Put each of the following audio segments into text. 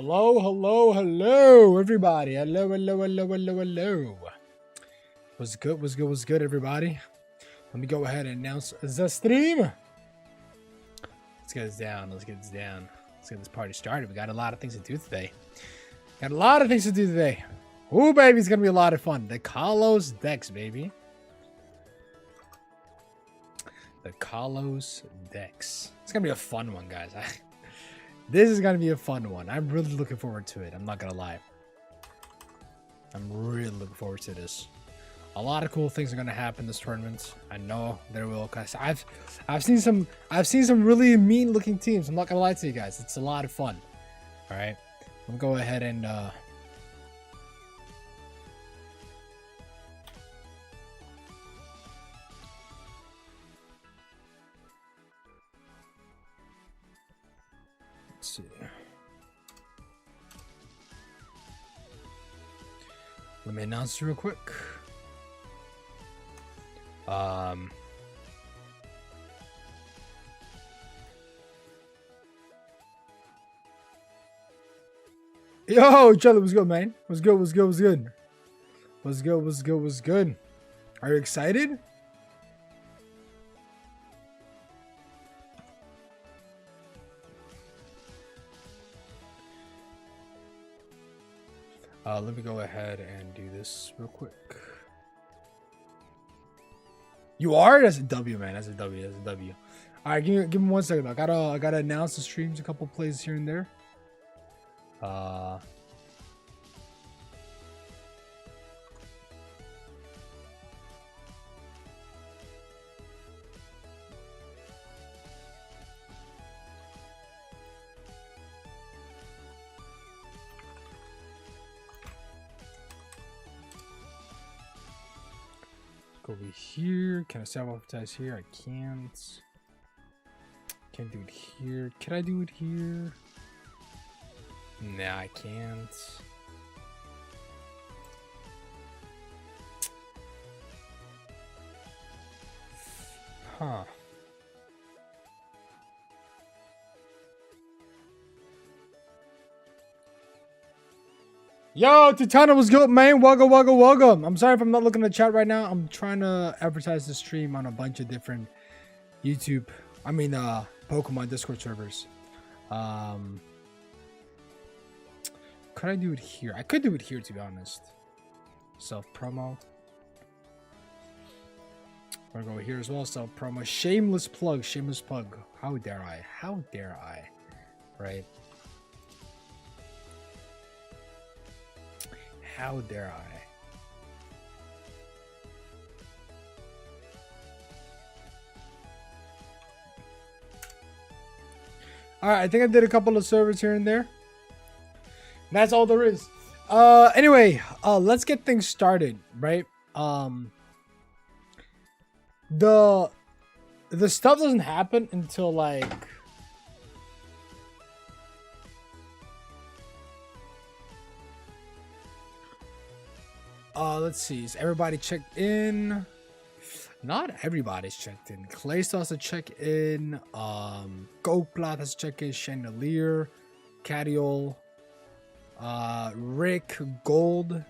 Hello, hello, hello, everybody. Hello, hello, hello, hello, hello. What's good? What's good? What's good, everybody? Let me go ahead and announce the stream. Let's get this down. Let's get this down. Let's get this party started. We got a lot of things to do today. Ooh, baby, it's gonna be a lot of fun. The Kalos decks, baby. The Kalos decks. It's gonna be a fun one, guys. This is gonna be a fun one. I'm really looking forward to it. I'm not gonna lie. I'm really looking forward to this. A lot of cool things are gonna happen this tournament. I know there will, cause I've seen some really mean looking teams. I'm not gonna lie to you guys. It's a lot of fun. All right, I'm gonna go ahead and let's see. Let me announce it real quick. Yo, Charlie, what's good, man? What's good? What's good? What's good? What's good? What's good? What's good? Are you excited? Let me go ahead and do this real quick. You are? That's a W, man. That's a W. That's a W. All right, give me 1 second. I gotta announce the streams, a couple plays here and there. Over here. Can I self-advertise here? I can't. Can't do it here. Can I do it here? Nah, I can't. Huh. Yo, Titana, what's good, man? Welcome. I'm sorry if I'm not looking at the chat right now. I'm trying to advertise the stream on a bunch of different Pokemon Discord servers. Could I do it here? I could do it here, to be honest. Self-promo. I'm gonna go here as well. Self-promo. Shameless plug. How dare I? Right? How dare I? All right, I think I did a couple of servers here and there. That's all there is. Anyway, let's get things started, right? The stuff doesn't happen until like let's see. Is everybody checked in? Not everybody's checked in. Clay still has to check in. Goplat has to check in. Chandelier, Cadiol, Rick, Gold.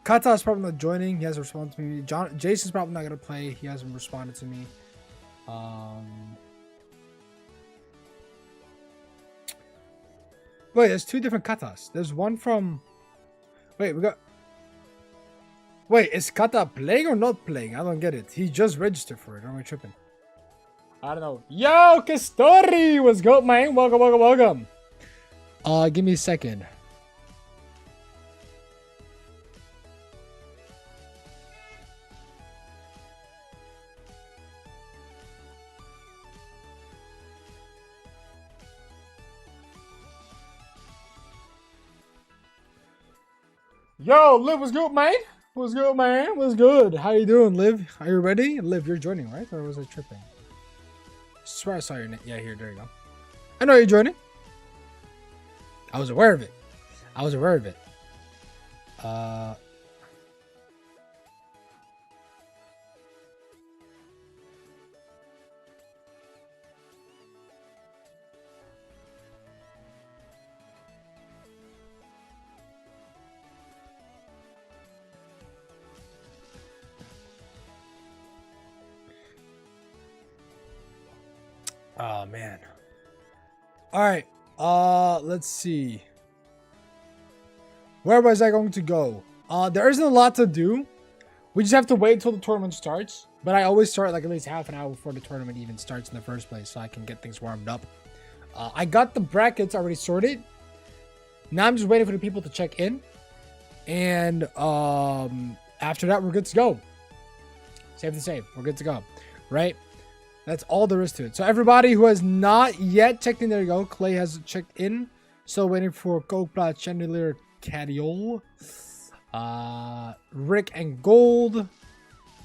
Kata is probably not joining. He hasn't responded to me. Jason's probably not gonna play. He hasn't responded to me. Wait, there's two different Katas. There's one from. Wait, is Kata playing or not playing? I don't get it. He just registered for it. Or am I tripping? I don't know. Yo, Castori! What's good, man? Welcome. Give me a second. Yo, Liv, what's good, man? What's good, man? What's good? How you doing, Liv? Are you ready? Liv, you're joining, right? Or was I tripping? I swear I saw your name. Yeah, here, there you go. I know you're joining. I was aware of it. Oh man. All right. Let's see. Where was I going to go? There isn't a lot to do. We just have to wait until the tournament starts. But I always start like at least half an hour before the tournament even starts in the first place, so I can get things warmed up. I got the brackets already sorted. Now I'm just waiting for the people to check in. And after that, we're good to go. Safe to say, we're good to go. Right? That's all there is to it. So everybody who has not yet checked in, there you go. Clay has checked in. Still waiting for Copla, Chandelier, Cadiol. Rick and Gold.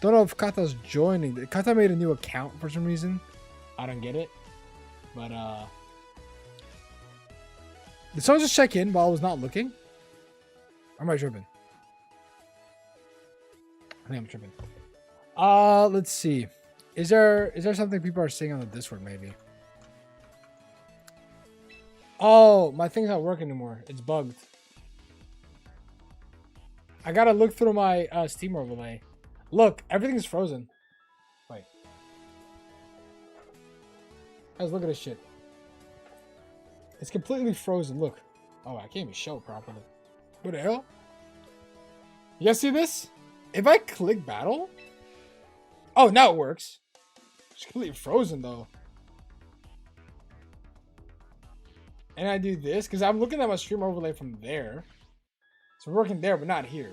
Don't know if Kata's joining. Kata made a new account for some reason. I don't get it. But did someone just check in while I was not looking? Or am I tripping? I think I'm tripping. Let's see. Is there something people are saying on the Discord maybe? Oh, my thing's not working anymore. It's bugged. I gotta look through my Steam overlay. Look, everything's frozen. Wait. Guys, look at this shit. It's completely frozen. Look. Oh, I can't even show it properly. What the hell? You guys see this? If I click battle. Oh, now it works. It's completely frozen though. And I do this because I'm looking at my stream overlay from there. So we're working there, but not here.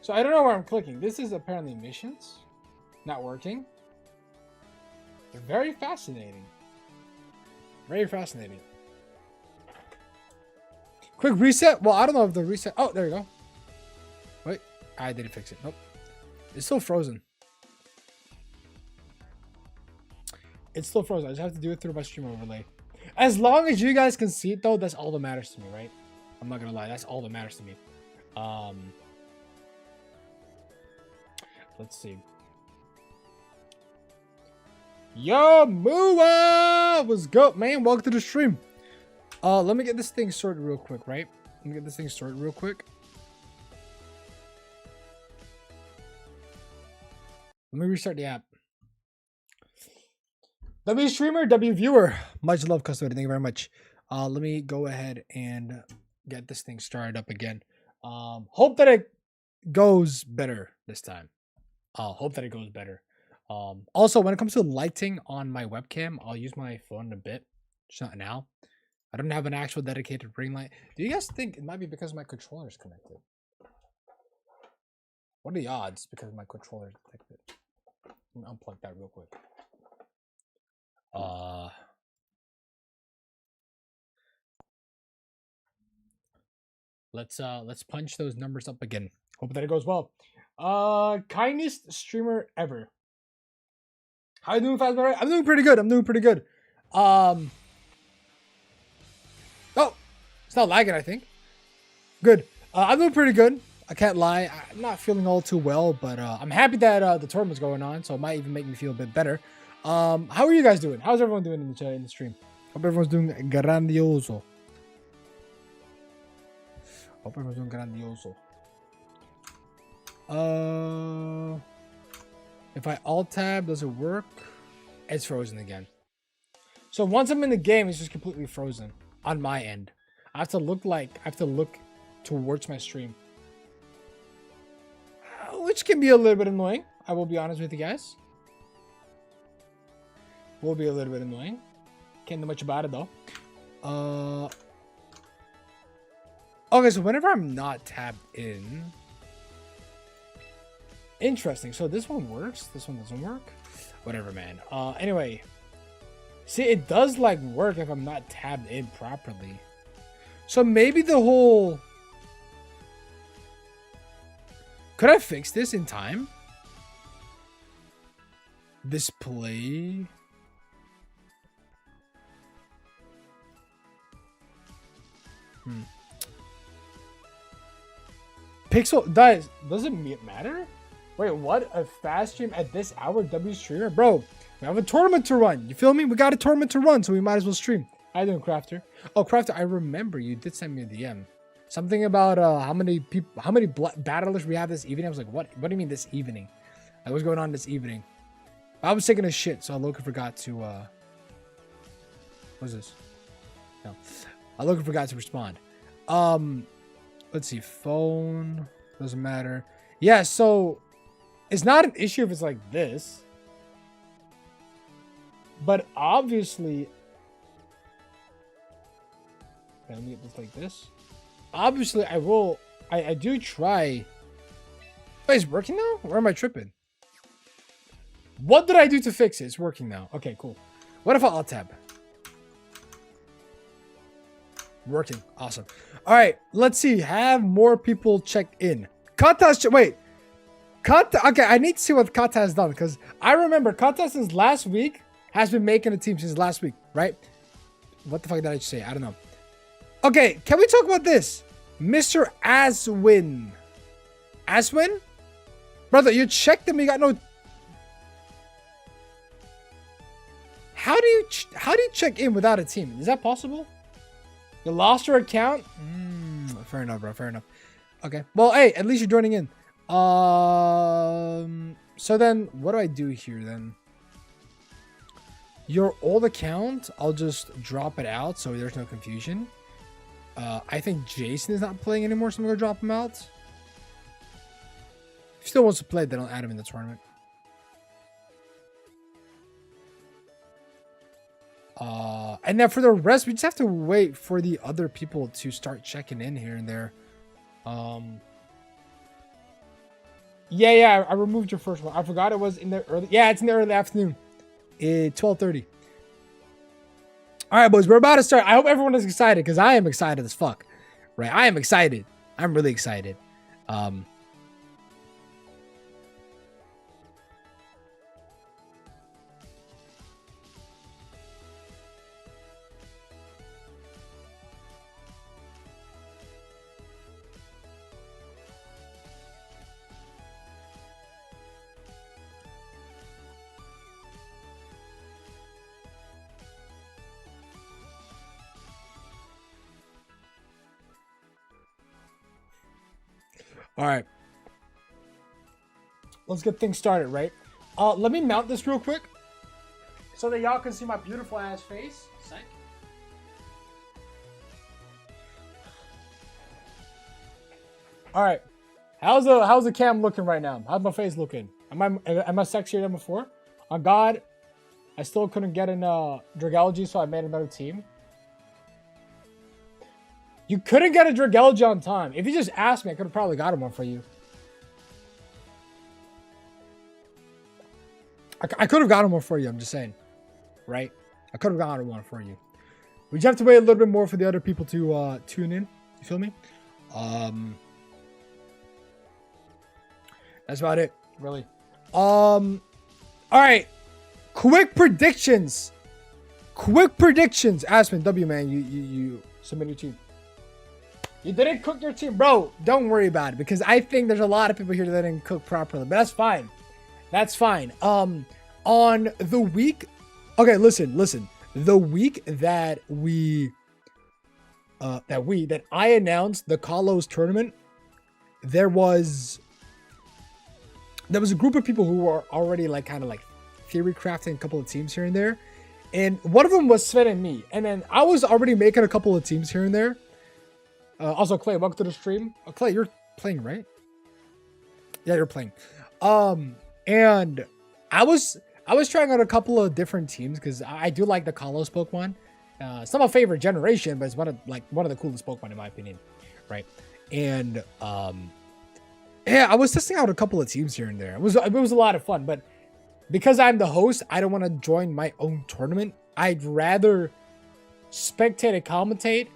So I don't know where I'm clicking. This is apparently missions. Not working. Very fascinating. Very fascinating. Quick reset. Well, I don't know if the reset. Oh, there you go. Wait. I didn't fix it. Nope. It's still frozen. It's still frozen. I just have to do it through my stream overlay. As long as you guys can see it, though, that's all that matters to me, right? I'm not gonna lie. That's all that matters to me. Let's see. Yo, Mua! What's good, man? Welcome to the stream. Let me get this thing sorted real quick, right? Let me get this thing sorted real quick. Let me restart the app. W streamer, W viewer. Much love, custody. Thank you very much. Let me go ahead and get this thing started up again. Hope that it goes better this time. Hope that it goes better. Also, when it comes to lighting on my webcam, I'll use my phone in a bit. Just not now. I don't have an actual dedicated ring light. Do you guys think it might be because my controller is connected? What are the odds because my controller is connected? Let me unplug that real quick. Let's punch those numbers up again. Hope that it goes well. Kindest streamer ever. How you doing, Fazbear? I'm doing pretty good. I'm doing pretty good. Oh, it's not lagging, I think. Good. I'm doing pretty good. I can't lie. I'm not feeling all too well, but I'm happy that the tournament's going on, so it might even make me feel a bit better. How are you guys doing? How's everyone doing in the stream? Hope everyone's doing grandioso. Hope everyone's doing grandioso. If I alt tab, does it work? It's frozen again. So once I'm in the game, it's just completely frozen on my end. I have to look towards my stream, which can be a little bit annoying. I will be honest with you guys. Will be a little bit annoying. Can't do much about it though. Okay, so whenever I'm not tabbed in. Interesting. So this one works. This one doesn't work. Whatever, man. Anyway. See, it does like work if I'm not tabbed in properly. So maybe the whole... Could I fix this in time? Display... Pixel... Does it matter? Wait, what? A fast stream at this hour? W streamer? Bro, we have a tournament to run. You feel me? We got a tournament to run, so we might as well stream. How you doing, Crafter? Oh, Crafter, I remember you did send me a DM. Something about how many battlers we have this evening. I was like, what? What do you mean this evening? Like, what's going on this evening? I was taking a shit, so Loki forgot to what's this? No. Loki forgot to respond. Let's see, phone. Doesn't matter. Yeah, so it's not an issue if it's like this. But obviously, let me get this like this. Obviously, I do try. Wait, it's working now? Or am I tripping? What did I do to fix it? It's working now. Okay, cool. What if I alt tab? Working. Awesome. All right, let's see. Have more people check in. Kata's, wait. Kata, okay, I need to see what Kata has done because I remember Kata since last week has been making a team since last week, right? What the fuck did I just say? I don't know. Okay, can we talk about this? Mr. Aswin. Aswin? Brother, you checked them, you got no... How do you check in without a team? Is that possible? You lost your account? Fair enough, bro. Fair enough. Okay. Well, hey, at least you're joining in. So then, what do I do here then? Your old account, I'll just drop it out so there's no confusion. I think Jason is not playing anymore, so I'm gonna drop him out. If he still wants to play, then I'll add him in the tournament. And then for the rest, we just have to wait for the other people to start checking in here and there. Yeah, I removed your first one. I forgot it was in the early. Yeah, it's in the early afternoon. 12:30. All right, boys, we're about to start. I hope everyone is excited because I am excited as fuck. Right, I am excited. I'm really excited. All right. Let's get things started, right? Let me mount this real quick so that y'all can see my beautiful ass face. Psych. All right. How's the cam looking right now? How's my face looking? Am I sexier than before? On God, I still couldn't get in Dragalgy, so I made another team. You couldn't get a Dragalgy on time. If you just asked me, I could have probably got one for you. I could have gotten one for you, I'm just saying. Right? I could have gotten one for you. We just have to wait a little bit more for the other people to tune in. You feel me? That's about it, really. All right. Quick predictions. Aspen, W, man, you submit your team. You didn't cook your team. Bro, don't worry about it because I think there's a lot of people here that didn't cook properly. But that's fine. That's fine. On the week... Okay, listen. The week that that I announced the Kalos tournament, there was a group of people who were already like kind of like theory crafting a couple of teams here and there. And one of them was Sven and me. And then I was already making a couple of teams here and there. Also, Clay, welcome to the stream. Clay, you're playing, right? Yeah, you're playing. And I was trying out a couple of different teams because I do like the Kalos Pokemon. It's not my favorite generation, but it's one of the coolest Pokemon in my opinion, right? And yeah, I was testing out a couple of teams here and there. It was a lot of fun, but because I'm the host, I don't want to join my own tournament. I'd rather spectate and commentate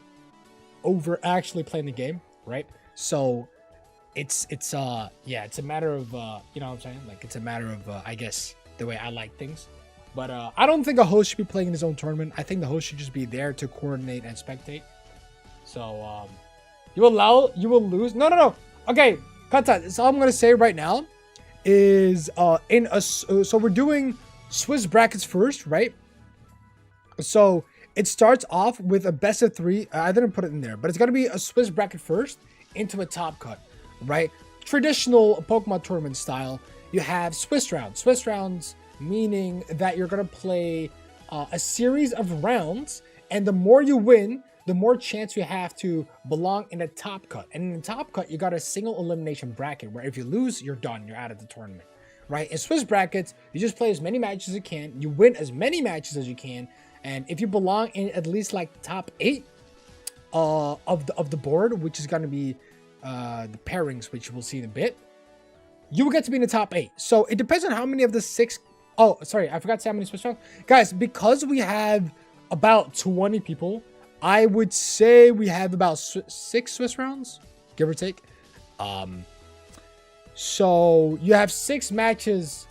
over actually playing the game, right? So it's a matter of you know what I'm saying? Like it's a matter of I guess the way I like things. But I don't think a host should be playing in his own tournament. I think the host should just be there to coordinate and spectate. So you will lose. No. Okay, cut that. So all I'm gonna say right now is so we're doing Swiss brackets first, right? So it starts off with a best of 3. I didn't put it in there, but it's going to be a Swiss bracket first into a top cut, right? Traditional Pokemon tournament style. You have Swiss rounds. Swiss rounds meaning that you're gonna play a series of rounds, and the more you win, the more chance you have to belong in the top cut. And in the top cut, you got a single elimination bracket where if you lose, you're done. You're out of the tournament, right? In Swiss brackets, you just play as many matches as you can. You win as many matches as you can. And if you belong in at least like the top 8 of the board, which is going to be the pairings, which we'll see in a bit, you will get to be in the top 8. So it depends on how many of the 6. Oh, sorry, I forgot to say how many Swiss rounds. Guys, because we have about 20 people, I would say we have about 6 Swiss rounds, give or take. So you have 6 matches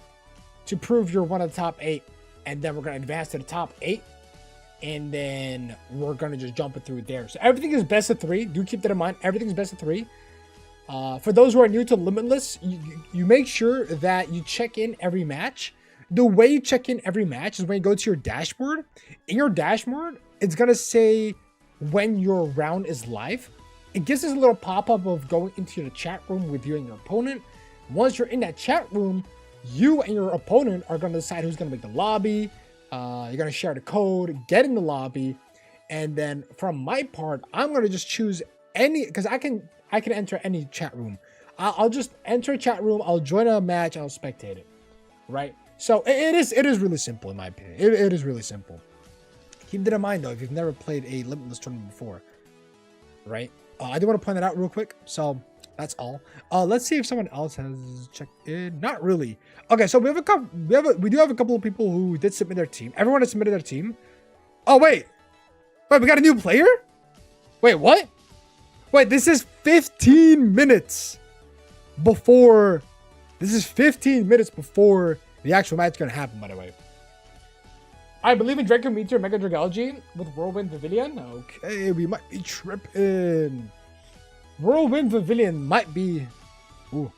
to prove you're one of the top 8, and then we're going to advance to the top 8, and then we're going to just jump it through there. So everything is best of 3. Do keep that in mind. Everything's best of 3. For those who are new to Limitless, you make sure that you check in every match. The way you check in every match is when you go to your dashboard. In your dashboard, it's going to say when your round is live. It gives us a little pop-up of going into the chat room with you and your opponent. Once you're in that chat room, you and your opponent are going to decide who's going to make the lobby. You're going to share the code, get in the lobby. And then from my part, I'm going to just choose any, because I can enter any chat room. I'll just enter a chat room. I'll join a match. I'll spectate it, right? So it is really simple in my opinion. It is really simple. Keep that in mind though, if you've never played a Limitless tournament before, right? I do want to point that out real quick. So that's all. Let's see if someone else has checked in. Not really. Okay, so we do have a couple of people who did submit their team. Everyone has submitted their team. Oh wait, we got a new player. Wait, what? Wait, this is 15 minutes before. This is 15 minutes before the actual match is going to happen, by the way. I believe in Draco Meteor Mega Dragalgy with Whirlwind Pavilion. Okay, we might be tripping. Whirlwind Pavilion might be... Ooh.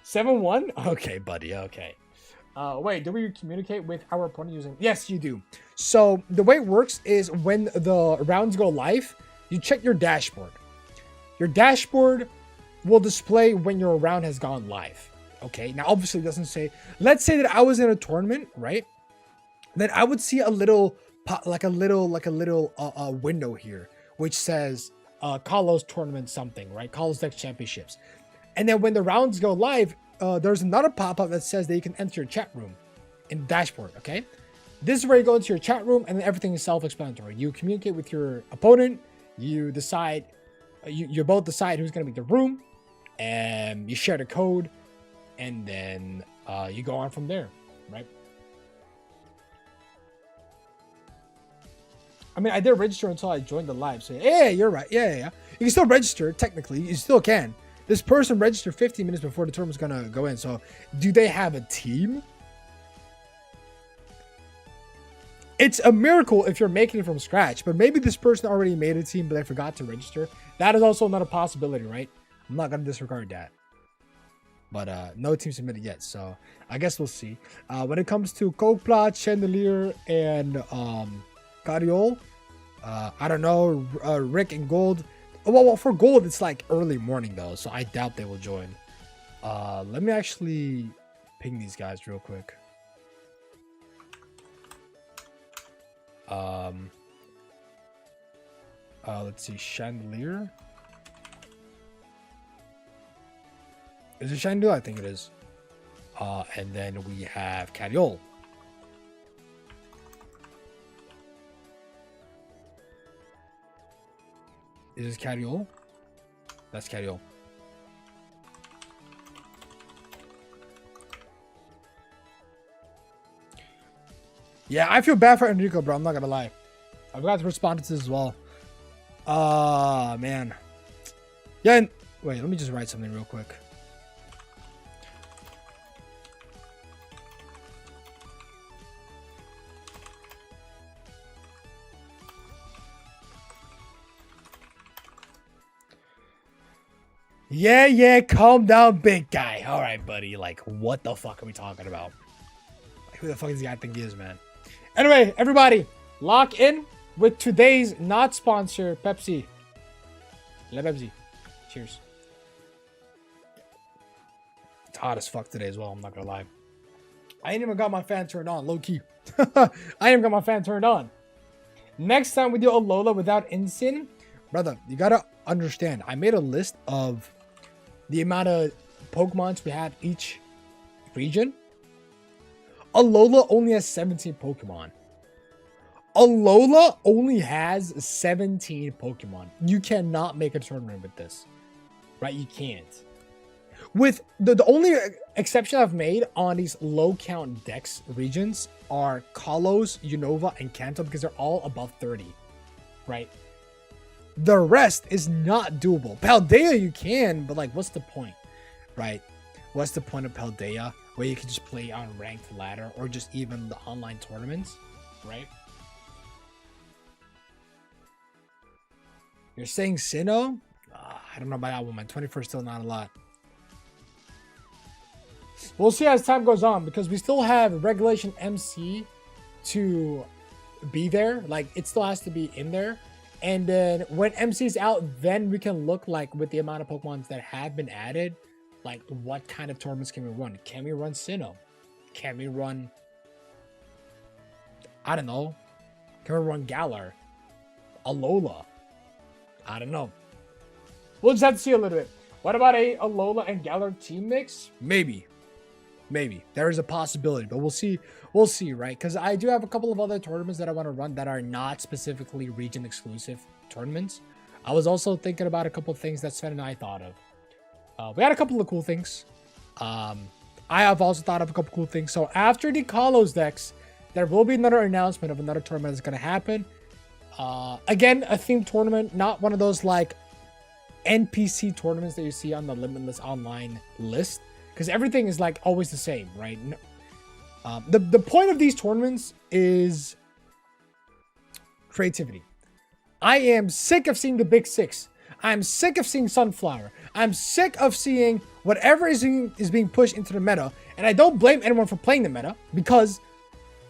7-1? Okay, buddy, okay. Wait, do we communicate with our opponent using... Yes, you do. So, the way it works is when the rounds go live, you check your dashboard. Your dashboard will display when your round has gone live. Okay, now obviously it doesn't say... Let's say that I was in a tournament, right? Then I would see a little window here, which says Kalos tournament something, right? Kalos Dex Championships. And then when the rounds go live, there's another pop-up that says that you can enter your chat room in the dashboard, okay? This is where you go into your chat room and then everything is self-explanatory. You communicate with your opponent, you decide, you both decide who's going to be the room, and you share the code, and then you go on from there, right? I mean, I did register until I joined the live. So, yeah, you're right. Yeah. You can still register, technically. You still can. This person registered 15 minutes before the tournament's going to go in. So, do they have a team? It's a miracle if you're making it from scratch. But maybe this person already made a team, but they forgot to register. That is also not a possibility, right? I'm not going to disregard that. But no team submitted yet. So, I guess we'll see. When it comes to Coke Chandelier, and... Cariol, I don't know, Rick and Gold. Well, for Gold, it's like early morning though, so I doubt they will join. Let me actually ping these guys real quick. Let's see, Chandelier. Is it Chandelier? I think it is. And then we have Cariol. Is this Cariol? That's Cariol. Yeah, I feel bad for Enrico, bro. I'm not gonna lie. I've got to respond to this as well. Man. Yeah, and wait, let me just write something real quick. Yeah, calm down, big guy. All right, buddy. Like, what the fuck are we talking about? Like, who the fuck does the guy think he is, man? Anyway, everybody, lock in with today's not sponsor, Pepsi. La Pepsi. Cheers. It's hot as fuck today as well, I'm not gonna lie. I ain't even got my fan turned on, low key. I ain't even got my fan turned on. Next time we do Alola without Instant, brother, you gotta understand. I made a list of the amount of Pokemons we have each region. Alola only has 17 Pokemon. Alola only has 17 Pokemon. You cannot make a tournament with this. Right? You can't. With the only exception I've made on these low count dex regions are Kalos, Unova, and Kanto because they're all above 30. Right? The rest is not doable. Paldea you can, but like what's the point? Right? What's the point of Paldea where you can just play on ranked ladder or just even the online tournaments? Right? You're saying Sinnoh? I don't know about that one. My 21st still not a lot. We'll see as time goes on because we still have Regulation MC to be there. Like it still has to be in there. And then when MC's out, then we can look like with the amount of Pokemons that have been added, like what kind of tournaments can we run? Can we run Sinnoh? Can we run, I don't know. Can we run Galar? Alola? I don't know. We'll just have to see a little bit. What about a Alola and Galar team mix? Maybe. There is a possibility, but we'll see. We'll see, right? Because I do have a couple of other tournaments that I want to run that are not specifically region exclusive tournaments. I was also thinking about a couple of things that Sven and I thought of. We had a couple of cool things. I have also thought of a couple cool things. So after the Kalos decks, there will be another announcement of another tournament that's going to happen. Again, a themed tournament, not one of those like NPC tournaments that you see on the Limitless Online list. Because everything is like always the same, right? The point of these tournaments is creativity. I am sick of seeing the Big Six. I'm sick of seeing Sunflower. I'm sick of seeing whatever is being pushed into the meta. And I don't blame anyone for playing the meta because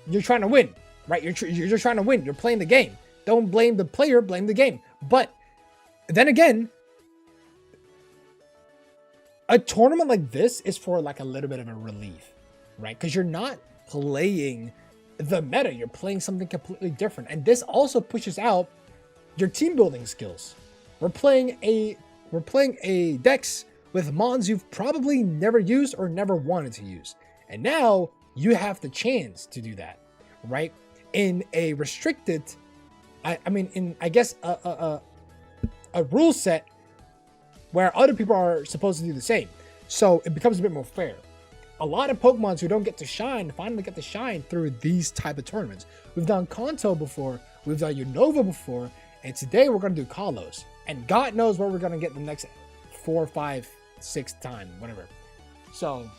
you're trying to win, right? You're just trying to win. You're playing the game. Don't blame the player, blame the game. But then again, a tournament like this is for like a little bit of a relief, right? Because you're not playing the meta, you're playing something completely different. And this also pushes out your team building skills. We're playing a dex with mons you've probably never used or never wanted to use. And now you have the chance to do that, right? In a restricted, I guess a rule set where other people are supposed to do the same. So it becomes a bit more fair. A lot of Pokemons who don't get to shine finally get to shine through these type of tournaments. We've done Kanto before, we've done Unova before, and today we're going to do Kalos. And God knows where we're going to get the next 4, 5, 6 time, whatever. So,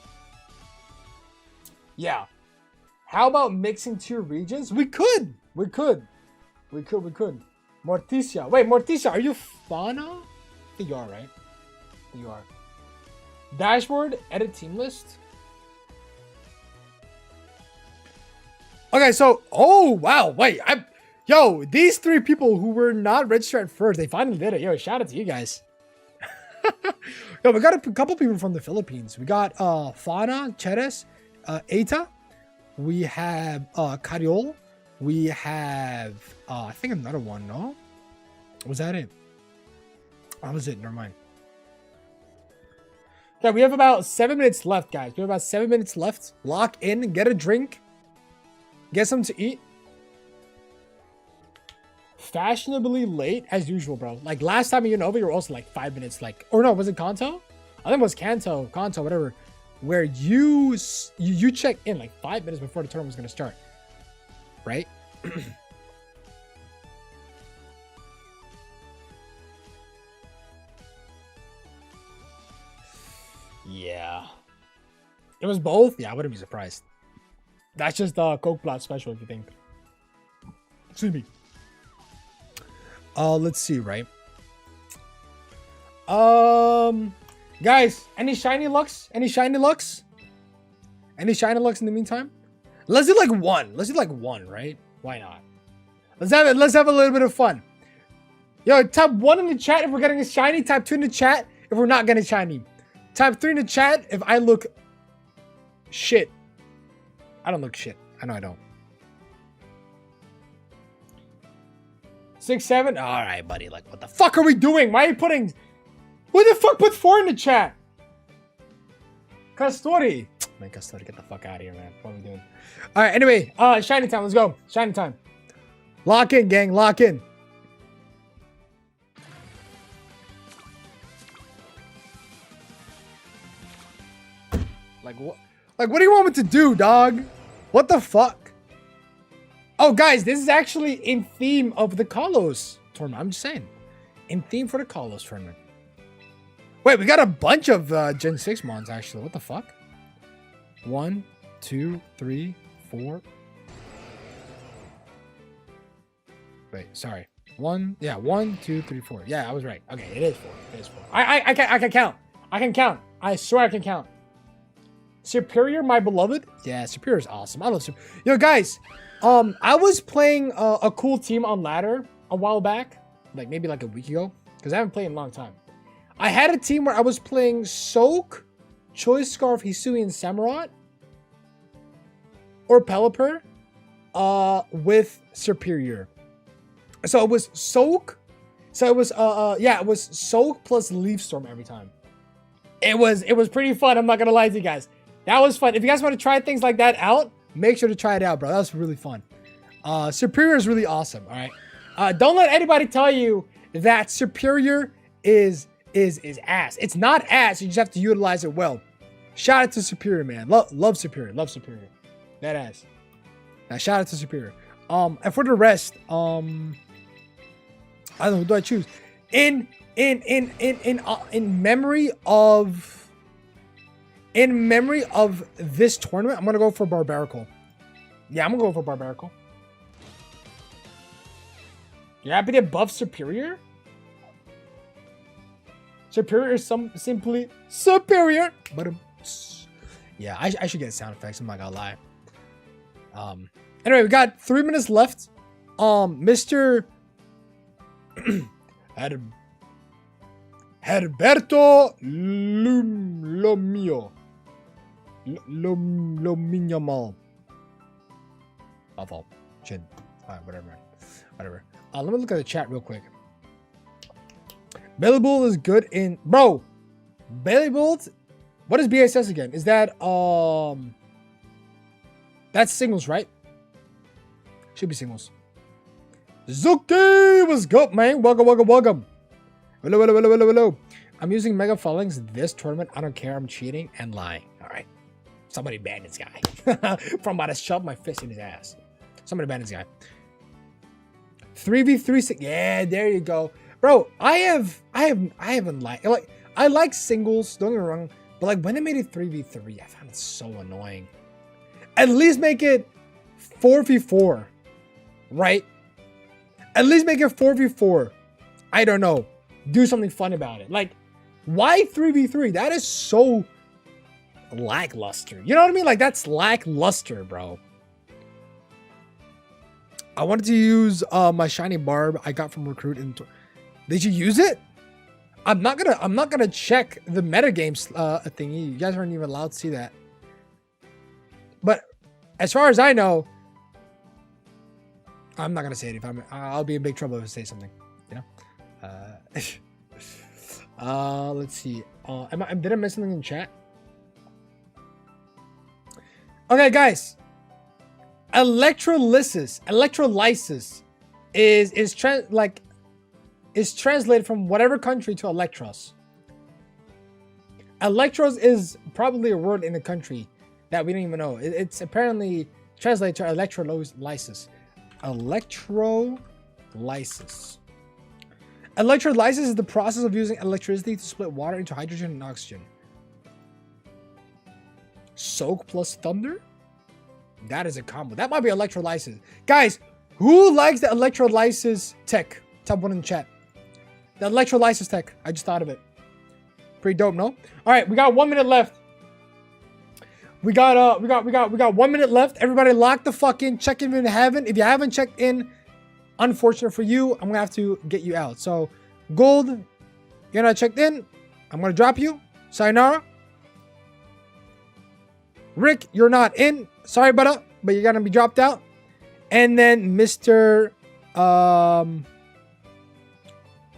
yeah. How about mixing 2 regions? We could. Morticia. Wait, Morticia, are you Fauna? I think you are, right? You are. Dashboard, edit team list. Okay, so, oh, wow, wait, these 3 people who were not registered at first, they finally did it. Yo, shout out to you guys. Yo, we got a couple people from the Philippines. We got Fauna, Cheres, Eta. We have Cariol. We have, I think another one, no? Was that it? That was it, never mind. Yeah, we have about 7 minutes left, guys. We have about 7 minutes left. Lock in, get a drink. Get something to eat. Fashionably late, as usual, bro. Like, last time you know, you were also like 5 minutes, like... Or no, was it Kanto? I think it was Kanto, whatever. Where you check in like 5 minutes before the tournament was going to start. Right? Yeah. It was both? Yeah, I wouldn't be surprised. That's just the Coke Blast special, if you think. Excuse me. Let's see, right? Guys, any shiny Lux? Any shiny Lux? Any shiny Lux in the meantime? Let's do like one. Let's do like one, right? Why not? Let's have a little bit of fun. Yo, type 1 in the chat if we're getting a shiny. Type 2 in the chat if we're not getting shiny. Type 3 in the chat if I look shit. I don't look shit. I know I don't. 6, 7. All right, buddy. Like, what the fuck are we doing? Why are you putting... Who the fuck put 4 in the chat? Castori. Man, Castori, get the fuck out of here, man. What are we doing? All right, anyway. Shiny time. Let's go. Shiny time. Lock in, gang. Lock in. Like, what? Like, what do you want me to do, dog? What the fuck? Oh, guys, this is actually in theme of the Kalos tournament. I'm just saying. In theme for the Kalos tournament. Wait, we got a bunch of Gen 6 mons, actually. What the fuck? 1, 2, 3, 4. Wait, sorry. 1, 2, 3, 4. Yeah, I was right. Okay, it is 4. It is 4. I can count. I can count. I swear I can count. Superior, my beloved. Yeah, Superior is awesome. I love Superior. Yo, guys. I was playing a cool team on ladder a while back, like maybe like a week ago, because I haven't played in a long time. I had a team where I was playing Soak, Choice Scarf, Hisui, and Samurott, or Pelipper, with Superior. So it was Soak. So it was it was Soak plus Leaf Storm every time. It was pretty fun. I'm not gonna lie to you guys. That was fun. If you guys want to try things like that out, make sure to try it out, bro. That was really fun. Superior is really awesome. All right. Don't let anybody tell you that Superior is ass. It's not ass. You just have to utilize it well. Shout out to Superior, man. Love Superior. Love Superior. That ass. Now shout out to Superior. And for the rest, I don't know, who do I choose? In memory of this tournament, I'm gonna go for Barbarical. Yeah, I'm gonna go for Barbarical. You happy to buff Superior? Superior is simply superior. But yeah, I should get sound effects. I'm not gonna lie. Anyway, we got 3 minutes left. Mr. Herberto Lomio. Lominyamal. Awful. Chin. Alright, whatever. Whatever. Let me look at the chat real quick. Bailey Bolt is good in... Bro! Bailey Bolt... What is BSS again? Is that, that's singles, right? Should be singles. Zuki! What's good, man? Welcome, welcome, welcome. Hello, hello, hello, hello, hello. I'm using Mega Fallings this tournament. I don't care. I'm cheating and lying. Alright. Somebody ban this guy. From about to shove my fist in his ass. Somebody ban this guy. 3v3... Yeah, there you go. Bro, I haven't liked... Like, I like singles, don't get me wrong. But like when they made it 3v3, I found it so annoying. At least make it 4v4. Right? At least make it 4v4. I don't know. Do something fun about it. Like, why 3v3? That is so lackluster. You know what I mean? Like, that's lackluster, bro. I wanted to use my shiny barb I got from Recruit. Did you use it? I'm not gonna check the metagames thingy. You guys aren't even allowed to see that. But as far as I know, I'm not gonna say it. If I'll be in big trouble if I say something. You know. Let's see. Did I miss something in chat? Okay, guys. Electrolysis is translated from whatever country to Electros. Electros is probably a word in a country that we don't even know. It's apparently translated to electrolysis. Electrolysis. Electrolysis is the process of using electricity to split water into hydrogen and oxygen. Soak plus thunder? That is a combo. That might be electrolysis. Guys, who likes the electrolysis tech? Top one in the chat. The electrolysis tech. I just thought of it. Pretty dope, no? All right, we got 1 minute left. We got 1 minute left. Everybody lock the fuck in. Check in if you haven't. If you haven't checked in, unfortunate for you, I'm gonna have to get you out. So, Gold, you're not checked in. I'm gonna drop you. Sayonara. Rick, you're not in. sorry, but you're gonna be dropped out. And then Mr. What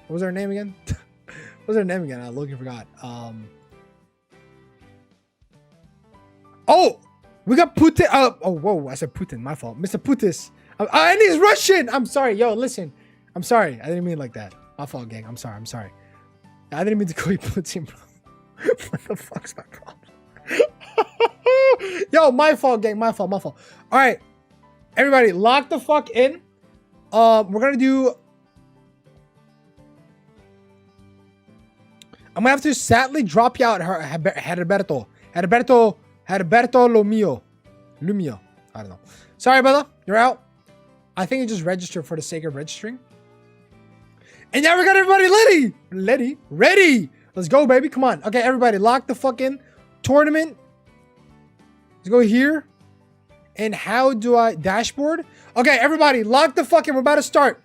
was her name again? What was her name again? I literally forgot. Oh, we got Putin. Oh, whoa! I said Putin. My fault, Mr. Putis. And he's Russian. I'm sorry, yo. Listen, I'm sorry. I didn't mean it like that. My fault, gang. I'm sorry. I'm sorry. I didn't mean to call you Putin, bro. What the fuck's my problem? Yo, my fault, gang. My fault. My fault. All right, everybody, lock the fuck in. We're gonna do. I'm gonna have to sadly drop you out, Herberto Lumio. I don't know. Sorry, brother. You're out. I think you just registered for the sake of registering. And now we got everybody ready. Let's go, baby. Come on. Okay, everybody, lock the fucking tournament. Let's go here. And how do I dashboard? Okay, everybody, lock the fucking. We're about to start.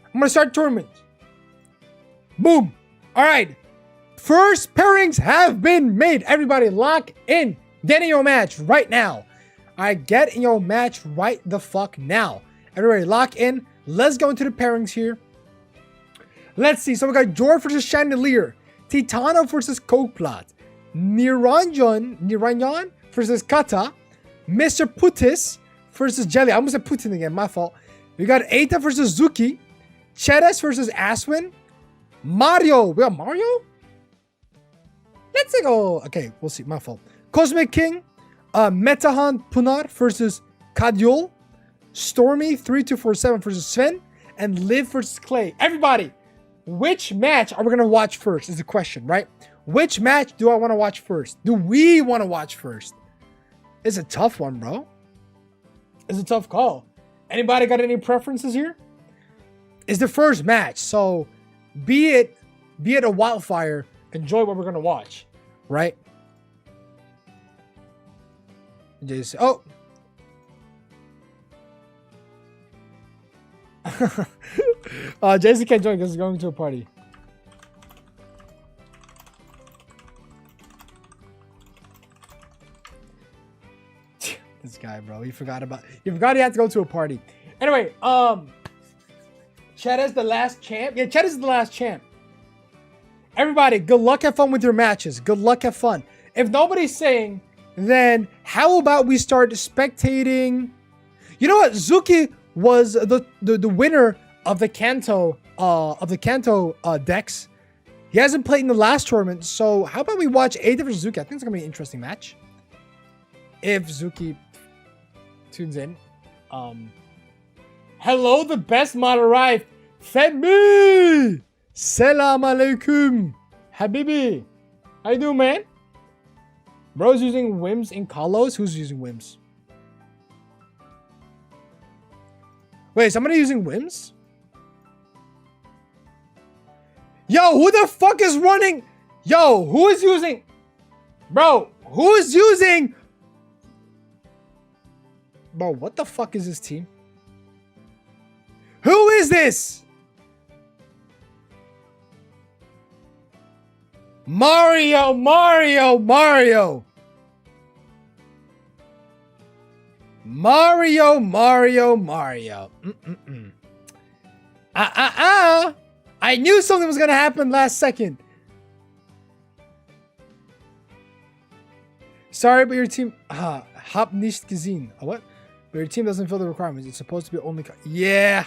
I'm gonna start tournament. Boom. All right. First pairings have been made. Everybody, lock in. Get in your match right now. All right, get in your match right the fuck now. Everybody, lock in. Let's go into the pairings here. Let's see. So we got Jor versus Chandelier, Titano versus Kokplat, Niranjan versus Kata, Mr. Putis versus Jelly. I almost said Putin again. My fault. We got Eita versus Zuki, Chedes versus Aswin, Mario. We got Mario? Let's go. Okay, we'll see. My fault. Cosmic King, Metahan Punar versus Kadyol, Stormy 3247 versus Sven, and Liv versus Clay. Everybody, which match are we gonna watch first? Is the question, right? Which match do I want to watch first? Do we want to watch first? It's a tough one, bro. It's a tough call. Anybody got any preferences here? It's the first match, so be it a wildfire. Enjoy what we're gonna watch, right? Just oh. Jason can't join because he's going to a party. This guy, bro, he forgot he had to go to a party. Anyway, Chet is the last champ. Yeah, Chet is the last champ. Everybody, good luck, have fun with your matches. Good luck, have fun. If nobody's saying, then how about we start spectating? You know what? Zuki was the winner of the Kanto decks. He hasn't played in the last tournament, so how about we watch Eita versus Zuki? I think it's gonna be an interesting match. If Zuki tunes in. Hello, the best mod arrived. Femi! Salam alaikum. Habibi. How you doing, man? Bro's using Wims in Kalos. Who's using Wims? Wait, somebody using Wims? Yo, who the fuck is running? Yo, who is using? Bro, who is using? Bro, what the fuck is this team? Who is this? Mario. Mario. I knew something was gonna happen last second. Sorry, but your team hab nicht gesehen. What? But your team doesn't fill the requirements. It's supposed to be only yeah.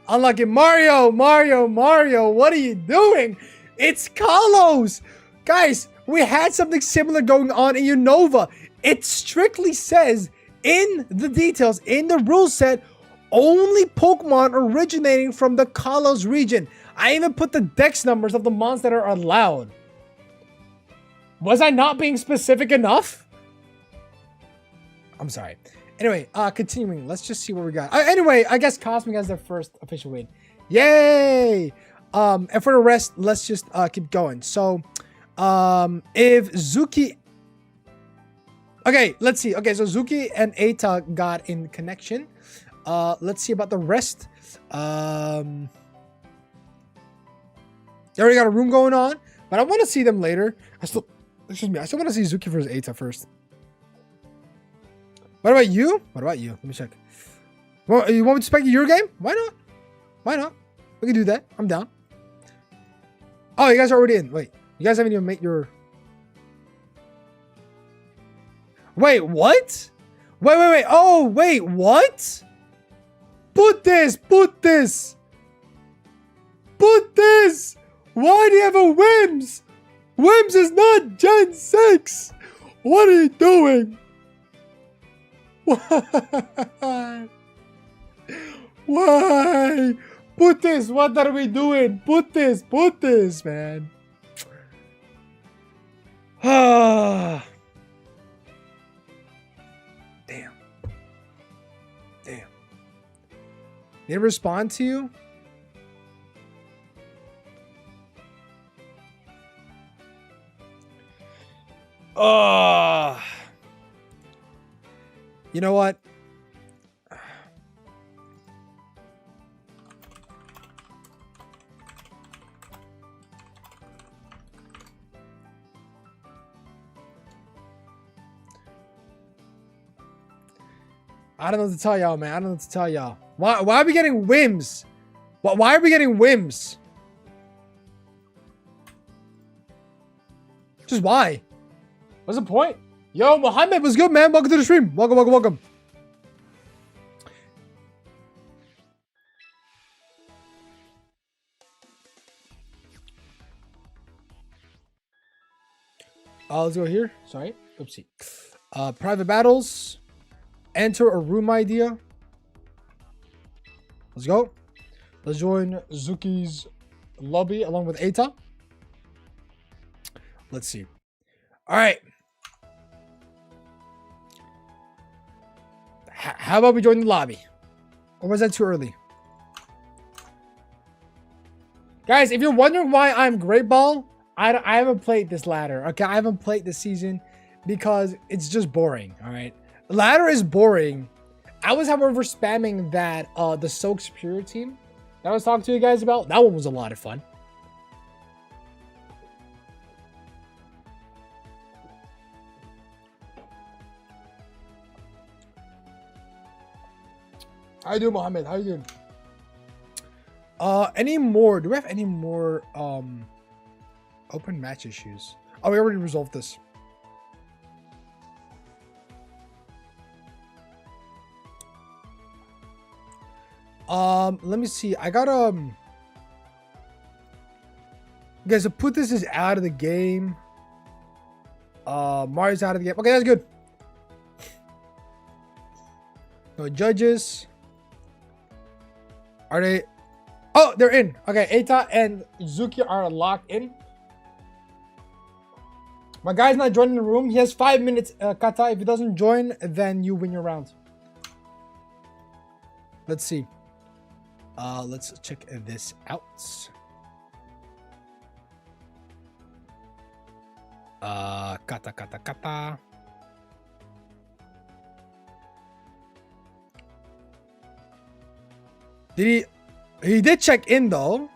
Unlucky. Mario. What are you doing? It's Kalos. Guys, we had something similar going on in Unova. It strictly says in the details, in the rule set, only Pokemon originating from the Kalos region. I even put the dex numbers of the mons that are allowed. Was I not being specific enough? I'm sorry. Anyway, continuing. Let's just see what we got. Anyway, I guess Cosmic has their first official win. Yay! And for the rest, let's just keep going. So, if Zuki... Okay, let's see. Okay, so Zuki and Eita got in connection. Let's see about the rest. They already got a room going on, but I want to see them later. I still want to see Zuki versus Eita first. What about you? What about you? Let me check. Well, you want me to spec your game? Why not? Why not? We can do that. I'm down. Oh, you guys are already in. Wait, you guys haven't even made your... Wait, what? Wait. Oh, wait, what? Put this. Put this. Why do you have a Wims? Wims is not Gen 6. What are you doing? Why? Why? Put this. What are we doing? Put this, man. Ah. Damn. They respond to you? You know what? I don't know what to tell y'all, man. I don't know what to tell y'all. Why are we getting Wims? Why are we getting Wims? Just why? What's the point? Yo, Mohammed, what's good, man? Welcome to the stream. Welcome. Let's go here. Sorry. Oopsie. Private battles. Enter a room idea. Let's go. Let's join Zuki's lobby along with Eita. Let's see. All right. How about we join the lobby? Or was that too early? Guys, if you're wondering why I'm Great Ball, I haven't played this ladder. Okay, I haven't played this season because it's just boring. All right. Ladder is boring. I was, however, spamming that the Soak Superior team that I was talking to you guys about. That one was a lot of fun. How you doing, Mohammed? How you doing? Any more? Do we have any more open match issues? Oh, we already resolved this. Let me see. I got guys, so put this is out of the game. Mario's out of the game. Okay, that's good. No judges. Are they? Oh, they're in. Okay, Eita and Zuki are locked in. My guy's not joining the room. He has 5 minutes, Kata. If he doesn't join, then you win your round. Let's see. Let's check this out. Kata. He did check in though.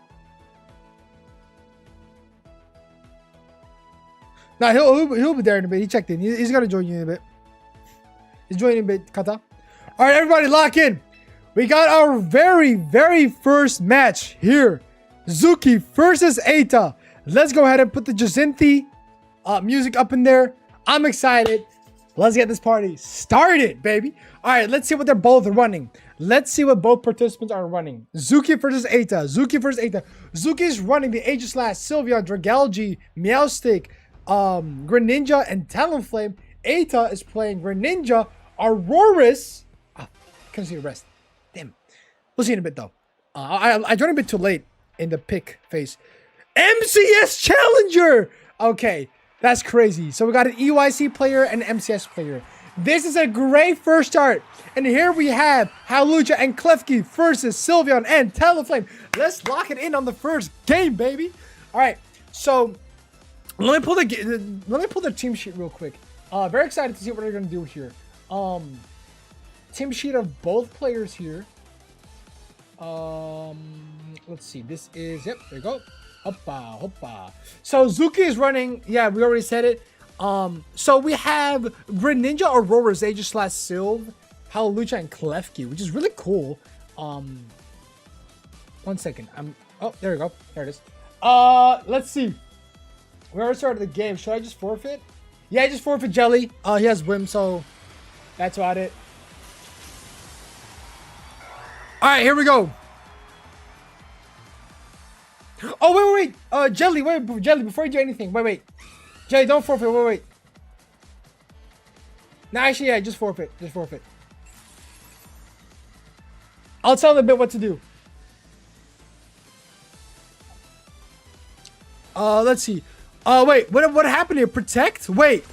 Nah, he'll be there in a bit. He checked in. He's gonna join you in a bit. He's joining in a bit, Kata. All right, everybody, lock in. We got our very first match here. Zuki versus Eita. Let's go ahead and put the Jacinthi music up in there. I'm excited. Let's get this party started, baby. All right, let's see what they're both running. Let's see what both participants are running. Zuki versus Eita. Zuki's running the Aegislash, Sylveon, Dragalge, Meowstic, Greninja, and Talonflame. Eita is playing Greninja, Aurorus. Couldn't see the rest. Damn. We'll see in a bit, though. I joined a bit too late in the pick phase. MCS Challenger! Okay, that's crazy. So we got an EYC player and an MCS player. This is a great first start. And here we have Hawlucha and Klefki versus Sylveon and Talonflame. Let's lock it in on the first game, baby. All right, so let me pull the team sheet real quick. Very excited to see what they're gonna do here. Team sheet of both players here. Let's see. This is, yep, there you go. Hoppa. So Zuki is running. Yeah, we already said it. So we have Greninja, Aurora, Aegis/Sylve, Hallelujah, and Klefki, which is really cool. 1 second. Oh, there we go. There it is. Let's see. We already started the game. Should I just forfeit? Yeah, just forfeit Jelly. He has Whim, so that's about it. All right, here we go. Oh, wait. Jelly, Jelly, before you do anything. Wait. Jelly, don't forfeit. Wait. No, actually, yeah, just forfeit. I'll tell them a bit what to do. Let's see. Wait, what happened here? Protect? Wait.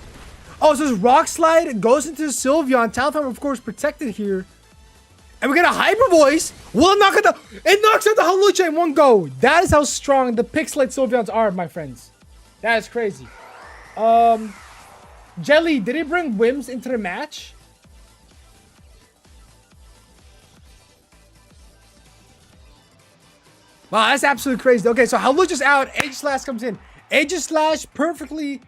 Oh, so this Rock Slide goes into Sylveon. Talonflame, of course, protected here. And we get a Hyper Voice. Will it knock out it knocks out the Hallelujah in one go. That is how strong the Pixelate Sylveons are, my friends. That is crazy. Jelly, did he bring Whims into the match? Wow, that's absolutely crazy. Okay, so Hallelujah's out. Aegislash comes in. Aegislash perfectly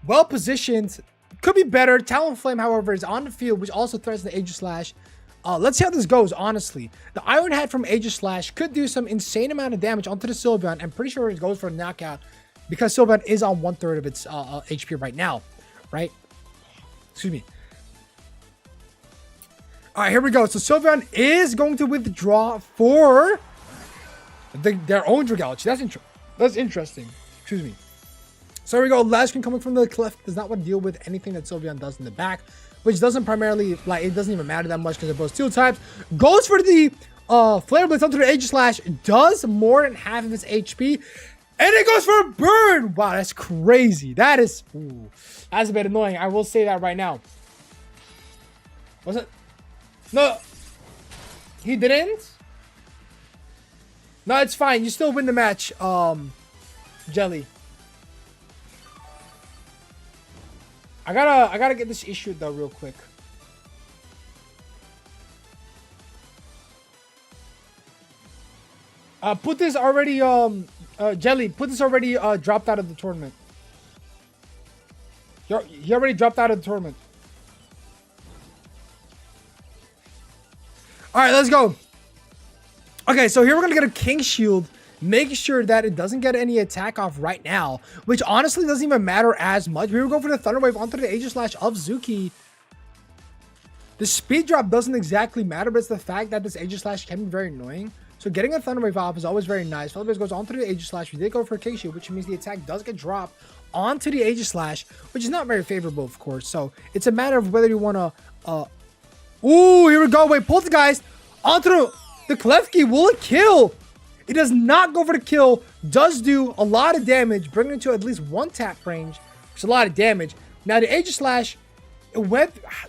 well positioned. Could be better. Talonflame, however, is on the field, which also threatens the Aegislash. Let's see how this goes, honestly. The Iron Head from Aegislash could do some insane amount of damage onto the Sylveon. I'm pretty sure it goes for a knockout because Sylveon is on 1/3 of its HP right now, right? Excuse me. All right, here we go. So Sylveon is going to withdraw for their own Dragality. That's interesting. Excuse me. So here we go. Last screen coming from the Clef does not want to deal with anything that Sylveon does in the back, which doesn't primarily, like, it doesn't even matter that much because they're both steel types. Goes for the Flare Blitz onto the Aegislash. Does more than half of its HP. And it goes for a burn. Wow, that's crazy. That's a bit annoying. I will say that right now. Was it? No. He didn't? No, it's fine. You still win the match, Jelly. I gotta get this issued though real quick. Put this already Jelly, put this already dropped out of the tournament. He already dropped out of the tournament. Alright, let's go. Okay, so here we're gonna get a King Shield, making sure that it doesn't get any attack off right now, which honestly doesn't even matter as much. We were going for the Thunder Wave onto the Aegislash of Zuki. The speed drop doesn't exactly matter, but it's the fact that this Aegislash can be very annoying. So getting a Thunder Wave off is always very nice. Thunder Wave goes onto the Aegislash. We did go for a King Shield, which means the attack does get dropped onto the Aegislash, which is not very favorable, of course. So it's a matter of whether you want to... Ooh, here we go. Wait, Poltergeist onto the Klefki. Will it kill? It does not go for the kill. Does do a lot of damage, bringing it to at least 1 tap range, which is a lot of damage. Now the Aegislash,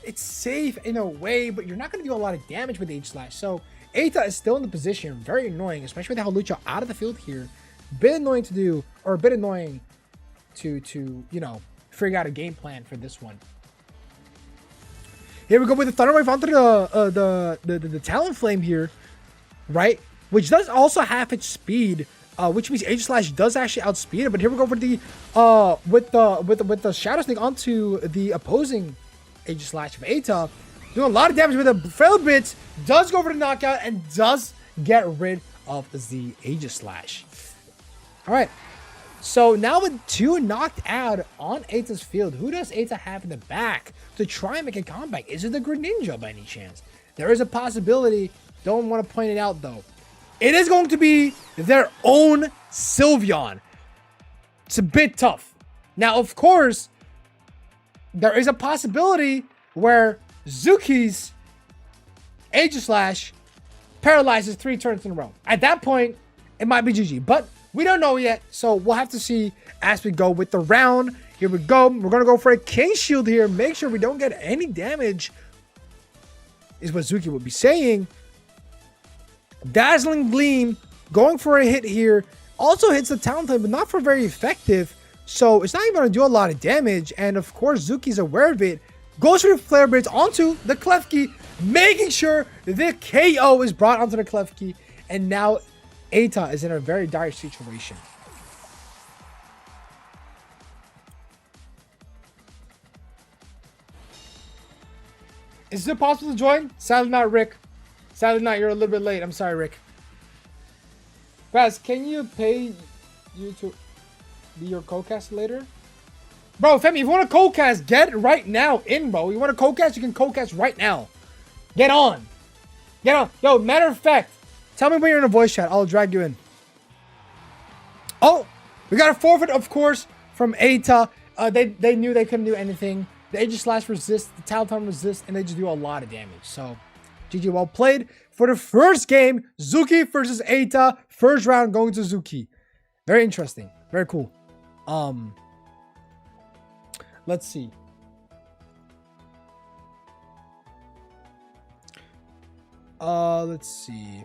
it's safe in a way, but you're not going to do a lot of damage with the Aegislash. So Eita is still in the position, very annoying, especially with Hallelujah out of the field here. Bit annoying to do, or a bit annoying to you know, figure out a game plan for this one. Here we go with the Thunder Wave onto the Talonflame here, right? Which does also have its speed, which means Aegislash does actually outspeed it. But here we go for the with the Shadow Sneak onto the opposing Aegislash of Eita, doing a lot of damage with the Fail Bits. Does go for the knockout and does get rid of the Aegislash. All right. So now with 2 knocked out on Eita's field, who does Eita have in the back to try and make a comeback? Is it the Greninja by any chance? There is a possibility. Don't want to point it out though. It is going to be their own Sylveon. It's a bit tough. Now, of course, there is a possibility where Zuki's Aegislash paralyzes 3 turns in a row. At that point, it might be GG, but we don't know yet, so we'll have to see as we go with the round. Here we go. We're going to go for a King Shield here. Make sure we don't get any damage, is what Zuki would be saying. Dazzling Gleam, going for a hit here. Also hits the Talonflame, but not for very effective. So it's not even going to do a lot of damage. And of course, Zuki's aware of it. Goes for the Flare Blitz onto the Klefki, making sure the KO is brought onto the Klefki. And now Eita is in a very dire situation. Is it possible to join? Sadly not, Rick. Sadly not. You're a little bit late. I'm sorry, Rick. Guys, can you pay you to be your co-cast later? Bro, Femi, if you want to co-cast, get right now in, bro. You want to co-cast? You can co-cast right now. Get on. Get on. Yo, matter of fact, tell me when you're in a voice chat. I'll drag you in. Oh, we got a forfeit, of course, from Eita. They knew they couldn't do anything. The Aegis resist, the Talon resist, and they just do a lot of damage. So, GG, well played. For the first game, Zuki versus Eita. First round going to Zuki. Very interesting. Very cool. Let's see. Let's see.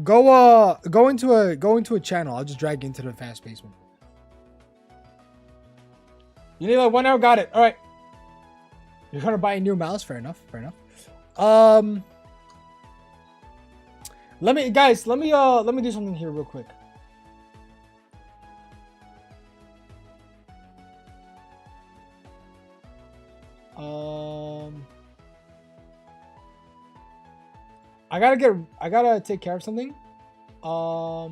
Go into a channel. I'll just drag you into the fast basement. You need like 1 hour. Got it. All right. You're gonna buy a new mouse. Fair enough. Fair enough. Let me do something here real quick. I gotta take care of something. Yo,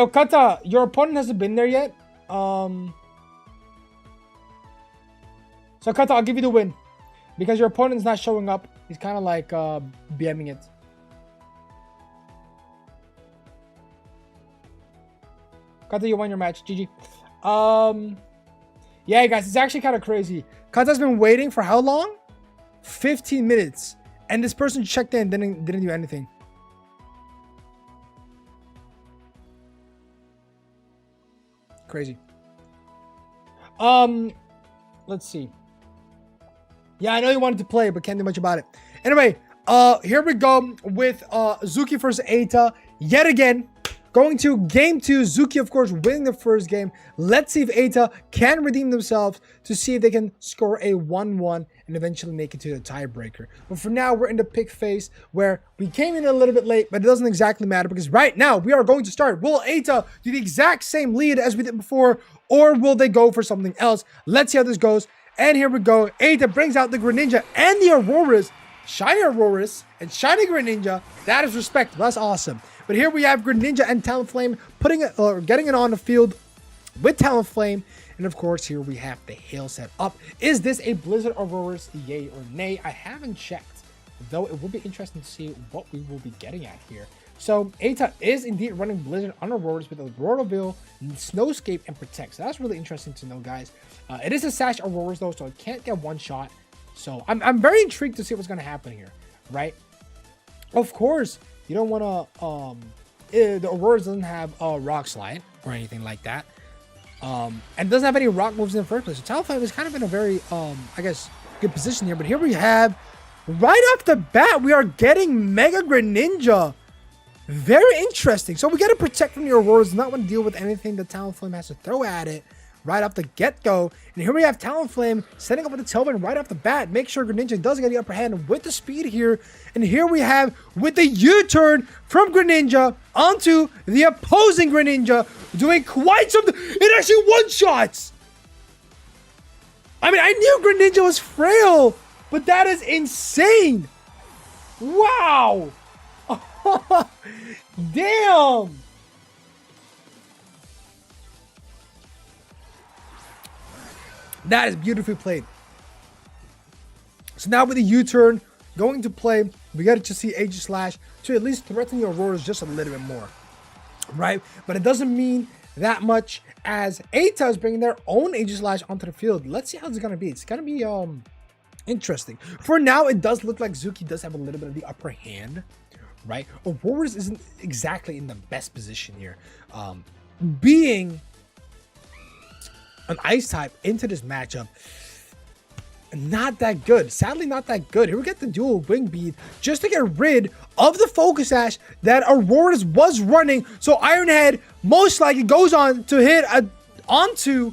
Kata, your opponent hasn't been there yet. So Kata, I'll give you the win because your opponent's not showing up. He's kind of like BMing it. Kata, you won your match. GG. Yeah, guys, it's actually kind of crazy. Kata's been waiting for how long? 15 minutes. And this person checked in, didn't do anything. Crazy. Let's see. Yeah, I know you wanted to play, but can't do much about it. Anyway, here we go with Zuki versus Eita yet again. Going to game 2, Zuki, of course, winning the first game. Let's see if Eita can redeem themselves to see if they can score a 1-1 and eventually make it to the tiebreaker. But for now, we're in the pick phase where we came in a little bit late, but it doesn't exactly matter because right now we are going to start. Will Eita do the exact same lead as we did before, or will they go for something else? Let's see how this goes. And here we go. Eita brings out the Greninja and the Auroras. Shiny Auroras and Shiny Greninja. That is respectable. That's awesome. But here we have Greninja and Talonflame getting it on the field with Talonflame. And of course, here we have the hail set up. Is this a Blizzard Auroras, yay or nay? I haven't checked, though it will be interesting to see what we will be getting at here. So Eita is indeed running Blizzard on Auroras with Auroraville, Snowscape, and Protect. So that's really interesting to know, guys. It is a Sash Auroras though, so it can't get one shot. So I'm very intrigued to see what's going to happen here, right? Of course, you don't want to, the Auroras doesn't have a Rock Slide or anything like that. And doesn't have any rock moves in the first place. So Talonflame is kind of in a very, I guess, good position here. But here we have, right off the bat, we are getting Mega Greninja. Very interesting. So we got to protect from the Auroras, not want to deal with anything that Talonflame has to throw at it right off the get-go. And here we have Talonflame setting up with the Tailwind right off the bat. Make sure Greninja does get the upper hand with the speed here. And here we have, with the U-turn from Greninja onto the opposing Greninja, doing quite something. It actually one-shots! I mean, I knew Greninja was frail, but that is insane! Wow! Damn! That is beautifully played. So now with the U-turn going to play, we got to see Aegislash to at least threaten the Auroras just a little bit more, right? But it doesn't mean that much as Eita is bringing their own Aegislash onto the field. Let's see how it's gonna be. It's gonna be interesting. For now, it does look like Zuki does have a little bit of the upper hand, right? Auroras isn't exactly in the best position here, being an ice type into this matchup, not that good. Sadly, not that good. Here we get the dual wing bead just to get rid of the focus sash that Auroras was running. So Ironhead most likely goes on to hit onto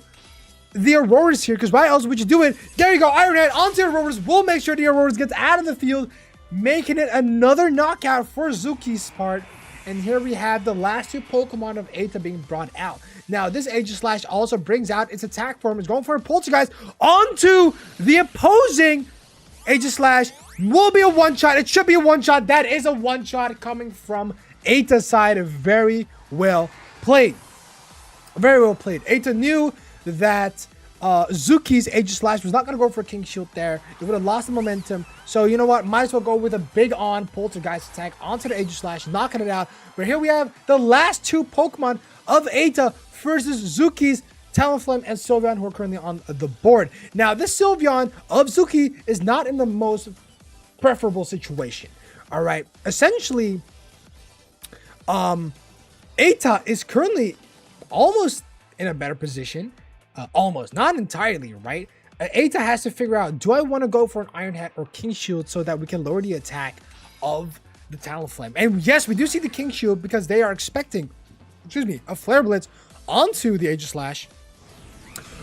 the Auroras here, because why else would you do it? There you go, Ironhead onto the Auroras. Will make sure the Auroras gets out of the field, making it another knockout for Zuki's part. And here we have the last two Pokemon of Eta being brought out. Now, this Aegislash also brings out its attack form. It's going for a Poltergeist onto the opposing Aegislash. Will be a one-shot. It should be a one-shot. That is a one-shot coming from Eta's side. Very well played. Very well played. Eta knew that Zuki's Aegislash was not going to go for a King Shield there. It would have lost the momentum. So, you know what? Might as well go with a big on Poltergeist attack onto the Aegislash, knocking it out. But here we have the last two Pokemon of Eta versus Zuki's Talonflame and Sylveon, who are currently on the board. Now, this Sylveon of Zuki is not in the most preferable situation. All right. Essentially, Eta is currently almost in a better position. Almost, not entirely, right? Eta has to figure out, do I want to go for an Iron Head or King Shield so that we can lower the attack of the Talonflame? And yes, we do see the King Shield because they are expecting, a Flare Blitz onto the Aegislash.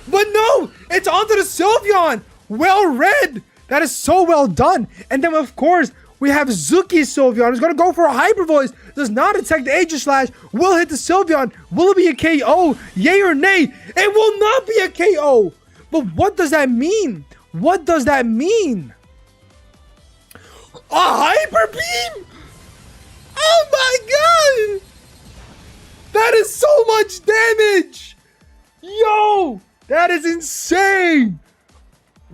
But no, it's onto the Sylveon. Well read. That is so well done. And then, of course, we have Zuki's Sylveon, who's going to go for a Hyper Voice. Does not attack the Aegislash. Will hit the Sylveon. Will it be a KO? Yay or nay? It will not be a KO. But what does that mean? What does that mean? A Hyper Beam? Oh my god! That is so much damage! Yo! That is insane!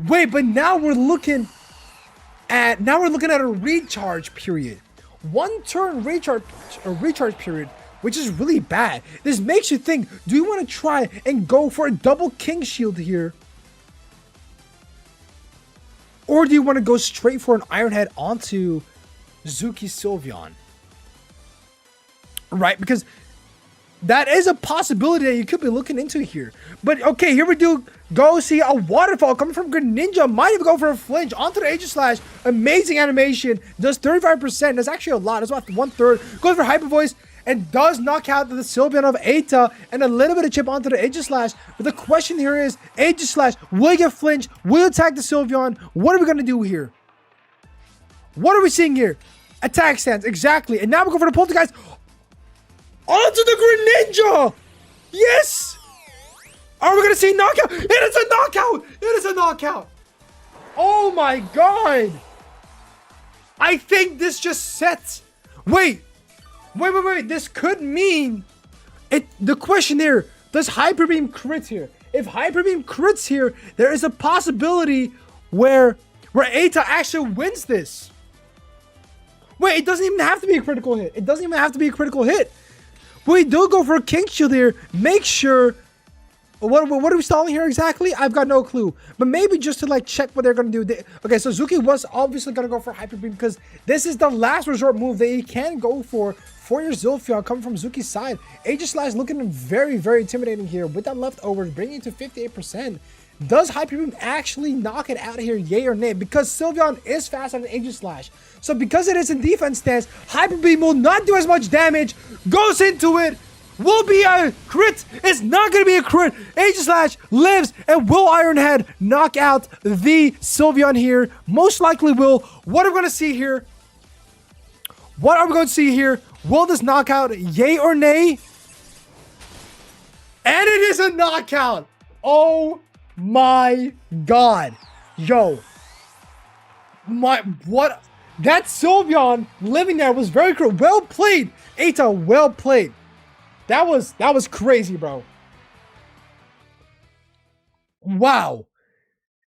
Wait, but now we're looking at a recharge period. 1 turn recharge period, which is really bad. This makes you think, do you want to try and go for a double King Shield here? Or do you want to go straight for an Iron Head onto Zuki's Sylveon? Right? Because that is a possibility that you could be looking into here. But okay, here we do go see a waterfall coming from Greninja. Might even go for a flinch onto the Aegislash. Amazing animation. Does 35%. That's actually a lot. That's about 1/3. Goes for Hyper Voice and does knock out the Sylveon of Eta and a little bit of chip onto the Aegislash. But the question here is, Aegislash, will you get flinch? Will you attack the Sylveon? What are we going to do here? What are we seeing here? Attack stance. Exactly. And now we go for the Poltergeist onto the Greninja. Yes. Are we going to see knockout? It is a knockout. It is a knockout. Oh my god. I think this just sets. Wait. This could mean it. The question here, does Hyper Beam crit here? If Hyper Beam crits here, there is a possibility where Eta actually wins this. Wait, it doesn't even have to be a critical hit. It doesn't even have to be a critical hit. We do go for a King Shield here. Make sure. What are we stalling here exactly? I've got no clue. But maybe just to like check what they're going to do. Okay, so Zuki was obviously going to go for Hyper Beam because this is the last resort move that you can go for your Zilphion coming from Zuki's side. Aegislash looking very, very intimidating here with that leftovers, bringing it to 58%. Does Hyper Beam actually knock it out of here, yay or nay? Because Sylveon is faster than Aegislash. So because it is in defense stance, Hyper Beam will not do as much damage. Goes into it. Will be a crit. It's not going to be a crit. Aegislash lives and will Iron Head knock out the Sylveon here. Most likely will. What are we going to see here? What are we going to see here? Will this knockout, yay or nay? And it is a knockout. Oh my god. Yo. What? That Sylveon living there was very cool. Well played. Eta, well played. That was crazy, bro. Wow.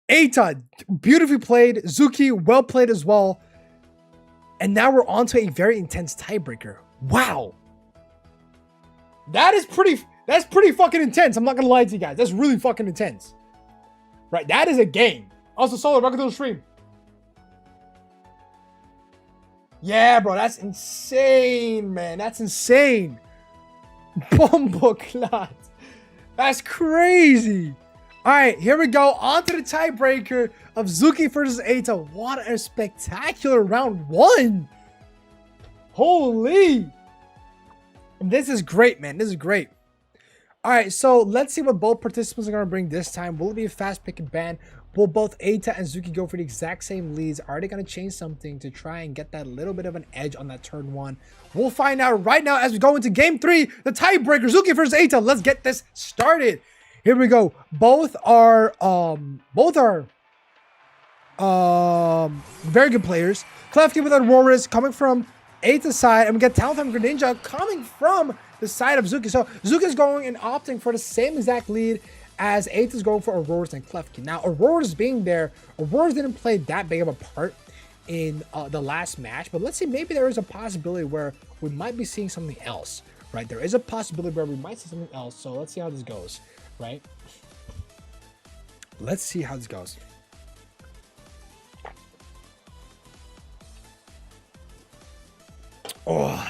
Eta, beautifully played. Zuki, well played as well. And now we're on to a very intense tiebreaker. Wow. That's pretty fucking intense. I'm not gonna lie to you guys. That's really fucking intense. Right, that is a game. Also, Solo, welcome to the stream. Yeah, bro, that's insane, man. That's insane. Bomboclat. That's crazy. All right, here we go. On to the tiebreaker of Zuki versus Eta. What a spectacular round one. Holy. This is great, man. This is great. All right, so let's see what both participants are going to bring this time. Will it be a fast pick and ban? Will both Eita and Zuki go for the exact same leads? Are they going to change something to try and get that little bit of an edge on that turn 1? We'll find out right now as we go into game 3, the tiebreaker, Zuki versus Eita. Let's get this started. Here we go. Both are very good players. Klefki with Auroras coming from Eita's side, and we get Talonflame Greninja coming from the side of Zuki. So Zuki's going and opting for the same exact lead as Eita's going for Auroras and Klefki. Now, Auroras being there, Auroras didn't play that big of a part in the last match, but let's see, maybe there is a possibility where we might be seeing something else, right? There is a possibility where we might see something else, so let's see how this goes, right? Let's see how this goes. Oh,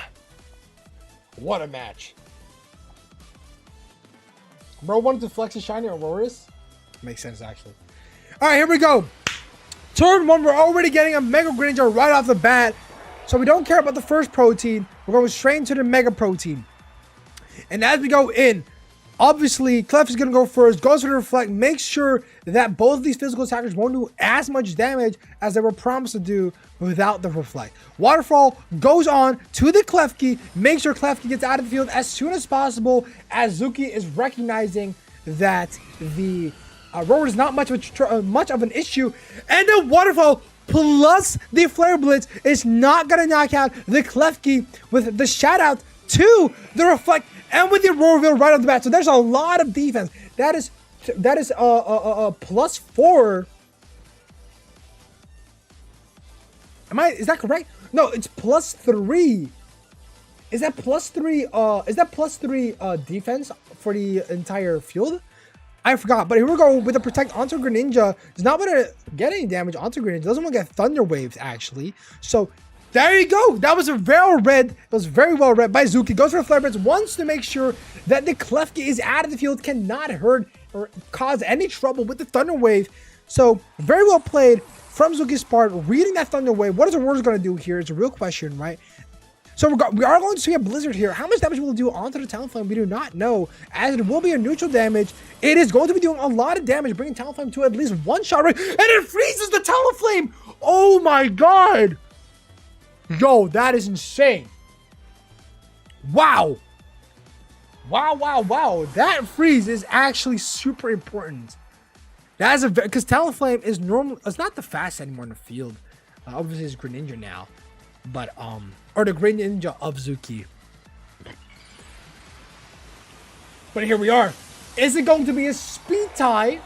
what a match. Bro wanted to flex a shiny Auroras. Makes sense, actually. All right, here we go. Turn 1, we're already getting a Mega Greninja right off the bat. So we don't care about the first protein. We're going straight into the Mega Protein. And as we go in, obviously, Clef is going to go first. Goes for the Reflect. Makes sure that both of these physical attackers won't do as much damage as they were promised to do without the Reflect. Waterfall goes on to the Klefki. Makes sure Klefki gets out of the field as soon as possible, as Zuki is recognizing that the Roar is not much of an issue. And the Waterfall plus the Flare Blitz is not going to knock out the Klefki with the shout out to the Reflect and with the Roarville right off the bat. So there's a lot of defense. That is plus 4. Is that correct? No, it's plus 3. Is that plus 3? Is that plus 3 defense for the entire field? I forgot, but here we go with the Protect onto Greninja. It's not going to get any damage onto Greninja. It doesn't want to get Thunder Waves, actually. So there you go. That was a very read. It was very well read by Zuki. Goes for the Flare Blitz. Wants to make sure that the Klefki is out of the field. Cannot hurt or cause any trouble with the Thunder Wave. So very well played from Zuki's part. Reading that Thunder Wave. What is Aurora's going to do here is a real question, right? So we are going to see a Blizzard here. How much damage will it do onto the Talonflame? We do not know, as it will be a neutral damage. It is going to be doing a lot of damage, bringing Talonflame to at least one shot rate, and it freezes the Talonflame! Oh my god! Yo, that is insane. Wow. Wow. That freeze is actually super important. That is because Talonflame is normal. It's not the fastest anymore in the field. Obviously, it's Greninja now. But, or the Greninja of Zuki. But here we are. Is it going to be a speed tie?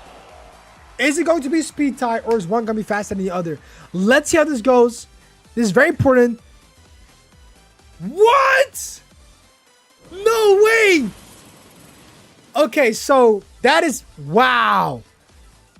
Is it going to be a speed tie, or is one going to be faster than the other? Let's see how this goes. This is very important. What? No way! Okay, so that is, wow.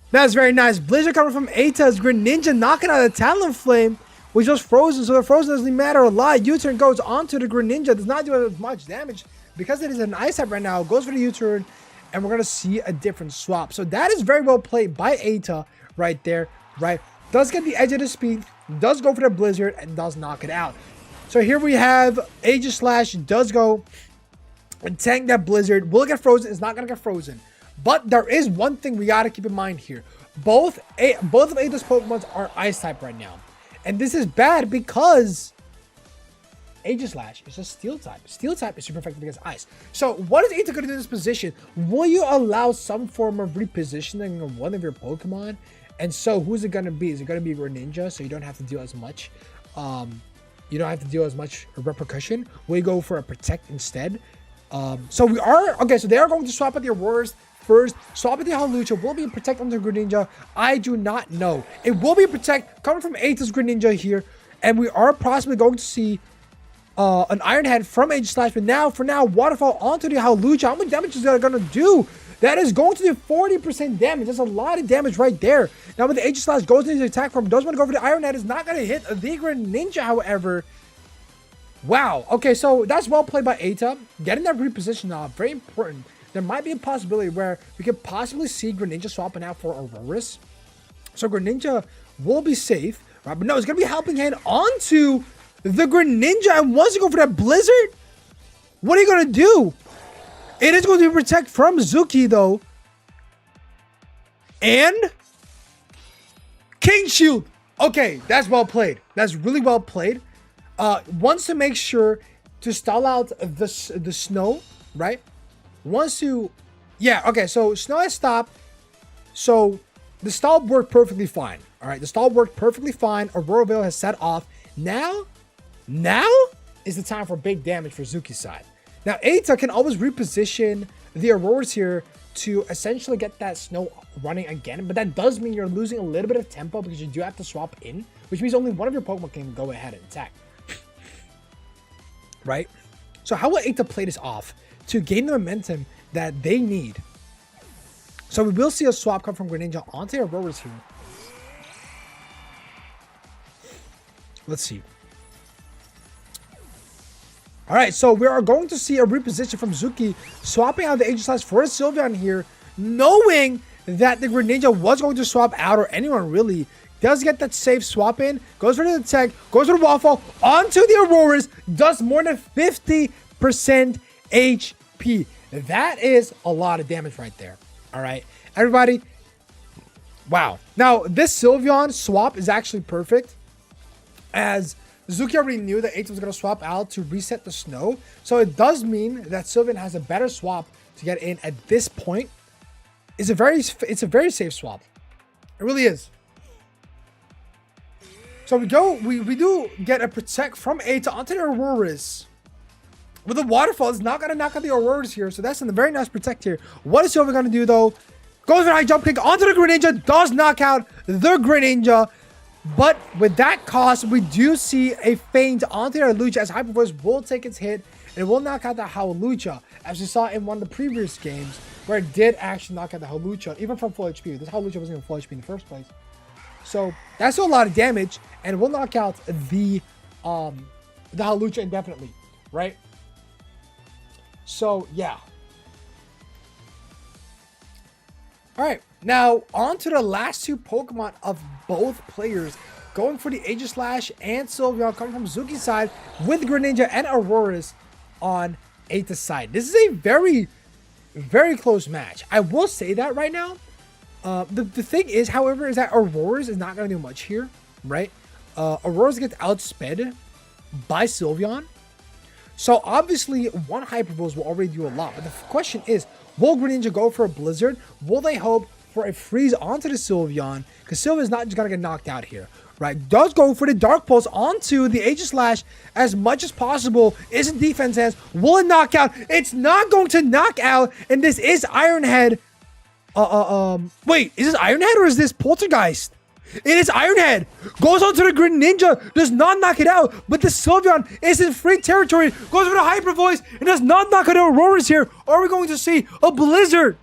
That is very nice. Blizzard coming from Eita's Greninja knocking out the Talonflame, which was frozen, so the frozen doesn't matter a lot. U-turn goes onto the Greninja, does not do as much damage because it is an ice type right now. Goes for the U-turn, and we're gonna see a different swap. So that is very well played by Eita right there, right? Does get the edge of the speed, does go for the Blizzard, and does knock it out. So here we have Aegislash does go and tank that Blizzard. Will it get frozen? It's not gonna get frozen. But there is one thing we gotta keep in mind here. Both of Eita's Pokemons are ice type right now. And this is bad because Aegislash is a Steel type. Steel type is super effective against Ice. So what is Eita going to do in this position? Will you allow some form of repositioning of one of your Pokemon? And so who's it going to be? Is it going to be Greninja so you don't have to deal as much? You don't have to deal as much repercussion. Will you go for a Protect instead? So we are okay. So they are going to swap at the Auroras first. Swap at the Hawlucha. Will be a Protect on the Greninja. I do not know. It will be a Protect coming from Eita's Greninja here, and we are possibly going to see an Iron Head from Aegislash. But for now, Waterfall onto the Hawlucha. How much damage is that going to do? That is going to do 40% damage. That's a lot of damage right there. Now, when the Aegislash goes into the attack form, does want to go for the Iron Head. Is not going to hit the Greninja, however. Wow. Okay, so that's well played by Eita. Getting that reposition now, very important. There might be a possibility where we could possibly see Greninja swapping out for Auroras. So Greninja will be safe, right? But no, it's going to be Helping Hand onto the Greninja. And once you go for that Blizzard, what are you going to do? It is going to be Protect from Zuki, though. And King Shield. Okay, that's well played. That's really well played. Wants to make sure to stall out the snow, right? Wants to, yeah, okay, so snow has stopped. So the stall worked perfectly fine. All right, the stall worked perfectly fine. Aurora Veil has set off. Now is the time for big damage for Zuki's side. Now, Eita can always reposition the Auroras here to essentially get that snow running again, but that does mean you're losing a little bit of tempo because you do have to swap in, which means only one of your Pokemon can go ahead and attack. Right? So how will Eita play this off to gain the momentum that they need? So we will see a swap come from Greninja onto Auroras here. Let's see. All right, so we are going to see a reposition from Zuki, swapping out the Aegislash for a Sylveon here, knowing that the Greninja was going to swap out, or anyone really. Does get that safe swap in, goes for the tech, goes for the waffle, onto the Auroras, does more than 50% HP. That is a lot of damage right there. All right, everybody. Wow. Now, this Sylveon swap is actually perfect, as Zuki already knew that Eita was going to swap out to reset the snow. So it does mean that Sylveon has a better swap to get in at this point. It's a very safe swap. It really is. So we do get a protect from Eita onto the Auroras. With the waterfall, it's not going to knock out the Auroras here. So that's a very nice protect here. What is Sylveon going to do though? Goes for a high jump kick onto the Greninja. Does knock out the Greninja. But with that cost, we do see a feint onto the Hawlucha, as Hyper Voice will take its hit and it will knock out the Hawlucha, as we saw in one of the previous games where it did actually knock out the Hawlucha, even from full HP. This Hawlucha wasn't even full HP in the first place. So that's a lot of damage, and it will knock out the Hawlucha indefinitely, right? So yeah. All right, now on to the last two Pokemon of both players, going for the Aegislash and Sylveon, coming from Zuki's side with Greninja and Auroras on Eita's side. This is a very, very close match. I will say that right now. The thing is, however, is that Auroras is not going to do much here, right? Auroras gets outsped by Sylveon. So obviously, one Hyper Voice will already do a lot. But the question is, will Greninja go for a Blizzard? Will they hope for a freeze onto the Sylveon? Because Sylveon is not just going to get knocked out here, right? Does go for the Dark Pulse onto the Aegislash as much as possible. Is in defense hands. Will it knock out? It's not going to knock out. And this is Iron Head. Wait, is this Iron Head or is this Poltergeist? It is Iron Head. Goes onto the Greninja. Does not knock it out. But the Sylveon is in free territory. Goes for the Hyper Voice. And does not knock out the Auroras here. Are we going to see a Blizzard?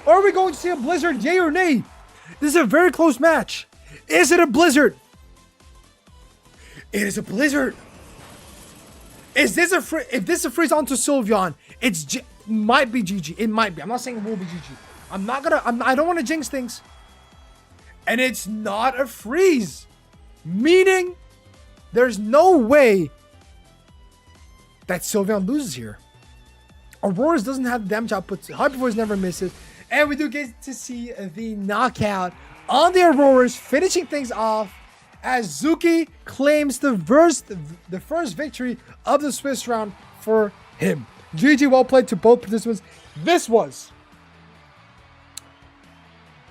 Are we going to see a Blizzard? Yay or nay? This is a very close match. Is it a Blizzard? It is a Blizzard. Is this a if this is a freeze onto Sylveon, might be GG. It might be. I'm not saying it will be GG. I don't want to jinx things. And it's not a freeze. Meaning, there's no way that Sylveon loses here. Auroras doesn't have the damage output. Hyper Voice never misses. And we do get to see the knockout on the Auroras, finishing things off as Zuki claims the first victory of the Swiss round for him. GG, well played to both participants. This was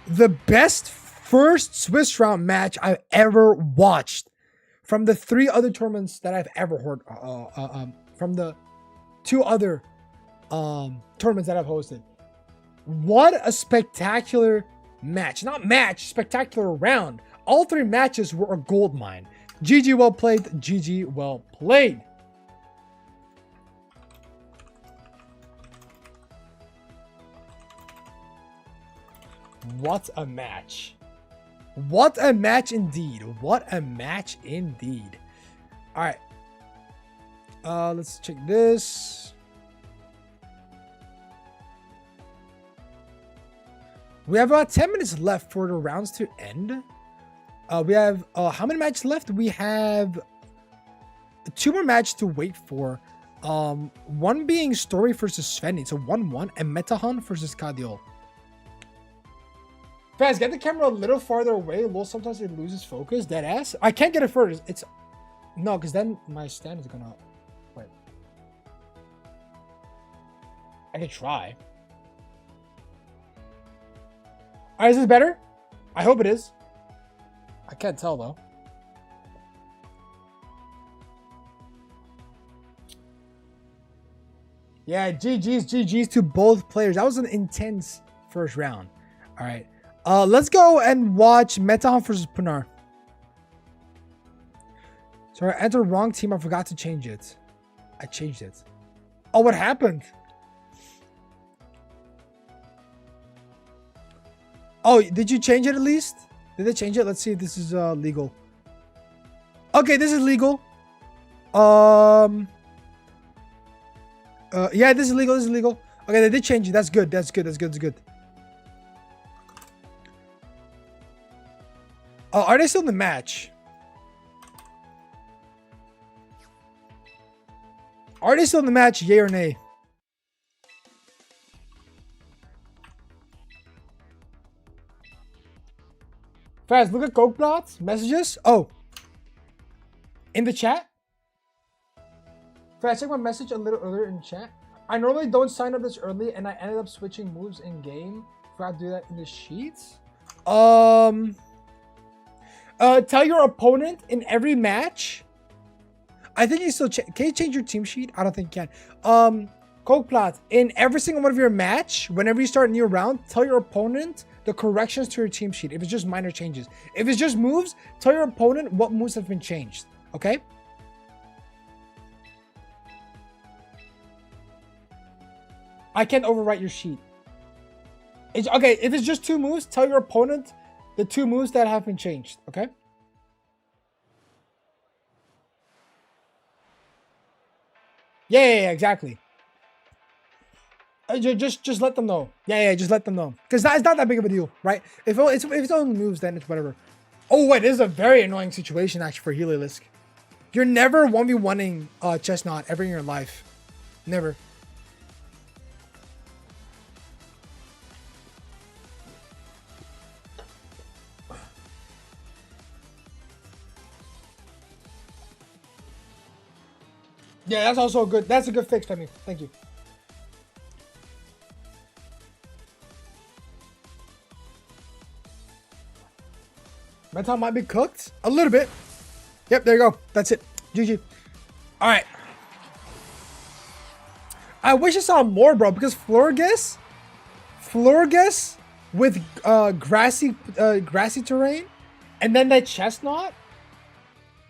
the best first Swiss round match I've ever watched from the 3 other tournaments that I've ever heard, from the 2 other tournaments that I've hosted. What a spectacular match. Not match, spectacular round. All 3 matches were a gold mine. GG, well played. GG, well played. What a match. What a match indeed. What a match indeed. All right. Let's check this. We have about 10 minutes left for the rounds to end. We have how many matches left? We have 2 more matches to wait for. One being Story versus Svenny. It's a 1-1, and Metahan versus Kadiol. Fast, get the camera a little farther away. Lol, sometimes it loses focus. Dead ass. I can't get it further. It's no, because then my stand is gonna wait. I can try. Alright, is this better? I hope it is. I can't tell though. Yeah, GG's to both players. That was an intense first round. All right. Let's go and watch Metahunt versus Punar. Sorry, I entered the wrong team. I forgot to change it. I changed it. Oh, what happened? Oh, did you change it at least? Did they change it? Let's see if this is legal. Okay, this is legal. Yeah, this is legal. This is legal. Okay, they did change it. That's good. That's good. That's good. That's good. Are they still in the match? Are they still in the match? Yay or nay? Fast, look at Cokeblot's messages. Oh. In the chat? Fast, check my message a little earlier in chat. I normally don't sign up this early and I ended up switching moves in game. Forgot to do that in the sheets. Tell your opponent in every match. I think you still can you change your team sheet? I don't think you can. Cokeplot, in every single one of your match, whenever you start a new round, tell your opponent the corrections to your team sheet. If it's just minor changes. If it's just moves, tell your opponent what moves have been changed. Okay? I can't overwrite your sheet. Okay, if it's just 2 moves, tell your opponent the 2 moves that have been changed. Okay? Yeah, exactly. Just let them know. Yeah, just let them know. Because it's not that big of a deal, right? If it's only moves, then it's whatever. Oh, wait, this is a very annoying situation, actually, for Heliolisk. You're never 1v1ing Chestnut ever in your life. Never. Yeah, that's also a good. That's a good fix, Femi. Thank you. Metal might be cooked a little bit. Yep, there you go. That's it. GG. All right. I wish I saw more, bro, because Florges with grassy terrain, and then that Chestnut.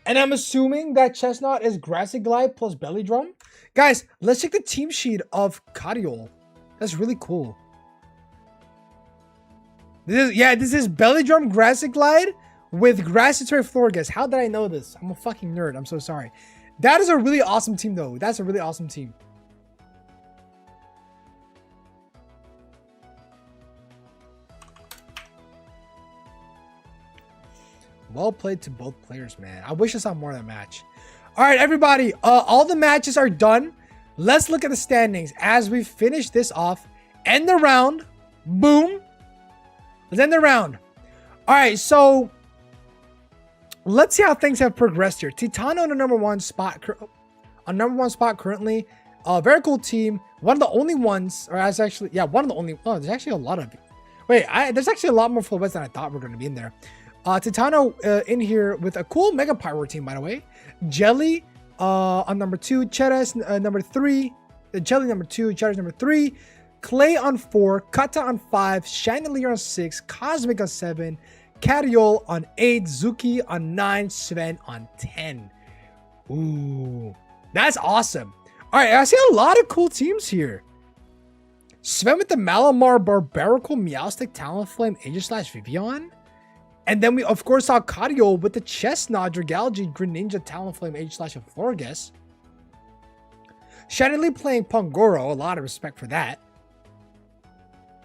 And I'm assuming that Chestnut is Grassy Glide plus Belly Drum. Guys, let's check the team sheet of Cariol. That's really cool. This is Belly Drum Grassy Glide with Grassy Terrain Florges. How did I know this? I'm a fucking nerd. I'm so sorry. That is a really awesome team, though. That's a really awesome team. Well played to both players, man. I wish I saw more of that match. All right, everybody. All the matches are done. Let's look at the standings as we finish this off. End the round. Boom. Let's end the round. All right, so let's see how things have progressed here. Titano on the number one spot. Currently. Very cool team. One of the only ones, or as actually, yeah, one of the only. Oh, there's actually a lot of. Wait, there's actually a lot more full bets than I thought were going to be in there. Titano in here with a cool Mega Pyro team, by the way. Jelly on number 2. Cheddar number 3. Jelly number 2. Cheddar's number 3. Clay on 4. Kata on 5. Chandelier on 6. Cosmic on 7. Cariol on 8. Zuki on 9. Sven on 10. Ooh, that's awesome. All right, I see a lot of cool teams here. Sven with the Malamar, Barbarical, Meowstic, Talonflame, Aegis/Vivian. And then we, of course, saw Cariol with the Chestnut, Dragalge, Greninja, Talonflame, Aegis/and Florges. Chandelier playing Pongoro, a lot of respect for that.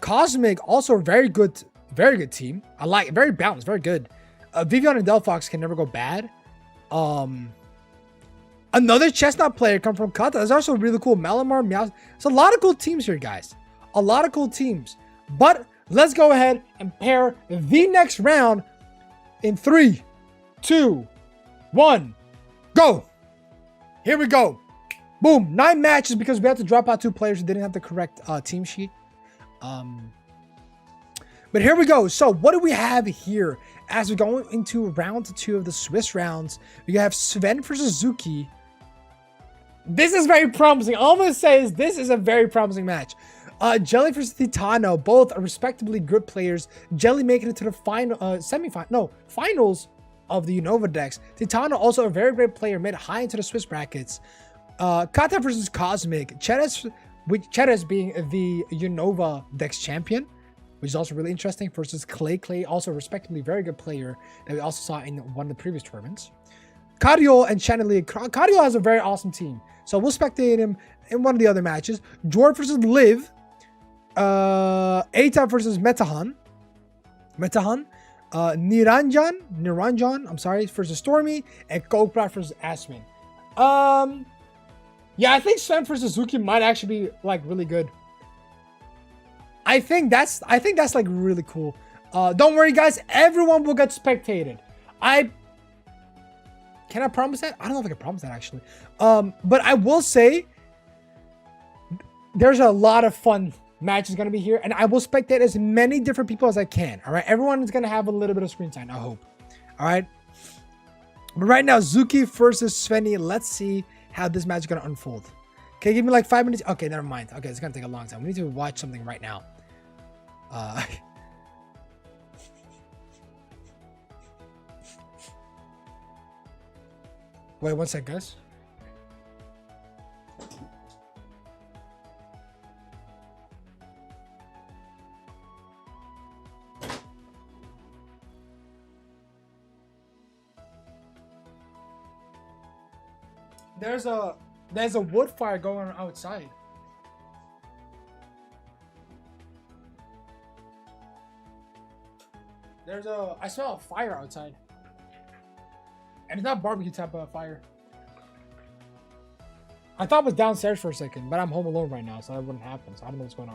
Cosmic, also a very good team. I like it, very balanced, very good. Vivian and Delphox can never go bad. Another Chestnut player come from Kata. That's also really cool. Malamar, Meow. It's a lot of cool teams here, guys. A lot of cool teams. But let's go ahead and pair the next round in 3, 2, 1, go. Here we go. Boom, 9 matches because we had to drop out 2 players who didn't have the correct team sheet. But here we go. So what do we have here as we go into round 2 of the Swiss rounds? We have Sven versus Zuki. This is very promising. All I'm going to say is this is a very promising match. Jelly versus Titano, both are respectively good players. Jelly making it to the final, finals of the Unova decks. Titano also a very great player, made high into the Swiss brackets. Kata versus Cosmic. Cheres being the Unova decks champion, which is also really interesting, versus Clay, also a respectively very good player that we also saw in one of the previous tournaments. Cadiol and Channelie. Cadiol has a very awesome team, so we'll spectate him in one of the other matches. Jord versus Liv. Eita versus Metahan. Niranjan, I'm sorry, versus Stormy, and Kokra versus Asmin. Yeah, I think Sven versus Zuki might actually be like really good. I think that's like really cool. Don't worry, guys, everyone will get spectated. Can I promise that? I don't know if I can promise that actually. But I will say there's a lot of fun matches going to be here, and I will spectate as many different people as I can. All right, everyone is going to have a little bit of screen time, I hope. All right, but right now Zuki versus Svenny. Let's see how this match is going to unfold. Okay, give me like 5 minutes. Okay, never mind. Okay, it's going to take a long time. We need to watch something right now. Wait 1 sec, guys. There's a wood fire going on outside. I smell a fire outside. And it's not barbecue type of fire. I thought it was downstairs for a second, but I'm home alone right now, so that wouldn't happen. So I don't know what's going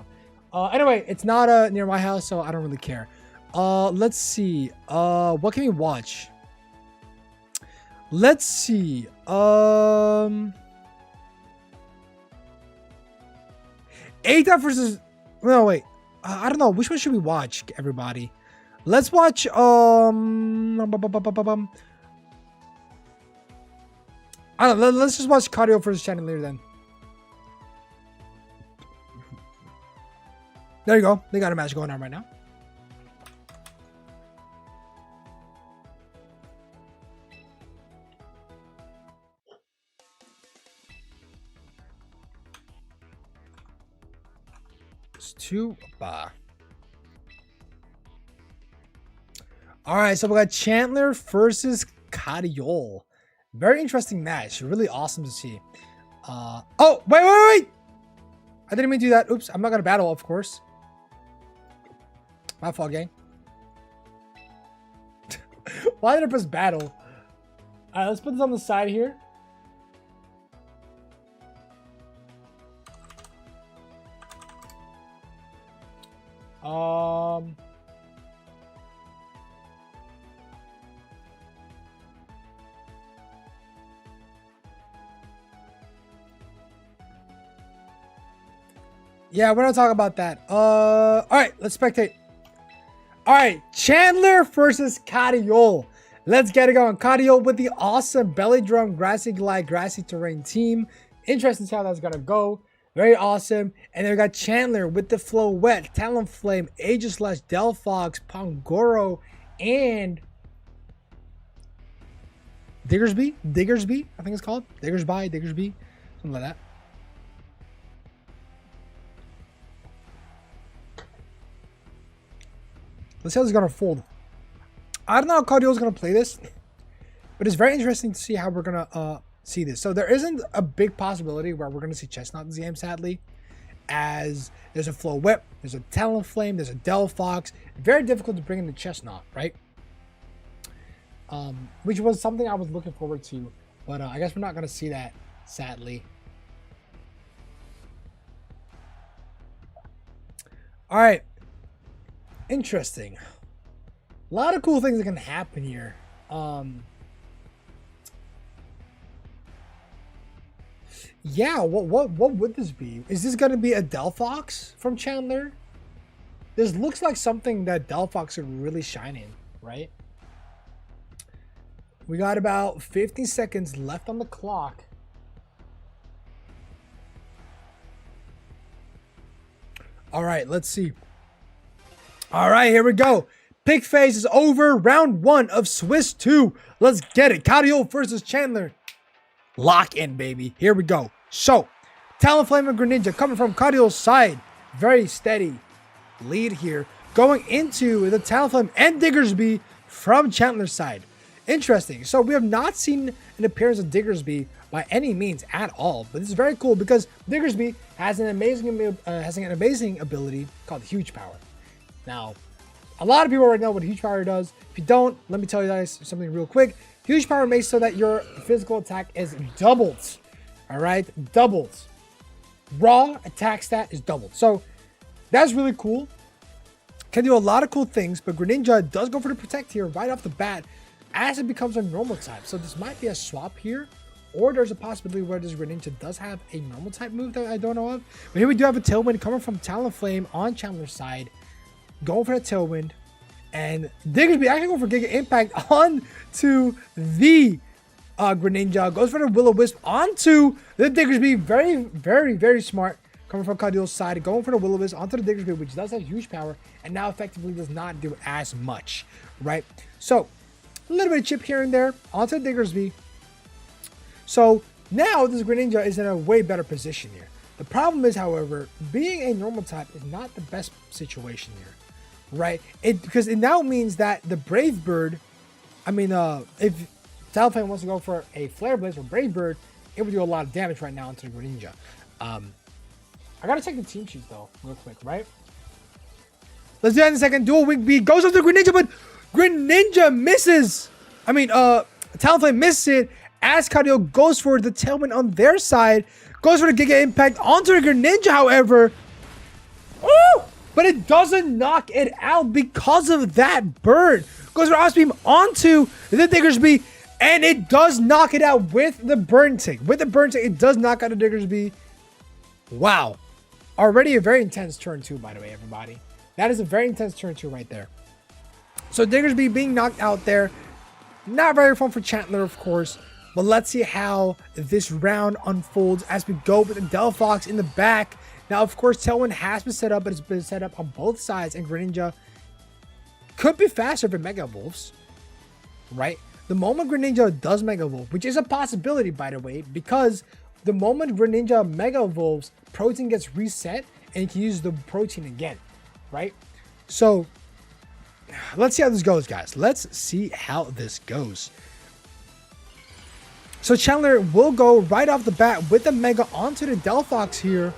on. Anyway, it's not near my house, so I don't really care. Let's see. What can we watch? Let's see. Eita versus. No, wait. I don't know. Which one should we watch, everybody? Let's watch. I don't know. Let's just watch Cardio versus Chandelier then. There you go. They got a match going on right now. All right, so we got Chandler versus Cadiol. Very interesting match. Really awesome to see. Oh, wait. I didn't mean to do that. Oops, I'm not going to battle, of course. My fault, gang. Why did I press battle? All right, let's put this on the side here. Yeah, we're not talking about that. All right, let's spectate. All right, Chandler versus Cadiol. Let's get it going. Cadiol with the awesome belly drum, grassy glide, grassy terrain team. Interesting to see how that's gonna go. Very awesome. And then we got Chandler with the Flow Wet, Talonflame, Aegislash, Delphox, Pongoro, and Diggersby, I think it's called. Diggersby, something like that. Let's see how this is gonna fold. I don't know how Cadiol's gonna play this, but it's very interesting to see how we're gonna see this. So there isn't a big possibility where we're gonna see Chestnut in this game, sadly, as there's a Flow Whip, there's a Talonflame, there's a Delphox. Very difficult to bring in the Chestnut, right? Which was something I was looking forward to, but I guess we're not gonna see that, sadly. All right. Interesting. A lot of cool things that can happen here. Yeah, what would this be? Is this gonna be a Delphox from Chandler? This looks like something that Delphox could really shine in, right? We got about 50 seconds left on the clock. All right, let's see. All right, here we go. Pick phase is over. Round 1 of Swiss 2. Let's get it. Kalos versus Chandler. Lock in, baby. Here we go. So, Talonflame and Greninja coming from Kalos' side. Very steady lead here. Going into the Talonflame and Diggersby from Chandler's side. Interesting. So, we have not seen an appearance of Diggersby by any means at all. But this is very cool because Diggersby has an amazing ability called Huge Power. Now, a lot of people already know what Huge Power does. If you don't, let me tell you guys something real quick. Huge Power makes so that your physical attack is doubled. All right? Doubled. Raw attack stat is doubled. So, that's really cool. Can do a lot of cool things, but Greninja does go for the Protect here right off the bat as it becomes a normal type. So, this might be a swap here. Or there's a possibility where this Greninja does have a normal type move that I don't know of. But here we do have a Tailwind coming from Talonflame on Chandler's side. Going for that Tailwind. And Diggersby actually going for Giga Impact onto the Greninja. Goes for the Will-O-Wisp onto the Diggersby. Very, very, very smart. Coming from Kalos' side. Going for the Will-O-Wisp onto the Diggersby, which does have huge power. And now effectively does not do as much. Right? So, a little bit of chip here and there onto the Diggersby. So, now this Greninja is in a way better position here. The problem is, however, being a normal type is not the best situation here. Right? Because it now means that the Brave Bird, if Talonflame wants to go for a Flare Blitz or Brave Bird, it would do a lot of damage right now into the Greninja. I gotta check the team sheets though, real quick, right? Let's do that in a second. Dual Wing Beat goes up to Greninja, but Greninja misses. Talonflame misses it as Kalos goes for the Tailwind on their side. Goes for the Giga Impact onto the Greninja, however. Woo! But it doesn't knock it out because of that burn. Goes for Ice Beam onto the Diggersby, and it does knock it out with the burn tick. With the burn tick, it does knock out the Diggersby. Wow. Already a very intense turn 2, by the way, everybody. That is a very intense turn 2 right there. So Diggersby being knocked out there. Not very fun for Chandler, of course. But let's see how this round unfolds as we go with the Delphox in the back. Now, of course, Tailwind has been set up, but it's been set up on both sides, and Greninja could be faster if it Mega Evolves, right? The moment Greninja does Mega Evolve, which is a possibility, by the way, because the moment Greninja Mega Evolves, Protein gets reset, and you can use the Protein again, right? So, let's see how this goes, guys. Let's see how this goes. So, Chandler will go right off the bat with the Mega onto the Delphox here.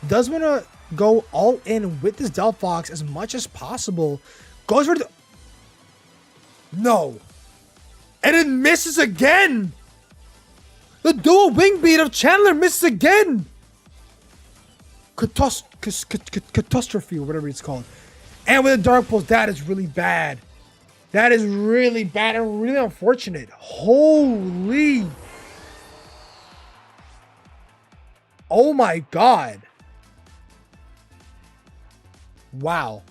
Does want to go all in with this Delphox as much as possible. Goes for the... No. And it misses again. The dual wing beat of Chandler misses again. Catastrophe or whatever it's called. And with a Dark Pulse, that is really bad. That is really bad and really unfortunate. Holy. Oh my God. Wow.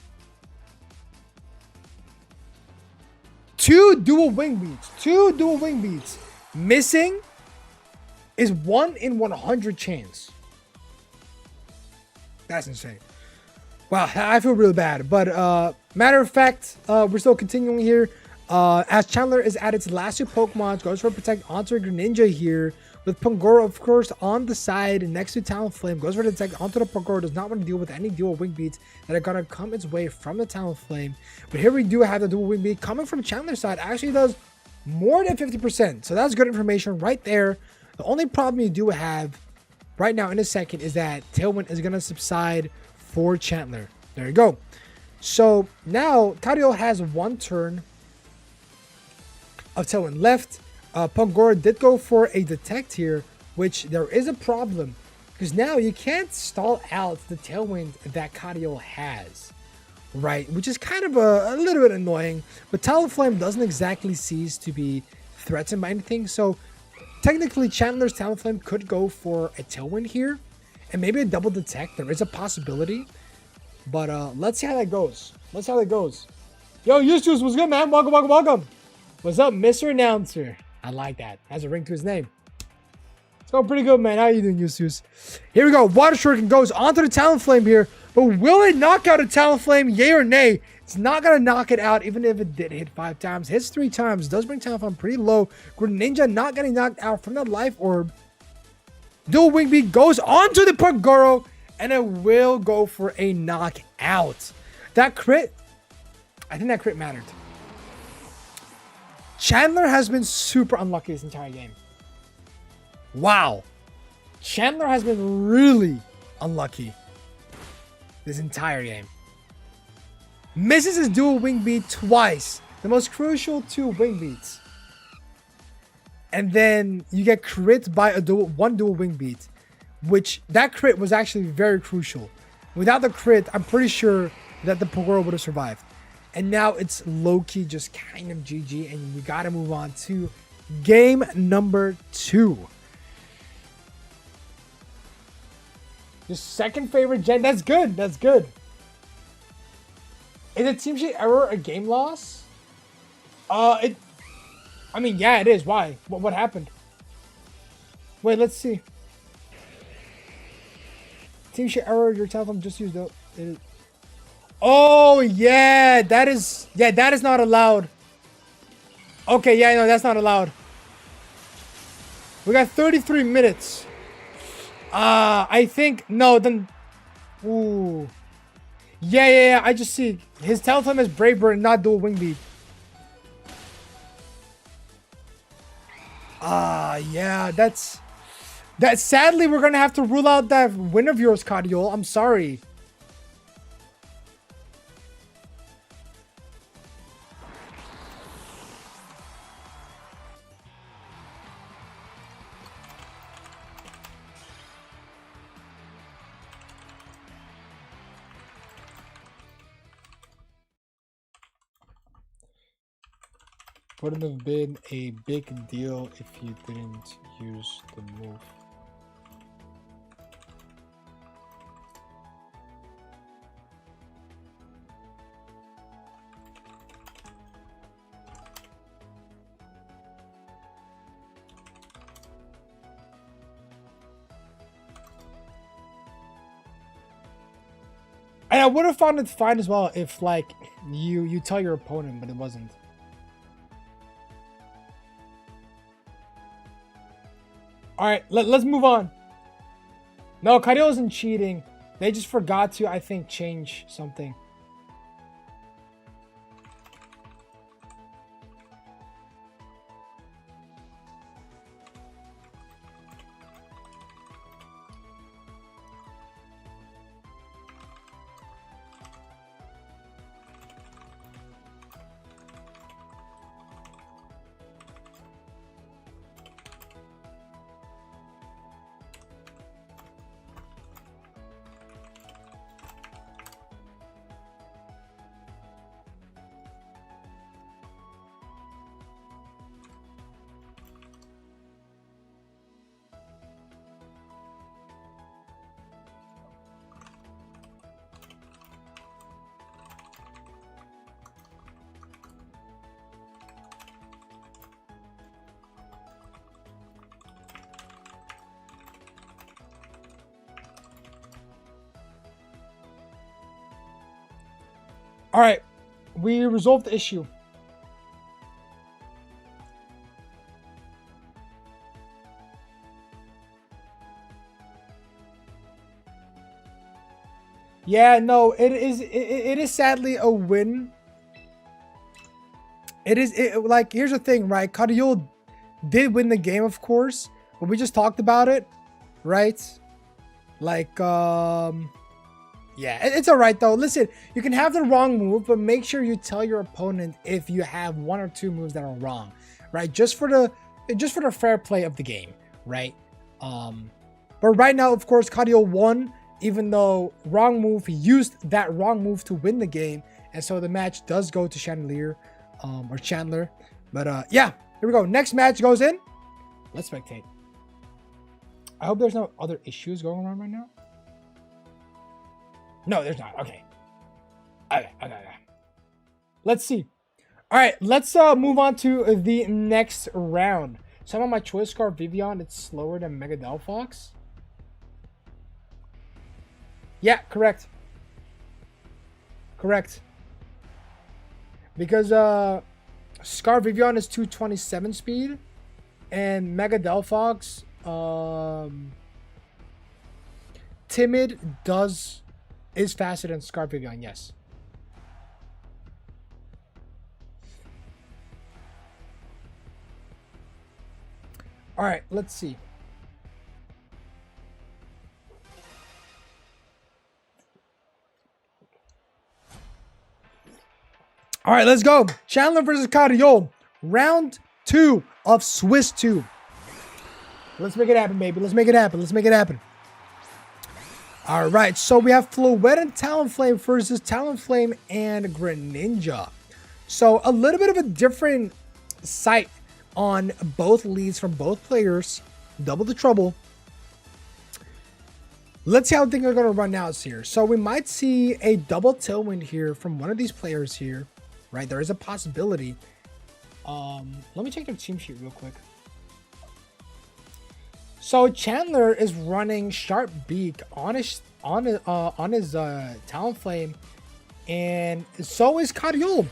2 dual wing beats. 2 dual wing beats. Missing is 1 in 100 chance. That's insane. Wow, I feel really bad. But matter of fact, we're still continuing here. As Chandler is at its last 2 Pokemon, goes for Protect onto Greninja here. With Pangoro, of course, on the side next to Talonflame. Goes for the Protect onto the Pangoro. Does not want to deal with any dual wing beats that are going to come its way from the Talonflame. But here we do have the dual wing beat coming from Chandler's side. Actually does more than 50%. So that's good information right there. The only problem you do have right now in a second is that Tailwind is going to subside for Chandler. There you go. So now Kalos has 1 turn of Tailwind left. Pangoro did go for a Detect here, which there is a problem because now you can't stall out the Tailwind that Kalos has, right? Which is kind of a little bit annoying. But Talonflame doesn't exactly cease to be threatened by anything. So technically, Chandler's Talonflame could go for a Tailwind here. And maybe a double detect. There is a possibility. But let's see how that goes. Let's see how that goes. Yo, Eustace, what's good, man? Welcome, welcome, welcome. What's up, Mr. Announcer? I like that. Has a ring to his name. It's going pretty good, man. How you doing, Eustace? Here we go. Water Shuriken goes onto the Talonflame here. But will it knock out a Talonflame? Yay or nay? It's not going to knock it out, even if it did hit 5 times. Hits 3 times. Does bring Talonflame pretty low. Greninja not getting knocked out from that Life Orb. Dual Wing Beat goes onto the Pagoro, and it will go for a knockout. That crit, I think that crit mattered. Chandler has been super unlucky this entire game. Wow. Chandler has been really unlucky this entire game. Misses his dual wing beat twice. The most crucial 2 wing beats. And then you get crit by one dual wing beat, which that crit was actually very crucial. Without the crit, I'm pretty sure that the Pagoro would have survived. And now it's low-key just kind of GG, and we got to move on to game number 2. Your second favorite gen. That's good. That's good. Is a team sheet error a game loss? I mean, yeah, it is. Why? What happened? Wait, let's see. Team sheet error. Your telephone just used up. Oh yeah, that is not allowed. Okay, yeah, no, that's not allowed. We got 33 minutes. I think no. Then, ooh, yeah. I just see his Talonflame is Brave Bird, not dual wing beat. Yeah, that's sadly we're gonna have to rule out that win of yours, Kadiol. I'm sorry. Wouldn't have been a big deal if you didn't use the move. And I would have found it fine as well if, like, you tell your opponent, but it wasn't. All right, let's move on. No, Kadiol isn't cheating. They just forgot to, I think, change something. All right, we resolved the issue. Yeah, no, it is sadly a win. Like, here's the thing, right? Kadiol did win the game, of course, but we just talked about it, right? Like, yeah, it's all right, though. Listen, you can have the wrong move, but make sure you tell your opponent if you have 1 or 2 moves that are wrong, right? Just for the fair play of the game, right? But right now, of course, Kadiol won, even though wrong move, he used that wrong move to win the game. And so the match does go to Chandelier, or Chandler. But yeah, here we go. Next match goes in. Let's spectate. I hope there's no other issues going on right now. No, there's not. Okay. Okay. Let's see. All right, let's move on to the next round. So I'm on my choice card, Vivian. It's slower than Mega Delphox. Yeah, correct. Correct. Because Scar Vivian is 227 speed, and Mega Delphox, Timid is faster than Scar Vivian. Yes. All right, let's see. All right, let's go. Chandler versus Kalos. Round 2 of Swiss 2. Let's make it happen, baby. Let's make it happen. Let's make it happen. All right, so we have Floette and Talonflame versus Talonflame and Greninja. So a little bit of a different sight on both leads from both players. Double the trouble. Let's see how things are going to run out here. So we might see a double tailwind here from one of these players here. Right, there is a possibility. Let me check their team sheet real quick. So Chandler is running Sharp Beak on his Talonflame, and so is Kalos.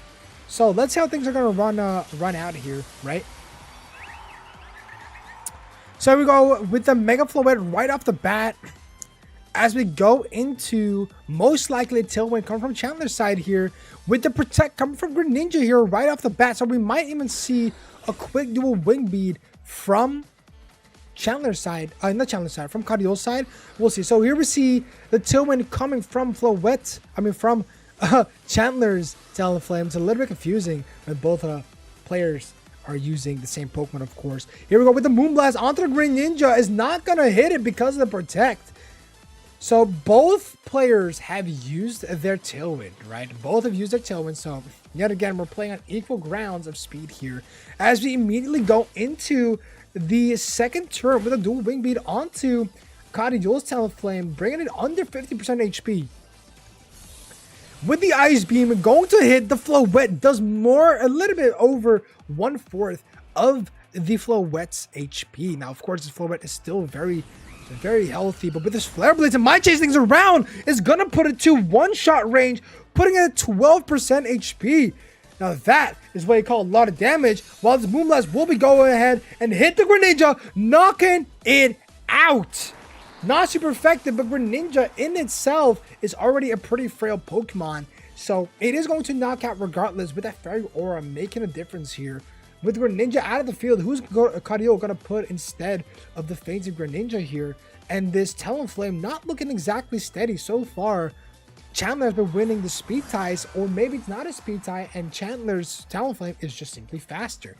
So let's see how things are gonna run out here, right? So we go with the Mega Floette right off the bat. As we go into most likely a tailwind coming from Chandler's side here, with the Protect coming from Greninja here right off the bat. So we might even see a quick dual wing bead from Chandler's side, not Chandler's side, from Kalos' side. We'll see. So here we see the tailwind coming from Floette, from Chandler's Talonflame. It's a little bit confusing when both players are using the same Pokemon, of course. Here we go with the Moonblast onto the Greninja. Is not going to hit it because of the Protect. So both players have used their tailwind, right? Both have used their tailwind. So yet again, we're playing on equal grounds of speed here. As we immediately go into the second turn with a dual wing beat onto Kalos' Talonflame, bringing it under 50% HP. With the Ice Beam going to hit, the Floette does a little bit over 1/4 of the Floette's HP. Now, of course, this Floette is still very healthy, but with this Flare Blitz, and my chase things around is gonna put it to one-shot range, putting it at 12% HP. Now that is what you call a lot of damage, while this Moonblast will be going ahead and hit the Greninja, knocking it out. Not super effective, but Greninja in itself is already a pretty frail Pokemon, so it is going to knock out regardless, with that Fairy Aura making a difference here. With Greninja out of the field, who's Kalos going to put instead of the fainted Greninja here? And this Talonflame not looking exactly steady so far. Chandler has been winning the speed ties, or maybe it's not a speed tie and Chandler's Talonflame is just simply faster.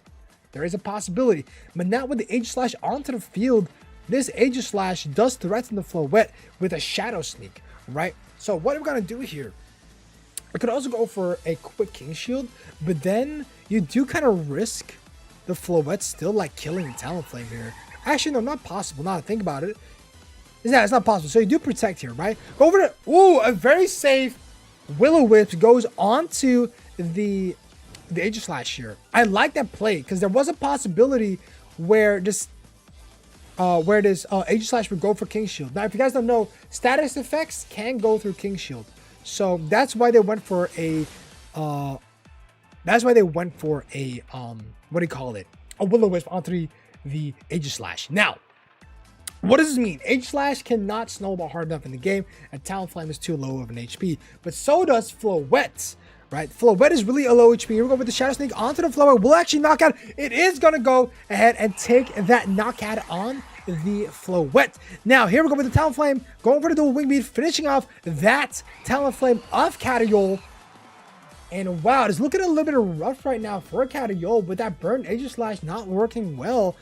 There is a possibility, but now with the Aegislash onto the field, this Aegislash does threaten the Floette with a Shadow Sneak, right? So what are we going to do here? I could also go for a quick King Shield, but then you do kind of risk the Floette still like killing the Talonflame here. Actually, no, not possible. Now that I think about it. Yeah, it's not possible. So you do Protect here, right? Go over to, ooh, a very safe Will-O-Wisp goes onto the Aegislash here. I like that play because there was a possibility where this Aegislash would go for King Shield. Now, if you guys don't know, status effects can go through King Shield. So that's why they went for a what do you call it? A Will-O-Wisp onto the Aegislash. Now, what does this mean? Aegislash cannot snowball hard enough in the game, and Talonflame is too low of an HP. But so does Floette, right? Floette is really a low HP. Here we go with the Shadow Sneak onto the Floette. Will actually knock out. It is going to go ahead and take that knockout on the Floette. Now, here we go with the Talonflame, going for the dual wing beat, finishing off that Talonflame of Kalos. And wow, it's looking a little bit rough right now for Kalos with that burnt Aegislash not working well.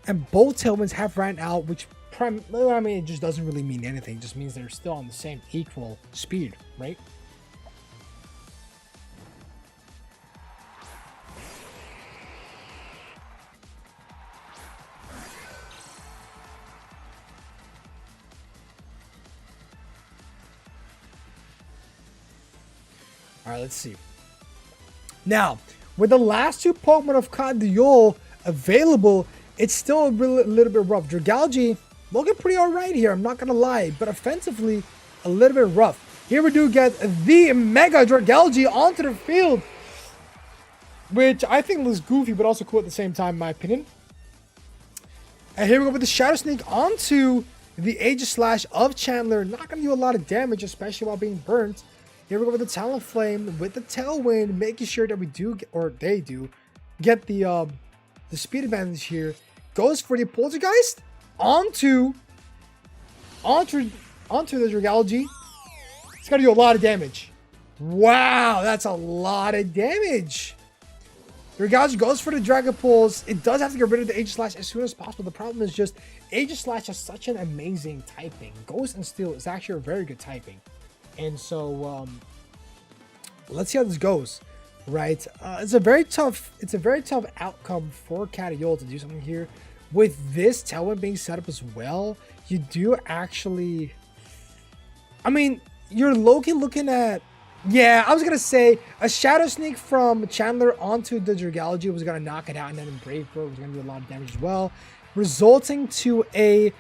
And both tailwinds have ran out, which I mean, it just doesn't really mean anything. It just means they're still on the same equal speed, right? All right, let's see. Now, with the last two Pokemon of Condiol available, it's still a little bit rough. Dragalge looking pretty alright here, I'm not gonna lie, but offensively, a little bit rough. Here we do get the Mega Dragalge onto the field, which I think looks goofy, but also cool at the same time, in my opinion. And here we go with the Shadow Sneak onto the Aegislash of Chandler. Not gonna do a lot of damage, especially while being burnt. Here we go with the Talonflame with the Tailwind, making sure that we do, or they do, get the speed advantage here. Goes for the Poltergeist onto the Dragalge. It's gonna do a lot of damage. Wow, that's a lot of damage. Dragalge goes for the Dragon Pulse. It does have to get rid of the Aegislash as soon as possible. The problem is just Aegislash has such an amazing typing. Ghost and Steel is actually a very good typing. And so let's see how this goes, right? It's a very tough outcome for Cadiol to do something here. With this Tailwind being set up as well, you do actually, I mean, you're low-key looking at, yeah, I was gonna say a Shadow Sneak from Chandler onto the Dragalge was gonna knock it out, and then Brave Bird was gonna do a lot of damage as well, resulting to a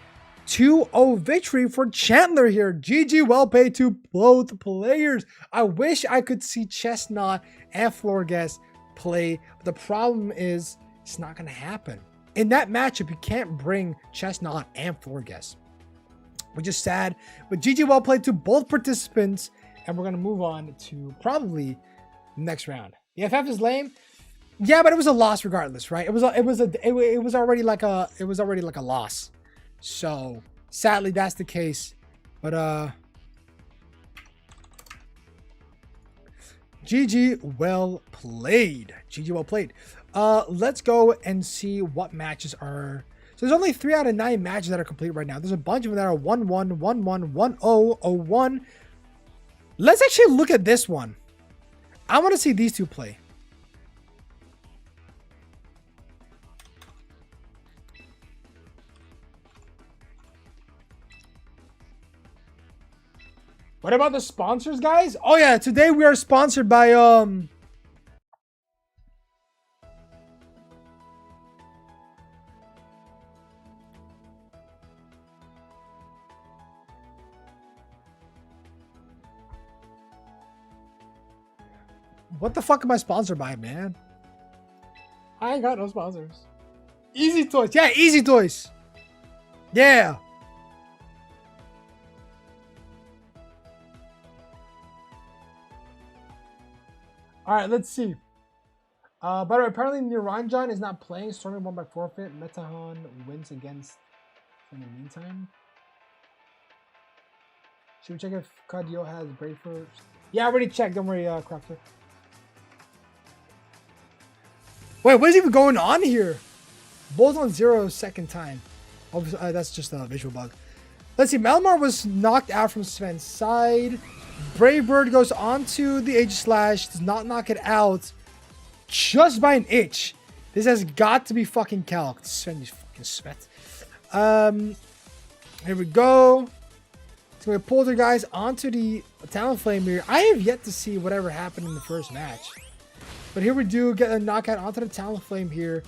2-0 victory for Chandler here. GG, well paid to both players. I wish I could see Chestnut and Florges play, but the problem is it's not going to happen. In that matchup, you can't bring Chestnut and Florges, which is sad, but GG, well played to both participants, and we're going to move on to probably the next round. The FF is lame. Yeah, but it was a loss regardless, right? It was already like a loss. So sadly that's the case, but GG, well played. GG, well played. Let's go and see what matches are. So there's only 3 out of 9 matches that are complete right now. There's a bunch of them that are 1-1, 1-1, 1-0, 0-1. Let's actually look at this one. I want to see these two play. What about the sponsors, guys? Oh yeah, today we are sponsored by what the fuck am I sponsored by, man? I ain't got no sponsors. Easy Toys. Yeah, Easy Toys. Yeah. All right, let's see. By the way, apparently Niranjan is not playing. Stormy won by forfeit. Metahan wins against in the meantime. Should we check if Kadio has Brave first? Yeah, I already checked. Don't worry, Crafter. Wait, what is even going on here? Both on 0 second time. Oh, that's just a visual bug. Let's see. Malamar was knocked out from Sven's side. Brave Bird goes onto the Aegislash, does not knock it out just by an itch. This has got to be fucking calc. Sven, you fucking sweat. Here we go. It's going to Poltergeist onto the Talonflame here. I have yet to see whatever happened in the first match. But here we do get a knockout onto the Talonflame here.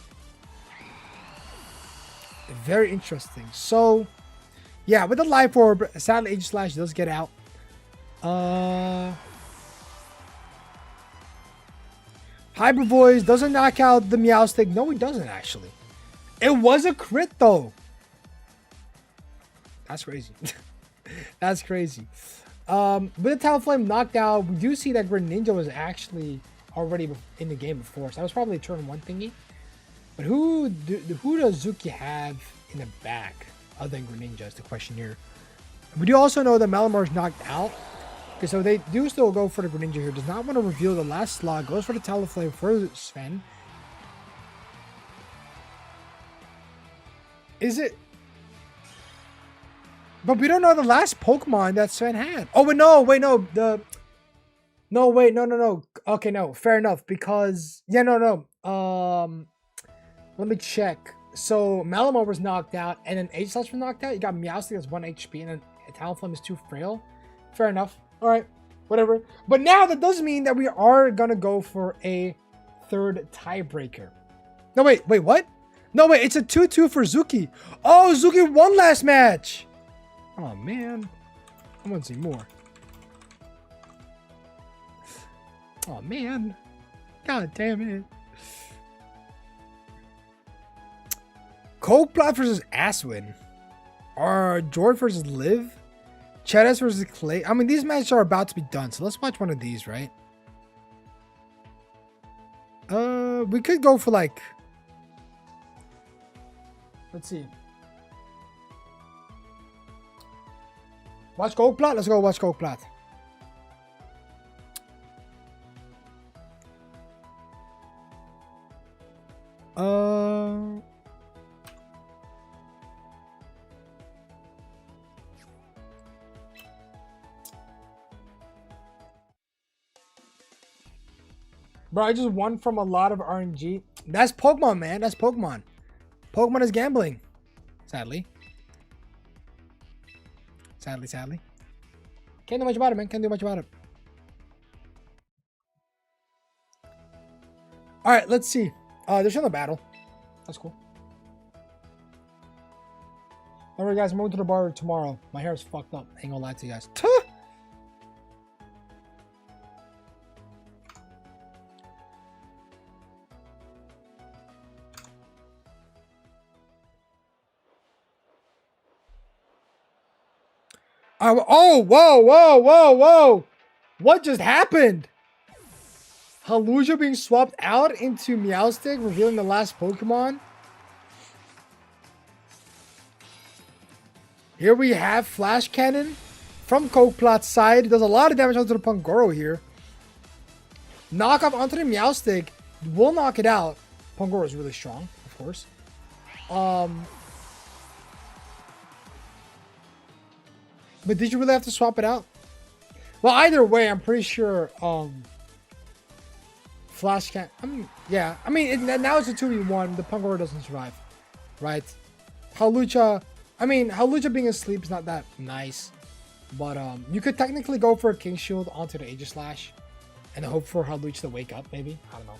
Very interesting. So, yeah, with the Life Orb, sadly Aegislash does get out. Hyper Voice doesn't knock out the Meowstic. No, he doesn't actually. It was a crit though. That's crazy. That's crazy. With the Talonflame knocked out, we do see that Greninja was actually already in the game before. So that was probably a turn 1 thingy. But who does Zuki have in the back other than Greninja is the question here. We do also know that Malamar is knocked out. Okay, so they do still go for the Greninja here. Does not want to reveal the last slot. Goes for the Talonflame for Sven. Is it? But we don't know the last Pokemon that Sven had. Oh, wait, no. Wait, no. No, wait. No. Okay, no. Fair enough. Because... Yeah, no. Let me check. So, Malamar was knocked out, and then Aegislash was knocked out. You got Meowstic that's 1 HP, and then Talonflame is too frail. Fair enough. Alright. Whatever. But now that does mean that we are gonna go for a third tiebreaker. No, wait, what? No, wait, it's a 2-2 for Zuki. Oh, Zuki won last match. Oh, man. I want to see more. Oh, man. God damn it. Cokeblot versus Aswin. Or George versus Liv. Chedas versus Clay. I mean, these matches are about to be done, so let's watch one of these, right? We could go for like... Let's see. Watch Cokeblot? Let's go watch Cokeblot. Bro, I just won from a lot of RNG. That's Pokemon, man. That's Pokemon. Pokemon is gambling. Sadly. Sadly. Can't do much about it, man. Can't do much about it. Alright, let's see. There's another battle. That's cool. Alright, guys, I'm going to the bar tomorrow. My hair is fucked up. I ain't gonna lie to you guys. Oh, whoa. What just happened? Haluja being swapped out into Meowstic, revealing the last Pokemon. Here we have Flash Cannon from Cokeblot's side. It does a lot of damage onto the Pangoro here. Knock off onto the Meowstic. Will knock it out. Pangoro is really strong, of course. But did you really have to swap it out? Well, either way, I'm pretty sure Flash can't. I mean, yeah. I mean, now it's a 2v1. The Pangoro doesn't survive, right? Halucha. I mean, Halucha being asleep is not that nice, but you could technically go for a King Shield onto the Aegislash and hope for Halucha to wake up. Maybe, I don't know.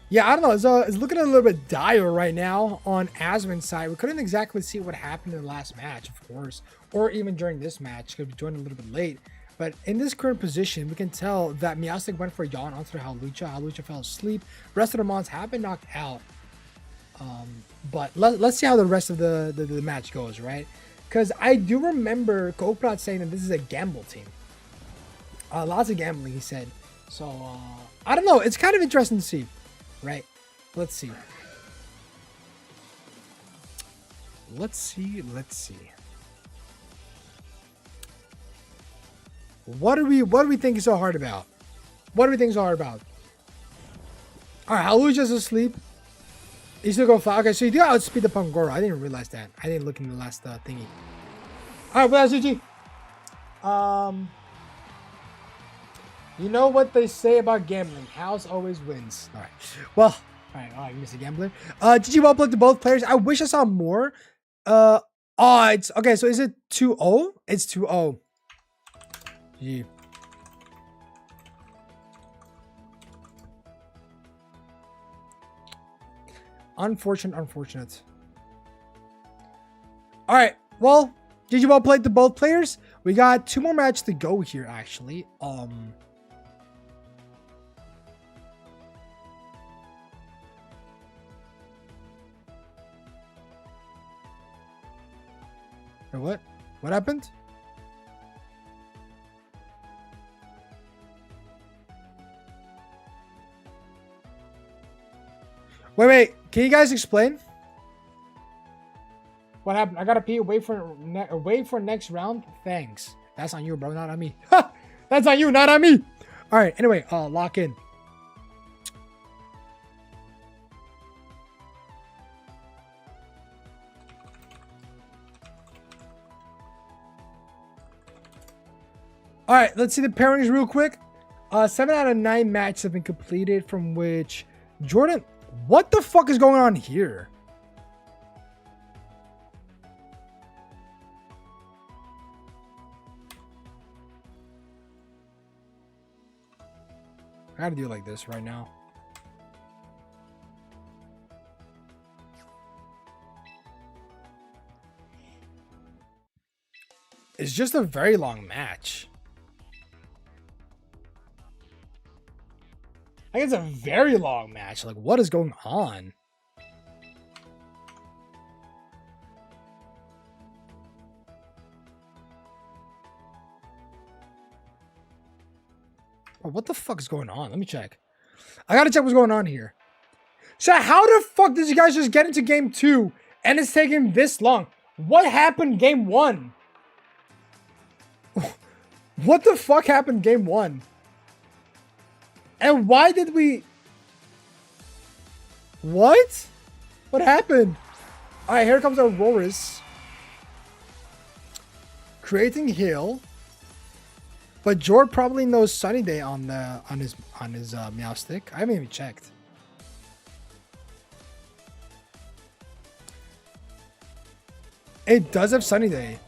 Yeah, I don't know. It's looking a little bit dire right now on Aswin's side. We couldn't exactly see what happened in the last match, of course, or even during this match. Could be joined a little bit late. But in this current position, we can tell that Meowstic went for a yawn onto the Halucha. Halucha fell asleep. Rest of the mons have been knocked out. But let's see how the rest of the match goes, right? Because I do remember Cokeblot saying that this is a gamble team. Lots of gambling, he said. So, I don't know. It's kind of interesting to see. Right, let's see. Let's see. What do we think is so hard about? All right, Halucha's asleep. He's still going fly. Okay, so you do outspeed the Pangoro. I didn't realize that. I didn't look in the last thingy. All right, well, GG. You know what they say about gambling. House always wins. All right. Well, all right, you missed a gambler. GG well played to both players. I wish I saw more. It's okay. So is it 2-0? It's 2-0. GG. Unfortunate. All right. Well, GG well played to both players. We got 2 more matches to go here, actually. What? What happened? Wait. Can you guys explain? What happened? I gotta pee. Wait for next round. Thanks. That's on you, bro. Not on me. That's on you, not on me. All right. Anyway, lock in. All right, let's see the pairings real quick. 7 out of 9 matches have been completed, from which Jordan. What the fuck is going on here? I gotta do it like this right now. It's just a very long match. I think it's a very long match. Like, what is going on? Oh, what the fuck is going on? Let me check. I gotta check what's going on here. So how the fuck did you guys just get into game 2 and it's taking this long? What happened game 1? What the fuck happened game 1? And why did we... What? What happened? Alright, here comes Auroras. Creating Hill. But Jord probably knows Sunny Day on his Meow Stick. I haven't even checked. It does have Sunny Day.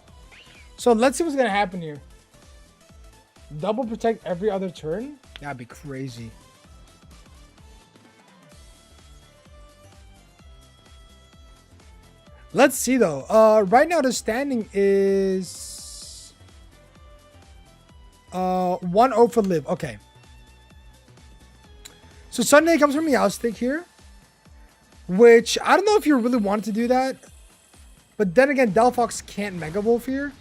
So let's see what's gonna happen here. Double protect every other turn? That'd be crazy. Let's see though. Right now the standing is 1-0 for Liv. Okay. So Sunday comes from Meowstick here, which I don't know if you really wanted to do that, but then again, Delphox can't Mega Wolf here,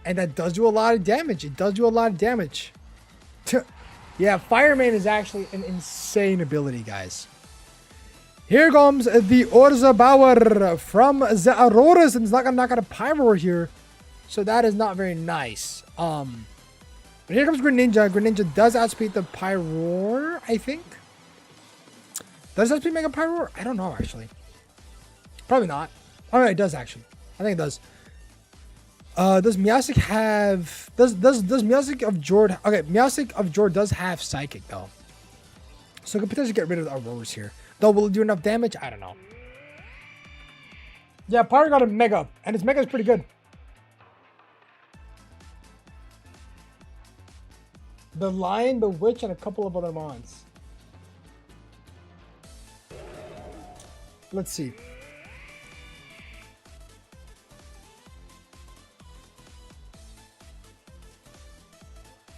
and that does do a lot of damage. It does do a lot of damage. Yeah, Fireman is actually an insane ability, guys. Here comes the Orza Bauer from the Auroras, and it's not gonna Pyroar here, so that is not very nice. But here comes Greninja. Greninja does outspeed the Pyroar, I think. Does it outspeed Mega Pyroar? I don't know, actually. Probably not. Oh, it does, actually. I think it does. Does Meowstic have... Does Meowstic of Jord... Okay, Meowstic of Jord does have Psychic, though. So it could potentially get rid of the Auroras here. Though, will it do enough damage? I don't know. Yeah, Pyro got a Mega, and its Mega is pretty good. The Lion, the Witch, and a couple of other mons. Let's see.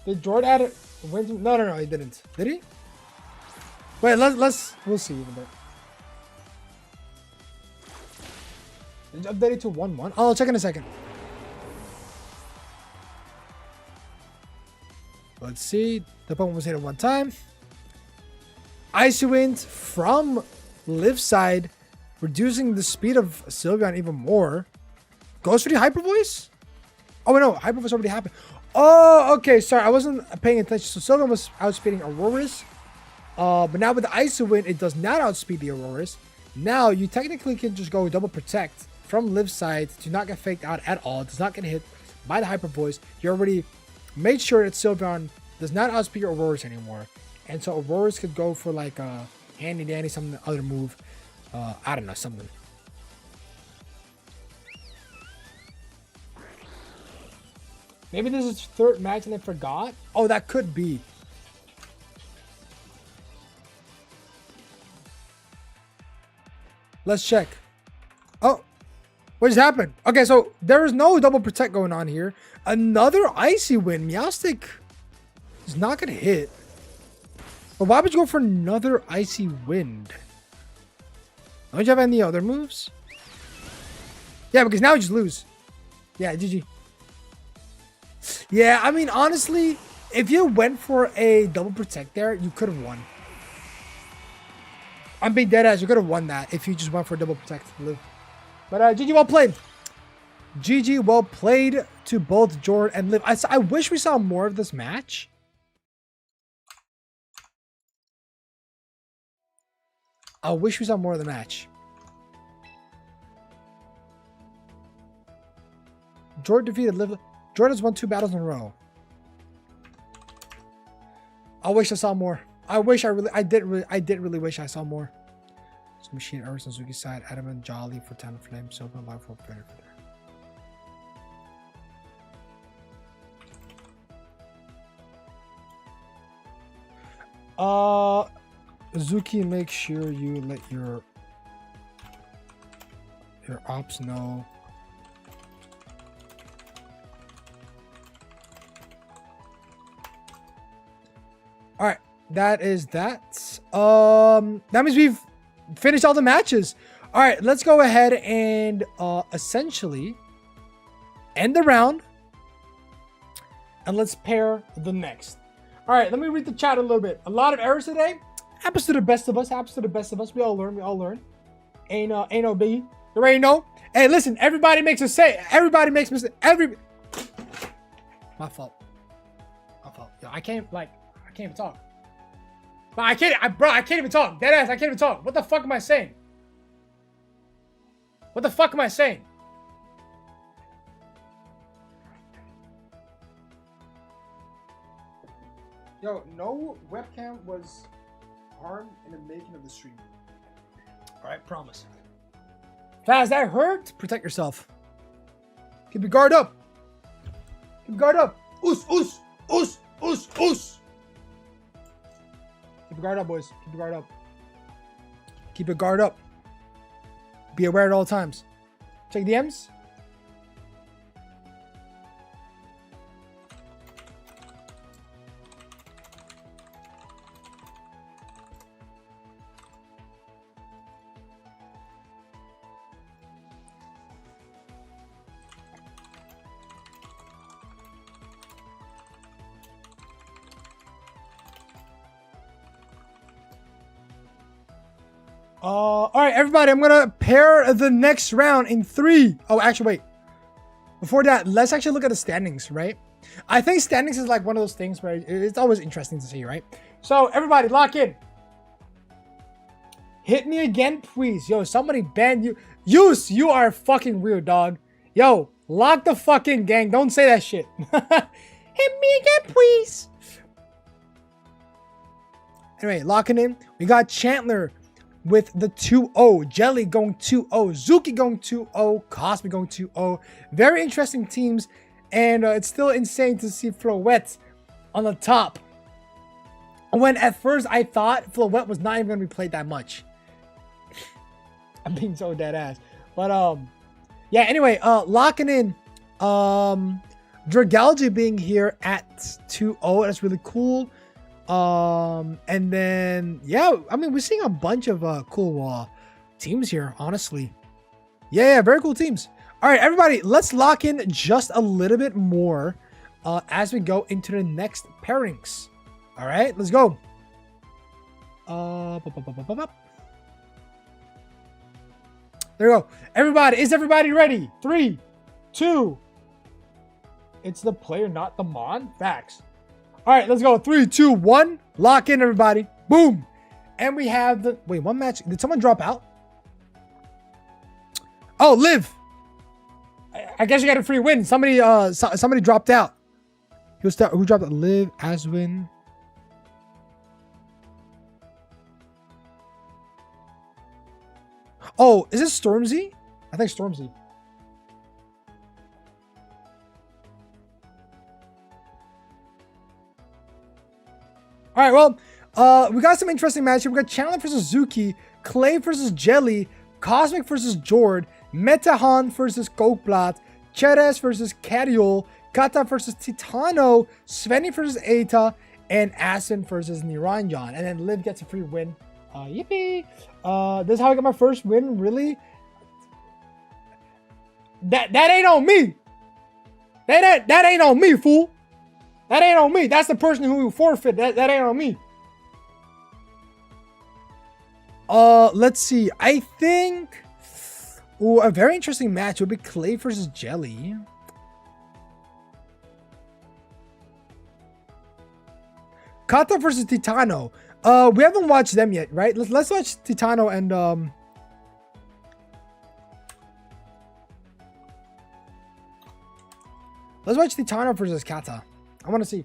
Did Jord add it? No, he didn't. Did he? Wait, we'll see in a bit. Did you update it to 1-1? I'll check in a second. Let's see. The Pokemon was hit at one time. Icy Wind from Liv's side, reducing the speed of Sylveon even more. Goes for the Hyper Voice? Oh, no, Hyper Voice already happened. Oh, okay, sorry, I wasn't paying attention. So Sylveon was outspeeding Auroras. But now with the Icy Wind, it does not outspeed the Auroras. Now, you technically can just go double protect from Liv's side to not get faked out at all. It does not get hit by the Hyper Voice. You already made sure that Sylveon does not outspeed your Auroras anymore. And so Auroras could go for like a handy dandy, some other move. I don't know, something. Maybe this is third match and I forgot. Oh, that could be. Let's check. Oh, what just happened? Okay, so there is no double protect going on here. Another Icy Wind. Meowstic is not going to hit. But why would you go for another Icy Wind? Don't you have any other moves? Yeah, because now you just lose. Yeah, GG. Yeah, I mean, honestly, if you went for a double protect there, you could have won. I'm being dead ass. You could have won that if you just went for a double protect. But GG, well played. GG, well played to both Jord and Liv. I wish we saw more of this match. I wish we saw more of the match. Jord defeated Liv. Jord has won 2 battles in a row. I wish I saw more. I did really wish I saw more. So Machine, Earth, Suzuki side, Adamant, Jolly for 10 Flame, Silver, Life for better. Zuki, make sure you let your ops know. All right, that is that. That means we've finished all the matches. All right, let's go ahead and essentially end the round, and let's pair the next. All right, let me read the chat a little bit. A lot of errors today. Happens to the best of us. Happens to the best of us. We all learn. Ain't no biggie. You already know. Hey, listen. Everybody makes mistakes. Everybody makes mistakes. My fault. Yo, I can't even talk. But I can't even talk. Deadass, I can't even talk. What the fuck am I saying? What the fuck am I saying? Yo, no webcam was harmed in the making of the stream. Alright, promise. Faz, that hurt? Protect yourself. Keep your guard up. Keep your guard up. Oos. Keep your guard up, boys. Keep your guard up. Keep your guard up. Be aware at all times. Check DMs. All right, everybody, I'm gonna pair the next round in 3. Oh, actually, wait. Before that, let's actually look at the standings, right? I think standings is like one of those things where it's always interesting to see, right? So, everybody, lock in. Hit me again, please. Yo, somebody ban you. You are fucking weird, dog. Yo, lock the fucking gang. Don't say that shit. Hit me again, please. Anyway, locking in. We got Chandler with the 2-0. Jelly going 2-0. Zuki going 2-0. Cosby going 2-0. Very interesting teams. And it's still insane to see Floette on the top. When at first I thought Floette was not even going to be played that much. I'm being so dead ass. But yeah, anyway, locking in Dragalji being here at 2-0. That's really cool. And then, yeah, I mean, we're seeing a bunch of cool teams here, honestly. Yeah, very cool teams. All right, everybody, let's lock in just a little bit more as we go into the next pairings. All right, let's go. There we go. Everybody, is everybody ready? 3, 2. It's the player, not the mon. Facts. All right, let's go. 3, 2, 1. Lock in, everybody. Boom. And we have the... Wait, one match. Did someone drop out? Oh, Liv. I guess you got a free win. Somebody dropped out. Who dropped out? Liv, Aswin. Oh, is this Stormzy? I think Stormzy. All right, well, we got some interesting matches. We got Chandler versus Zuki, Clay versus Jelly, Cosmic versus Jord, Metahan versus Kokblad, Cheres versus Cariol, Kata versus Titano, Svenny versus Eta, and Aspen versus Niranjan. And then Liv gets a free win. Yippee! This is how I got my first win. Really? That ain't on me. That ain't on me, fool. That ain't on me. That's the person who forfeit. That ain't on me. Let's see. I think a very interesting match would be Clay versus Jelly. Kata versus Titano. We haven't watched them yet, right? Let's watch Titano and let's watch Titano versus Kata. I want to see.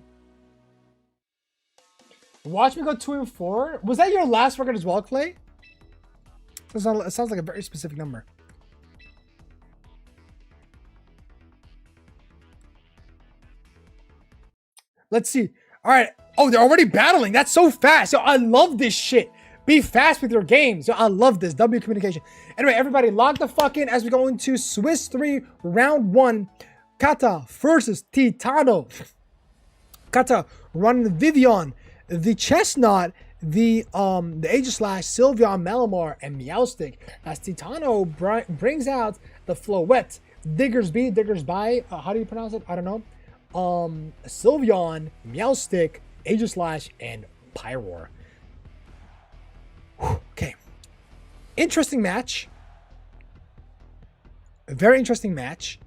Watch me go 2 and 4. Was that your last record as well, Clay? It sounds like a very specific number. Let's see. All right. Oh, they're already battling. That's so fast. Yo, I love this shit. Be fast with your games. Yo, I love this. W communication. Anyway, everybody, log the fuck in as we go into Swiss 3, round 1. Kata versus Titano. Kata running Vivian, the Chestnut, the Aegislash, Sylveon, Malamar, and Meowstic. As Titano brings out the Floette, Diggersby, how do you pronounce it? I don't know. Sylveon, Meowstic, Aegislash, and Pyroar. Okay. Interesting match. A very interesting match.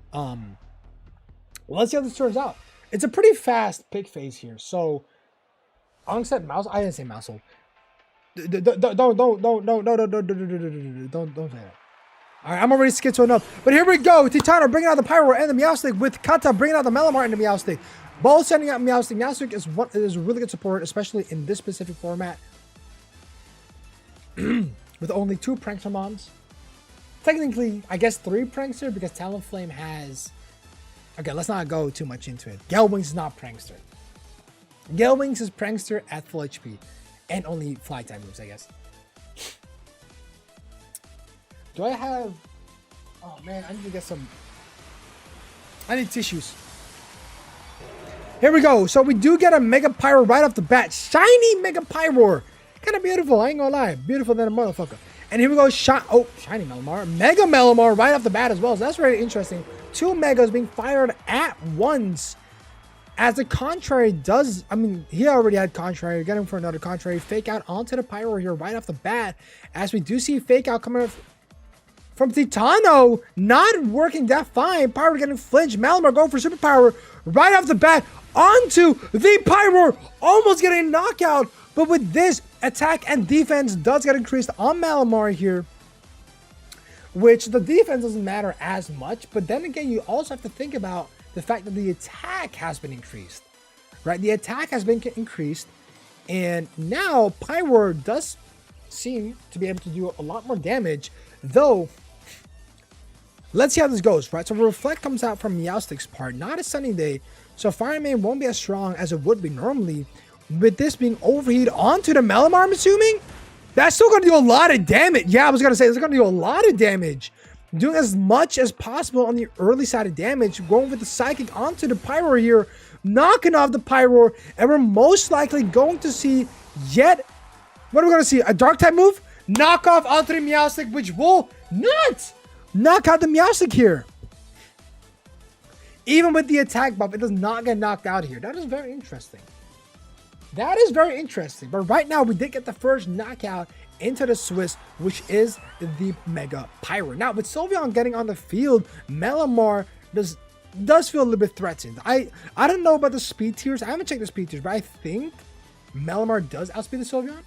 Let's see how this turns out. It's a pretty fast pick phase here. So, onset mouse. I didn't say mousehole. Don't say that. All right, I'm already schizo enough. But here we go. Titano bringing out the Pyroar and the Meowstic with Kata bringing out the Malamar and the Meowstic. Both sending out Meowstic. Meowstic is really good support, especially in this specific format. With only 2 Prankstermons. Technically, I guess 3 Prankster because Talonflame has... Okay, let's not go too much into it. Galwings is not Prankster. Galwings is Prankster at full HP. And only fly type moves, I guess. Do I have... Oh man, I need to get some... I need tissues. Here we go. So we do get a Mega Pyro right off the bat. Shiny Mega Pyroar. Kind of beautiful, I ain't gonna lie. Beautiful than a motherfucker. And here we go. Shiny Malamar. Mega Malamar right off the bat as well. So that's very interesting. 2 Megas being fired at once. As the Contrary does... I mean, he already had Contrary. Get him for another Contrary. Fake Out onto the Pyro here right off the bat. As we do see Fake Out coming from Titano. Not working that fine. Pyro getting flinched. Malamar going for Super Power right off the bat. Onto the Pyro. Almost getting a knockout. But with this, attack and defense does get increased on Malamar here. Which the defense doesn't matter as much. But then again, you also have to think about the fact that the attack has been increased. Right? The attack has been increased. And now Pyroar does seem to be able to do a lot more damage. Though, let's see how this goes. Right? So Reflect comes out from Meowstic's part. Not a sunny day. So Fire Main won't be as strong as it would be normally. With this being overheat onto the Malamar, I'm assuming? That's still going to do a lot of damage. Yeah, I was going to say, it's going to do a lot of damage. Doing as much as possible on the early side of damage. Going with the Psychic onto the Pyroar here. Knocking off the Pyroar. And we're most likely going to see yet... What are we going to see? A Dark-type move? Knock off onto the Meowstic, which will not knock out the Meowstic here. Even with the attack buff, it does not get knocked out here. That is very interesting. That is very interesting. But right now, we did get the first knockout into the Swiss, which is the Mega Pyro. Now, with Sylveon getting on the field, Malamar does feel a little bit threatened. I don't know about the speed tiers. I haven't checked the speed tiers, but I think Malamar does outspeed the Sylveon.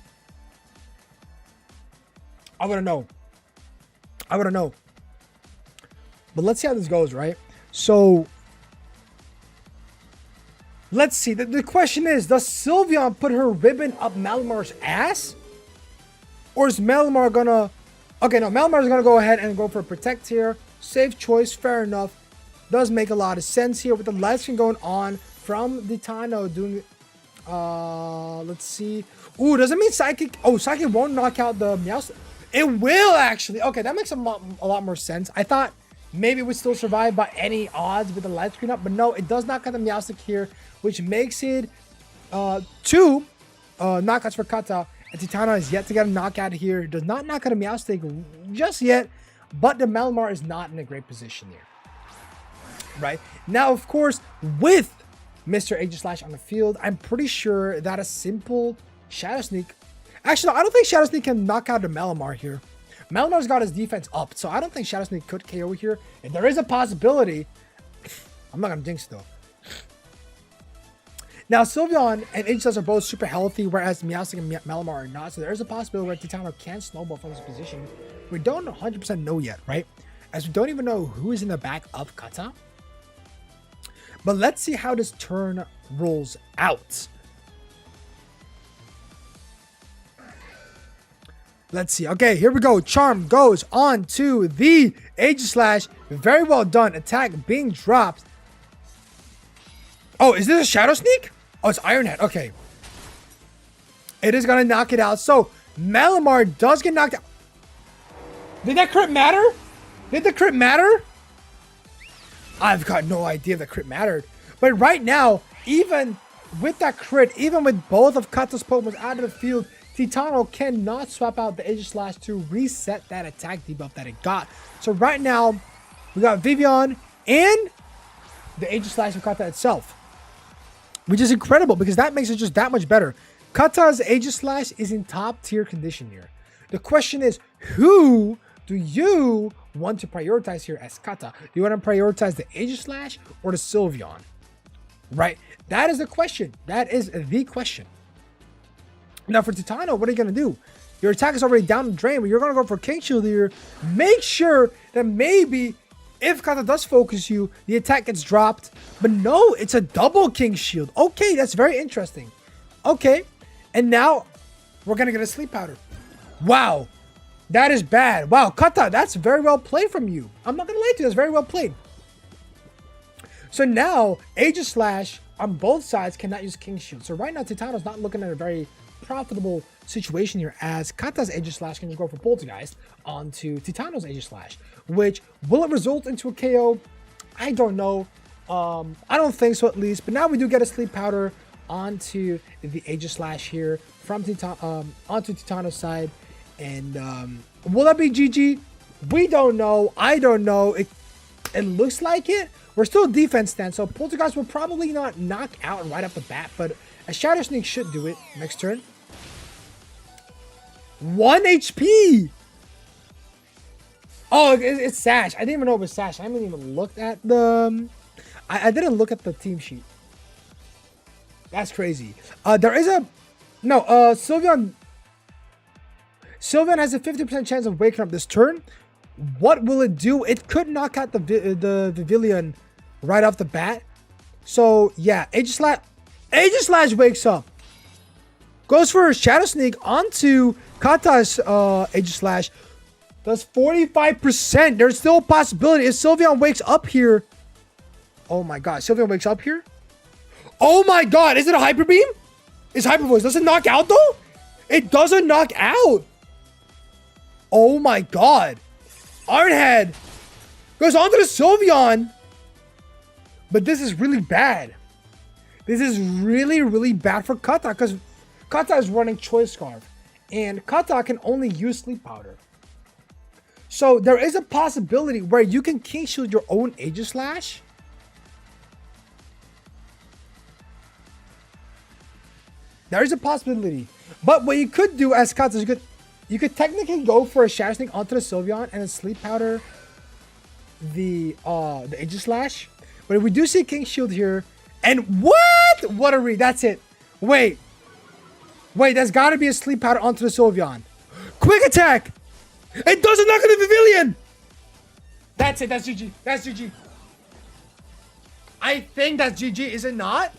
I wouldn't know. But let's see how this goes, right? So... Let's see. The question is, does Sylveon put her ribbon up Malamar's ass? Or is Malamar gonna... Okay, no. Malamar's gonna go ahead and go for a Protect here. Safe choice. Fair enough. Does make a lot of sense here with the live stream going on from Titano doing... let's see. Ooh, does it mean Psychic... Oh, Psychic won't knock out the Meowstic. It will, actually. Okay, that makes a lot more sense. I thought maybe it would still survive by any odds with the light screen up. But no, it does knock out the Meowstic here, which makes it 2 knockouts for Kata. And Titano is yet to get a knockout here. Does not knock out a Meowstic just yet. But the Malamar is not in a great position here. Right? Now, of course, with Mr. Aegislash on the field, I'm pretty sure that a simple Shadow Sneak... Actually, no, I don't think Shadow Sneak can knock out the Malamar here. Malamar's got his defense up, so I don't think Shadow Sneak could KO here. And there is a possibility. I'm not going to jinx, though. Now, Sylveon and Aegislash are both super healthy, whereas Meowstic and Malamar are not. So there is a possibility where Titano can snowball from this position. We don't 100% know yet, right? As we don't even know who is in the back of Kata. But let's see how this turn rolls out. Let's see. Okay, here we go. Charm goes on to the Aegislash. Very well done. Attack being dropped. Oh, is this a Shadow Sneak? Oh, it's Iron Head. Okay. It is going to knock it out. So, Malamar does get knocked out. Did that crit matter? Did the crit matter? I've got no idea if the crit mattered. But right now, even with that crit, even with both of Kata's Pokemon out of the field, Titano cannot swap out the Aegislash to reset that attack debuff that it got. So right now, we got Vivian and the Aegislash of Kata itself, which is incredible because that makes it just that much better. Kata's Aegislash is in top tier condition here. The question is, who do you want to prioritize here as Kata? Do you want to prioritize the Aegislash or the Sylveon? Right? That is the question. That is the question. Now for Titano, what are you going to do? Your attack is already down the drain, but you're going to go for King Shield here. Make sure that maybe if Kata does focus you, the attack gets dropped. But no, it's a double King Shield. Okay, that's very interesting. Okay, and now we're going to get a Sleep Powder. Wow, that is bad. Wow, Kata, that's very well played from you. I'm not going to lie to you, that's very well played. So now, Aegislash on both sides cannot use King Shield. So right now, Titano's not looking at a very profitable situation here, as Kata's Aegislash can go for Poltergeist onto Titano's Aegislash, which will it result into a KO? I don't know. I don't think so, at least. But now we do get a Sleep Powder onto the Aegislash here from onto Titano's side, and will that be GG? We don't know. I don't know. It looks like it. We're still defense stand, so Poltergeist will probably not knock out right off the bat, but a Shadow Sneak should do it next turn. 1 HP! Oh, it's Sash. I didn't even know it was Sash. I haven't even looked at the... I didn't look at the team sheet. That's crazy. There is a... No, Sylveon has a 50% chance of waking up this turn. What will it do? It could knock out the Vivillon right off the bat. So, yeah, Aegislash wakes up. Goes for a Shadow Sneak onto Kata's Aegislash. Does 45%. There's still a possibility. If Sylveon wakes up here. Oh my god. Sylveon wakes up here. Oh my god. Is it a Hyper Beam? It's Hyper Voice. Does it knock out though? It doesn't knock out. Oh my god. Iron Head goes onto the Sylveon. But this is really bad. This is really, really bad for Kata, because Kata is running Choice Scarf, and Kata can only use Sleep Powder. So there is a possibility where you can King Shield your own Aegislash. There is a possibility. But what you could do as Kata is you could technically go for a Shadow Sneak onto the Sylveon and then Sleep Powder the Aegislash. But if we do see King Shield here, and what a read. That's it. Wait, there's got to be a Sleep Powder onto the Sylveon. Quick Attack. It doesn't knock out the Pavilion. That's it. That's GG. That's GG. I think that's GG. Is it not?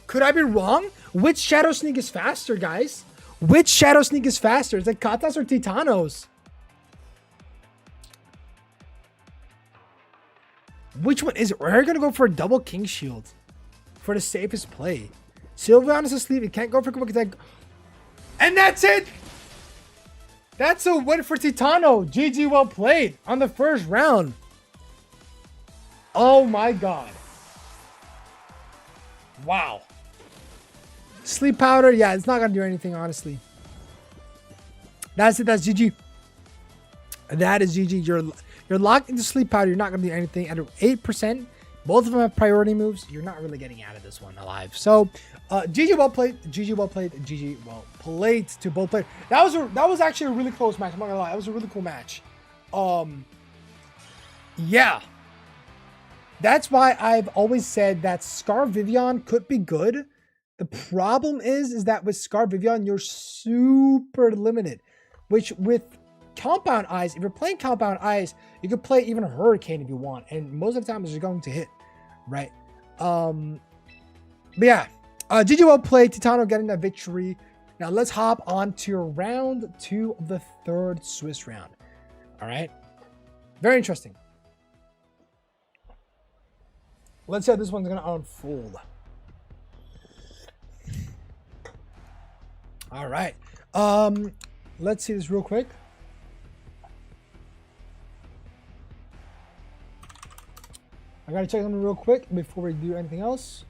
Could I be wrong? Which Shadow Sneak is faster, guys? Which Shadow Sneak is faster? Is it Kata's or Titano's? Which one is it? We're going to go for a double King Shield for the safest play. Sylveon is asleep. It can't go for Quick Attack. And that's it. That's a win for Titano. GG, well played on the first round. Oh my god. Wow. Sleep Powder. Yeah, it's not going to do anything, honestly. That's it. That's GG. That is GG. You're locked into Sleep Powder. You're not going to do anything. At 8%, both of them have priority moves. You're not really getting out of this one alive. So, GG well played. GG well played. GG well played to both players. That was actually a really close match. I'm not going to lie. That was a really cool match. Yeah. That's why I've always said that Scar Vivian could be good. The problem is that with Scar Vivian, you're super limited. Which with Compound Eyes, if you're playing Compound Eyes, you could play even Hurricane if you want, and most of the time it's going to hit, right? But yeah, GG well played. Titano getting that victory. Now let's hop on to round 2 of the third Swiss round. All right. Very interesting. Let's see how this one's going to unfold. All right. Let's see this real quick. I got to check something real quick before we do anything else.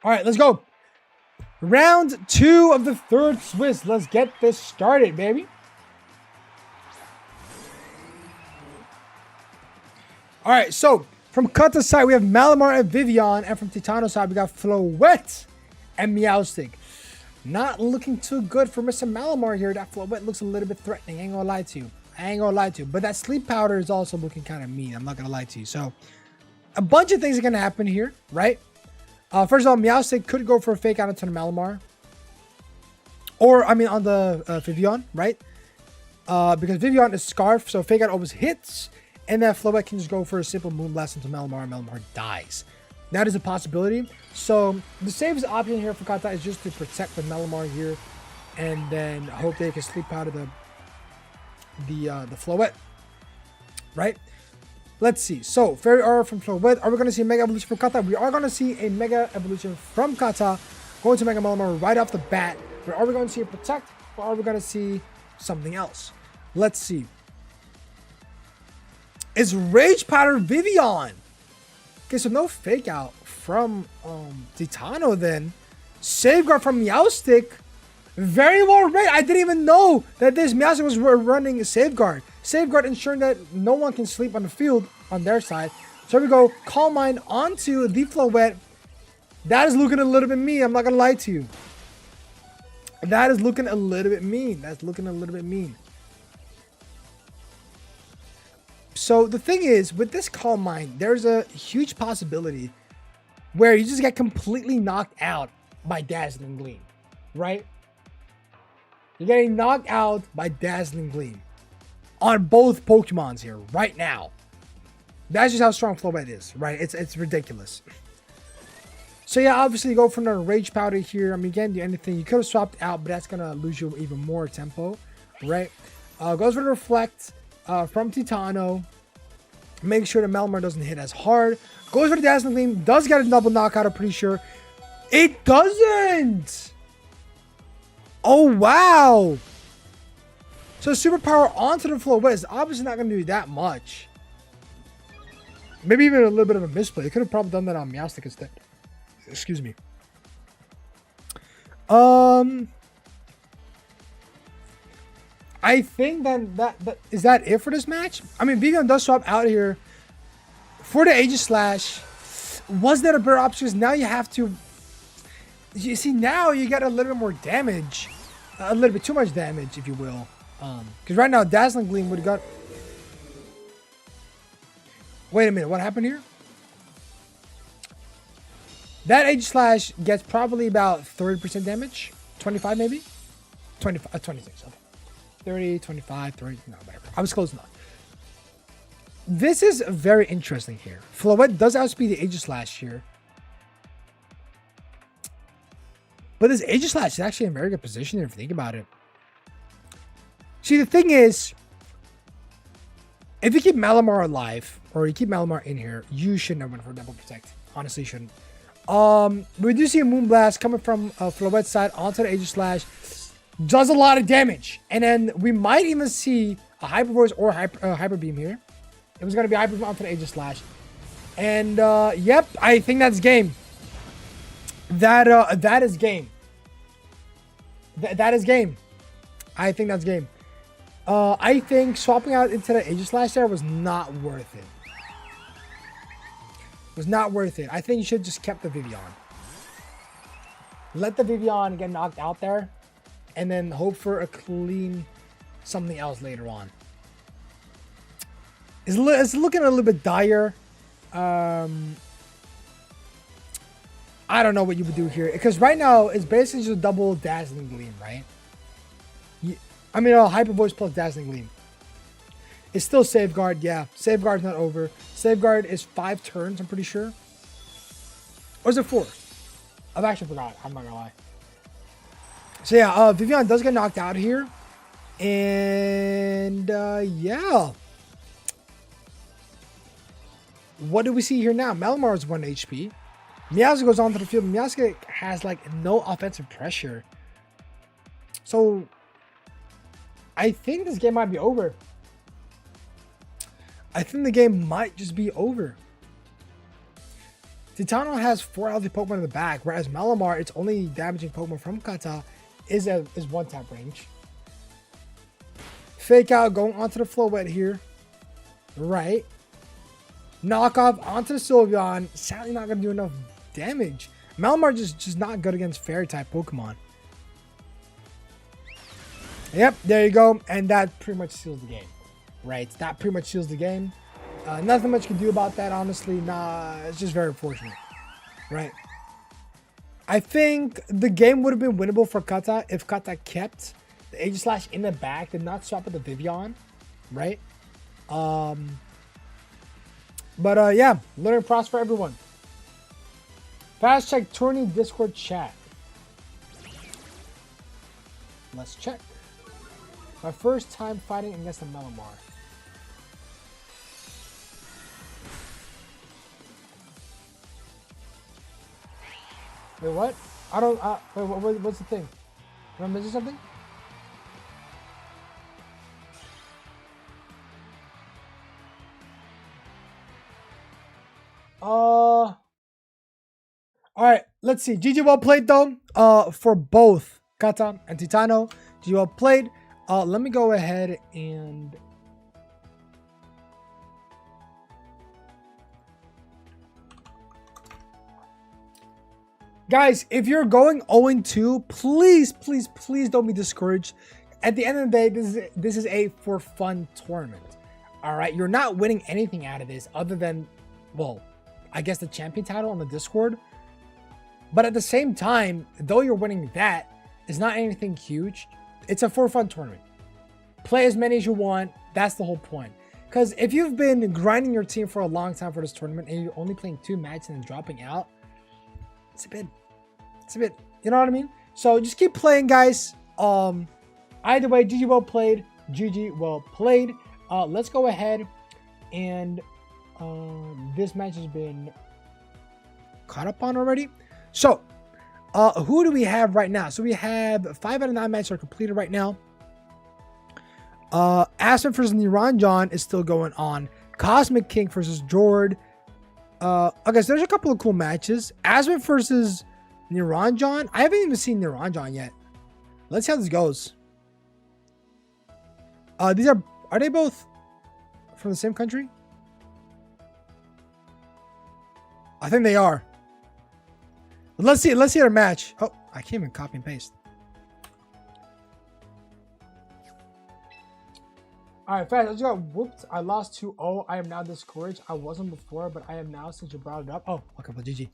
All right, let's go. Round 2 of the third Swiss. Let's get this started, baby. All right, so from Kata's side, we have Malamar and Vivian. And from Titano's side, we got Floette and Meowstic. Not looking too good for Mr. Malamar here. That Floette looks a little bit threatening. I ain't gonna lie to you. But that sleep powder is also looking kind of mean. I'm not gonna lie to you. So a bunch of things are gonna happen here, right? First of all, Meowstic could go for a fake out onto the Malamar. Or, I mean, on the Vivian, right? Because Vivian is Scarf, so fake out always hits. And that Floette can just go for a simple Moonblast into Malamar, and Malamar dies. That is a possibility. So, the safest option here for Kata is just to protect the Malamar here. And then hope they can sleep out of the Floette. Right? Let's see. So, Fairy Aura from Floette. Are we going to see a Mega Evolution from Kata? We are going to see a Mega Evolution from Kata. Going to Mega Malamar right off the bat. But are we going to see a Protect? Or are we going to see something else? Let's see. It's Rage Powder Vivian. Okay, so no Fake Out from Titano then. Safeguard from Meowstic. Very well read. I didn't even know that this Meowstic was running a Safeguard. Safeguard ensuring that no one can sleep on the field on their side. So here we go. Calm Mind onto the Floette. That is looking a little bit mean. I'm not going to lie to you. That is looking a little bit mean. That's looking a little bit mean. So the thing is, with this Calm Mind, there's a huge possibility where you just get completely knocked out by Dazzling Gleam. Right? You're getting knocked out by Dazzling Gleam. On both Pokemons here, right now. That's just how strong Floette is, right? It's ridiculous. So yeah, obviously you go for another Rage Powder here. I mean, you can't do anything. You could have swapped out, but that's going to lose you even more tempo, right? Goes for the Reflect from Titano. Make sure the Malamar doesn't hit as hard. Goes for the Dazzling Gleam. Does get a double knockout, I'm pretty sure. It doesn't! Oh, wow! So Superpower onto the Floette is obviously not going to do that much. Maybe even a little bit of a misplay. They could have probably done that on Meowstic instead. Excuse me. I think that is that it for this match? I mean, Vivian does swap out here for the Aegis Slash. Was that a better option? Because now you have to... You see, now you get a little bit more damage. A little bit too much damage, if you will. Because right now, Dazzling Gleam would have got... Wait a minute, what happened here? That Aegis Slash gets probably about 30% damage. 25 maybe? 25, 26. Okay. 30, 25, 30, no, whatever. I was close enough. This is very interesting here. Floette does outspeed the Aegis Slash here. But this Aegis Slash is actually in a very good position if you think about it. See, the thing is, if you keep Malamar alive, or you keep Malamar in here, you shouldn't have went for Double Protect. Honestly, you shouldn't. We do see a Moonblast coming from Floette's side onto the Aegis Slash. Does a lot of damage. And then we might even see a Hyper Voice or Hyper Beam here. It was going to be Hyper Beam onto the Aegis Slash. And, yep, I think that's game. That is game. That is game. I think that's game. I think swapping out into the Aegis Slash there was not worth it. Was not worth it. I think you should just kept the Vivian. Let the Vivian get knocked out there. And then hope for a clean something else later on. It's looking a little bit dire. I don't know what you would do here. Because right now, it's basically just a double Dazzling Gleam, right? I mean, Hyper Voice plus Dazzling Gleam. It's still Safeguard, yeah. Safeguard's not over. Safeguard is 5 turns, I'm pretty sure. Or is it 4? I've actually forgot. I'm not gonna lie. So yeah, Vivian does get knocked out here. And yeah. What do we see here now? Malamar is 1 HP. Miyazuka goes onto the field. Miyazuka has like no offensive pressure. So I think this game might be over. I think the game might just be over. Titano has 4 healthy Pokemon in the back, whereas Malamar, its only damaging Pokemon from Kata, is 1-tap range. Fake out going onto the Floette here. Right. Knockoff onto the Sylveon. Sadly not going to do enough damage. Malamar just not good against Fairy type Pokemon. Yep, there you go. And that pretty much seals the game. Right, that pretty much seals the game. Nothing much can do about that, honestly. Nah, it's just very unfortunate. Right. I think the game would have been winnable for Kata if Kata kept the Aegislash in the back, did not swap with the Vivian. Right? But yeah, learning process for everyone. Fast check tourney Discord chat. Let's check. My first time fighting against a Malamar. Wait, what? I don't. Wait, what's the thing? Am I missing something? All right. Let's see. GG well played though. For both Kata and Titano, GG well played. Let me go ahead and. Guys, if you're going 0-2, please don't be discouraged. At the end of the day, this is a for fun tournament. All right, you're not winning anything out of this other than, well, I guess the champion title on the Discord. But at the same time, though you're winning that, it's not anything huge. It's a for fun tournament. Play as many as you want. That's the whole point. Because if you've been grinding your team for a long time for this tournament and you're only playing 2 matches and dropping out, it's a bit, you know what I mean? So just keep playing, guys. Either way, GG well played. GG well played. Let's go ahead and this match has been caught up on already. So who do we have right now? So we have 5 out of 9 matches are completed right now. Aspen versus Niranjan is still going on. Cosmic King versus Jord. Okay, so there's a couple of cool matches. Aspen versus Niranjan. I haven't even seen Niranjan yet. Let's see how this goes. These are they both from the same country? I think they are. But let's see their match. Oh, I can't even copy and paste. Alright, fans, I just got whooped. I lost 2-0. I am now discouraged. I wasn't before, but I am now since you brought it up. Oh, okay, well, GG.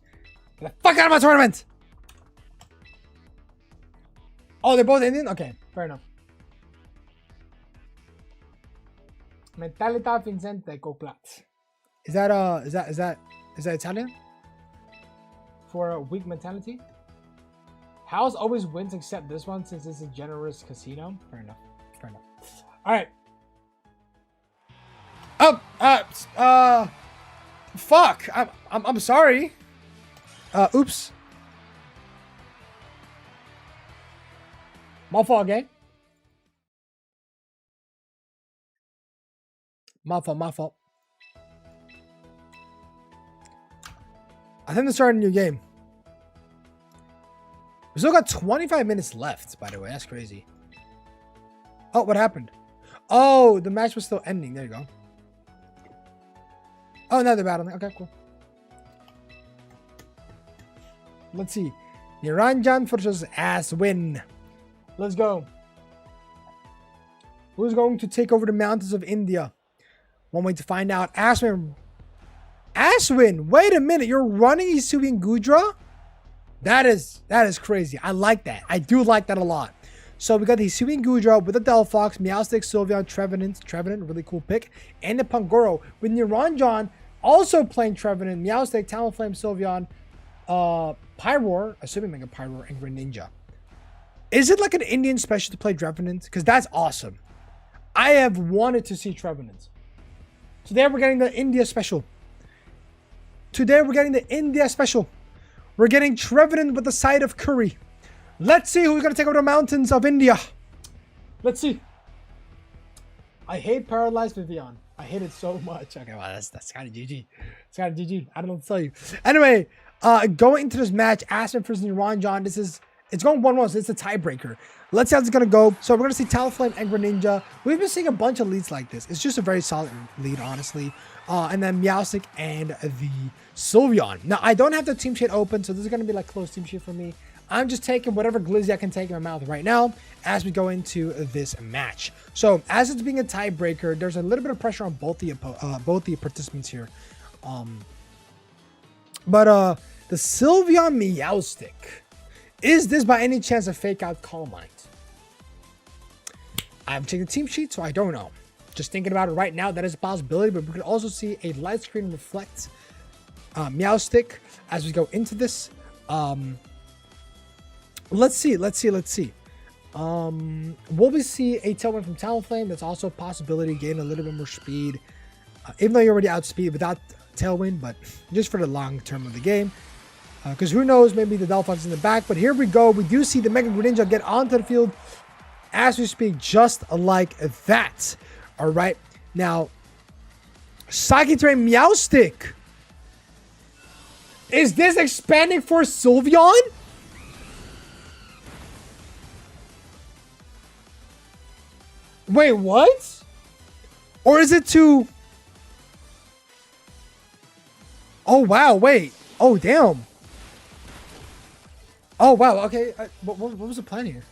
Get the fuck out of my tournament! Oh, they're both Indian? Okay, fair enough. Mentalita Vincente Coclat. Is that Italian? For a weak mentality? House always wins except this one since it's a generous casino. Fair enough. Fair enough. Alright. Oh, fuck. I'm sorry. Oops. My fault, gang. My fault. I think they're starting a new game. We still got 25 minutes left, by the way. That's crazy. Oh, what happened? Oh, the match was still ending. There you go. Oh, now they're battling. Okay, cool. Let's see. Niranjan versus Aswin. Let's go. Who's going to take over the mountains of India? One way to find out. Aswin. Aswin, wait a minute. You're running Isubi and Gudra? That is crazy. I like that. I do like that a lot. So we got the Hisuian Gudra with the Delphox, Meowstic, Sylveon, Trevenant, really cool pick, and the Pangoro with Neuronjon also playing Trevenant, Meowstic, Talonflame, Sylveon, Pyroar, assuming Mega Pyroar, and Greninja. Is it like an Indian special to play Trevenant? Because that's awesome. I have wanted to see Trevenant. Today we're getting the India special. We're getting Trevenant with the side of curry. Let's see who's going to take over the mountains of India. Let's see. I hate Paralyzed Vivian. I hate it so much. Okay, well, that's kind of GG. It's kind of GG. I don't know what to tell you. Anyway, going into this match, Aspen versus Neuronjon. It's going 1-1, so it's a tiebreaker. Let's see how it's going to go. So we're going to see Talonflame and Greninja. We've been seeing a bunch of leads like this. It's just a very solid lead, honestly. And then Meowstic and the Sylveon. Now, I don't have the team sheet open, so this is going to be like close team sheet for me. I'm just taking whatever glizzy I can take in my mouth right now as we go into this match. So, as it's being a tiebreaker, there's a little bit of pressure on both the participants here. The Sylveon Meowstic. Is this by any chance a fake out Calmite? I haven't checked the team sheet, so I don't know. Just thinking about it right now, that is a possibility, but we could also see a light screen reflect Meowstic as we go into this. Let's see. Will we see a tailwind from Talonflame? That's also a possibility, gain a little bit more speed. Even though you're already outspeed without tailwind, but just for the long term of the game. Because who knows, maybe the Delphox is in the back. But here we go. We do see the Mega Greninja get onto the field as we speak, just like that. All right. Now, Psychic Terrain Meowstic. Is this expanding for Sylveon? Wait, what? Or is it to... Oh, wow, wait. Oh, damn. Oh, wow, okay. What was the plan here?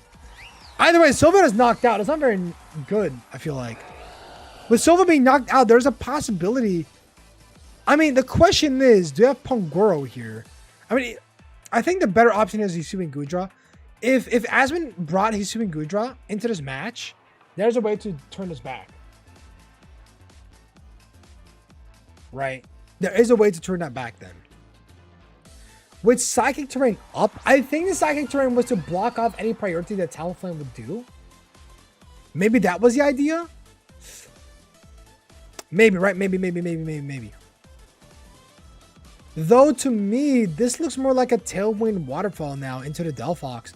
Either way, Sylveon is knocked out. It's not very good, I feel like. With Sylveon being knocked out, there's a possibility. I mean, the question is, do you have Pangoro here? I mean, I think the better option is Hisuian Gudra. If Aspen brought Hisuian Gudra into this match... There's a way to turn this back. Right? There is a way to turn that back then. With Psychic Terrain up, I think the Psychic Terrain was to block off any priority that Talonflame would do. Maybe that was the idea? Maybe, right? Maybe. Though to me, this looks more like a Tailwind Waterfall now into the Delphox.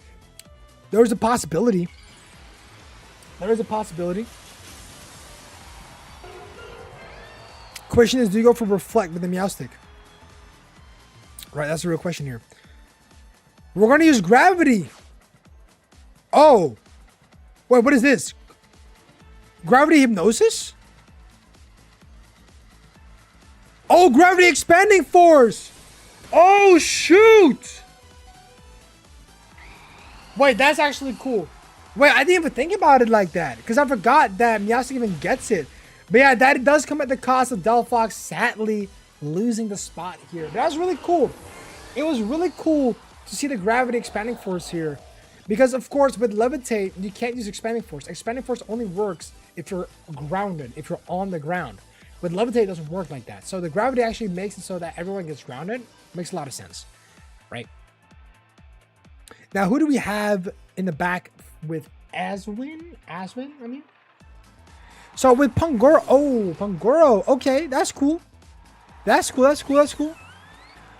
There's a possibility. Question is, do you go for Reflect with the Meowstic? Right, that's the real question here. We're going to use Gravity. Oh. Wait, what is this? Gravity Hypnosis? Oh, Gravity Expanding Force. Oh, shoot. Wait, that's actually cool. Wait, I didn't even think about it like that. Because I forgot that Meowstic even gets it. But yeah, that does come at the cost of Delphox sadly losing the spot here. But that was really cool. It was really cool to see the Gravity Expanding Force here. Because, of course, with Levitate, you can't use Expanding Force. Expanding Force only works if you're grounded, if you're on the ground. With Levitate, it doesn't work like that. So the Gravity actually makes it so that everyone gets grounded. Makes a lot of sense, right? Now, who do we have in the back with Aspen, I mean. So with Pangoro, okay, that's cool. That's cool.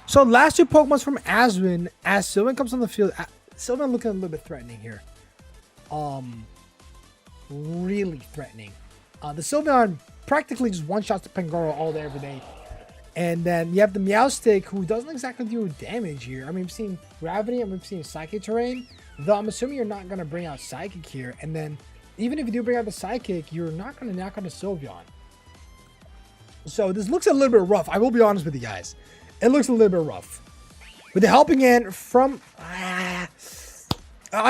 So last two Pokemons from Aspen, as Sylveon comes on the field, Sylveon looking a little bit threatening here. Really threatening. The Sylveon practically just one-shots the Pangoro all day, every day. And then you have the Meowstic, who doesn't exactly do damage here. I mean, we've seen Gravity and we've seen Psychic Terrain. Though I'm assuming you're not going to bring out Psychic here. And then, even if you do bring out the Psychic, you're not going to knock on the Sylveon. So this looks a little bit rough. I will be honest with you guys. It looks a little bit rough. With the helping hand from... I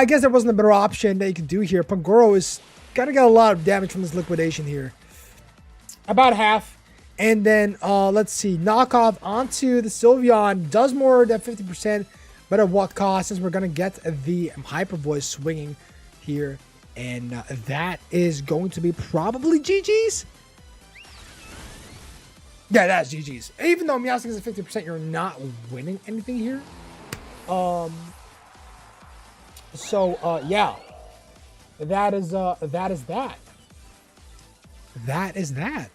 guess there wasn't a better option that you could do here. Pangoro is going to get a lot of damage from this liquidation here. About half. And then, let's see. Knockoff onto the Sylveon. Does more than 50%. But at what cost? Since we're going to get the Hyper Voice swinging here. And that is going to be probably GG's. Yeah, that's GG's. Even though Meowstic is at 50%, you're not winning anything here. Yeah. That is that. That is that.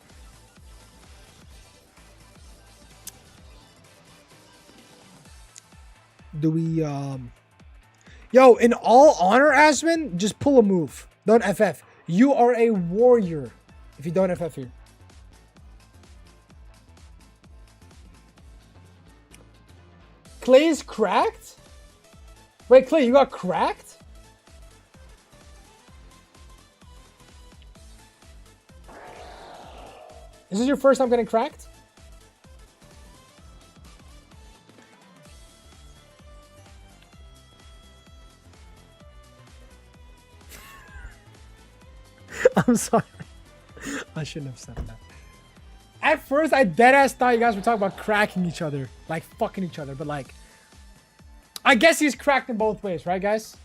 Do we Yo, in all honor, Asmin, just pull a move. Don't FF. You are a warrior if you don't FF here. Clay's cracked? Wait, Clay, you got cracked? Is this your first time getting cracked? I'm sorry. I shouldn't have said that. At first, I deadass thought you guys were talking about cracking each other. Like, fucking each other. But, like, I guess he's cracked in both ways. Right, guys?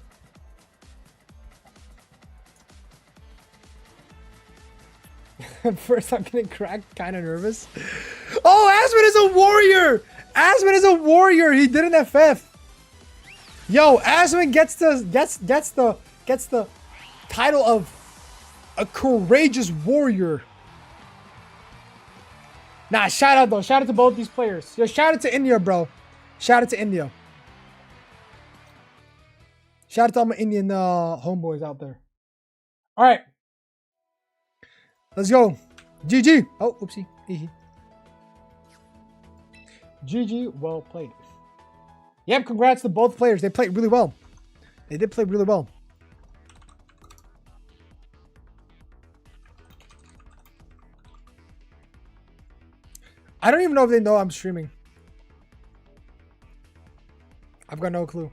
At first, I'm getting cracked. Kind of nervous. Oh, Asmin is a warrior! Asmin is a warrior. He didn't FF. Yo, Asmin gets the title of a courageous warrior. Nah, shout out though. Shout out to both these players. Yo, shout out to India, bro. Shout out to India. Shout out to all my Indian homeboys out there. All right. Let's go. GG. Oh, oopsie. GG. Well played. Yep, congrats to both players. They played really well. They did play really well. I don't even know if they know I'm streaming. I've got no clue.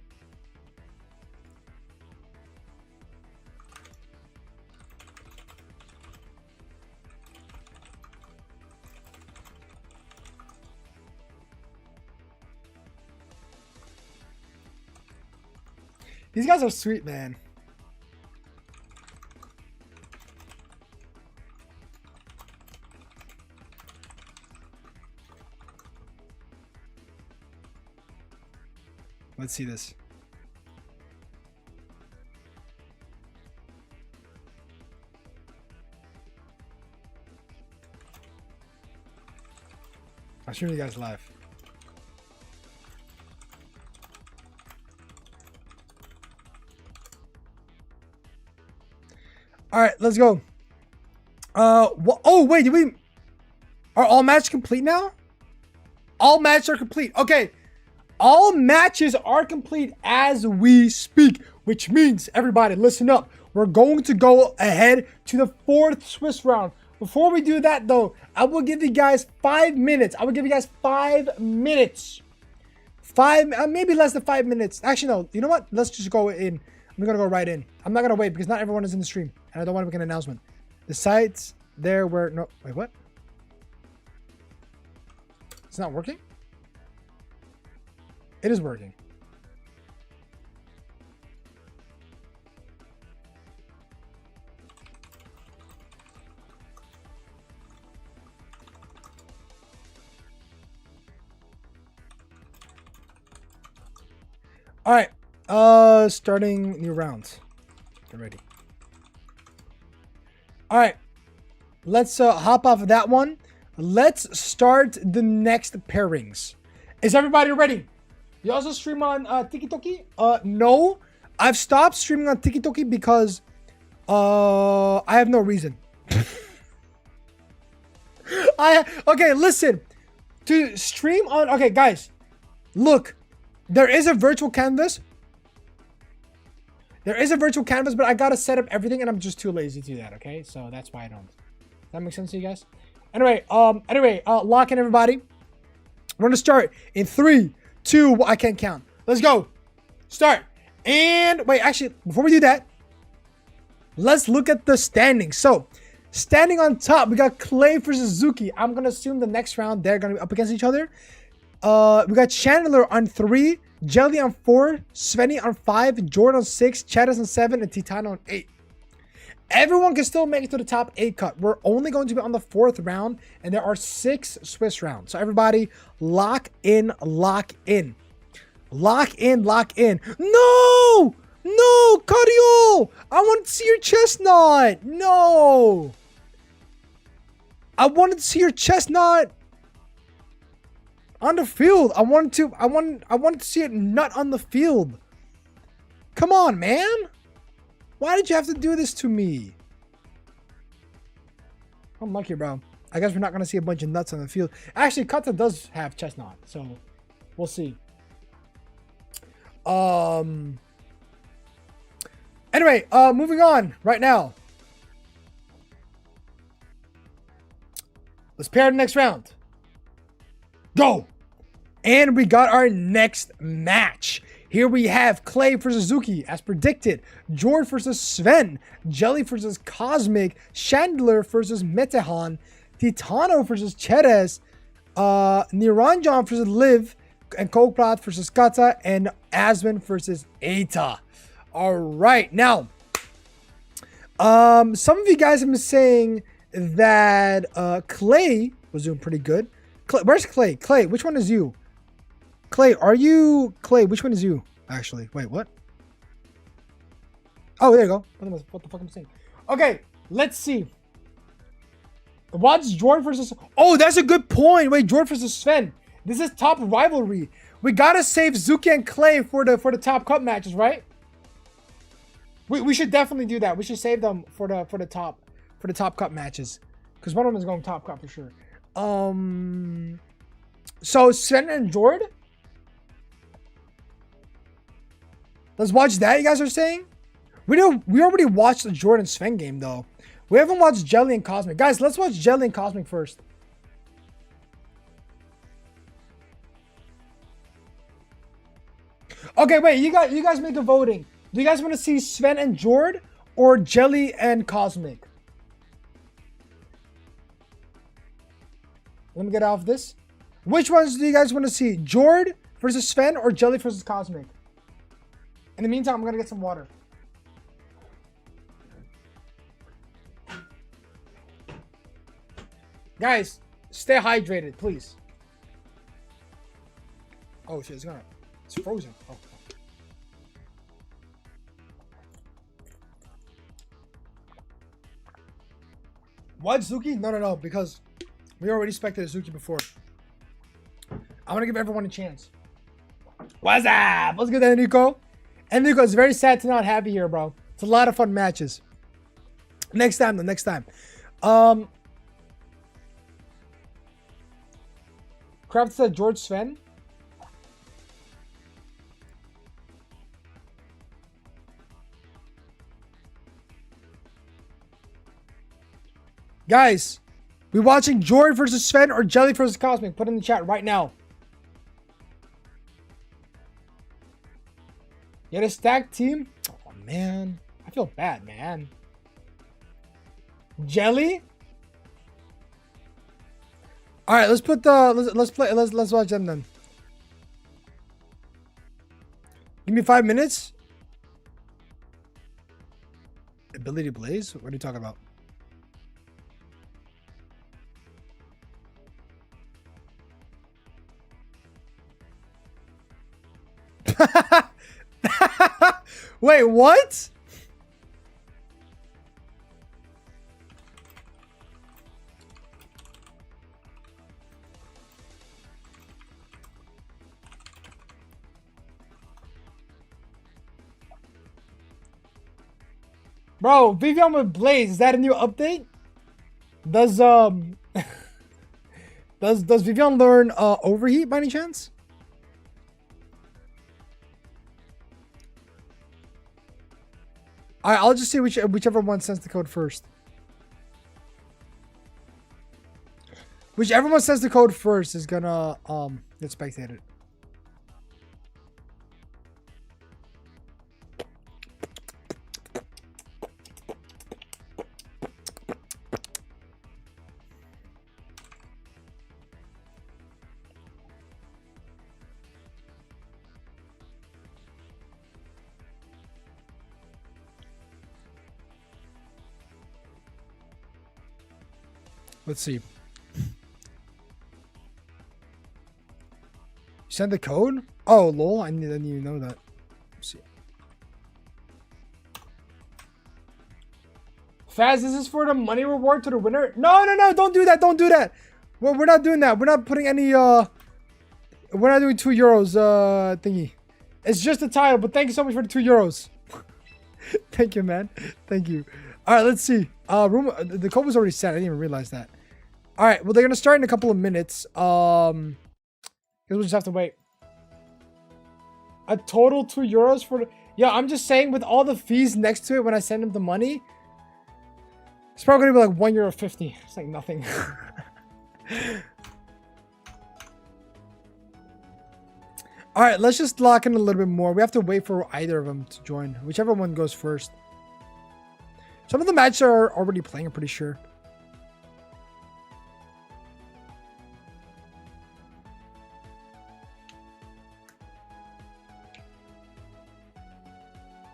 These guys are sweet, man. Let's see this. I'll show you guys live. All right, let's go. Oh wait, are all matches complete now? All matches are complete. Okay. All matches are complete as we speak, which means, everybody, listen up. We're going to go ahead to the 4th Swiss round. Before we do that, though, I will give you guys 5 minutes. I will give you guys 5 minutes. Maybe less than 5 minutes. Actually, no. You know what? Let's just go in. I'm going to go right in. I'm not going to wait because not everyone is in the stream. And I don't want to make an announcement. The sites there were... No, wait, what? It's not working? It is working. All right. Starting new rounds. Get ready. All right. Let's hop off of that one. Let's start the next pairings. Is everybody ready? You also stream on TikTok? No. I've stopped streaming on TikTok because I have no reason. Okay, listen. To stream on... Okay, guys. Look. There is a virtual canvas. There is a virtual canvas, but I gotta set up everything, and I'm just too lazy to do that, okay? So that's why I don't. Does that make sense to you guys? Anyway, lock in, everybody. We're gonna start in 3, 2, I can't count. Let's go. Start. And wait, actually, before we do that, let's look at the standings. So, standing on top, we got Clay versus Zuki. I'm going to assume the next round, they're going to be up against each other. We got Chandler on 3, Jelly on 4, Svenny on 5, Jordan on 6, Chadas on 7, and Titano on 8. Everyone can still make it to the top 8 cut. We're only going to be on the 4th round, and there are 6 Swiss rounds. So everybody, lock in, lock in. Lock in, lock in. No! No, Cario! I want to see your chestnut. No! I wanted to see your chestnut on the field. I wanted to see it nut on the field. Come on, man. Why did you have to do this to me? I'm lucky, bro. I guess we're not gonna see a bunch of nuts on the field. Actually, Kata does have chestnut, so we'll see. Anyway, moving on right now. Let's pair the next round. Go! And we got our next match. Here we have Clay versus Zuki, as predicted. Jord versus Sven. Jelly versus Cosmic. Chandler versus Metehan. Titano versus Cheres. Niranjan versus Liv. And Kokprat versus Kata. And Asman versus Eita. Alright, now. Some of you guys have been saying that Clay was doing pretty good. Clay, where's Clay? Clay, which one is you? Clay, are you... Clay, which one is you? Actually, wait, what? Oh, there you go. What the fuck am I saying? Okay, let's see. What's Jordan versus... Oh, that's a good point. Wait, Jordan versus Sven. This is top rivalry. We gotta save Zuki and Clay for the top cup matches, right? We should definitely do that. We should save them for the top cup matches, because one of them is going top cup for sure. So Sven and Jord. Let's watch that. You guys are saying we already watched the Jordan Sven game though. We haven't watched Jelly and Cosmic. Guys, let's watch Jelly and Cosmic first. Okay, wait. You guys make the voting. Do you guys want to see Sven and Jord or Jelly and Cosmic? Let me get off this. Which ones do you guys want to see? Jord versus Sven or Jelly versus Cosmic? In the meantime, I'm going to get some water. Guys, stay hydrated, please. Oh shit, it's frozen. Oh. What, Zuki? No, because we already expected Zuki before. I want to give everyone a chance. What's up? What's good, Enrico? Enrico, it's very sad to not have you here, bro. It's a lot of fun matches. Next time, though, next time. Kraft said George Sven. Guys, we watching Jord versus Sven or Jelly versus Cosmic? Put in the chat right now. You had a stacked team? Oh man, I feel bad, man. Jelly? All right, let's put the let's watch them then. Give me 5 minutes. Ability Blaze? What are you talking about? Wait, what? Bro, Vivian with Blaze, is that a new update? Does does Vivian learn overheat by any chance? Alright, I'll just see whichever one sends the code first. Whichever one sends the code first is gonna get spectated. Let's see. Send the code? Oh, lol. I didn't even know that. Let's see. Faz, this is for the money reward to the winner? No, no, no. Don't do that. Don't do that. We're not doing that. We're not putting any, we're not doing €2, thingy. It's just the title, but thank you so much for the €2. Thank you, man. Thank you. All right, let's see. The code was already set. I didn't even realize that. All right, well, they're going to start in a couple of minutes. Because we'll just have to wait. A total €2 for the... Yeah, I'm just saying with all the fees next to it when I send them the money, it's probably going to be like €1.50. It's like nothing. All right, let's just lock in a little bit more. We have to wait for either of them to join. Whichever one goes first. Some of the matches are already playing, I'm pretty sure.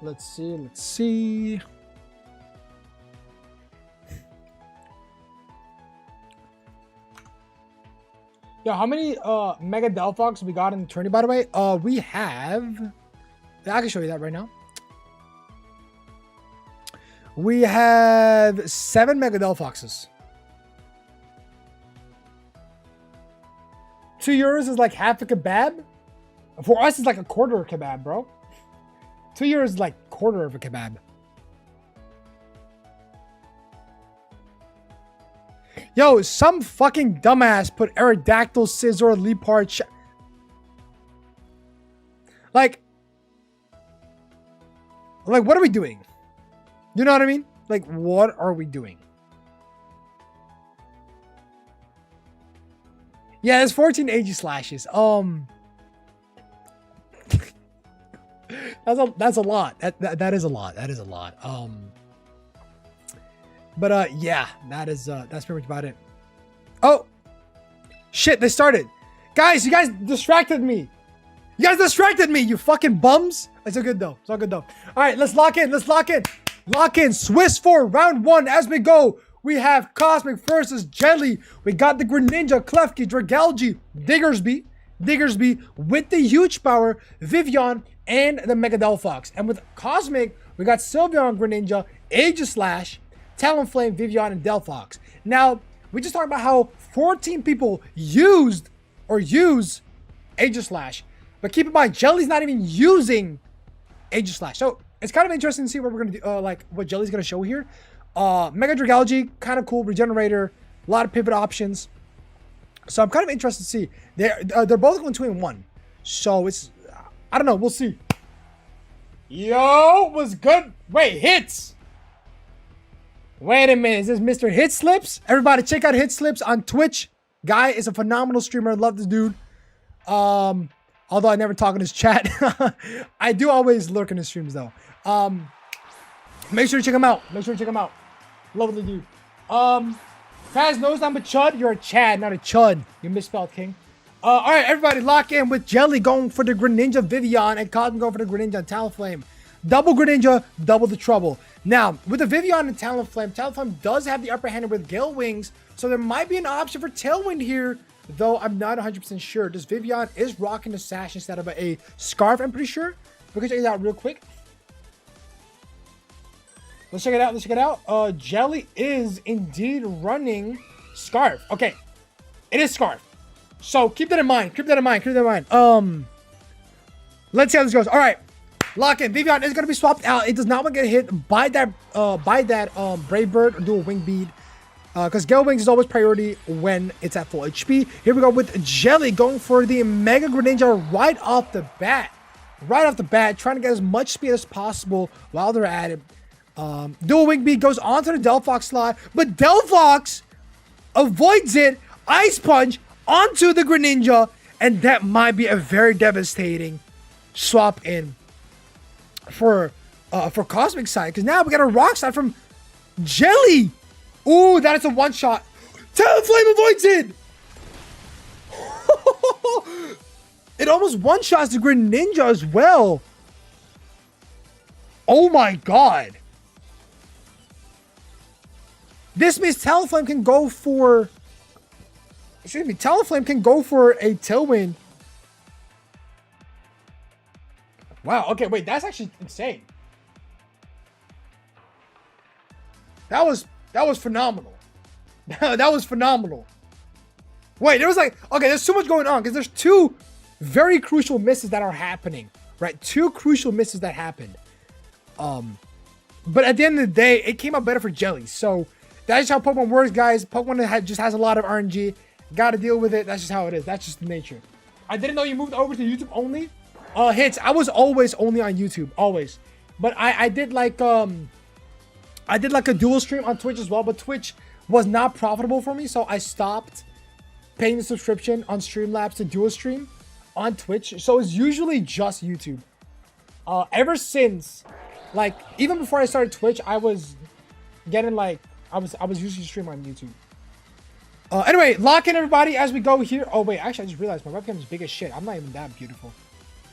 Let's see, let's see. Yo, how many Mega Delphox we got in the tourney, by the way? We have... I can show you that right now. We have 7 Mega Delphoxes. €2 is like half a kebab. For us, it's like a quarter of a kebab, bro. €2 is like quarter of a kebab. Yo, some fucking dumbass put Aerodactyl, Scizor, Leopard. Like, what are we doing? You know what I mean? Like, what are we doing? Yeah, there's 14 AG slashes. That's a lot. That is a lot. That is a lot. But yeah, that's pretty much about it. Oh, shit! They started, guys. You guys distracted me. You guys distracted me. You fucking bums. It's all good though. It's all good though. All right, let's lock in. Let's lock in. Lock in. Swiss for round 1 as we go. We have Cosmic versus Jelly. We got the Greninja, Klefki, Dragalge, Diggersby with the huge power, Vivian, and the Mega Delphox. And with Cosmic, we got Sylveon, Greninja, Aegislash, Talonflame, Vivian, and Delphox. Now, we just talked about how 14 people use Aegislash. But keep in mind, Jelly's not even using Aegislash. So, it's kind of interesting to see what we're going to do, like, what Jelly's going to show here. Mega Dragalge, kind of cool, Regenerator, a lot of pivot options. So, I'm kind of interested to see. They're both going 2-in-1. So, it's, I don't know, we'll see. Yo, was good. Wait, hits. Wait a minute, is this Mr. Hit Slips? Everybody check out Hit Slips on Twitch. Guy is a phenomenal streamer. Love this dude. Although I never talk in his chat. I do always lurk in his streams though. Make sure to check him out. Make sure to check him out. Lovely dude. Faz knows I'm a chud. You're a Chad, not a chud. You misspelled, King. Alright, everybody lock in with Jelly going for the Greninja Vivian and Cosmic going for the Greninja and Talonflame. Double Greninja, double the trouble. Now, with the Vivian and Talonflame does have the upper hand with Gale Wings, so there might be an option for Tailwind here, though I'm not 100% sure. This Vivian is rocking the sash instead of a scarf, I'm pretty sure. We can check it out real quick. Let's check it out. Let's check it out. Jelly is indeed running scarf. Okay, it is scarf. So keep that in mind. Keep that in mind. Keep that in mind. Let's see how this goes. All right. Lock in. Vivian is gonna be swapped out. It does not want to get hit by that Brave Bird or Dual Wing Bead. Because Gale Wings is always priority when it's at full HP. Here we go with Jelly going for the Mega Greninja right off the bat. Right off the bat, trying to get as much speed as possible while they're at it. Dual Wing Bead goes onto the Delphox slot, but Delphox avoids it. Ice Punch onto the Greninja, and that might be a very devastating swap in for Cosmic side, because now we got a Rock Slide from Jelly. Ooh, that is a one-shot. Talonflame avoids it. It almost one-shots the Greninja as well. Oh my god. This means Talonflame can go for... Excuse me, Talonflame can go for a Tailwind. Wow, okay, wait, that's actually insane. That was phenomenal. That was phenomenal. Wait, there was like, okay, there's so much going on because there's two very crucial misses that are happening, right? Two crucial misses that happened. But at the end of the day, it came out better for Jelly. So that's just how Pokemon works, guys. Pokemon just has a lot of RNG. Got to deal with it. That's just how it is. That's just the nature. I didn't know you moved over to YouTube only. Hits. I was always only on YouTube, always. But I did like a dual stream on Twitch as well. But Twitch was not profitable for me, so I stopped paying the subscription on Streamlabs to dual stream on Twitch. So it's usually just YouTube. Ever since, like, even before I started Twitch, I was getting like I was usually streaming on YouTube. Anyway, lock in everybody as we go here. Oh wait, actually I just realized my webcam is big as shit. I'm not even that beautiful.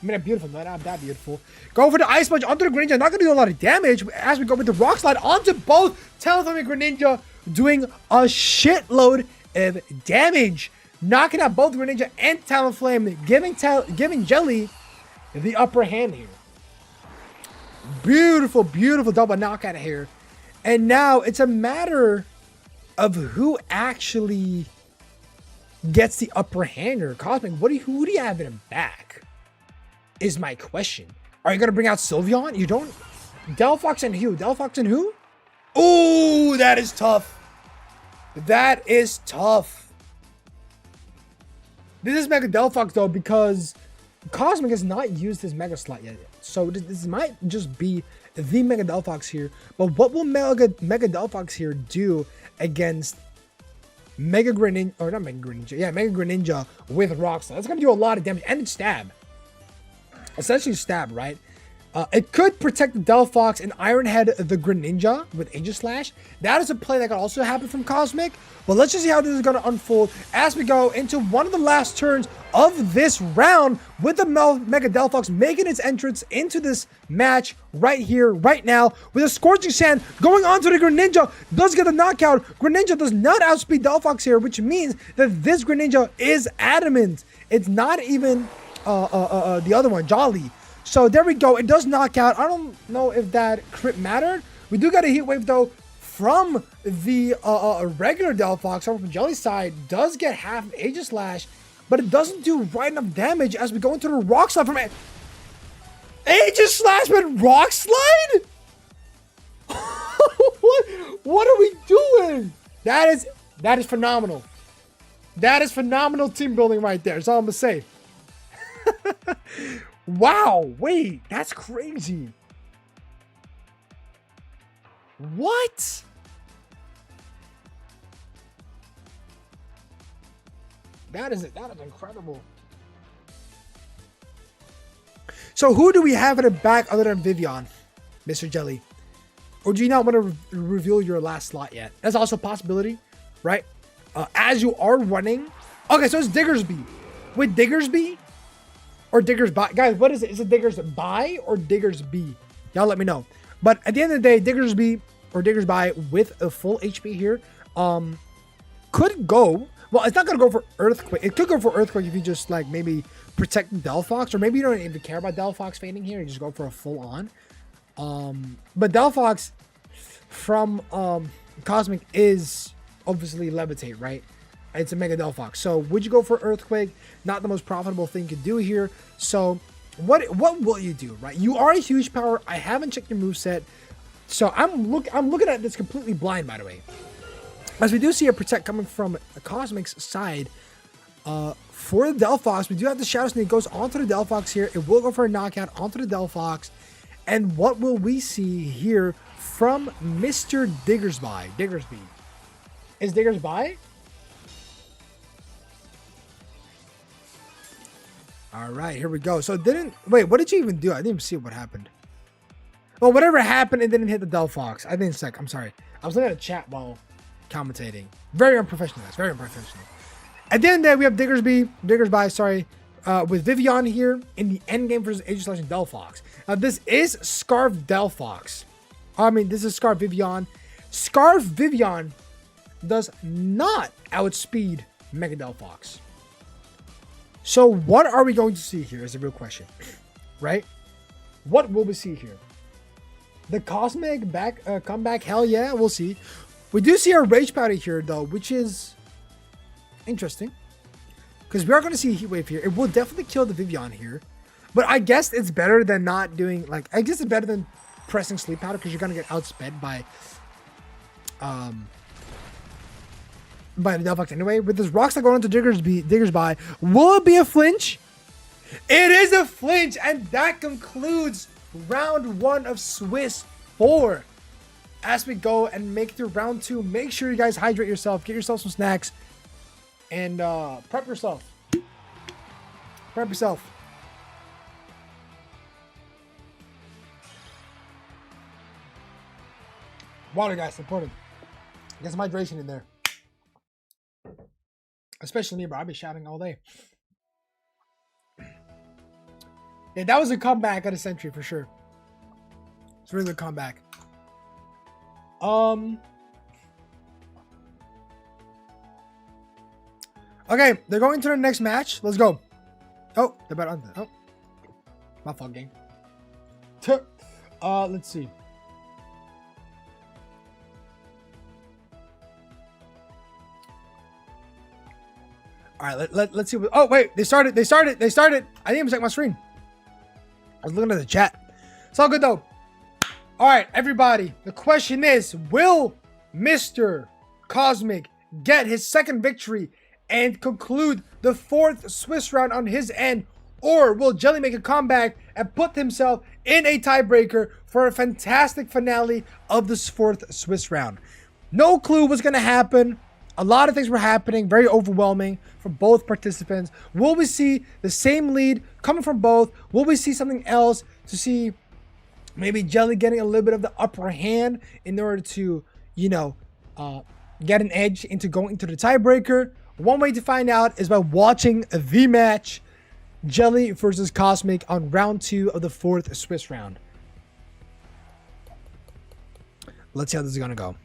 I mean, I'm beautiful, but not that beautiful. Go for the Ice Punch onto the Greninja. Not going to do a lot of damage as we go with the Rock Slide onto both Talonflame and Greninja, doing a shitload of damage. Knocking out both Greninja and Talonflame, giving Jelly the upper hand here. Beautiful, beautiful double knockout here. And now it's a matter of who actually gets the upper hand here. Cosmic, who do you have in the back? Is my question. Are you gonna bring out Sylveon? You don't. Delphox and who? Delphox and who? Oh, that is tough. That is tough. This is Mega Delphox though, because Cosmic has not used his Mega Slot yet. So this might just be the Mega Delphox here. But what will Mega Delphox here do against Mega Greninja, or not Mega Greninja? Yeah, Mega Greninja with Rock Slide. That's gonna do a lot of damage and stab. Essentially stab, right? It could protect the Delphox and Iron Head the Greninja with Aegislash. That is a play that could also happen from Cosmic. But let's just see how this is going to unfold as we go into one of the last turns of this round with the Mega Delphox making its entrance into this match right here, right now, with a Scorching Sand going on to the Greninja. Does get the knockout. Greninja does not outspeed Delphox here, which means that this Greninja is adamant. It's not even the other one, Jolly. So there we go. It does knock out. I don't know if that crit mattered. We do got a Heat Wave though from the regular Delphox. Over from Jelly's side, does get half Aegislash, but it doesn't do right enough damage as we go into the Rock Slide from it. Aegislash with Rock Slide? What are we doing? That is phenomenal. That is phenomenal team building right there. That's all I'm gonna say. Wow, wait, that's crazy. What? That is incredible. So who do we have in the back other than Vivian, Mr. Jelly? Or do you not want to reveal your last slot yet? That's also a possibility, right? As you are running. Okay, so it's Diggersby. With Diggersby? Or Diggersby. Guys, what is it? Is it Diggersby or Diggersby? Y'all let me know. But at the end of the day, Diggersby or Diggersby with a full HP here could go. Well, it's not going to go for Earthquake. It could go for Earthquake if you just like maybe protect Delphox. Or maybe you don't even care about Delphox fading here. You just go for a full on. But Delphox from Cosmic is obviously Levitate, right? It's a Mega Delphox. So would you go for Earthquake? Not the most profitable thing you could do here. So what will you do, right? You are a huge power. I haven't checked your moveset. So I'm looking at this completely blind, by the way. As we do see a Protect coming from Cosmic's side. For the Delphox, we do have the Shadow Sneak. Goes onto the Delphox here. It will go for a knockout onto the Delphox. And what will we see here from Mr. Diggersby? Diggersby. Is Diggersby? All right, here we go. So wait, what did you even do? I didn't even see what happened. Well, whatever happened, it didn't hit the Delphox. I think it's like, I'm sorry. I was looking at a chat while commentating. Very unprofessional, guys. Very unprofessional. At the end of the day, we have Diggersby, sorry, with Vivian here in the end game versus Aegislash and Delphox. Now, this is Scarf Delphox. I mean, this is Scarf Vivian. Scarf Vivian does not outspeed Mega Delphox. So what are we going to see here is the real question, right? What will we see here? The Cosmic comeback? Hell yeah, we'll see. We do see our Rage Powder here though, which is interesting. Because we are going to see a Heat Wave here. It will definitely kill the Vivian here. But I guess it's better than not doing, like, I guess it's better than pressing Sleep Powder because you're going to get outsped by the Delphox anyway. With this Rock Slide going into Digger's By, will it be a flinch? It is a flinch, and that concludes round 1 of Swiss 4. As we go and make it through round 2, make sure you guys hydrate yourself, get yourself some snacks, and prep yourself. Prep yourself. Water, guys, important. Get some hydration in there. Especially me, bro. I'll be shouting all day. Yeah, that was a comeback at a century for sure. It's a really good comeback. Okay, they're going to the next match. Let's go. Oh, they're about on. Oh, my fault, gang. Let's see. All right, let's see. Oh, wait, they started. I didn't even check my screen. I was looking at the chat. It's all good, though. All right, everybody. The question is, will Mr. Cosmic get his second victory and conclude the 4th Swiss round on his end? Or will Jelly make a comeback and put himself in a tiebreaker for a fantastic finale of this 4th Swiss round? No clue what's going to happen. A lot of things were happening, very overwhelming for both participants. Will we see the same lead coming from both? Will we see something else to see maybe Jelly getting a little bit of the upper hand in order to, you know, get an edge into going into the tiebreaker? One way to find out is by watching the match, Jelly versus Cosmic, on round 2 of the 4th Swiss round. Let's see how this is going to go.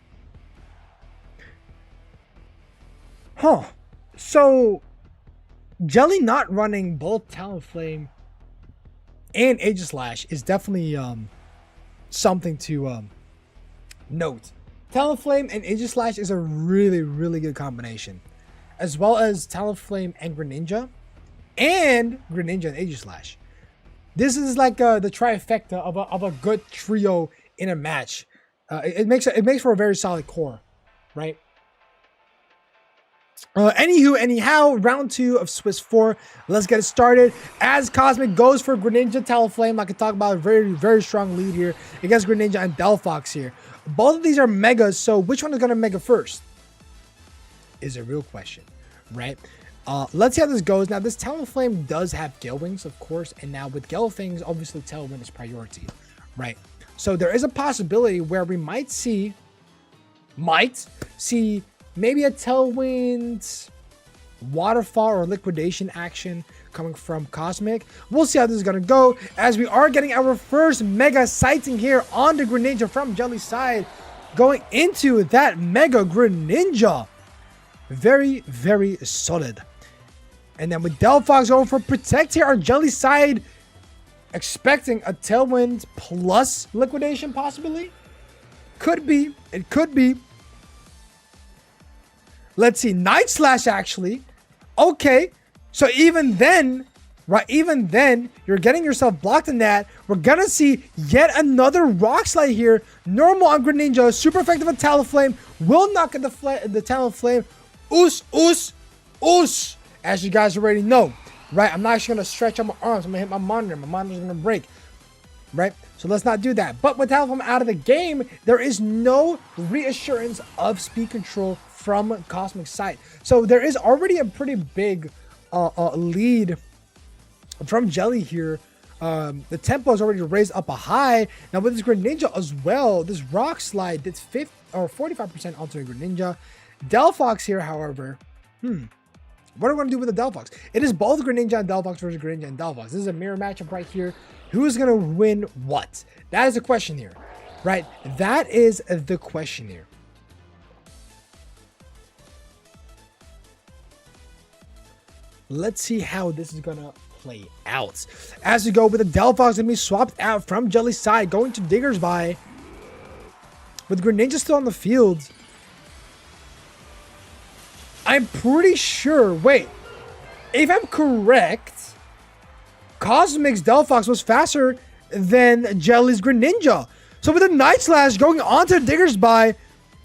Huh. So, Jelly not running both Talonflame and Aegislash is definitely something to note. Talonflame and Aegislash is a really, really good combination. As well as Talonflame and Greninja. And Greninja and Aegislash. This is like the trifecta of a good trio in a match. It makes for a very solid core, right? Anyhow, round 2 of Swiss 4. Let's get it started. As Cosmic goes for Greninja, Talonflame, I can talk about a very, very strong lead here against Greninja and Delphox here. Both of these are megas, so which one is going to mega first? Is a real question, right? Let's see how this goes. Now, this Talonflame does have Gale Wings, of course, and now with Gale Wings, obviously Tailwind is priority, right? So there is a possibility where we might see maybe a Tailwind Waterfall or Liquidation action coming from Cosmic. We'll see how this is going to go, as we are getting our first Mega sighting here on the Greninja from Jelly's side, going into that Mega Greninja. Very, very solid. And then with Delphox going for Protect here on Jelly's side, expecting a Tailwind plus Liquidation possibly. Could be. It could be. Let's see. Night Slash actually. Okay. So even then, right? Even then, you're getting yourself blocked in that. We're going to see yet another Rock Slide here. Normal on Greninja. Super effective on Talonflame. Will not get the Talonflame. Oos. As you guys already know, right? I'm not actually going to stretch out my arms. I'm going to hit my monitor. My monitor's going to break, right? So let's not do that. But with Talonflame out of the game, there is no reassurance of speed control from Cosmic's side. So there is already a pretty big lead from Jelly here. The tempo is already raised up a high. Now with this Greninja as well, this Rock Slide did 45% onto Greninja. Delphox here, however, what are we going to do with the Delphox? It is both Greninja and Delphox versus Greninja and Delphox. This is a mirror matchup right here. Who's going to win what? That is the question here, right? That is the question here. Let's see how this is gonna play out. As we go with the Delphox gonna be swapped out from Jelly's side, going to Diggersby. With Greninja still on the field. I'm pretty sure, wait, if I'm correct, Cosmic's Delphox was faster than Jelly's Greninja. So with the Night Slash going onto Diggersby,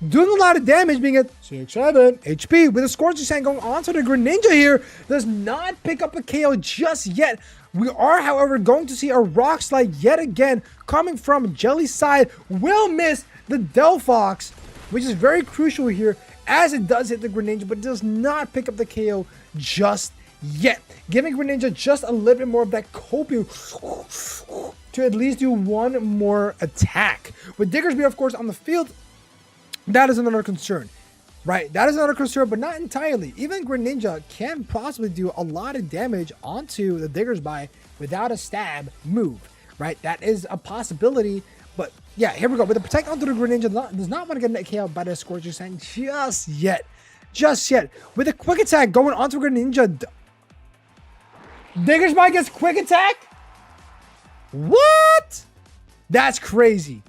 doing a lot of damage, being at 6-7 HP, with the Scorching Sand going onto the Greninja here, does not pick up a KO just yet. We are, however, going to see a Rock Slide yet again coming from Jelly's side. Will miss the Delphox, which is very crucial here, as it does hit the Greninja, but does not pick up the KO just yet. Giving Greninja just a little bit more of that coping to at least do one more attack. With Diggersby, of course, on the field, that is another concern, right? That is another concern, but not entirely. Even Greninja can possibly do a lot of damage onto the Diggersby without a stab move, right? That is a possibility, but yeah, here we go. With the Protect onto the Greninja, does not want to get net KO by the Scorching Sand just yet. Just yet. With a Quick Attack going onto Greninja, Diggersby gets Quick Attack? What? That's crazy.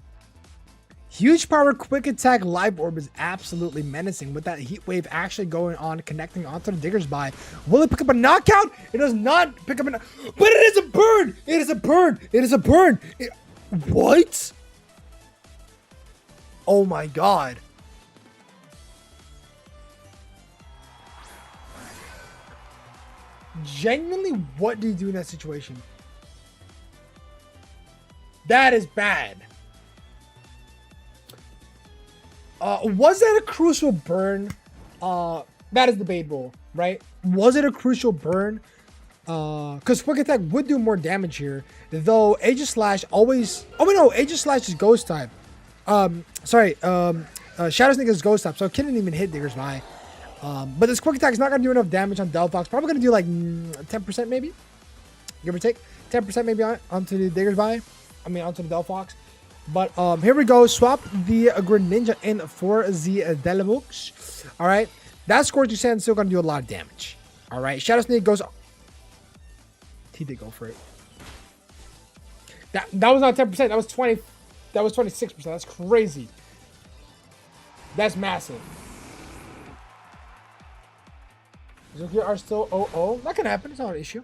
Huge power Quick Attack Live Orb is absolutely menacing with that Heat Wave actually going on, connecting onto the Diggersby. Will it pick up a knockout? It does not pick up a but it is a burn! It is a burn! It is a burn! What? Oh my god. Genuinely, what do you do in that situation? That is bad. Was that a crucial burn? That is debatable, right? Was it a crucial burn? Because Quick Attack would do more damage here, though Aegislash always... Oh, no, Aegislash is Ghost type. Shadow Sneak is Ghost type, so it couldn't even hit Diggersby. But this Quick Attack is not going to do enough damage on Delphox. Probably going to do like 10% maybe, give or take. 10% maybe onto the Diggersby. I mean, onto the Delphox. But here we go. Swap the Greninja in for the Delphox. All right. That Scorching Sand is still going to do a lot of damage. All right. Shadow Sneak goes... He did go for it. That was not 10%. That was 20. That was 26%. That's crazy. That's massive. Here are still 0-0. That can happen. It's not an issue.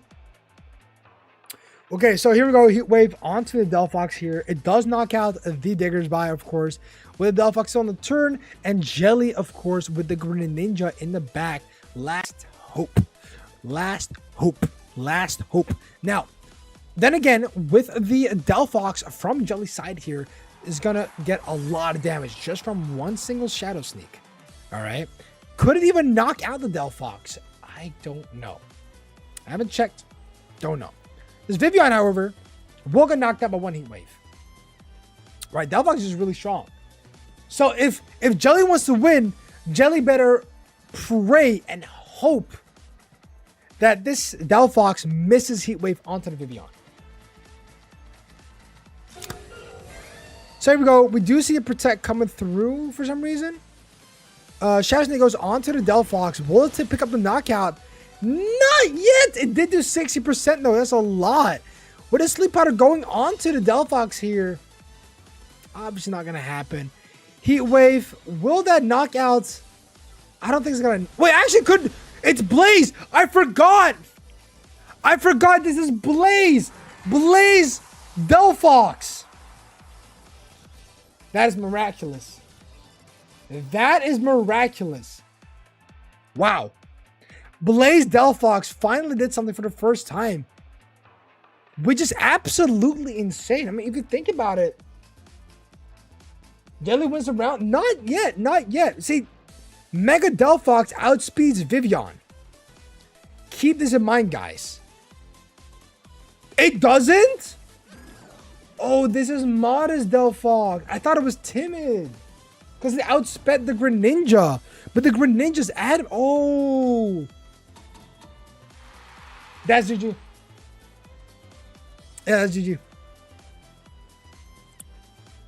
Okay, so here we go. Heat Wave onto the Delphox here. It does knock out the Diggersby, of course, with the Delphox on the turn, and Jelly, of course, with the Greninja in the back. Last hope. Last hope. Last hope. Now, then again, with the Delphox from Jelly's side here, is going to get a lot of damage just from one single Shadow Sneak. All right. Could it even knock out the Delphox? I don't know. I haven't checked. Don't know. This Vivian, however, will get knocked out by one Heat Wave. Right, Delphox is really strong. So if Jelly wants to win, Jelly better pray and hope that this Delphox misses Heat Wave onto the Vivian. So here we go. We do see a Protect coming through for some reason. Shadow Sneak goes onto the Delphox. Will it pick up the knockout? Not yet. It did do 60% though. That's a lot. With a Sleep Powder going onto the Delphox here, obviously not going to happen. Heat Wave. Will that knock out? I don't think it's going to... Wait, actually could... It's Blaze. I forgot. This is Blaze. Blaze Delphox. That is miraculous. That is miraculous. Wow. Blaze Delphox finally did something for the first time, which is absolutely insane. I mean, if you think about it, Jelly wins the round. Not yet. Not yet. See, Mega Delphox outspeeds Vivian. Keep this in mind, guys. It doesn't? Oh, this is Modest Delphox. I thought it was timid. Because it outsped the Greninja. But the Greninja's added... Oh. That's GG. Yeah, that's GG.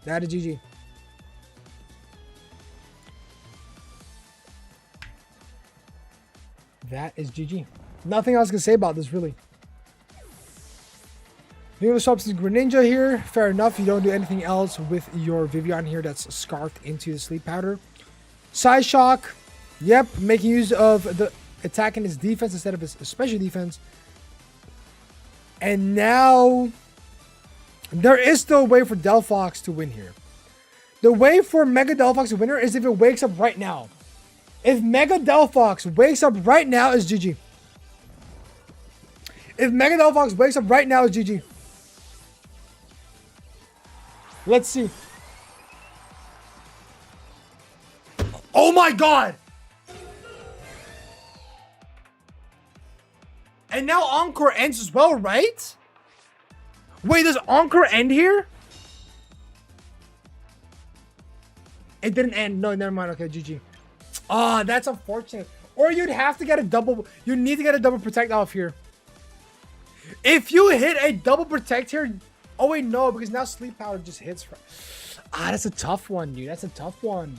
That is GG. That is GG. Nothing else to say about this, really. The other swaps is Greninja here. Fair enough. You don't do anything else with your Vivian here that's scarfed into the sleep powder. Side Shock. Yep, making use of the attack in his defense instead of his special defense. And now there is still a way for Delphox to win here. The way for Mega Delphox to win here is if it wakes up right now. If Mega Delphox wakes up right now, is GG. If Mega Delphox wakes up right now, is GG. Let's see. Oh my god! And now Encore ends as well, right? Wait, does Encore end here? It didn't end. No, never mind. Okay, GG. Ah, that's unfortunate. Or you'd have to get a double. You need to get a double protect off here. If you hit a double protect here. Oh, wait, no, because now sleep powder just hits. Ah, that's a tough one, dude. That's a tough one.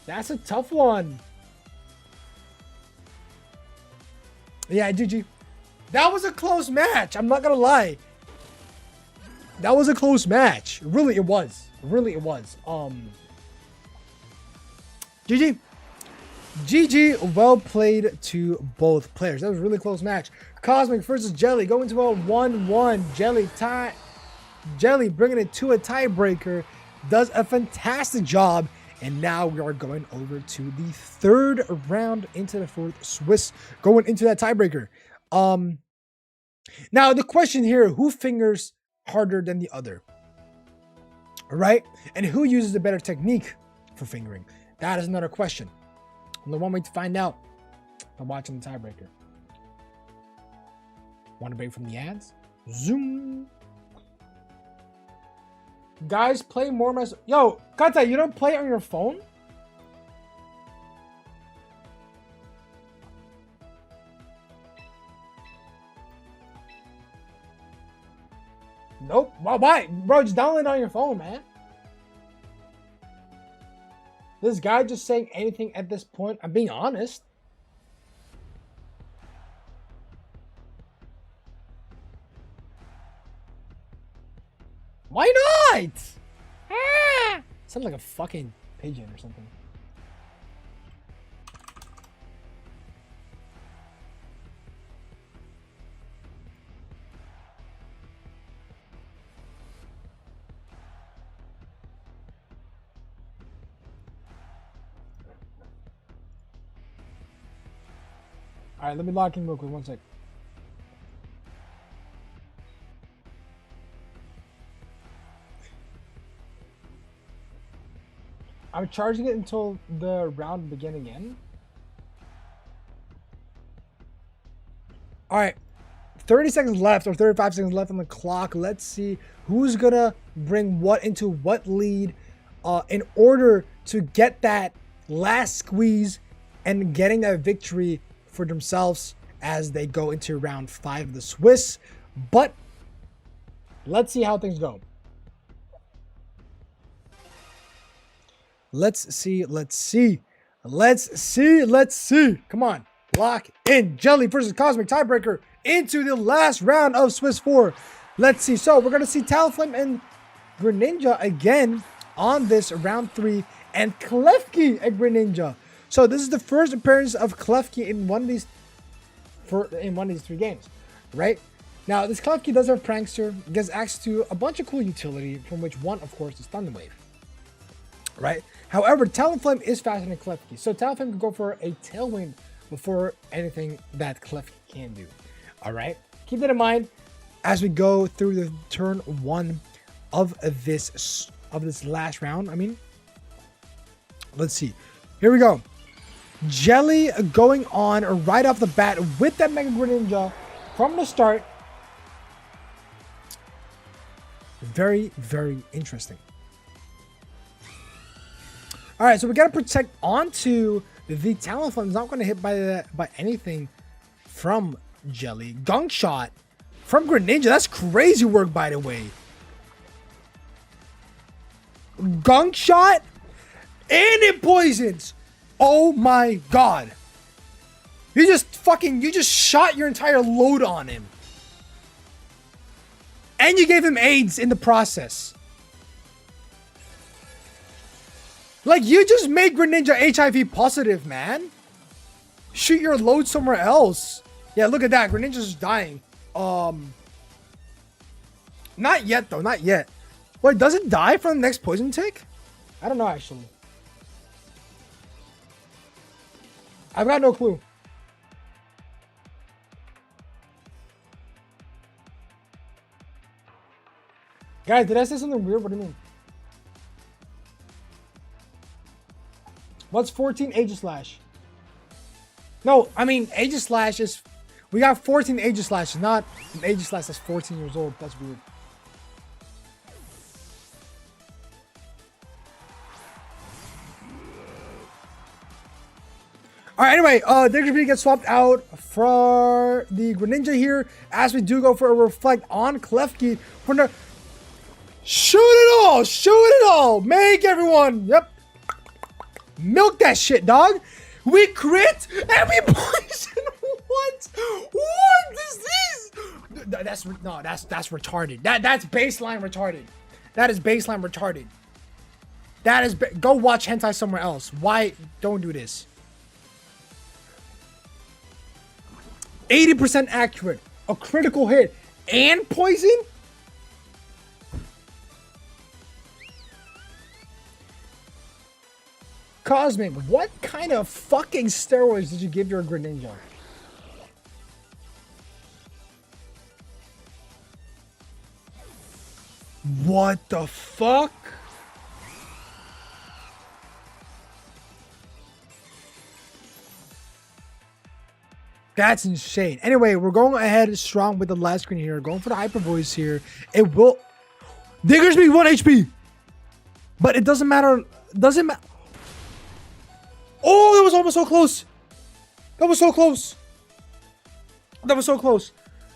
That's a tough one. Yeah, GG. That was a close match. I'm not going to lie. That was a close match. Really, it was. Really, it was. GG. GG, well played to both players. That was a really close match. Cosmic versus Jelly going to a 1-1. Jelly bringing it to a tiebreaker. Does a fantastic job. And now we are going over to the third round into the fourth. Swiss going into that tiebreaker. Now the question here, who fingers harder than the other? Right? And who uses a better technique for fingering? That is another question. Only one way to find out by watching the tiebreaker. Want to break from the ads? Zoom. Guys, play more mess. Yo, Kata, you don't play on your phone? Nope. Why? Bro, just download it on your phone, man. This guy just saying anything at this point. I'm being honest. Why not? Ah! Sounds like a fucking pigeon or something. All right, let me log in real quick. 1 sec. I'm charging it until the round begin again. All right, 30 seconds left or 35 seconds left on the clock. Let's see who's gonna bring what into what lead in order to get that last squeeze and getting that victory for themselves as they go into round 5 of the Swiss. But let's see how things go. Let's see. Come on. Lock in. Jelly versus Cosmic tiebreaker into the last round of Swiss 4. Let's see. So we're going to see Talonflame and Greninja again on this round 3. And Klefki and Greninja. So this is the first appearance of Klefki in one of these 3 games. Right? Now, this Klefki does have Prankster. Gets access to a bunch of cool utility, from which one, of course, is Thunder Wave. Right? However, Talonflame is faster than Klefki, so Talonflame can go for a Tailwind before anything that Klefki can do. All right? Keep that in mind as we go through the turn 1 of this last round. I mean, let's see. Here we go. Jelly going on right off the bat with that Mega Greninja from the start. Very, very interesting. All right, so we got to protect onto the Talonflame. It's not going to hit by anything from Jelly. Gunk Shot from Greninja. That's crazy work, by the way. Gunk Shot and it poisons. Oh my god. You just shot your entire load on him. And you gave him AIDS in the process. Like, you just made Greninja HIV positive, man. Shoot your load somewhere else. Yeah, look at that. Greninja's dying. Not yet, though. Not yet. Wait, does it die from the next poison tick? I don't know, actually. I've got no clue. Guys, did I say something weird? What do you mean? What's 14 Aegislash? No, I mean, Aegislash is... We got 14 Aegislash, not an Aegislash that's 14 years old. That's weird. Alright, anyway, Diggersby gets swapped out for the Greninja here, as we do go for a Reflect on Klefki. Shoot it all! Shoot it all! Make everyone! Yep. Milk that shit, dog! We crit and we poison. What? What is this? That's retarded. That's baseline retarded. That is baseline retarded. That is go watch hentai somewhere else. Why don't do this? 80% accurate, a critical hit, and poison? Cosmic, what kind of fucking steroids did you give your Greninja? What the fuck? That's insane. Anyway, we're going ahead strong with the last screen here. Going for the Hyper Voice here. It will... Diggersby 1 HP! But it doesn't matter. Doesn't matter. Oh, that was almost so close. That was so close. That was so close.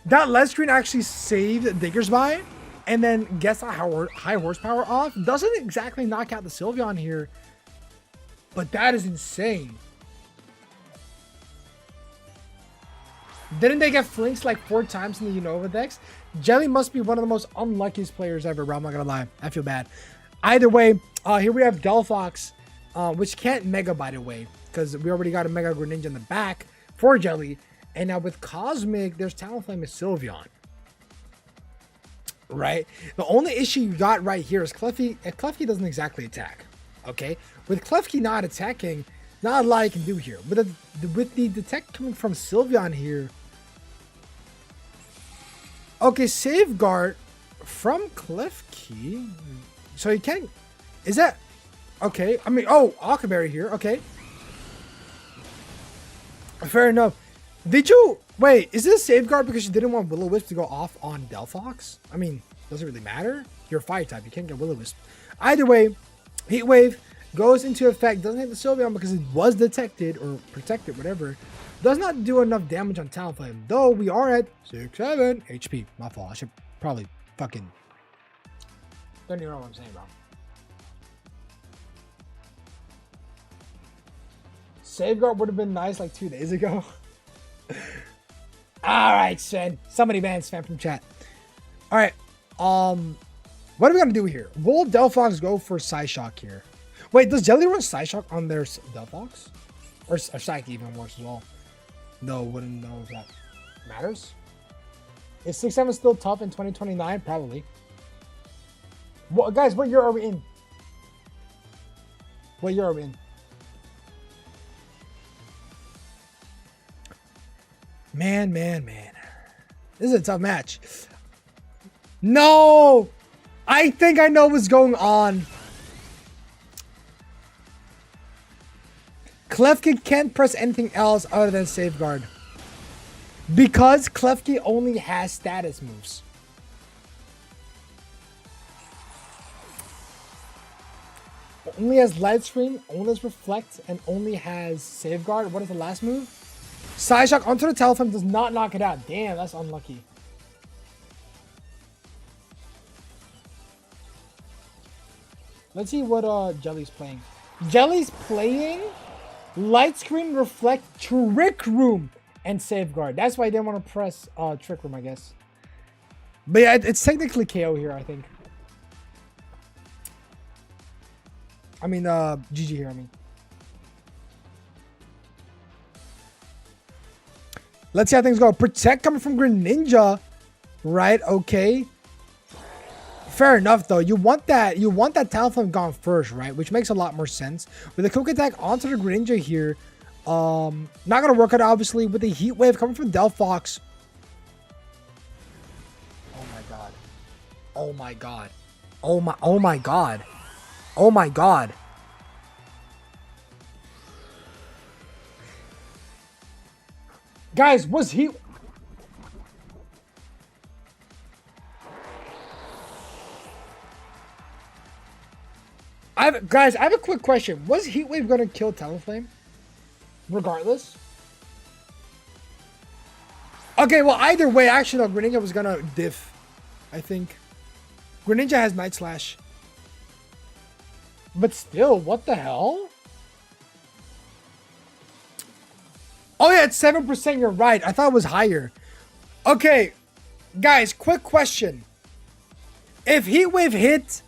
That last screen actually saved Diggersby and then gets a high horsepower off. Doesn't exactly knock out the Sylveon here. But that is insane. Didn't they get flinched like 4 times in the Unova decks? Jelly must be one of the most unluckiest players ever, bro. I'm not gonna lie. I feel bad. Either way, here we have Delphox, which can't Mega, by the way, because we already got a Mega Greninja in the back for Jelly. And now with Cosmic, there's Talonflame and Sylveon. Right? The only issue you got right here is Klefki. Klefki doesn't exactly attack. Okay? With Klefki not attacking, not a lot I can do here. With the detect coming from Sylveon here. Okay, Safeguard from Klefki. So you can't... Is that... Okay, I mean... Oh, Alkaberry here. Okay. Fair enough. Did you... Wait, is this Safeguard because you didn't want Will-O-Wisp to go off on Delphox? I mean, doesn't really matter. You're a fire type. You can't get Will-O-Wisp. Either way, Heat Wave goes into effect. Doesn't hit the Sylveon because it was detected or protected, whatever. Does not do enough damage on Talonflame. Though we are at 6-7 HP. My fault. I should probably fucking... Don't even know what I'm saying, bro. Safeguard would have been nice like 2 days ago. Alright, Sven. Somebody ban Sven from chat. Alright. What are we gonna do here? Will Delphox go for Psyshock here? Wait, does Jelly run Psyshock on their Delphox? Or Psyche even works as well. No, wouldn't know if that matters. Is 6-7 still tough in 2029? Probably. What, guys, what year are we in? What year are we in? Man. This is a tough match. No! I think I know what's going on. Klefki can't press anything else other than Safeguard. Because Klefki only has status moves. Only has Light Screen, only has Reflect, and only has Safeguard. What is the last move? Psyshock onto the Talonflame does not knock it out. Damn, that's unlucky. Let's see what Jelly's playing. Jelly's playing Light Screen, Reflect, Trick Room, and Safeguard. That's why I didn't want to press Trick Room, I guess. But yeah, it's technically KO here, I think. I mean, GG here, I mean. Let's see how things go. Protect coming from Greninja. Right, okay. Fair enough, though. You want that Talonflame gone first, right? Which makes a lot more sense. With a Quick Attack onto the Greninja here. Not going to work out, obviously. With the Heat Wave coming from Delphox. Oh, my God. Oh, my God. Oh, my God. Oh, my God. Guys, was he... Guys, I have a quick question. Was Heat Wave going to kill Talonflame? Regardless? Okay, well, either way, actually, no, Greninja was going to diff, I think. Greninja has Night Slash. But still, what the hell? Oh, yeah, it's 7%. You're right. I thought it was higher. Okay, guys, quick question. If Heat Wave hit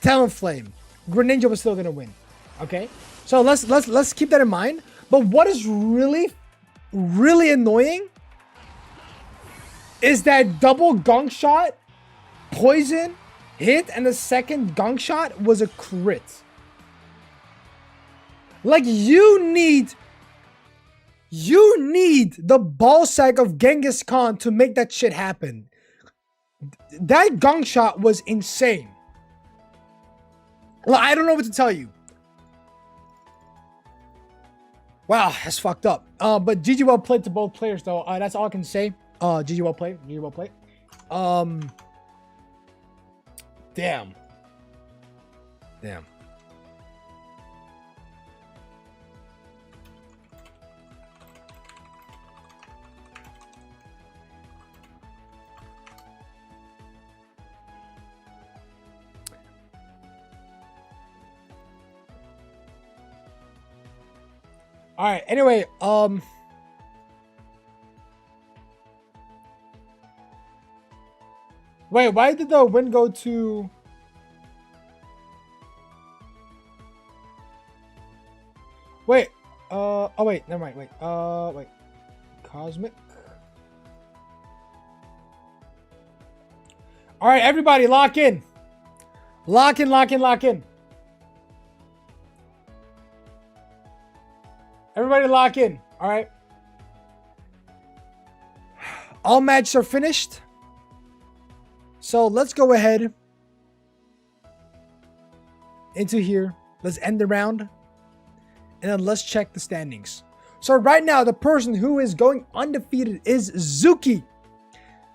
Talonflame, Greninja was still gonna win. Okay, so let's keep that in mind. But what is really annoying is that double gunk shot, poison hit, and the second gunk shot was a crit. Like you need the ball sack of Genghis Khan to make that shit happen. That gunk shot was insane. Well, I don't know what to tell you. Wow, that's fucked up. But GG well played to both players, though. That's all I can say. GG well played. GG well played. Damn. All right. Anyway, wait, why did the win go to... Wait, oh wait, never mind, wait, wait, Cosmic. All right, everybody, lock in. Lock in. Everybody lock in, all right? All matches are finished. So let's go ahead into here. Let's end the round. And then let's check the standings. So right now, the person who is going undefeated is Zuki.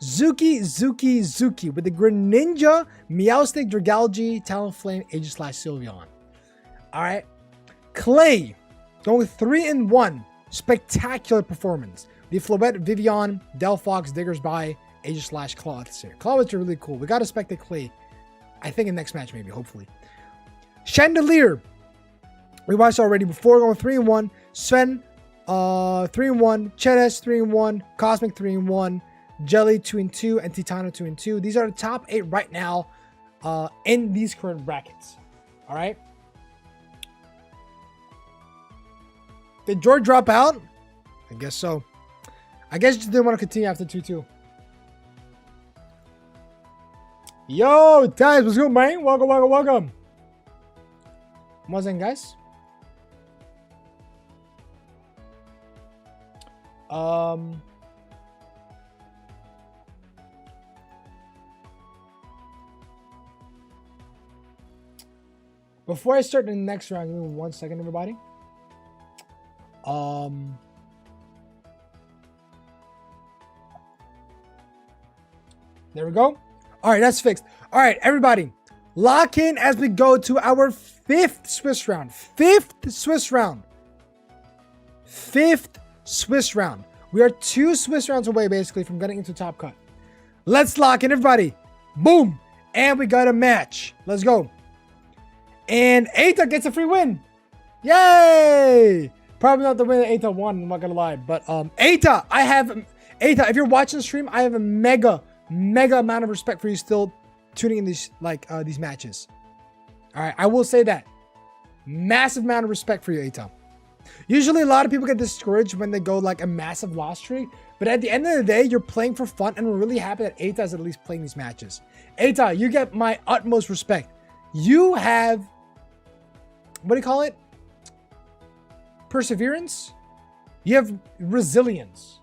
Zuki with the Greninja, Meowstic, Dragalge, Talonflame, Aegislash, All right. Clay going 3-1. Spectacular performance. The Floette, Vivian, Delphox, Diggersby, Aegislash, Clawitzer. Clawitzer really cool. We got to spec the Clay. I think in next match, maybe, hopefully. Chandelier. We watched already before, going 3-1. Sven, 3-1. Chedes, 3-1. Cosmic, 3-1. Jelly, 2-2. And Titano, 2-2. These are the top 8 right now in these current brackets. All right. Did George drop out? I guess so. I guess you just didn't want to continue after 2-2. Yo, guys, what's good, man? Welcome. What's in, guys? Before I start the next round, give me 1 second, everybody. There we go. All right, that's fixed. All right, everybody, lock in as we go to our 5th Swiss round. 5th Swiss round. 5th Swiss round. We are 2 Swiss rounds away, basically, from getting into top cut. Let's lock in, everybody. Boom. And we got a match. Let's go. And Eita gets a free win. Yay! Probably not the way that Eita won, I'm not gonna lie. But Eita, Eita, if you're watching the stream, I have a mega amount of respect for you still tuning in these these matches. Alright, I will say that. Massive amount of respect for you, Eita. Usually a lot of people get discouraged when they go like a massive loss streak. But at the end of the day, you're playing for fun, and we're really happy that Eita is at least playing these matches. Eita, you get my utmost respect. You have, what do you call it? Perseverance? You have resilience.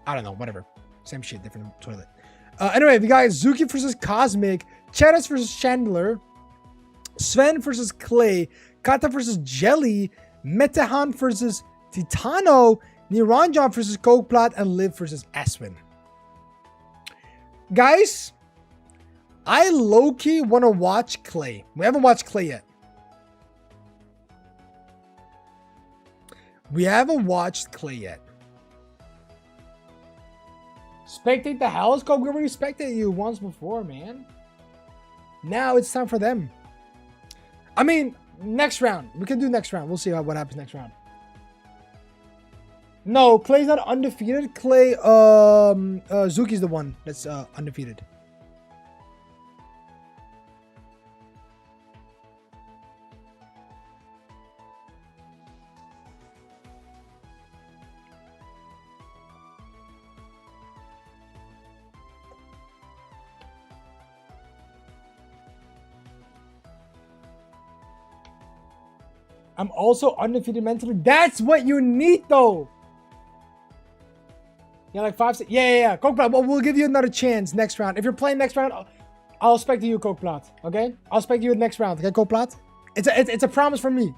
I don't know, whatever. Same shit, different toilet. Anyway, we got Zuki versus Cosmic, Chetas versus Chandler, Sven versus Clay, Kata versus Jelly, Metahan versus Titano, Niranjan versus Kokeplat, and Liv versus Eswin. Guys, I low-key want to watch Clay. We haven't watched Clay yet. We haven't watched Clay yet. Spectate the house? Coke, we already spectated you once before, man. Now it's time for them. I mean, next round. We can do next round. We'll see what happens next round. No, Clay's not undefeated. Clay, Zuki's the one that's undefeated. I'm also undefeated mentally. That's what you need, though. Yeah, like 5, 6. Yeah. Kokeplat, well, we'll give you another chance next round. If you're playing next round, I'll spec to you, Kokeplat. Okay? I'll spec you next round. Okay, Kokeplat? It's a promise from me.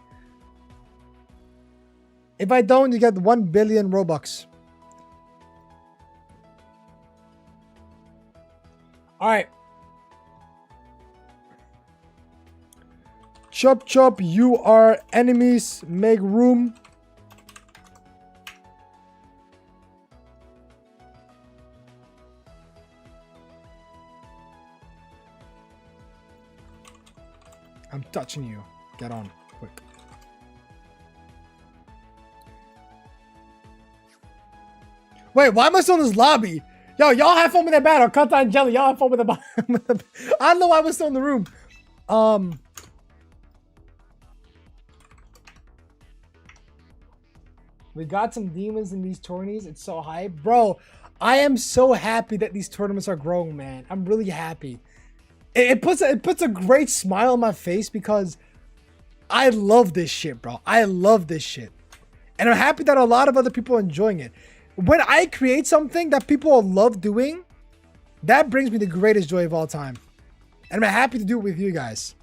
If I don't, you get 1 billion Robux. Alright. Chop chop, you are enemies. Make room. I'm touching you. Get on, quick. Wait, why am I still in this lobby? Yo, y'all have fun with that battle. Kata and Jelly, y'all have fun with the battle. I don't know why I was still in the room. We got some demons in these tourneys. It's so hype. Bro, I am so happy that these tournaments are growing, man. I'm really happy. It puts a great smile on my face because I love this shit, bro. I love this shit. And I'm happy that a lot of other people are enjoying it. When I create something that people love doing, that brings me the greatest joy of all time. And I'm happy to do it with you guys.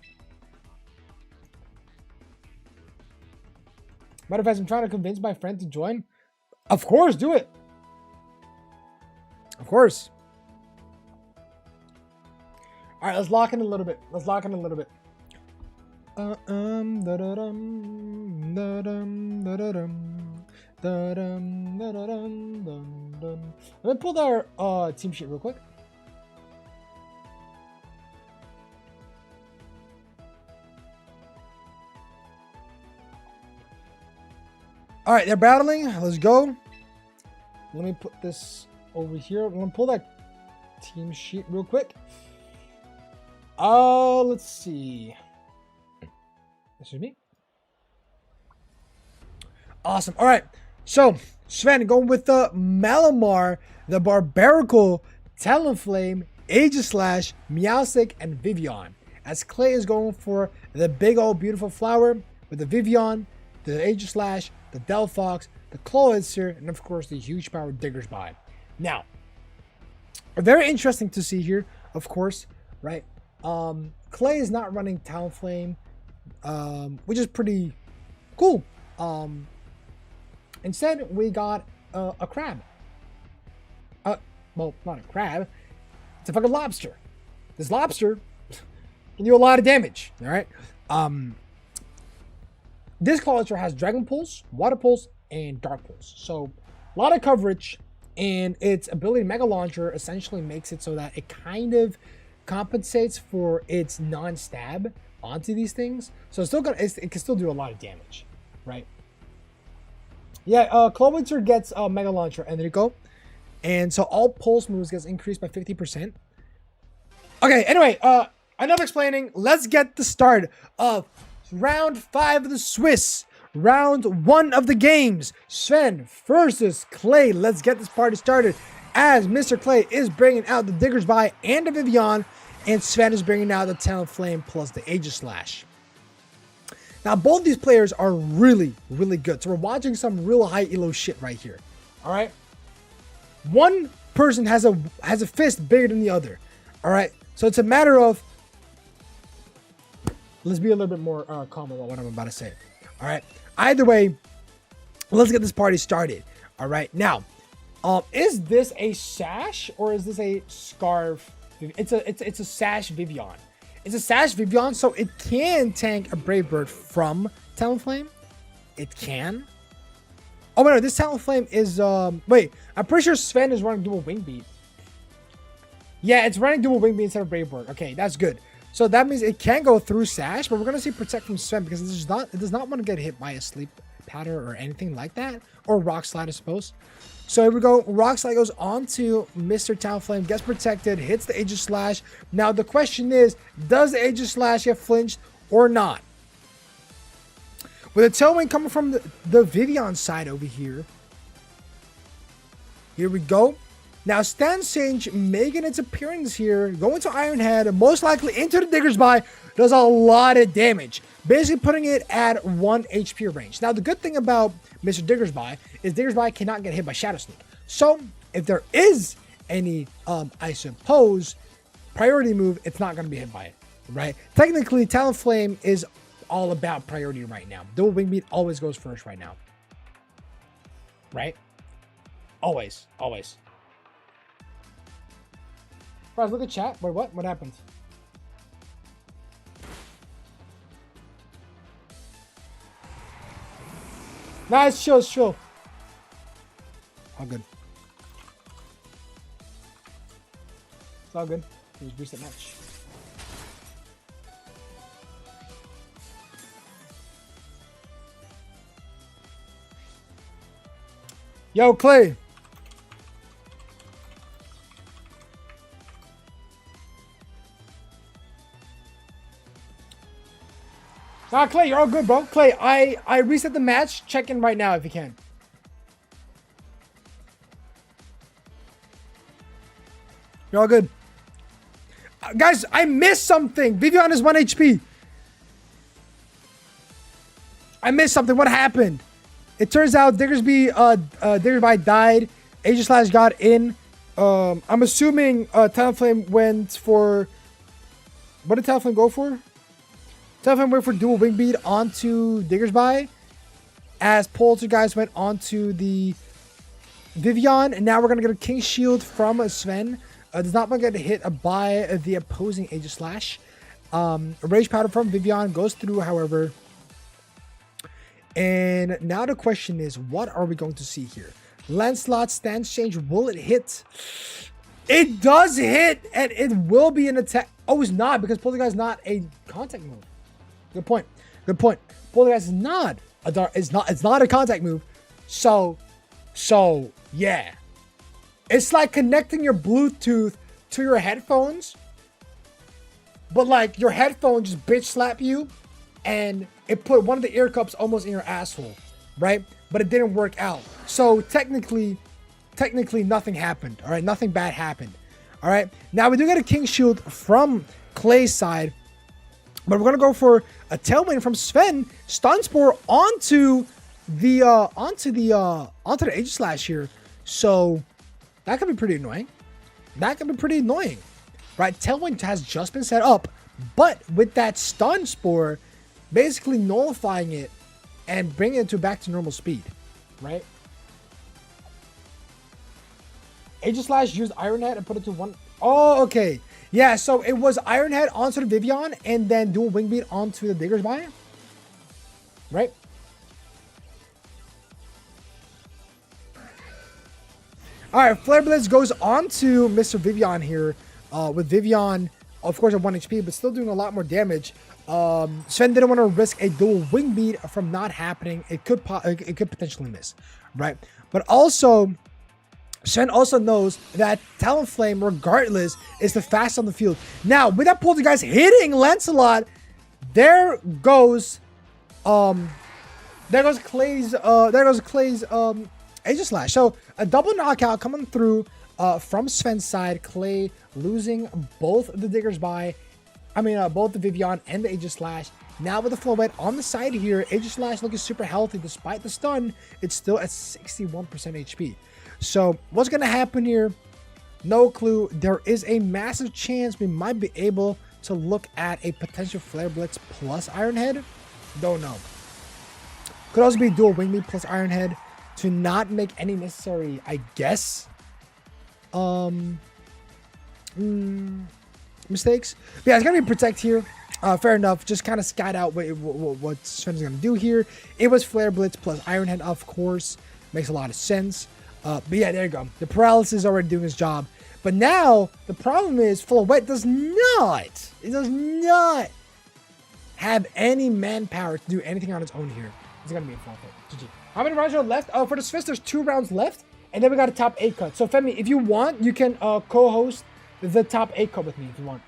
Matter of fact, I'm trying to convince my friend to join. Of course, do it. Of course. All right, let's lock in a little bit. Let's lock in a little bit. Let me pull our team sheet real quick. All right, they're battling. Let's go. Let me put this over here. I'm gonna pull that team sheet real quick. Let's see. This is me. Awesome. All right. So, Sven going with the Malamar, the Barbarical, Talonflame, Aegislash, Meowstic, and Vivian. As Clay is going for the big old beautiful flower with the Vivian, the Aegislash, the Delphox, the Cloyster, and of course the huge power Digger's Bite. Now, very interesting to see here, of course, right? Clay is not running Talonflame, which is pretty cool. Instead, we got a crab. Well, not a crab. It's a fucking lobster. This lobster can do a lot of damage. All right. This Cloyster has Dragon Pulse, Water Pulse, and Dark Pulse. So, a lot of coverage, and its ability Mega Launcher essentially makes it so that it kind of compensates for its non-stab. onto these things. So it's still gonna, it can still do a lot of damage, right? Yeah, Clowinter gets a Mega Launcher, and there you go. And so all pulse moves gets increased by 50%. Okay, anyway, enough explaining. Let's get the start of round 5 of the Swiss. Round 1 of the games. Sven versus Clay. Let's get this party started. As Mr. Clay is bringing out the Diggersby and the Vivian, and Sven is bringing out the Talonflame plus the Aegislash. Now, both these players are really, really good. So we're watching some real high elo shit right here. All right. One person has a fist bigger than the other. All right. So it's a matter of, let's be a little bit more calm about what I'm about to say. All right. Either way, let's get this party started. All right. Now, is this a sash or is this a scarf? It's a sash Vivian. It's a sash Vivian, so it can tank a Brave Bird from Talonflame. It can. Oh wait, no, this Talonflame is wait, I'm pretty sure Sven is running dual wing beat. Yeah, it's running dual wing beat instead of Brave Bird. Okay, that's good. So that means it can go through sash, but we're gonna see protect from Sven because it does not want to get hit by a sleep powder or anything like that, or rock slide, I suppose. So here we go. Rock Slide goes on to Mr. Talonflame, gets protected, hits the Aegislash. Now the question is, does the Aegislash get flinched or not? With a Tailwind coming from the Vivian side over here. Here we go. Now Stance Sage making its appearance here, going to Iron Head, most likely into the Diggersby, does a lot of damage. Basically putting it at 1 HP range. Now the good thing about Mr. Diggersby is Diggersby cannot get hit by Shadow Sneak. So if there is any, I suppose, priority move, it's not going to be hit by it, right? Technically, Talonflame is all about priority right now. Dual Wing Beat always goes first right now, right? Always, always. Guys, look at chat. Wait, what? What happened? Nah, it's chill, it's chill. All good. It's all good. Just reset match. Yo, Clay. Nah, Clay, you're all good, bro. Clay, I reset the match. Check in right now if you can. You're all good. Guys, I missed something. Vivian is 1 HP. I missed something. What happened? It turns out Diggersby died. Aegislash got in. I'm assuming Talonflame went for... What did Talonflame go for? Talonflame went for dual wing beat onto Diggersby, as Poltergeist went onto the Vivian, and now we're gonna get a King Shield from Sven. Does not want to get hit by the opposing Aegislash. A Rage Powder from Vivian goes through, however. And now the question is, what are we going to see here? Lancelot stance change, will it hit? It does hit, and it will be an attack. Oh, it's not, because Poltergeist is not a contact move. Good point. Good point. Poltergeist is not it's not a contact move. So yeah. It's like connecting your Bluetooth to your headphones, but like your headphones just bitch slap you and it put one of the ear cups almost in your asshole, right? But it didn't work out. So technically nothing happened. All right, nothing bad happened. All right. Now we do get a King Shield from Clay's side, but we're gonna go for a Tailwind from Sven. Stun Spore onto the Aegislash here. So that could be pretty annoying. That could be pretty annoying, right? Tailwind has just been set up, but with that Stun Spore, basically nullifying it and bringing it back to normal speed, right? Aegislash used Iron Head and put it to 1. Oh, okay. Yeah, so it was Iron Head onto the Vivian and then dual Wing Beat onto the Diggersby, right? All right, Flare Blitz goes on to Mr. Vivian here, with Vivian of course, at 1 HP, but still doing a lot more damage. Sven didn't want to risk a dual wing beat from not happening. It could potentially miss, right? But also, Sven also knows that Talonflame, regardless, is the fastest on the field. Now, with that Poltergeist hitting Lancelot, there goes Clay's Aegis Slash. So a double knockout coming through from Sven's side. Clay losing both the Diggers by, both the Vivian and the Aegis Slash. Now with the Floette on the side here, Aegis Slash looking super healthy despite the stun. It's still at 61% HP. So what's going to happen here? No clue. There is a massive chance we might be able to look at a potential Flare Blitz plus Iron Head. Don't know. Could also be dual Wing Beat plus Iron Head to not make any necessary, I guess, mistakes. But yeah, it's going to be Protect here. Fair enough. Just kind of scout out what Sven's going to do here. It was Flare Blitz plus Iron Head, of course. Makes a lot of sense. But yeah, there you go. The paralysis is already doing his job. But now, the problem is Floette does not have any manpower to do anything on its own here. It's going to be a forfeit. GG. How many rounds are left? For the Swiss, there's 2 rounds left. And then we got a top 8 cut. So, Femi, if you want, you can co-host the top 8 cut with me if you want.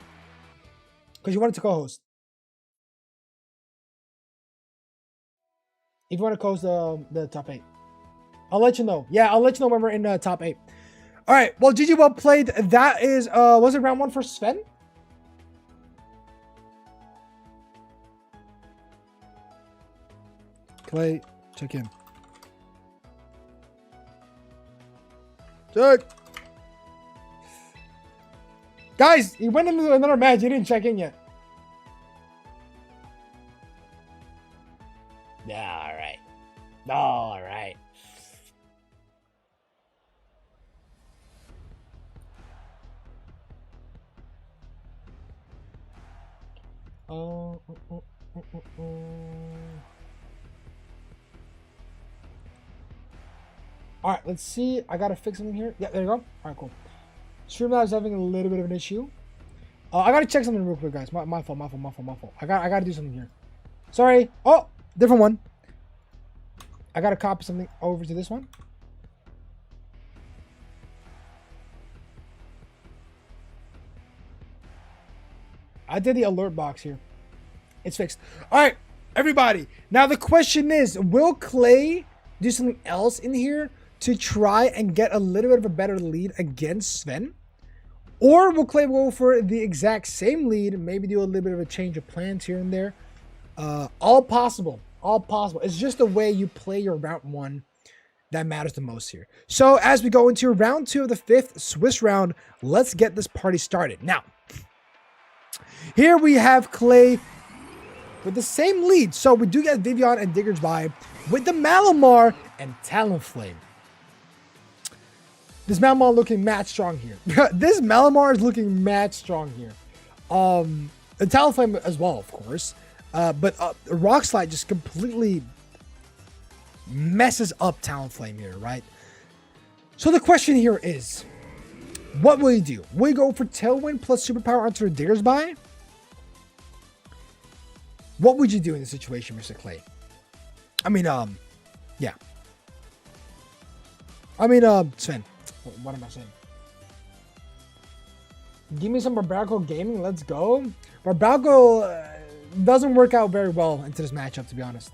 Because you wanted to co-host. If you want to co-host the top 8. I'll let you know. Yeah, I'll let you know when we're in top 8. All right. Well, GG, well played. That is, was it round 1 for Sven? Clay, check in. Check. Guys, he went into another match. He didn't check in yet. Yeah, all right. All right. All right, let's see. I gotta fix something here. Yeah, there you go. All right, cool. Streamlabs having a little bit of an issue. I gotta check something real quick, guys. My fault. I gotta do something here. Sorry. Oh, different one. I gotta copy something over to this one. I did the alert box here. It's fixed. All right, everybody. Now the question is, will Clay do something else in here to try and get a little bit of a better lead against Sven? Or will Clay go for the exact same lead, maybe do a little bit of a change of plans here and there? All possible. All possible. It's just the way you play your round 1 that matters the most here. So as we go into round 2 of the 5th Swiss round, let's get this party started. Now, here we have Clay with the same lead. So we do get Vivian and Digger's Vibe with the Malamar and Talonflame. This Malamar looking mad strong here. This Malamar is looking mad strong here. The Talonflame as well, of course. But Rock Slide just completely messes up Talonflame here, right? So the question here is, what will you do? Will you go for Tailwind plus Superpower onto the Digger's Vibe? What would you do in this situation, Mr. Clay? Yeah. Sven. What am I saying? Give me some Barbalco Gaming. Let's go. Barbalco doesn't work out very well into this matchup, to be honest.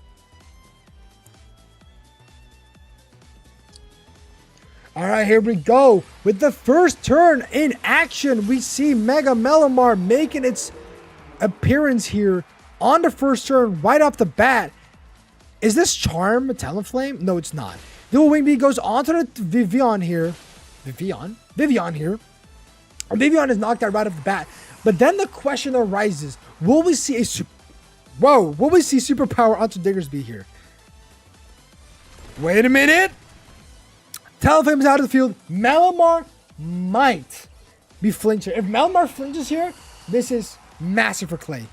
All right, here we go. With the first turn in action, we see Mega Malamar making its appearance here on the first turn right off the bat. Is this Charm Talonflame? No, it's not. Dual Wing Beat goes onto the Vivian here. Vivian here. Vivian is knocked out right off the bat. But then the question arises, will we see Superpower onto Diggersby here? Wait a minute. Talonflame is out of the field. Malamar might be flinching. If Malamar flinches here, this is massive for Clay.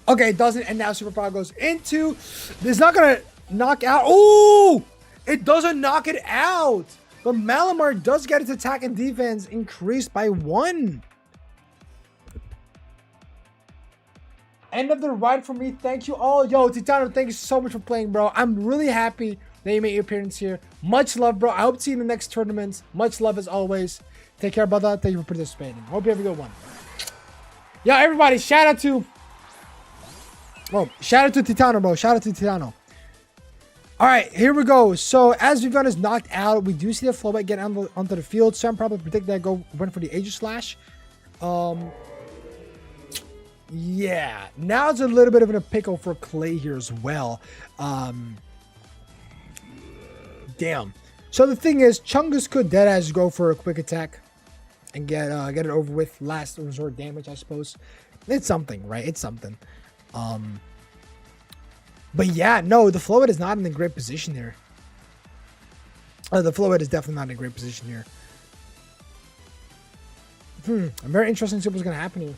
Okay, it doesn't, and now Superpower goes into... It's not going to knock out... Oh! It doesn't knock it out! But Malamar does get its attack and defense increased by 1. End of the ride for me. Thank you all. Yo, Titano, thank you so much for playing, bro. I'm really happy that you made your appearance here. Much love, bro. I hope to see you in the next tournaments. Much love as always. Take care, brother. Thank you for participating. Hope you have a good one. Yo, everybody, shout out to Titano, bro. Shout out to Titano. All right, here we go. So as Vivian is knocked out, we do see the Flowbite get onto the field. So I'm probably predict that went for the Aegis Slash. Yeah, now it's a little bit of a pickle for Clay here as well. Damn. So the thing is, Chungus could deadass go for a quick attack and get it over with. Last resort damage, I suppose. It's something, right? It's something. But yeah, no, the Flowbite is not in a great position here. The Flowbite is definitely not in a great position here. I'm very interested to see what's going to happen here.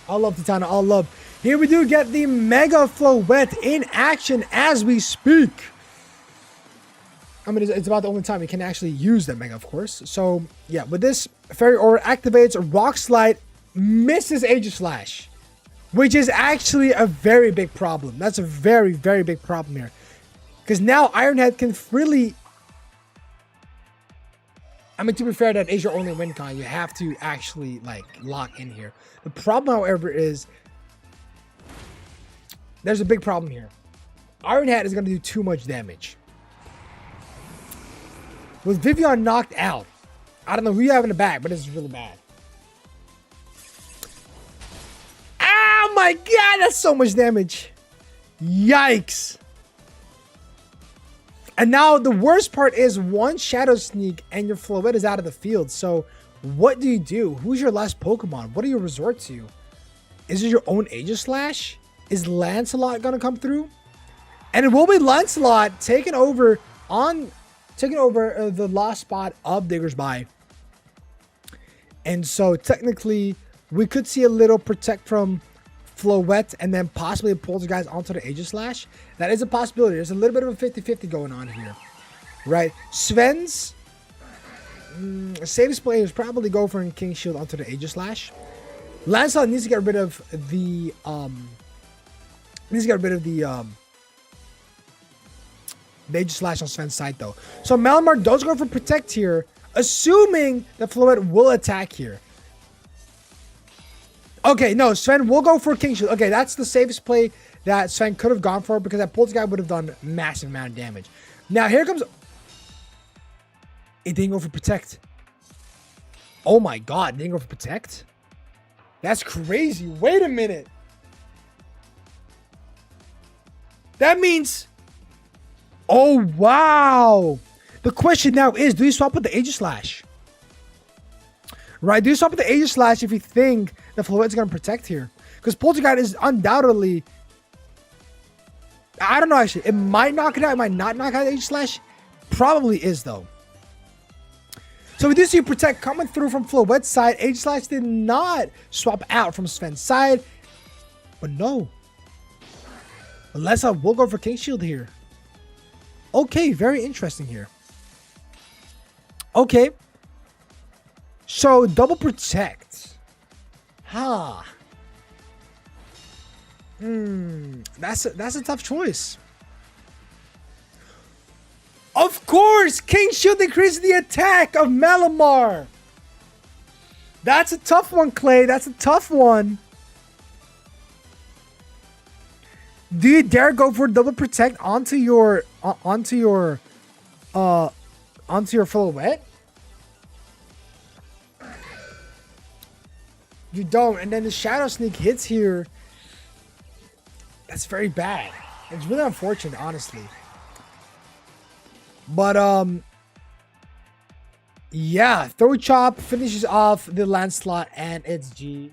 I love Titano. I love. Here we do get the Mega Flowette in action as we speak. I mean, it's about the only time we can actually use that Mega, of course. So, yeah, with this, Fairy Aura activates, Rock Slide, misses Aegis Slash. Which is actually a very big problem. That's a very, very big problem here. Because now Ironhead can freely... I mean, to be fair, that is your only win con. You have to actually, like, lock in here. The problem, however, is... There's a big problem here. Ironhead is going to do too much damage. With Vivian knocked out, I don't know who you have in the back, but this is really bad. Oh my god, that's so much damage. Yikes. And now the worst part is one Shadow Sneak and your Flowette is out of the field. So what do you do? Who's your last Pokemon? What do you resort to? Is it your own Aegis Slash? Is Lancelot going to come through? And it will be Lancelot taking over the lost spot of Diggersby. And so technically we could see a little protect from Flowette and then possibly a Poltergeist onto the Aegis Slash. That is a possibility. There's a little bit of a 50-50 going on here. Right? Sven's safest play is probably go for a King Shield onto the Aegis Slash. Lancelot needs to get rid of the Aegis Slash on Sven's side though. So Malamar does go for Protect here, assuming that Flowette will attack here. Okay, no, Sven will go for King Shield. Okay, that's the safest play that Sven could have gone for because that Poltergeist would have done massive amount of damage. Now, here comes... It didn't go for Protect. Oh my god, it didn't go for Protect? That's crazy. Wait a minute. That means... Oh, wow. The question now is, do you swap with the Aegis Slash? Right, do you swap with the Aegis Slash if you think that Flowette's going to protect here? Because Poltergeist is undoubtedly... I don't know, actually. It might knock it out. It might not knock out the Aegis Slash. Probably is, though. So we do see Protect coming through from Flowette's side. Aegis Slash did not swap out from Sven's side. But no. Unless I will go for King Shield here. Okay, very interesting here. Okay. So, double Protect. Huh. That's a tough choice. Of course! King Shield increases the attack of Malamar. That's a tough one, Clay. That's a tough one. Do you dare go for double Protect onto your Flowette? You don't, and then the Shadow Sneak hits here. That's very bad. It's really unfortunate, honestly. But yeah, Throw Chop finishes off the Lancelot, and it's GG.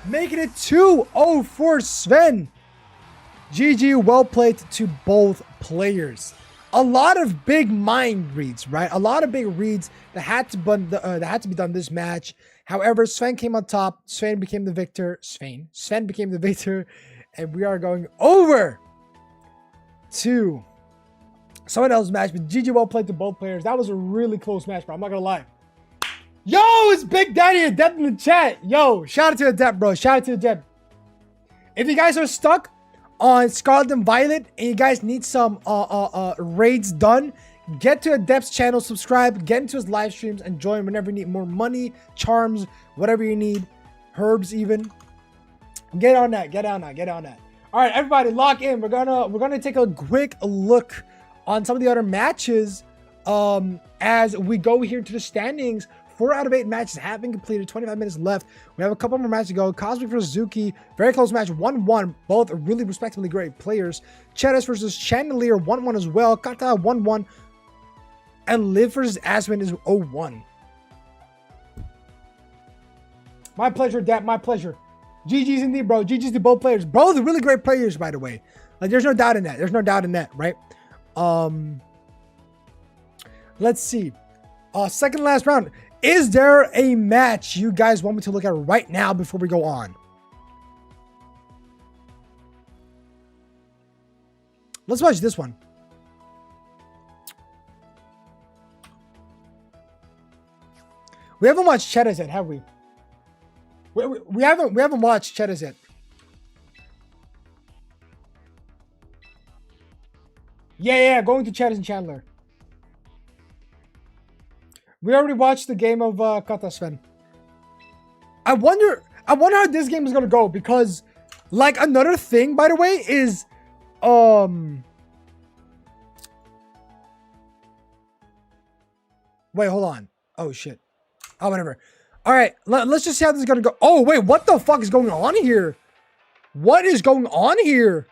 Making it 2-0 for Sven. GG, well played to both players. A lot of big mind reads, right? A lot of big reads that had to be done this match. However, Sven came on top. Sven became the victor. Sven became the victor, and we are going over to someone else's match. But GG, well played to both players. That was a really close match, bro. I'm not gonna lie. Yo, it's Big Daddy Adept in the chat. Yo, shout out to Adept, bro. Shout out to Adept. If you guys are stuck on Scarlet and Violet and you guys need some raids done, get to Adept's channel, subscribe, get into his live streams, and join whenever you need more money, charms, whatever you need, herbs even. Get on that. Get on that. Get on that. All right, everybody, lock in. We're gonna take a quick look on some of the other matches as we go here to the standings. 4 out of 8 matches have been completed. 25 minutes left. We have a couple more matches to go. Cosmic versus Zuki, very close match, 1-1. Both really respectively great players. Chetas versus Chandelier, 1-1 as well. Kata 1-1, and Liv versus Aswin is 0-1. My pleasure, Dap. My pleasure. GG's indeed, bro. GG's to both players. Both really great players, by the way. Like, there's no doubt in that. There's no doubt in that, right? Let's see. Second last round. Is there a match you guys want me to look at right now before we go on? Let's watch this one. We haven't watched Chetas yet, have we? We haven't watched Chetas yet. Yeah, going to Chetas and Chandler. We already watched the game of Kata, Sven. I wonder how this game is gonna go, because like another thing, by the way, is wait, hold on. Oh shit. Oh, whatever. All right, let's just see how this is gonna go. Oh wait, what the fuck is going on here? What is going on here?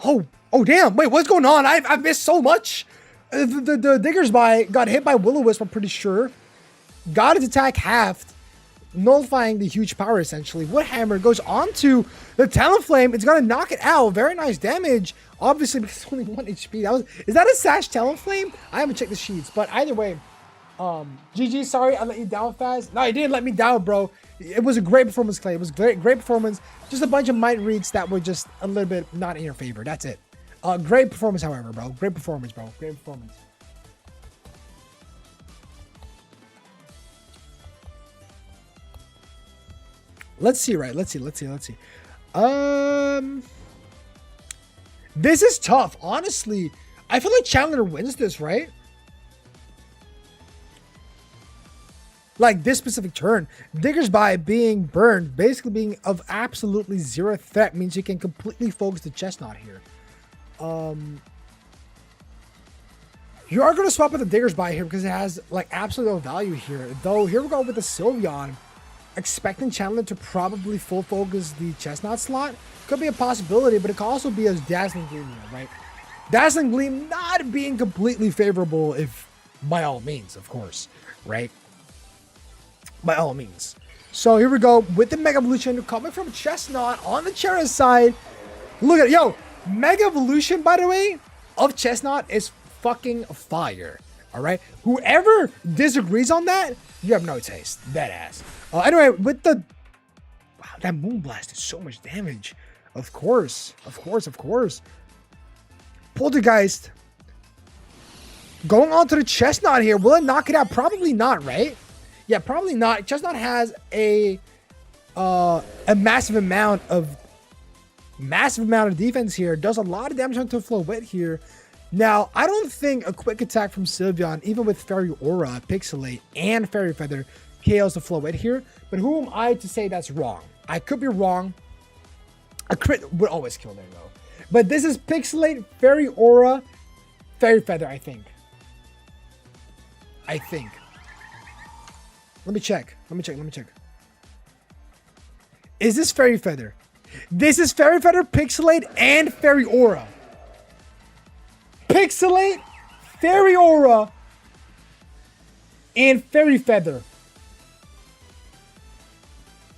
Oh damn! Wait, what's going on? I've missed so much. The Diggersby got hit by Will-O-Wisp, I'm pretty sure. Got his attack halved, nullifying the huge power, essentially. Woodhammer goes on to the Talonflame. It's going to knock it out. Very nice damage. Obviously, because it's only 1 HP. Is that a Sash Talonflame? I haven't checked the sheets, but either way. GG, sorry I let you down fast. No, you didn't let me down, bro. It was a great performance, Clay. It was great performance. Just a bunch of mind reads that were just a little bit not in your favor. That's it. Great performance, however, bro. Great performance, bro. Great performance. Let's see, right? Let's see. This is tough. Honestly, I feel like Chandler wins this, right? Like this specific turn. Diggersby being burned, basically being of absolutely zero threat, means you can completely focus the Chestnut here. You are going to swap with the Diggersby here because it has like absolute no value here. Though here we go with the Sylveon, expecting Chandler to probably full focus the Chestnut slot. Could be a possibility, but it could also be a Dazzling Gleam here, right? Dazzling Gleam not being completely favorable, if by all means, of course, right? By all means. So here we go with the Mega Evolution coming from Chestnut on the Chera side. Look at it. Yo, Mega Evolution, by the way, of Chestnut is fucking fire. All right. Whoever disagrees on that, you have no taste. Dead ass. Anyway, with the wow, that Moonblast did so much damage. Of course. Poltergeist going on to the Chestnut here. Will it knock it out? Probably not, right? Yeah, probably not. Chestnut has a massive amount of defense here. Does a lot of damage onto Floette here. Now, I don't think a quick attack from Sylveon, even with Fairy Aura, Pixelate, and Fairy Feather, KOs the Floette here. But who am I to say that's wrong? I could be wrong. A crit would always kill there, though. But this is Pixelate, Fairy Aura, Fairy Feather, I think. Let me check. Is this Fairy Feather? This is Fairy Feather, Pixelate, and Fairy Aura. Pixelate, Fairy Aura, and Fairy Feather.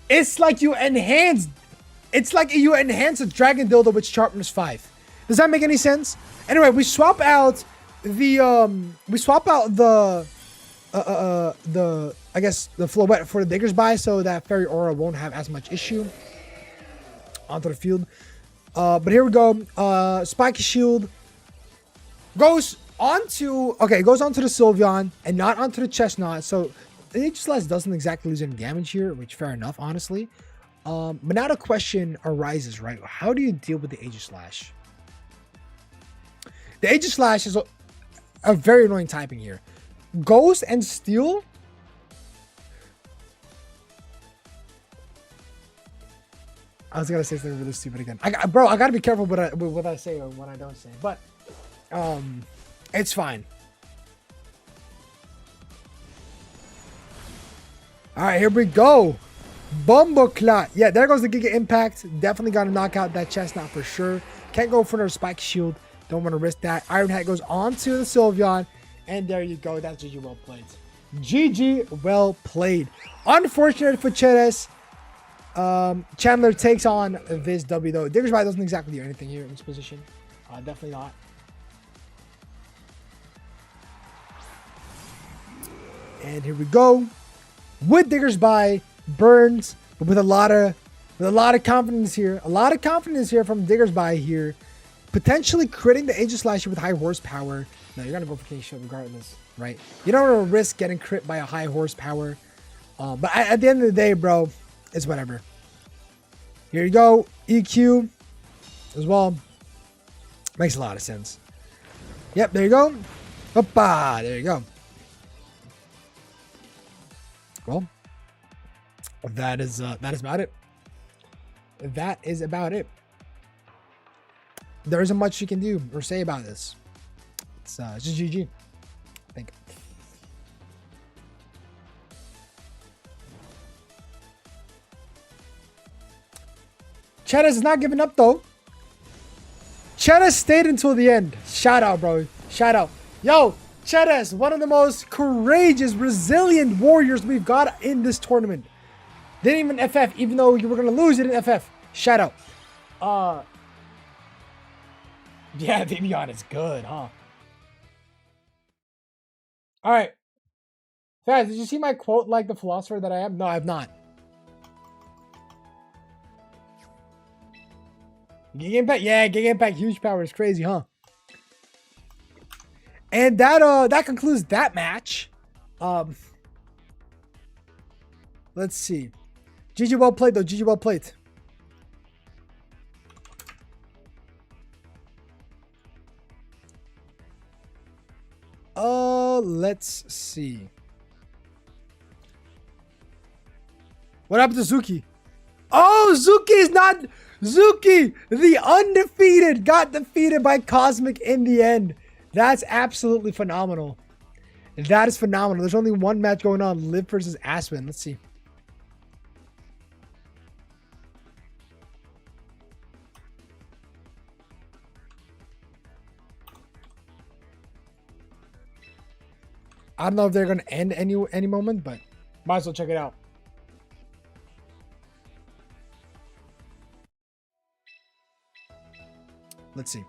It's like you enhance a Dragon Dildo with Sharpness 5. Does that make any sense? Anyway, we swap out the I guess the Floette for the Diggersby, so that Fairy Aura won't have as much issue onto the field. But here we go. Spiky Shield goes onto, okay, it goes onto the Sylveon and not onto the Chestnut. So the Aegislash doesn't exactly lose any damage here, which fair enough, honestly. But now the question arises, right? How do you deal with the Aegislash? The Aegislash is a very annoying typing here. Ghost and Steel. I was gonna say something really stupid again. Bro, I gotta be careful with what I say or what I don't say. But it's fine. All right, here we go. Bumbleclot. Yeah, there goes the Giga Impact. Definitely got to knock out that Chestnut for sure. Can't go for another Spike Shield. Don't want to risk that. Iron Hat goes onto the Sylveon. And there you go. That's GG well played. GG well played. Unfortunate for Cheres. Chandler takes on this W though. Diggersby doesn't exactly do anything here in this position. Definitely not. And here we go. With Diggersby, Burns, but with a lot of confidence here. A lot of confidence here from Diggersby here. Potentially critting the Aegislash with high horsepower. No, you're gonna go for King Shield regardless, right? You don't want to risk getting crit by a high horsepower. But at the end of the day, bro, it's whatever. Here you go. EQ as well. Makes a lot of sense. Yep, there you go. Hoppa, there you go. Well, that is about it. That is about it. There isn't much you can do or say about this. It's just GG, I think. Cheddar is not giving up though. Cheddar stayed until the end. Shout out, bro. Shout out. Yo, Cheddar, one of the most courageous, resilient warriors we've got in this tournament. Didn't even FF, even though you were gonna lose it in FF. Shout out. Yeah, Vivian is good, huh? All right. Guys, did you see my quote like the philosopher that I am? No, I have not. Giga Impact? Yeah, Giga Impact, huge power is crazy, huh? And that concludes that match. Let's see. GG well played though. GG well played. Let's see. What happened to Zuki? Oh, Zuki is not... Zuki, the undefeated, got defeated by Cosmic in the end. That's absolutely phenomenal. That is phenomenal. There's only one match going on. Liv versus Aspen. Let's see. I don't know if they're going to end any moment, but might as well check it out. Let's see.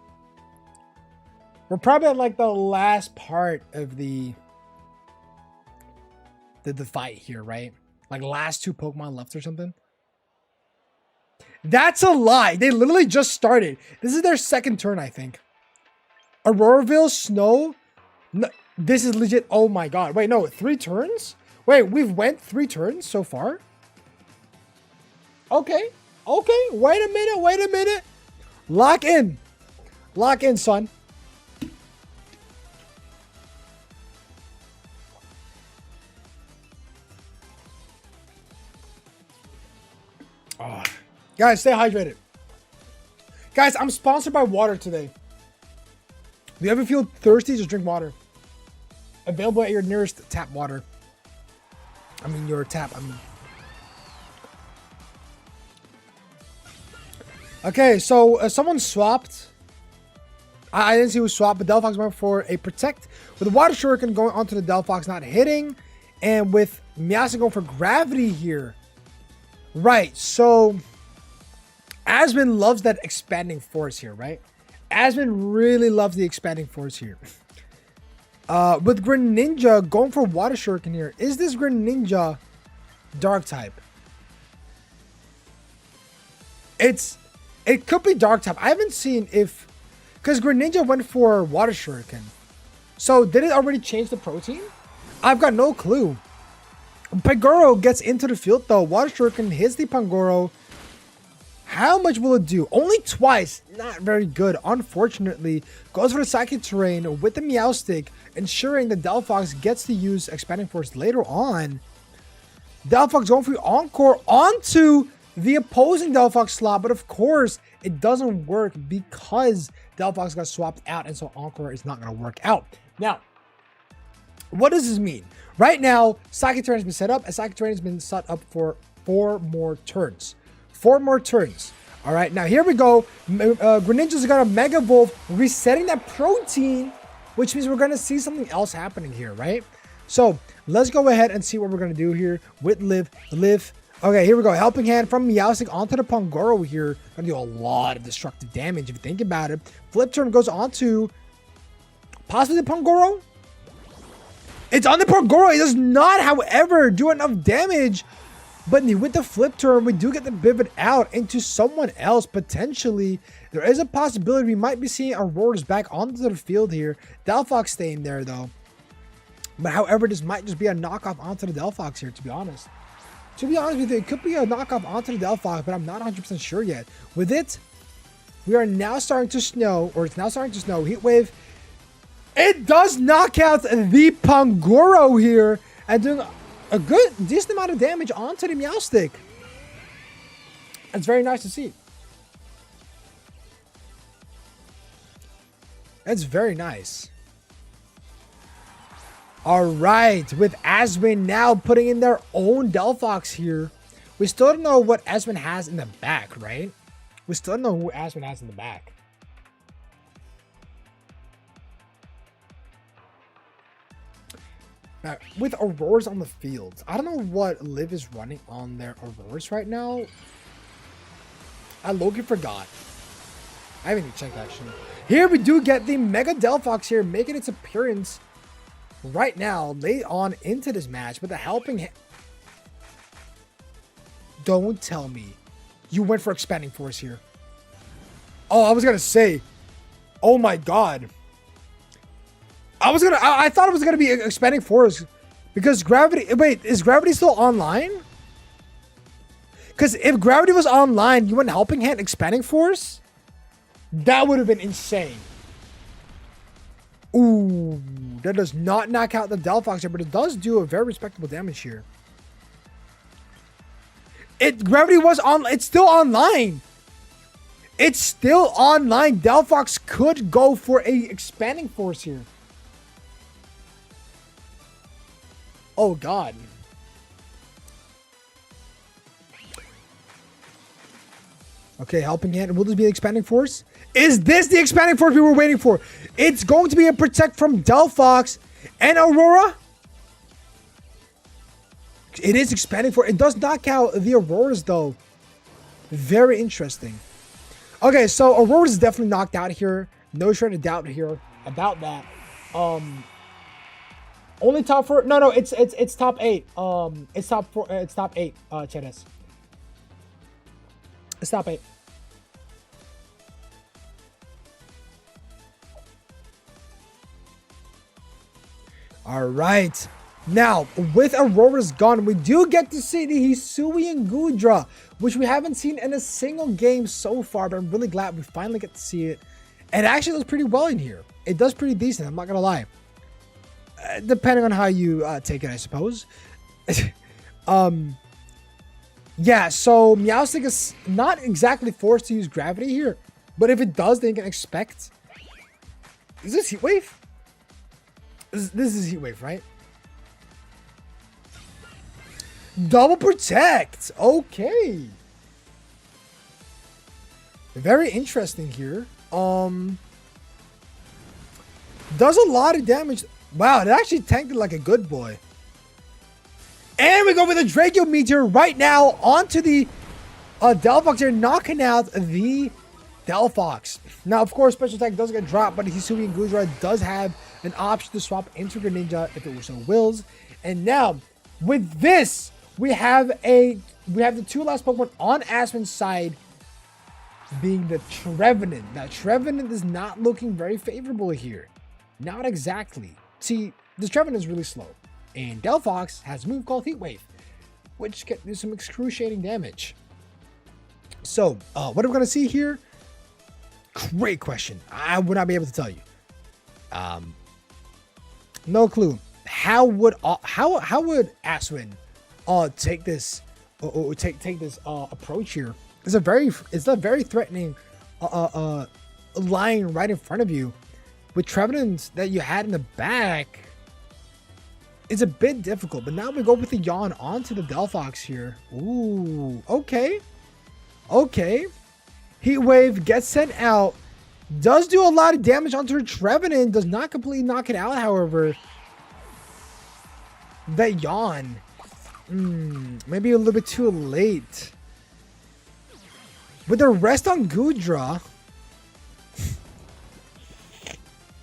We're probably at like the last part of the fight here, right? Like last two Pokemon left or something. That's a lie. They literally just started. This is their second turn, I think. Auroraville, Snow. No, this is legit. Oh my god. Wait, no, 3 turns? Wait, we've went 3 turns so far? Okay. Okay. Wait a minute. Wait a minute. Lock in. Lock in, son. Oh. Guys, stay hydrated. Guys, I'm sponsored by water today. If you ever feel thirsty, just drink water. Available at your nearest tap water. I mean, your tap, Okay, so someone swapped. I didn't see who swapped, but Delphox went for a Protect. With the Water Shuriken going onto the Delphox, not hitting. And with Meowstic going for Gravity here. Right, so Asmin loves that expanding force here, right? Asmin really loves the expanding force here. With Greninja going for Water Shuriken here. Is this Greninja Dark type? It could be Dark type. I haven't seen if... Because Greninja went for Water Shuriken. So did it already change the protein? I've got no clue. Pangoro gets into the field though. Water Shuriken hits the Pangoro. How much will it do? Only twice. Not very good. Unfortunately, goes for the Psychic Terrain with the Meowstic, ensuring that Delphox gets to use Expanding Force later on. Delphox going for the Encore onto the opposing Delphox slot, but of course, it doesn't work because Delphox got swapped out, and so Encore is not going to work out. Now, what does this mean? Right now, Psychic Terrain has been set up, and Psychic Terrain has been set up for 4 more turns. 4 more turns. All right, now here we go. Greninja's got a Mega Evolve, resetting that protein, which means we're going to see something else happening here, right? So let's go ahead and see what we're going to do here with Live. Okay, here we go. Helping Hand from Meowstic onto the Pangoro here. Going to do a lot of destructive damage if you think about it. Flip Turn goes onto possibly the Pangoro. It's on the Pangoro. It does not, however, do enough damage. But with the Flip Turn, we do get the pivot out into someone else, potentially. There is a possibility we might be seeing Aurora's back onto the field here. Delphox staying there, though. But however, this might just be a knockoff onto the Delphox here, to be honest. To be honest with you, it could be a knockoff onto the Delphox, but I'm not 100% sure yet. With it, we are now starting to snow, or it's now starting to snow. Heat Wave. It does knock out the Pangoro here, and doing a decent amount of damage onto the Meowstic. It's very nice to see. It's very nice. All right, with Aswin now putting in their own Delphox here. We still don't know what Aswin has in the back, right? We still don't know who Aswin has in the back. Now, with Auroras on the field, I don't know what Liv is running on their Auroras right now. I low-key forgot. I haven't even checked, actually. Here we do get the Mega Delphox here making its appearance right now, late on into this match with a Helping Hand. Don't tell me you went for Expanding Force here. Oh, I was going to say, oh my God. I thought it was gonna be Expanding Force because Gravity. Wait, is Gravity still online? Because if Gravity was online, you went Helping Hand, Expanding Force. That would have been insane. Ooh, that does not knock out the Delphox here, but it does do a very respectable damage here. Gravity was on. It's still online. It's still online. Delphox could go for a Expanding Force here. Oh, God. Okay, Helping Hand. Will this be Expanding Force? Is this the Expanding Force we were waiting for? It's going to be a Protect from Delphox and Aurora. It is Expanding Force. It does knock out the Auroras, though. Very interesting. Okay, so Aurora's is definitely knocked out here. No shred of doubt here about that. Only top 4. No, it's top 8. It's top 4. It's top 8. Cheres. It's top 8. All right. Now, with Aurora's gone, we do get to see the Hisuian Goodra, which we haven't seen in a single game so far, but I'm really glad we finally get to see it. And it actually does pretty well in here. It does pretty decent, I'm not going to lie. Depending on how you take it, I suppose. Yeah, so Meowstic is not exactly forced to use Gravity here. But if it does, then you can expect... Is this Heat Wave? This is Heat Wave, right? Double Protect! Okay. Very interesting here. Does a lot of damage... Wow, it actually tanked it like a good boy. And we go with a Draco Meteor right now onto the Delphox here, knocking out the Delphox. Now, of course, special attack does get dropped, but Hisuian Goodra does have an option to swap into Greninja if it so wills. And now, with this, we have the 2 last Pokemon on Aspen's side being the Trevenant. Now, Trevenant is not looking very favorable here. Not exactly. See, this Trevenant is really slow, and Delphox has a move called Heat Wave, which can do some excruciating damage. So, what are we going to see here? Great question. I would not be able to tell you. No clue. How would Aswin take this take this approach here? It's a very threatening lying right in front of you with Trevenants that you had in the back. It's a bit difficult, but now we go with the Yawn onto the Delphox here. Ooh, okay. Heat Wave gets sent out. Does do a lot of damage onto her Trevenant. Does not completely knock it out, however. That Yawn. Maybe a little bit too late. With the rest on Goodra.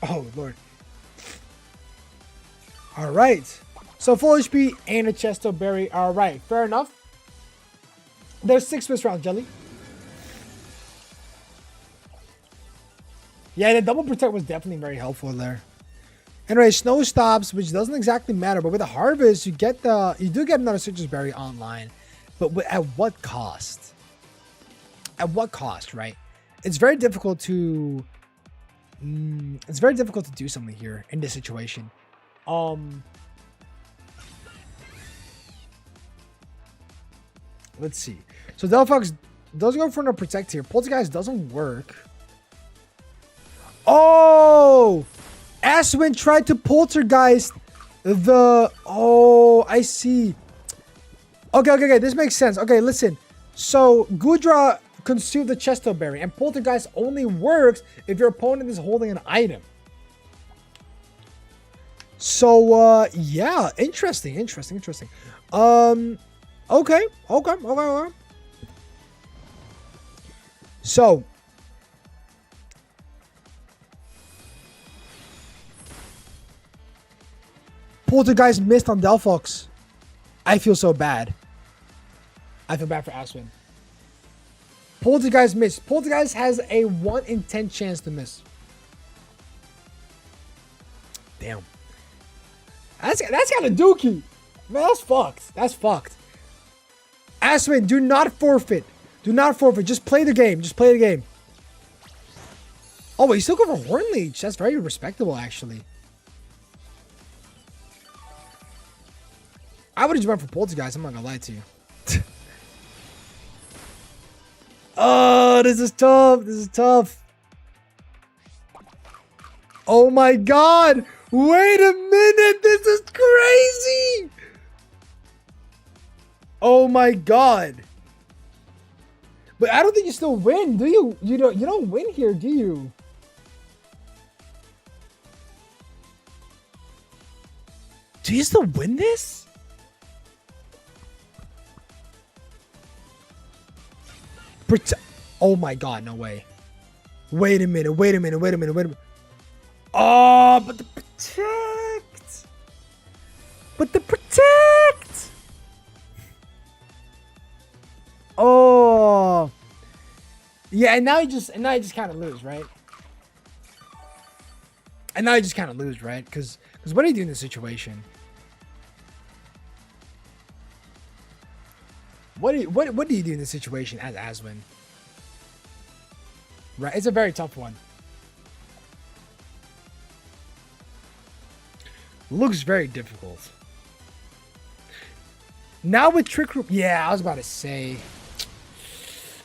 Oh, Lord. Alright. So full HP and a Chesto Berry. Alright, fair enough. There's 6 first round, Jelly. Yeah, the double protect was definitely very helpful there. Anyway, snow stops, which doesn't exactly matter, but with the harvest, you do get another citrus berry online, but at what cost? At what cost, right? It's very difficult to do something here in this situation. Let's see. So Delphox does go for no protect here. Poltergeist doesn't work. Oh! Aswin tried to poltergeist the... Oh, I see. Okay. This makes sense. Okay, listen. So, Goodra consumed the Chesto Berry, and poltergeist only works if your opponent is holding an item. So, yeah. Interesting. Okay. So... Poltergeist missed on Delphox. I feel so bad. I feel bad for Aswin. Poltergeist missed. Poltergeist has a 1 in 10 chance to miss. Damn. That's kind of dookie. Man, that's fucked. Aswin, do not forfeit. Just play the game. Oh, wait, you still go for Horn Leech. That's very respectable, actually. I would have just went for Poltergeist. I'm not gonna lie to you. Oh, this is tough. Oh my god. Wait a minute. This is crazy. Oh my god. But I don't think you still win, do you? You don't win here, do you? Do you still win this? Oh my god, no way. Wait a minute. Oh, but the protect. Oh. Yeah, and now you just kind of lose, right? Because what do you do in this situation? What do you do in this situation as Aswin? Right, it's a very tough one. Looks very difficult. Now with Trick Room, yeah, I was about to say.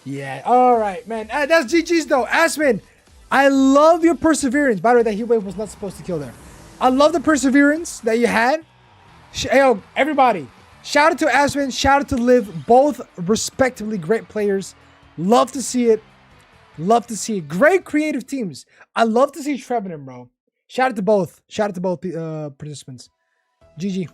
Yeah, all right, man. That's GG's though, Aswin. I love your perseverance. By the way, that Heat Wave was not supposed to kill there. I love the perseverance that you had. Yo, everybody. Shout out to Aswin, shout out to Liv, both respectively great players. Love to see it. Great creative teams. I love to see Trevenant, bro. Shout out to both. Participants. GG.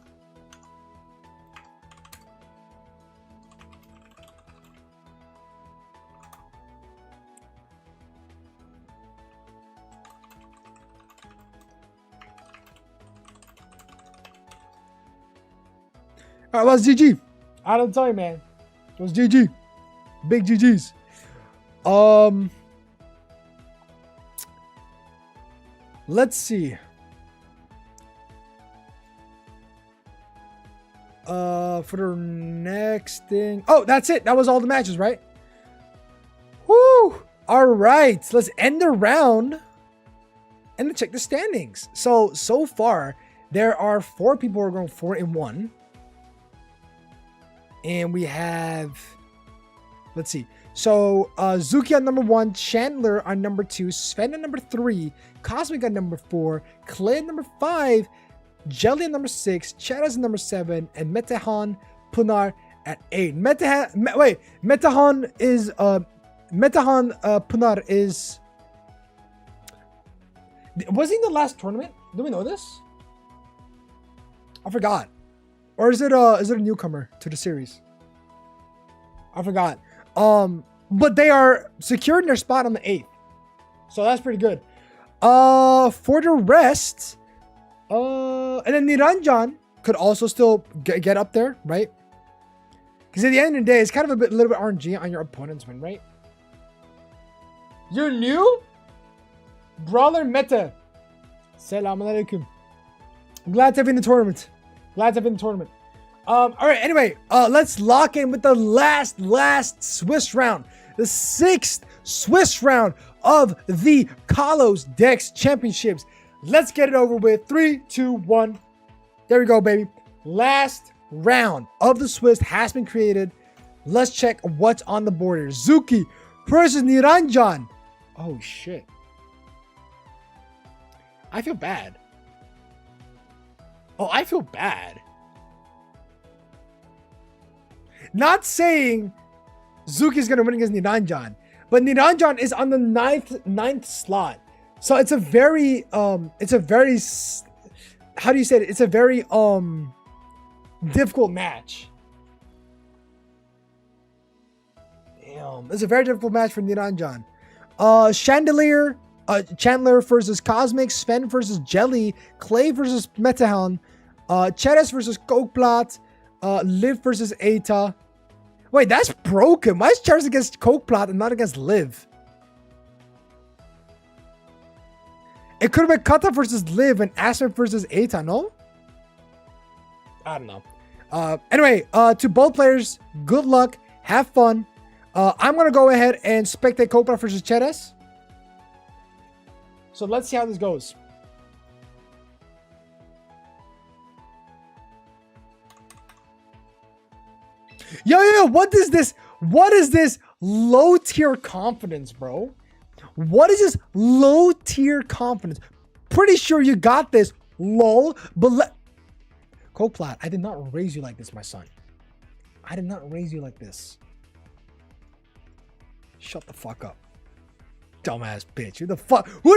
All right, well, it's GG. I don't tell you, man. It was GG. Big GGs. Let's see. for the next thing. Oh, that's it. That was all the matches, right? Woo! All right, let's end the round and then check the standings. So far, there are 4 people who are going 4-1. And we have, let's see. So, Zuki on number 1, Chandler on number 2, Sven on number 3, Cosmic on number 4, Clay on number 5, Jelly on number 6, Charas on number 7, and Metahan Punar at 8. Metahan Punar is, was he in the last tournament? Do we know this? I forgot. Or is it a newcomer to the series? I forgot. But they are secured in their spot on the 8th. So that's pretty good. For the rest, and then Niranjan could also still get up there, right? Because at the end of the day, it's kind of little bit RNG on your opponent's win, right? You're new? Brawler Meta. Salam alaikum. Glad to have you in the tournament. All right, anyway, let's lock in with the last Swiss round. The 6th Swiss round of the Kalos Dex Championships. Let's get it over with. 3, 2, 1. There we go, baby. Last round of the Swiss has been created. Let's check what's on the board here. Zuki versus Niranjan. Oh, shit. I feel bad. Oh, I feel bad. Not saying Zuki's going to win against Niranjan, but Niranjan is on the ninth slot. So it's a very, how do you say it? It's a very, difficult match. Damn. It's a very difficult match for Niranjan. Chandler versus Cosmic, Sven versus Jelly, Clay versus Metahan, Cheres versus Kokeplat, Liv versus Eta. Wait, that's broken. Why is Cheres against Kokeplat and not against Liv? It could have been Kata versus Liv and Aspen versus Eta, no? I don't know. Anyway, to both players, good luck. Have fun. I'm going to go ahead and spectate Kokeplat versus Cheres. So let's see how this goes. Yo, what is this? What is this low tier confidence, bro? What is this low tier confidence? Pretty sure you got this, lol. But Kokeplat, I did not raise you like this, my son. I did not raise you like this. Shut the fuck up. Dumbass bitch. Who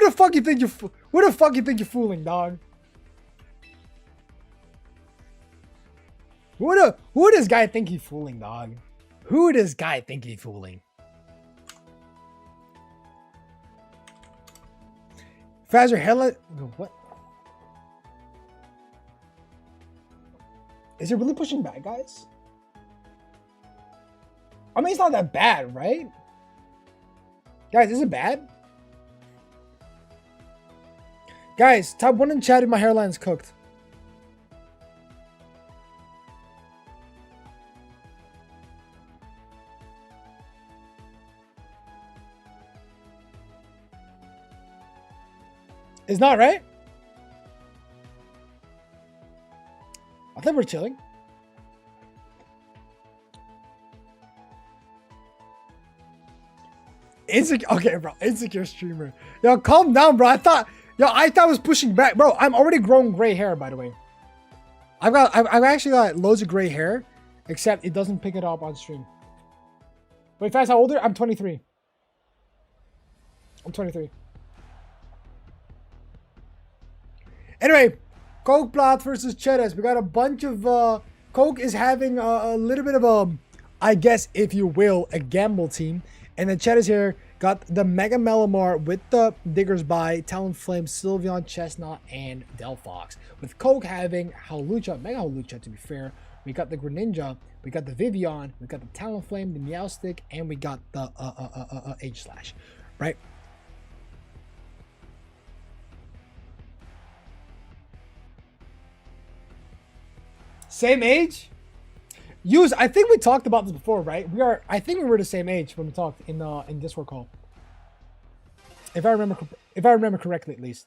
the fuck you think you're fooling, dog? Who does guy think he's fooling, dog? Who does guy think he's fooling? Fazer hella what? Is it really pushing back, guys? I mean, it's not that bad, right? Guys, is it bad? Guys, top 1 in chat if my hairline's cooked. It's not, right? I thought we're chilling. Okay, bro. Insecure streamer. Yo, calm down, bro. I thought I was pushing back, bro. I'm already growing gray hair, by the way. I've actually got loads of gray hair, except it doesn't pick it up on stream. Wait, Fast, how old are you? I'm 23. I'm 23. Anyway, Kokeplat versus Cheres. We got a bunch of Coke is having a little bit of a, I guess, if you will, a gamble team. And then Cheres here got the Mega Melamar with the Diggers by Talonflame, Sylveon, Chestnut, and Delphox. With Coke having Howlucha, Mega Howlucha to be fair. We got the Greninja, we got the Vivian, we got the Talonflame, the Meowstic, and we got the H-Slash, right? Same age? Use. I think we talked about this before, right? I think we were the same age when we talked in Discord call. If I remember correctly, at least.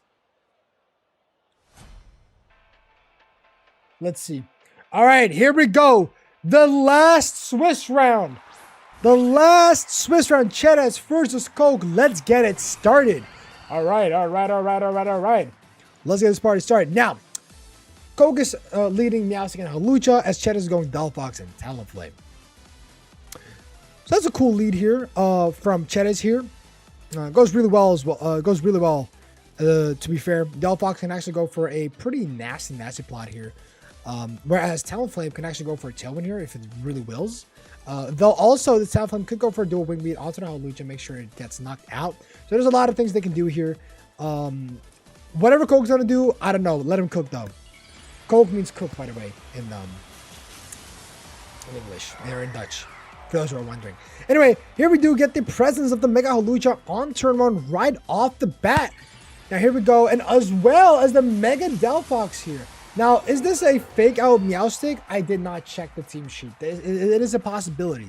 Let's see. All right, here we go. The last Swiss round. The last Swiss round. Chedas versus Coke. Let's get it started. All right. Let's get this party started. Now, Coke is leading Meowstic and Hawlucha as Chedas is going Delphox and Talonflame. So that's a cool lead here from Chedas here. Goes really well as well. To be fair, Delphox can actually go for a pretty nasty plot here. Whereas Talonflame can actually go for a Tailwind here if it really wills. Though also the Talonflame could go for a dual Wing Beat onto the Hawlucha and make sure it gets knocked out. So there's a lot of things they can do here. Whatever Coke's gonna do, I don't know. Let him cook though. Coke means cook, by the way, in English. They're in Dutch, for those who are wondering. Anyway, here we do get the presence of the Mega Hawlucha on turn 1 right off the bat. Now here we go, and as well as the Mega Delphox here. Now, is this a fake out Meowstic? I did not check the team sheet. It is a possibility.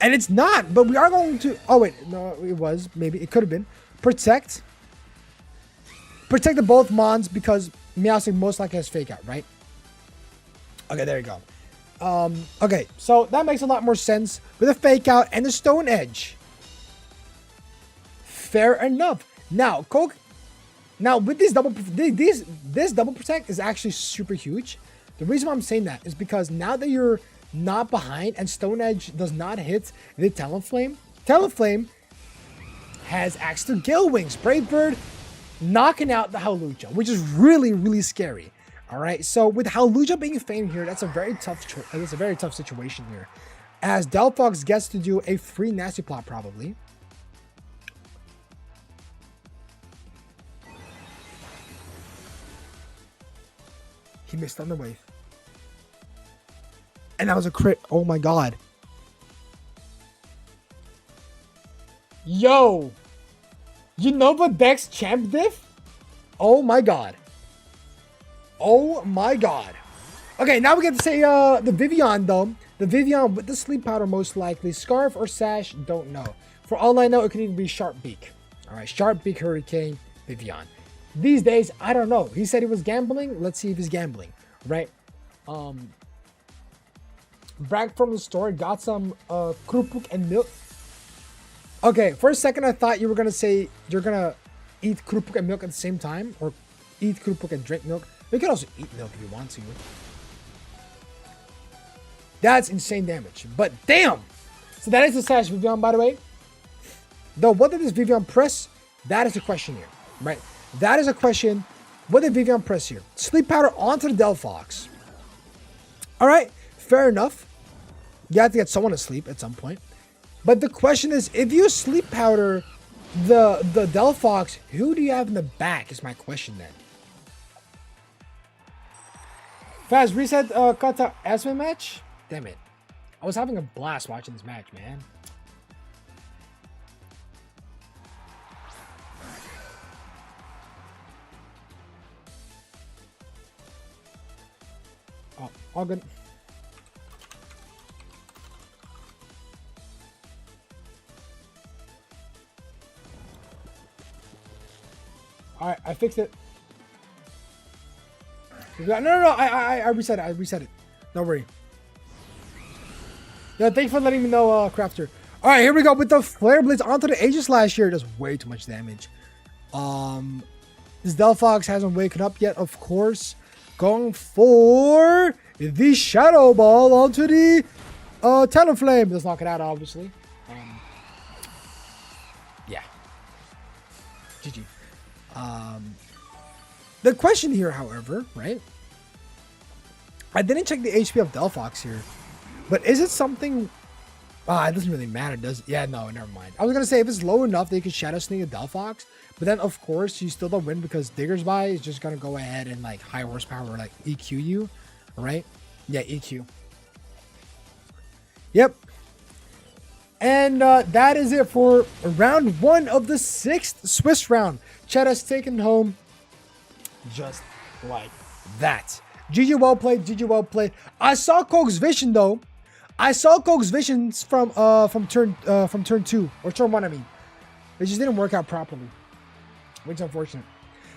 And it's not, but we are going to... Oh, wait. No, it was. Maybe. It could have been. Protect the both Mons because Meowstic most likely has fake out, right? Okay, there you go. Okay, so that makes a lot more sense with a fake out and the Stone Edge. Fair enough. Now, Coke... Now, with this double protect is actually super huge. The reason why I'm saying that is because now that you're not behind and Stone Edge does not hit the Talonflame, Talonflame has access to Gale Wings, Brave Bird, knocking out the Hawlucha, which is really scary. All right, so with Hawlucha being famed here, that's a very tough situation here, as Delphox gets to do a free nasty plot probably. He missed on the wave. And that was a crit. Oh my god. Yo. Unova Dex Champ Diff? Oh my god. Oh my god. Okay, now we get to say the Vivian though. The Vivian with the Sleep Powder most likely. Scarf or Sash, don't know. For all I know, it could even be Sharp Beak. Alright, Sharp Beak, Hurricane, Vivian. These days, I don't know. He said he was gambling. Let's see if he's gambling, right? Back from the store, got some Krupuk and milk. Okay, for a second, I thought you were going to say you're going to eat Krupuk and milk at the same time, or eat Krupuk and drink milk. You can also eat milk if you want to. That's insane damage, but damn! So that is the Sash Vivian, by the way. Though, what did this Vivian press? That is the question here, right? That is a question. What did Vivian press here? Sleep Powder onto the Delphox. Alright, fair enough. You have to get someone to sleep at some point. But the question is, if you Sleep Powder the Delphox, who do you have in the back is my question then. Fast reset Kata Aspen match? Damn it. I was having a blast watching this match, man. Oh, all good. Alright, I fixed it. No, I reset it. I reset it. Don't worry. Yeah, thanks for letting me know, Crafter. Alright, here we go with the Flare Blitz onto the Aegis Slash here. Does way too much damage. This Delphox hasn't waken up yet, of course. Going for the Shadow Ball onto the Talonflame. Let's knock it out, obviously. Yeah. GG. The question here, however, right? I didn't check the HP of Delphox here, but is it something? It doesn't really matter, does it? Yeah, no, never mind. I was gonna say if it's low enough, they could Shadow Sneak a Delphox, but then of course you still don't win because Diggersby is just gonna go ahead and like high horsepower or like EQ you, right? Yeah, EQ. Yep. And that is it for round 1 of the 6th Swiss round. Chet has taken home just like that. GG well played. GG well played. I saw Coke's vision though. I saw Coke's visions from turn 2 or turn 1. I mean, it just didn't work out properly, which is unfortunate.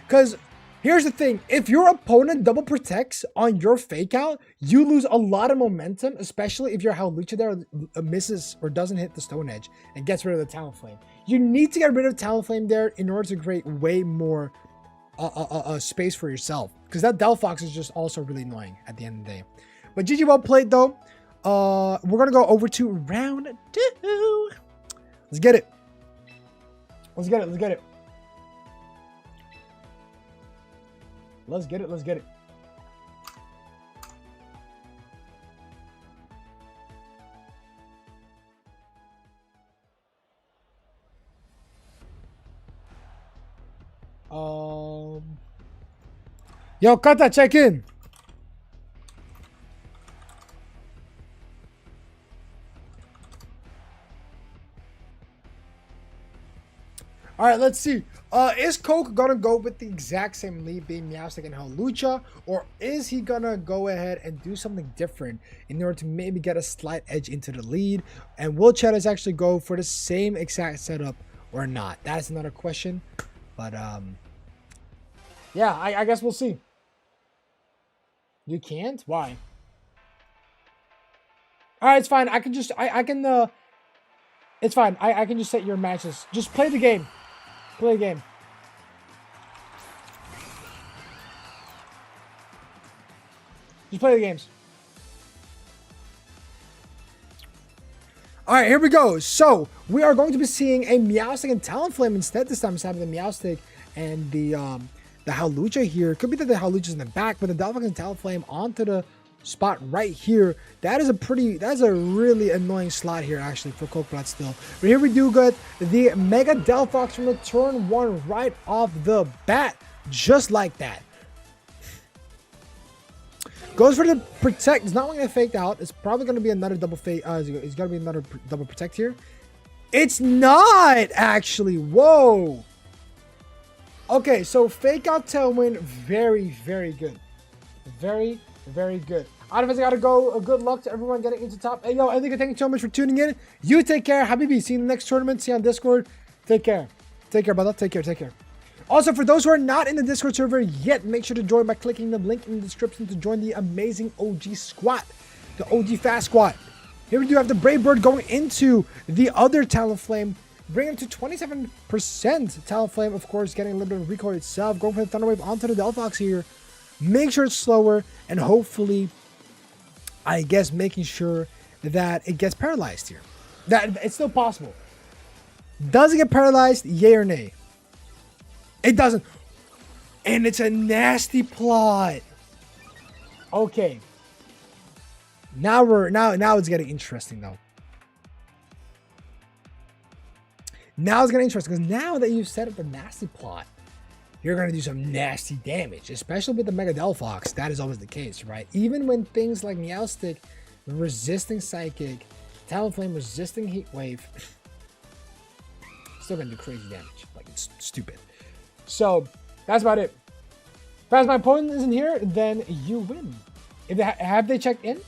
Because here's the thing: if your opponent double protects on your fake out, you lose a lot of momentum, especially if your Hawlucha there misses or doesn't hit the Stone Edge and gets rid of the Talonflame. You need to get rid of Talonflame there in order to create way more space for yourself. Because that Delphox is just also really annoying at the end of the day. But GG well played though. We're gonna go over to round 2. Let's get it. Let's get it. Let's get it. Let's get it. Let's get it. Yo, Kata, check in. All right, let's see. Is Coke gonna go with the exact same lead, being Meowstic and Hawlucha, or is he gonna go ahead and do something different in order to maybe get a slight edge into the lead? And will Cheddars actually go for the same exact setup or not? That's another question. But yeah, I guess we'll see. You can't? Why? All right, it's fine. I can just I can it's fine. I can just set your matches. Just play the game. Play the game. Just play the games. All right, here we go. So we are going to be seeing a Meowstic and Talonflame instead. This time it's having the Meowstic and the Hawlucha here. Could be that the Hawlucha's in the back, but the Delphox and Talonflame onto the spot right here. That's a really annoying slot here actually for Cokeblot still. But here we do get the Mega Delphox from the turn 1 right off the bat, just like that. Goes for the protect. It's not going to fake out. It's probably going to be another double fake. It's going to be another double protect here. It's not actually. Whoa. Okay, so fake out Tailwind, very, very good. Very, very good. Out of us, I gotta go. Good luck to everyone getting into top. Hey, yo, I think thank you so much for tuning in. You take care. Habibi. See you in the next tournament. See you on Discord. Take care. Take care, brother. Take care. Take care. Also, for those who are not in the Discord server yet, make sure to join by clicking the link in the description to join the amazing OG squad, the OG fast squad. Here we do have the Brave Bird going into the other Talonflame, bringing it to 27% Talonflame, of course, getting a little bit of recoil itself, going for the Thunder Wave onto the Delphox here. Make sure it's slower, and hopefully, I guess, making sure that it gets paralyzed here. That it's still possible. Does it get paralyzed? Yay or nay? It doesn't. And it's a nasty plot. Okay. Now it's getting interesting though. Now it's getting interesting because now that you've set up the nasty plot, you're going to do some nasty damage, especially with the Mega Delphox. That is always the case, right? Even when things like Meowstic resisting Psychic, Talonflame resisting Heat Wave, still going to do crazy damage. Like, it's stupid. So, that's about it. If as my opponent isn't here, then you win. If they have they checked in?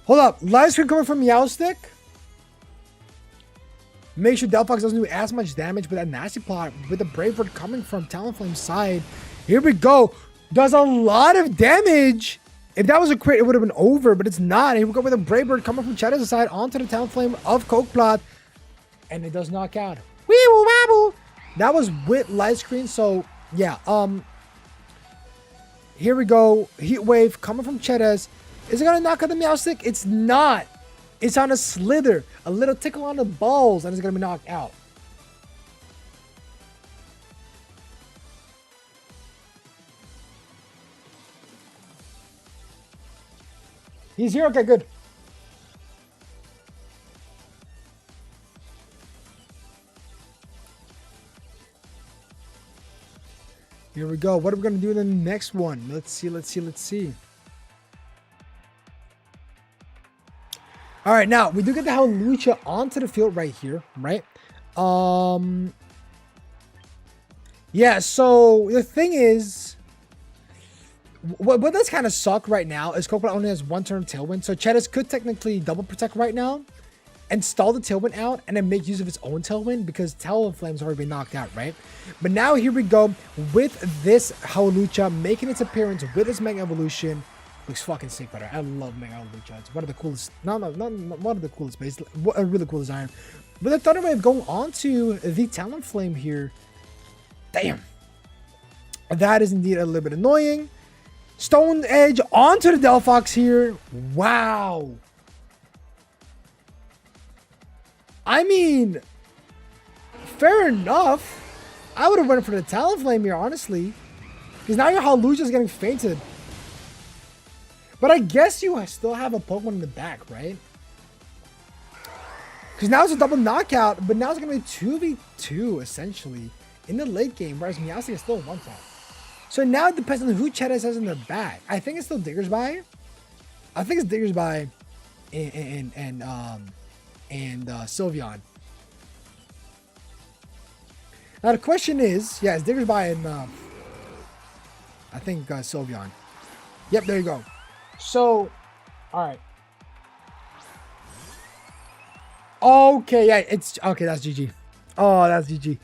Hold up. Live screen coming from Meowstic. Make sure Delphox doesn't do as much damage with that nasty plot with the Brave Bird coming from Talonflame's side. Here we go. Does a lot of damage. If that was a crit, it would have been over, but it's not. Here we go with a Brave Bird coming from Cheddar's side onto the Talonflame of Cokeblot. And it does knock out. Weeble wabble. That was with live screen, so yeah. Here we go. Heat Wave coming from Cheddar's. Is it gonna knock out the Meowstic? It's not. It's on a slither, a little tickle on the balls, and it's gonna be knocked out. He's here. Okay, good. Here we go. What are we going to do in the next one? Let's see. All right, now we do get the Hawlucha onto the field right here, right? Yeah, so the thing is, What does kind of suck right now is Coca only has 1 turn of Tailwind, so Cheddars could technically double protect right now and stall the Tailwind out and then make use of its own Tailwind because Talonflame's already been knocked out, right? But now here we go with this Howlucha making its appearance with its Mega Evolution. Looks fucking sick, brother. I love Mega Howlucha. It's one of the coolest, not one of the coolest, but it's a really cool design. But the Thunder Wave going on to the Talonflame here. Damn. That is indeed a little bit annoying. Stone Edge onto the Delphox here. Wow. I mean, fair enough. I would have went for the Talonflame here, honestly. Because now your Howlucha is getting fainted. But I guess you still have a Pokemon in the back, right? Because now it's a double knockout, but now it's going to be 2v2, essentially, in the late game, whereas Meowstic is still a one-shot. So now it depends on who Cheddars has in their back. I think it's still Diggersby. I think it's Diggersby and Sylveon. Now the question is, yeah, it's Diggersby and I think Sylveon. Yep, there you go. So, all right. Okay, yeah, it's okay. That's GG. Oh, that's GG.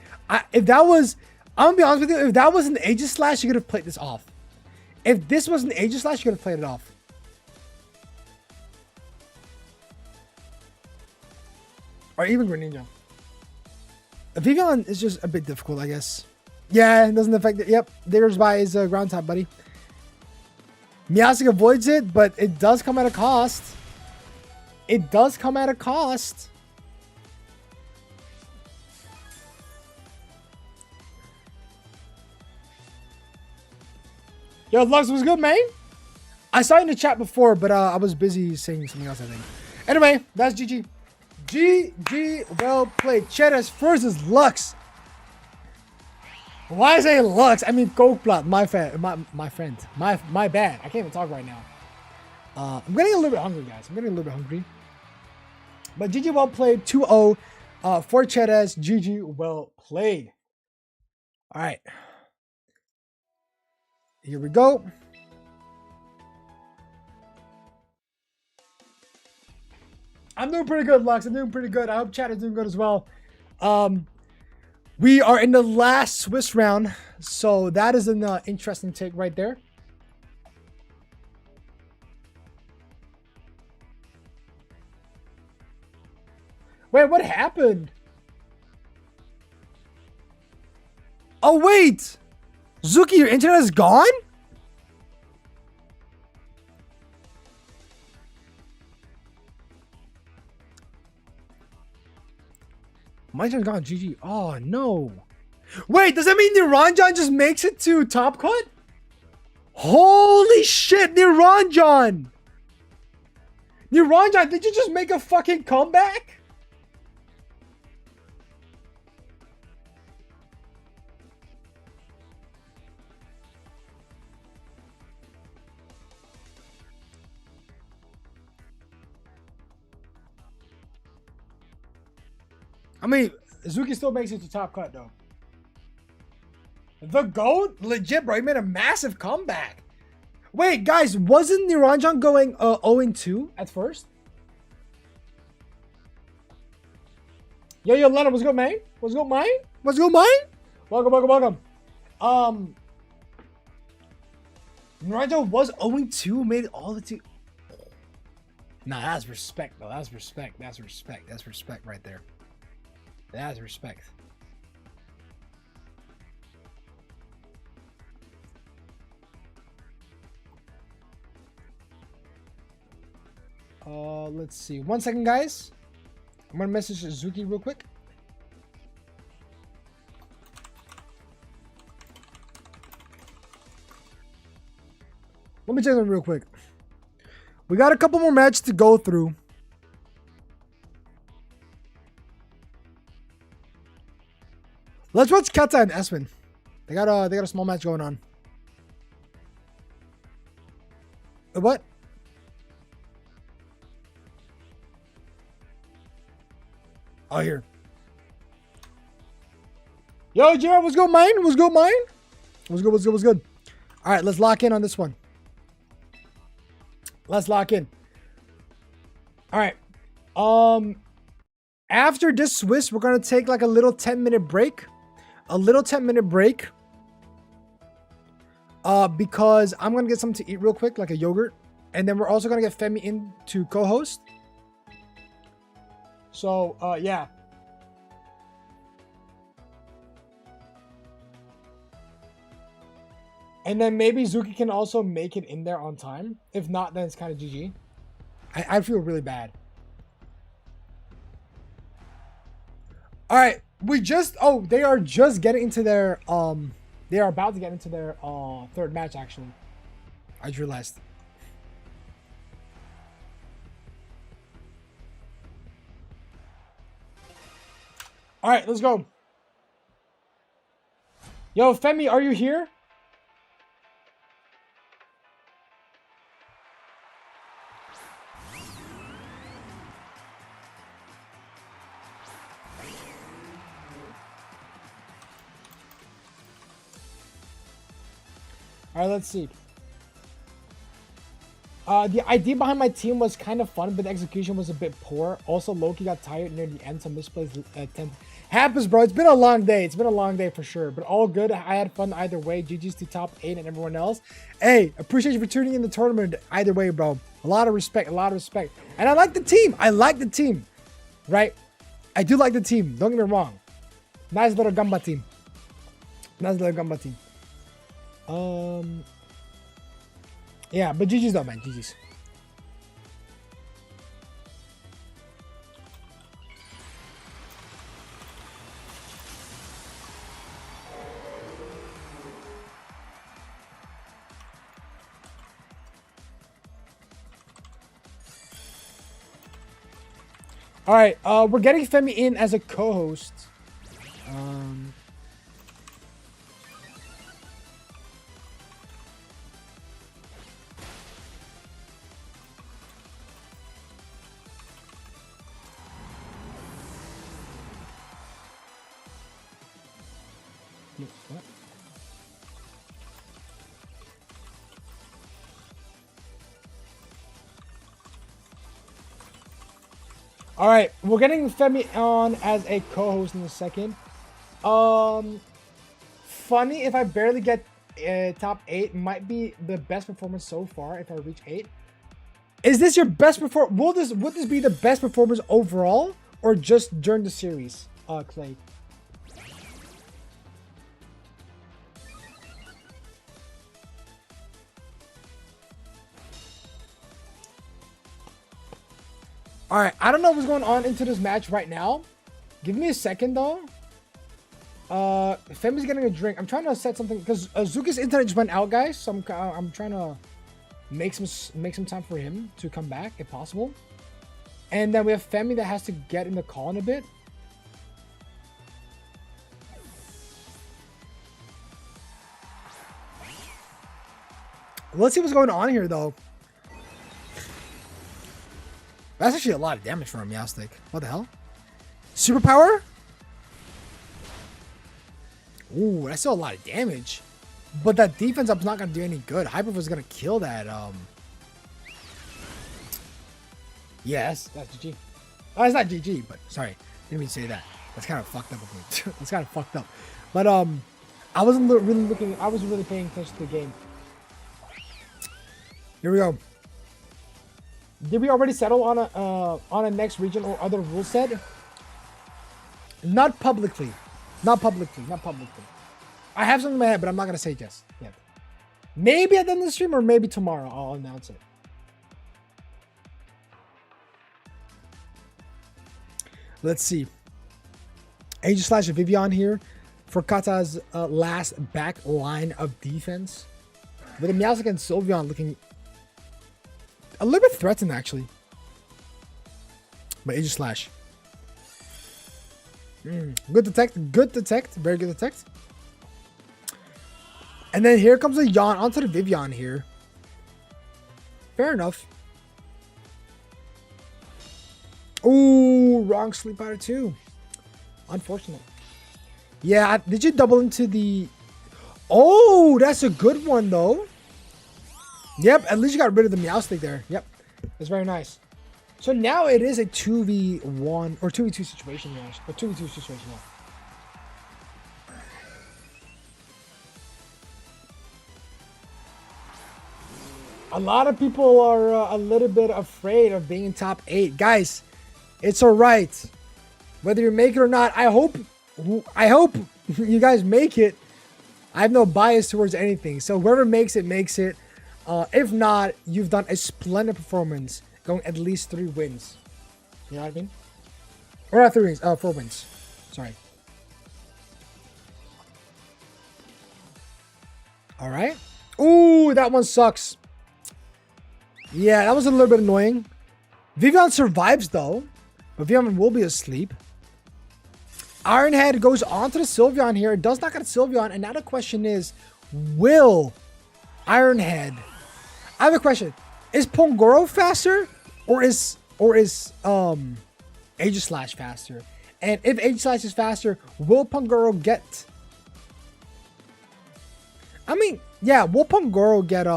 If that was, I'm gonna be honest with you. If that was an Aegis Slash, you could have played this off. If this was an Aegis Slash, you could have played it off. Or even Greninja. Vivillon is just a bit difficult, I guess. Yeah, it doesn't affect it. Yep, there's by his ground type, buddy. Meowstic avoids it, but it does come at a cost. It does come at a cost. Yo, Lux was good, man. I saw you in the chat before, but I was busy saying something else, I think. Anyway, that's GG. GG, well played. Cheddars versus Lux. Why I say Lux? I mean Cokeplot, my friend. My bad. I can't even talk right now. I'm getting a little bit hungry, guys. I'm getting a little bit hungry. But GG, well played. 2-0 for Cheddars. GG, well played. All right. Here we go. I'm doing pretty good, Lux. I'm doing pretty good. I hope chat is doing good as well. We are in the last Swiss round, so that is an interesting take right there. Wait, what happened? Oh, wait! Zuki, your internet is gone? My turn's gone. GG. Oh, no. Wait, does that mean Niranjan just makes it to top cut? Holy shit, Niranjan! Niranjan, did you just make a fucking comeback? I mean, Zuki still makes it to top cut, though. The GOAT? Legit, bro. He made a massive comeback. Wait, guys, wasn't Niranjan going 0-2 at first? Yo, Lena, what's good, man? What's good, man? What's good, man? Welcome. Niranjan was 0-2, made it all the two. Nah, that's respect, though. That's respect. That's respect right there. That's respect. Let's see. 1 second, guys. I'm gonna message Zuki real quick. Let me check them real quick. We got a couple more matches to go through. Let's watch Kata and Espen. They got a small match going on. What? Oh, here. Yo, Jared, what's good, mine? What's good, mine? What's good? All right, let's lock in on this one. Let's lock in. All right. After this Swiss, we're gonna take like a little 10-minute break. Because I'm gonna get something to eat real quick, like a yogurt. And then we're also gonna get Femi in to co-host. So yeah. And then maybe Zuki can also make it in there on time. If not, then it's kind of GG. I feel really bad. All right, they are just getting into their they are about to get into their third match actually. I just realized. All right, let's go. Yo, Femi, are you here? All right, let's see. The idea behind my team was kind of fun, but the execution was a bit poor. Also, Loki got tired near the end, so misplaced 10. Happens, bro. It's been a long day. It's been a long day for sure, but all good. I had fun either way. GG's to top 8 and everyone else. Hey, appreciate you for tuning in the tournament either way, bro. A lot of respect, And I like the team. Right? I do like the team. Don't get me wrong. Nice little Gamba team. Yeah, but GG's though, man. GG's. All right, we're getting Femi in as a co-host. What? All right, we're getting Femi on as a co-host in a second. Funny if I barely get top 8, might be the best performance so far if I reach 8. Is this your best performance? Would this be the best performance overall or just during the series, Clay? All right, I don't know what's going on into this match right now. Give me a second though. Femi's getting a drink. I'm trying to set something because Zuki's internet just went out, guys. So I'm trying to make some time for him to come back if possible. And then we have Femi that has to get in the call in a bit. Let's see what's going on here though. That's actually a lot of damage for a Meowstic. What the hell? Superpower? Ooh, that's still a lot of damage. But that defense up's not going to do any good. Hyper was going to kill that. Yes, that's GG. Oh, it's not GG, but sorry. Didn't mean to say that. That's kind of fucked up of me. That's kind of fucked up. But I wasn't really looking. I wasn't really paying attention to the game. Here we go. Did we already settle on a next region or other rule set? Not publicly. Not publicly. I have something in my head, but I'm not gonna say just yet. Maybe at the end of the stream or maybe tomorrow I'll announce it. Let's see. Aegis/Vivian here for Kata's last back line of defense. With the Meowstic and Sylveon looking a little bit threatened, actually. But Aegis. Good detect. Very good detect. And then here comes a yawn onto the Vivian here. Fair enough. Ooh, wrong sleep powder too. Unfortunate. Yeah, did you double into the... Oh, that's a good one though. Yep, at least you got rid of the Meowstic there. Yep, that's very nice. So now it is a 2v1 or 2v2 situation, yeah. Or 2v2 situation, yeah. A lot of people are a little bit afraid of being in top 8. Guys, it's all right. Whether you make it or not, I hope you guys make it. I have no bias towards anything. So whoever makes it, makes it. If not, you've done a splendid performance, going at least 3 wins. You know what I mean? Or not 3 wins, 4 wins. Sorry. All right. Ooh, that one sucks. Yeah, that was a little bit annoying. Vivian survives though, but Vivian will be asleep. Ironhead goes on to the Sylveon here. It does not get a Sylveon, and now the question is, will Ironhead... I have a question. Is Pongoro faster, or is Aegislash faster? And if Aegislash is faster, will Pongoro get... I mean, yeah, will Pongoro get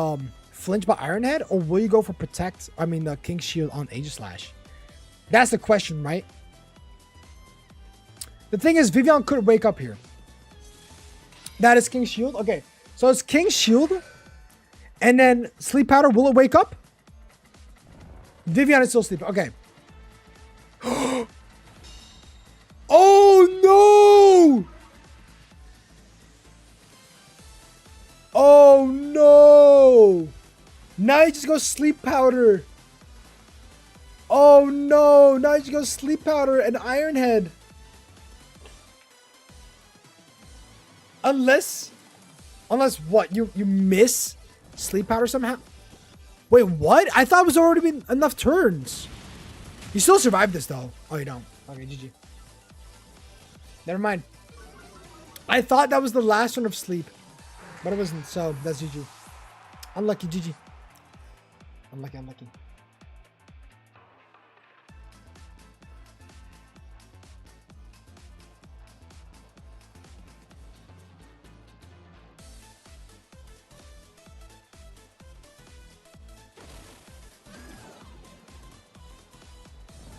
flinch by Ironhead, or will you go for Protect? I mean, the King Shield on Aegislash. That's the question, right? The thing is, Vivian could wake up here. That is King Shield. Okay, so it's King Shield, and then Sleep Powder. Will it wake up? Vivian is still sleeping. Okay. Oh no! Oh no! Now you just go Sleep Powder. Oh no! Now you just go Sleep Powder and Ironhead. Unless what? You miss Sleep Powder somehow? Wait, what? I thought it was already been enough turns. You still survived this though. Oh, you don't. Okay, GG. Never mind. I thought that was the last one of sleep, but it wasn't. So that's GG. Unlucky, GG. Unlucky, unlucky.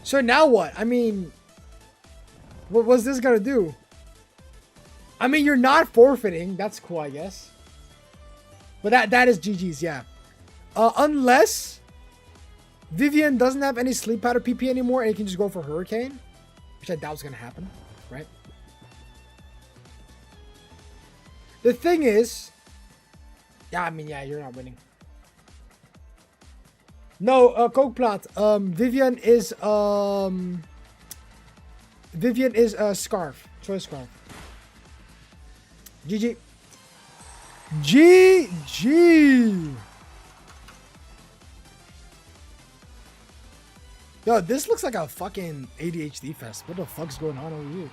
So now what? I mean, what was this gonna do? I mean, you're not forfeiting. That's cool, I guess. But that is GG's, yeah. Unless Vivian doesn't have any Sleep Powder PP anymore and he can just go for Hurricane, which I doubt is gonna happen, right? The thing is, yeah, I mean, yeah, you're not winning. No, Cokeplot. Vivian is Scarf. Choice Scarf. GG. GG. Yo, this looks like a fucking ADHD fest. What the fuck's going on over here?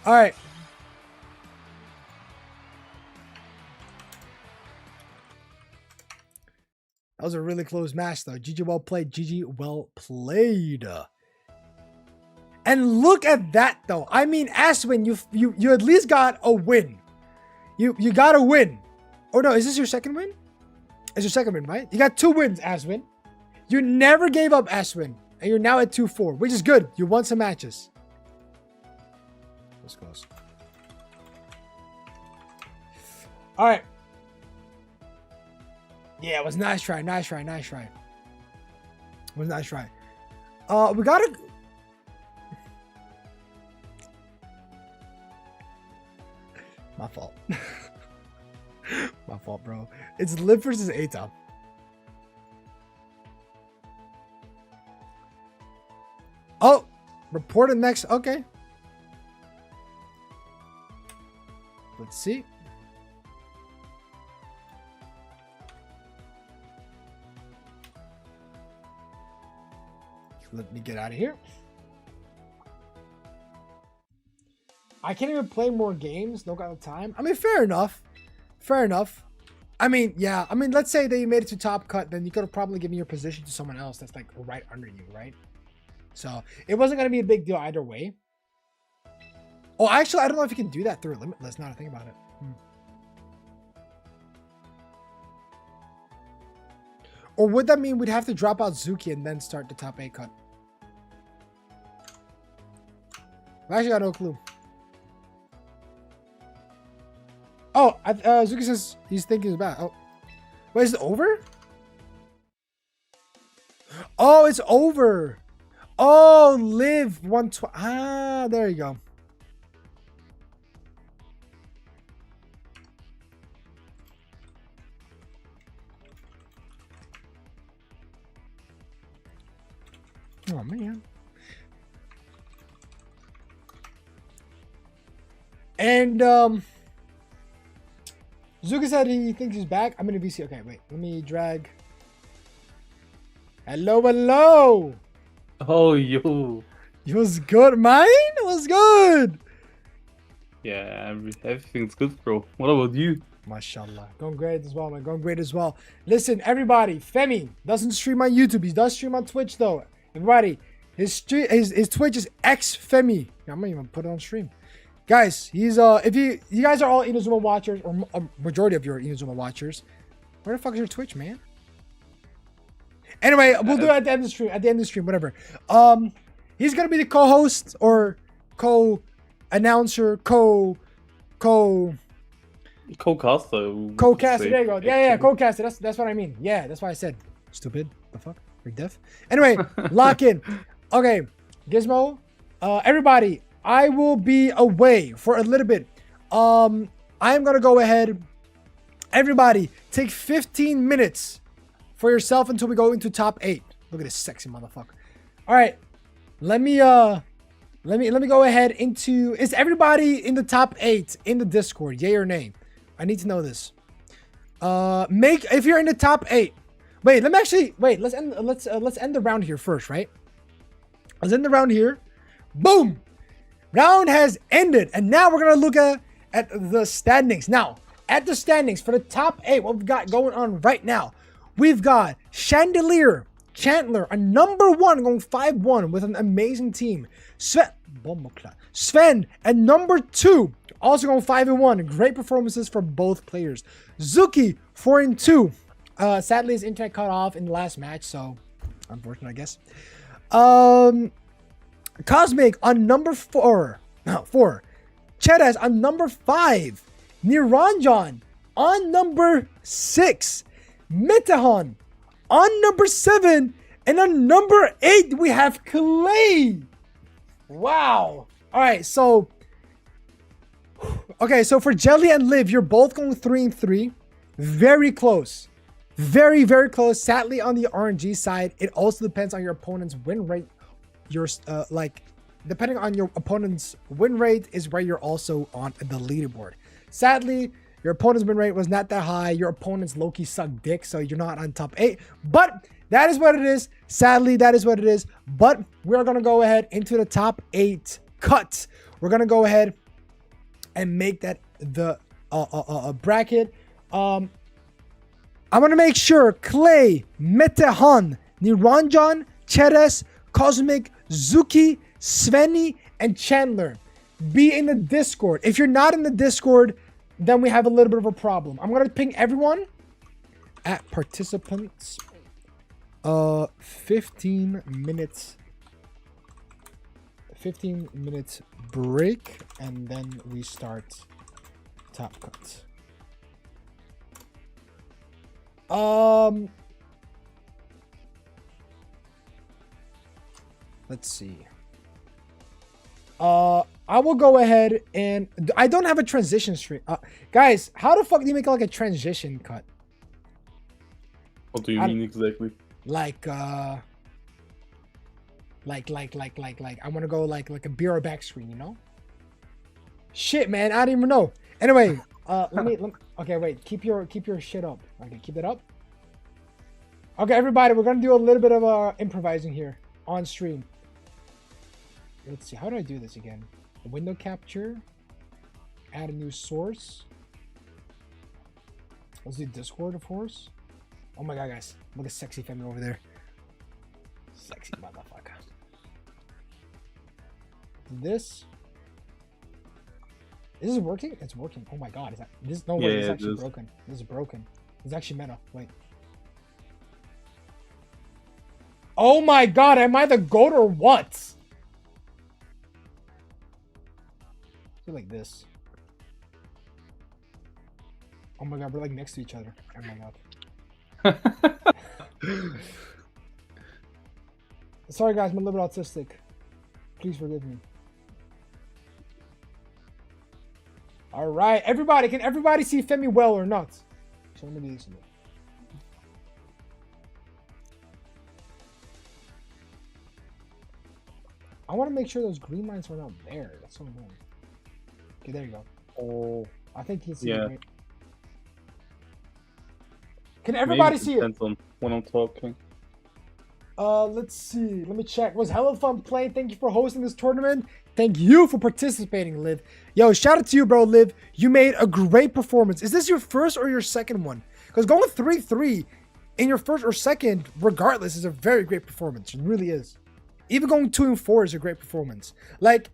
All right. That was a really close match, though. GG well played. GG well played. And look at that, though. I mean, Aswin, you at least got a win. You got a win. Oh no, is this your second win? It's your second win, right? You got 2 wins, Aswin. You never gave up, Aswin, and you're now at 2-4, which is good. You won some matches. That's close. All right. Yeah, it was nice try, nice try, nice try. It was nice try. We gotta... My fault. My fault, bro. It's Lip versus A-Top. Oh! Reported next. Okay. Let's see. Let me get out of here. I can't even play more games. No got the time. I mean, fair enough. Fair enough. I mean, yeah. I mean, let's say that you made it to top cut, then you could have probably given your position to someone else that's like right under you, right? So it wasn't gonna be a big deal either way. Oh, actually, I don't know if you can do that through Limitless. Now that I think about it. Or would that mean we'd have to drop out Zuki and then start the top 8 cut? I actually got no clue. Oh, Zuki says he's thinking it's bad. Oh, wait, is it over? Oh, it's over. Oh, live 120. Ah, there you go. Oh, man. And, Zuka said he thinks he's back. I'm in a VC. Okay, wait. Let me drag. Hello, hello. Oh, yo. It was good, mine? It was good. Yeah, everything's good, bro. What about you? Mashallah. Going great as well, man. Going great as well. Listen, everybody. Femi doesn't stream on YouTube. He does stream on Twitch, though. Everybody, his Twitch is xFemi. I'm gonna even put it on stream. Guys, he's if you guys are all Inazuma watchers, or a majority of you are Inazuma watchers, where the fuck is your Twitch, man? Anyway, we'll do it at the end of the stream. At the end of the stream, whatever. He's gonna be the co-host or co-announcer, co-caster. Co-caster. There you go. Yeah, co-caster. That's what I mean. Yeah, that's why I said stupid. The fuck? You're deaf. Anyway, lock in. Okay, Gizmo. Everybody. I will be away for a little bit. I am gonna go ahead. Everybody, take 15 minutes for yourself until we go into top 8. Look at this sexy motherfucker. All right, let me go ahead into. Is everybody in the top 8 in the Discord? Yay or nay? I need to know this. If you're in the top 8. Wait, let's end the round here first, right? Let's end the round here. Boom. Round has ended, and now we're gonna look at the standings. Now, at the standings for the top 8, what we've got going on right now, we've got Chandelier, a number 1, going 5-1 with an amazing team. Sven at number 2, also going 5-1. Great performances for both players. Zuki 4-2. Sadly, his internet cut off in the last match, so unfortunate, I guess. Cosmic on number 4. Chedas on number 5. Niranjan on number 6. Mitahon on number 7. And on number 8, we have Clay. Wow. All right, so... Okay, so for Jelly and Liv, you're both going 3-3. Very close. Very, very close. Sadly, on the RNG side, it also depends on your opponent's win rate. Your depending on your opponent's win rate is where you're also on the leaderboard. Sadly, your opponent's win rate was not that high. Your opponent's low-key suck dick, so you're not on top 8. But that is what it is. Sadly, that is what it is. But we're gonna go ahead into the top 8 cut. We're gonna go ahead and make that the bracket. I'm gonna make sure Clay, Metehan, Niranjan, Cheres, Cosmic, Zuki, Sveni, and Chandler be in the Discord. If you're not in the Discord, then we have a little bit of a problem. I'm gonna ping everyone at participants. 15 minutes break, and then we start top cuts. Let's see. I will go ahead and I don't have a transition stream. Guys, how the fuck do you make like a transition cut? What do you mean exactly? Like I want to go like a beer back screen, you know? Shit, man, I don't even know. Anyway, let me okay, wait, keep your shit up. Okay, keep it up. Okay, everybody, we're gonna do a little bit of improvising here on stream. Let's see, how do I do this again? Window capture, add a new source. Let's do Discord, of course. Oh my god, guys, look at sexy Femi over there. Sexy motherfucker. This. Is this working? It's working. Oh my god, is that this? No way, it's actually broken. This is broken. It's actually meta. Wait. Oh my god, am I the goat or what? I feel like this. Oh my god, we're like next to each other. Oh my god. Sorry guys, I'm a little bit autistic. Please forgive me. Alright, everybody, can everybody see Femi well or not? So let me do this. I want to make sure those green lines are not there. That's so annoying. Okay, there you go. Oh, I think you see yeah. it, right? Can everybody see it? Depends on when I'm talking. Let's see. Let me check. Was hella fun playing. Thank you for hosting this tournament. Thank you for participating, Liv. Yo, shout out to you, bro, Liv. You made a great performance. Is this your first or your second one? Because going 3-3 in your first or second, regardless, is a very great performance. It really is. Even going 2-4 is a great performance. Like,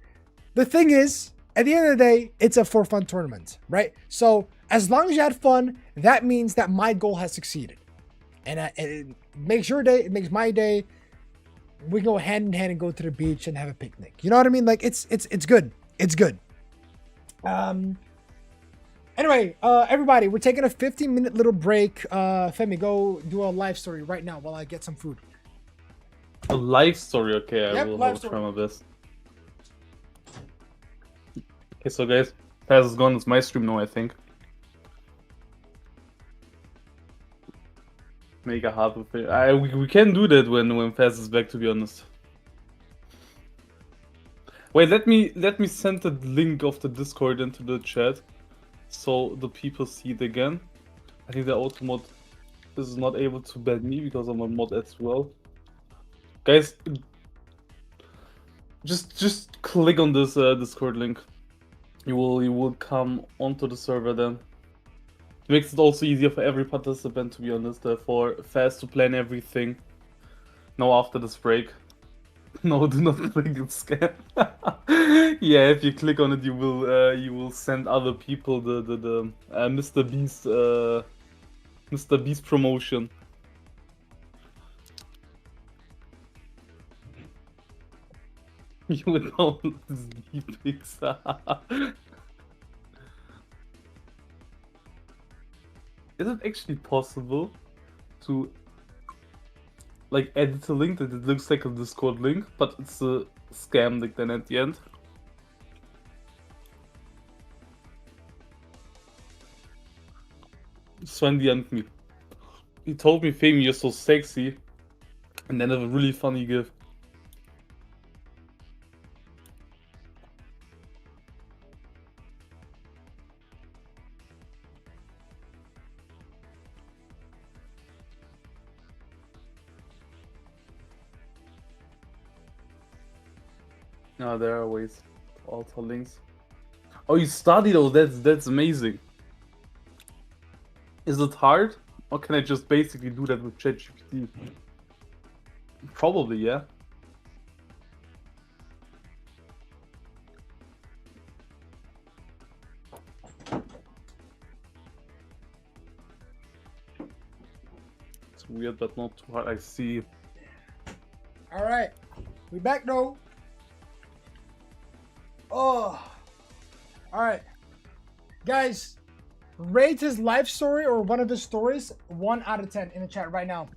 the thing is, at the end of the day, it's a for fun tournament, right? So as long as you had fun, that means that my goal has succeeded. And it makes your day, it makes my day. We can go hand in hand and go to the beach and have a picnic. You know what I mean? Like it's good. It's good. Anyway, everybody, we're taking a 15-minute little break. Femi, go do a live story right now while I get some food. A life story, okay, Yep, I will life try story. my best. Okay, so guys, Faz is gone, it's my stream now, I think. Make a hard with it. We can do that when Faz is back, to be honest. Wait, let me send the link of the Discord into the chat so the people see it again. I think the auto mod is not able to ban me because I'm a mod as well. Guys, just click on this Discord link. You will come onto the server then. It makes it also easier for every participant, to be honest, for Fast to plan everything. Now after this break. No, do not click it, scam. Yeah, if you click on it, you will send other people the Mr. Beast promotion. You will download this pizza. Is it actually possible to like edit a link that it looks like a Discord link, but it's a scam link then at the end? Sven DM'd me. He told me, Fame, you're so sexy, and then have a really funny gift. No, there are ways to alter links. Oh, you studied? Oh, that's amazing. Is it hard? Or can I just basically do that with ChatGPT? Probably, yeah. It's weird, but not too hard. I see. All right, we back though. Oh, all right, guys. Rate his life story or one of his stories 1 out of 10 in the chat right now.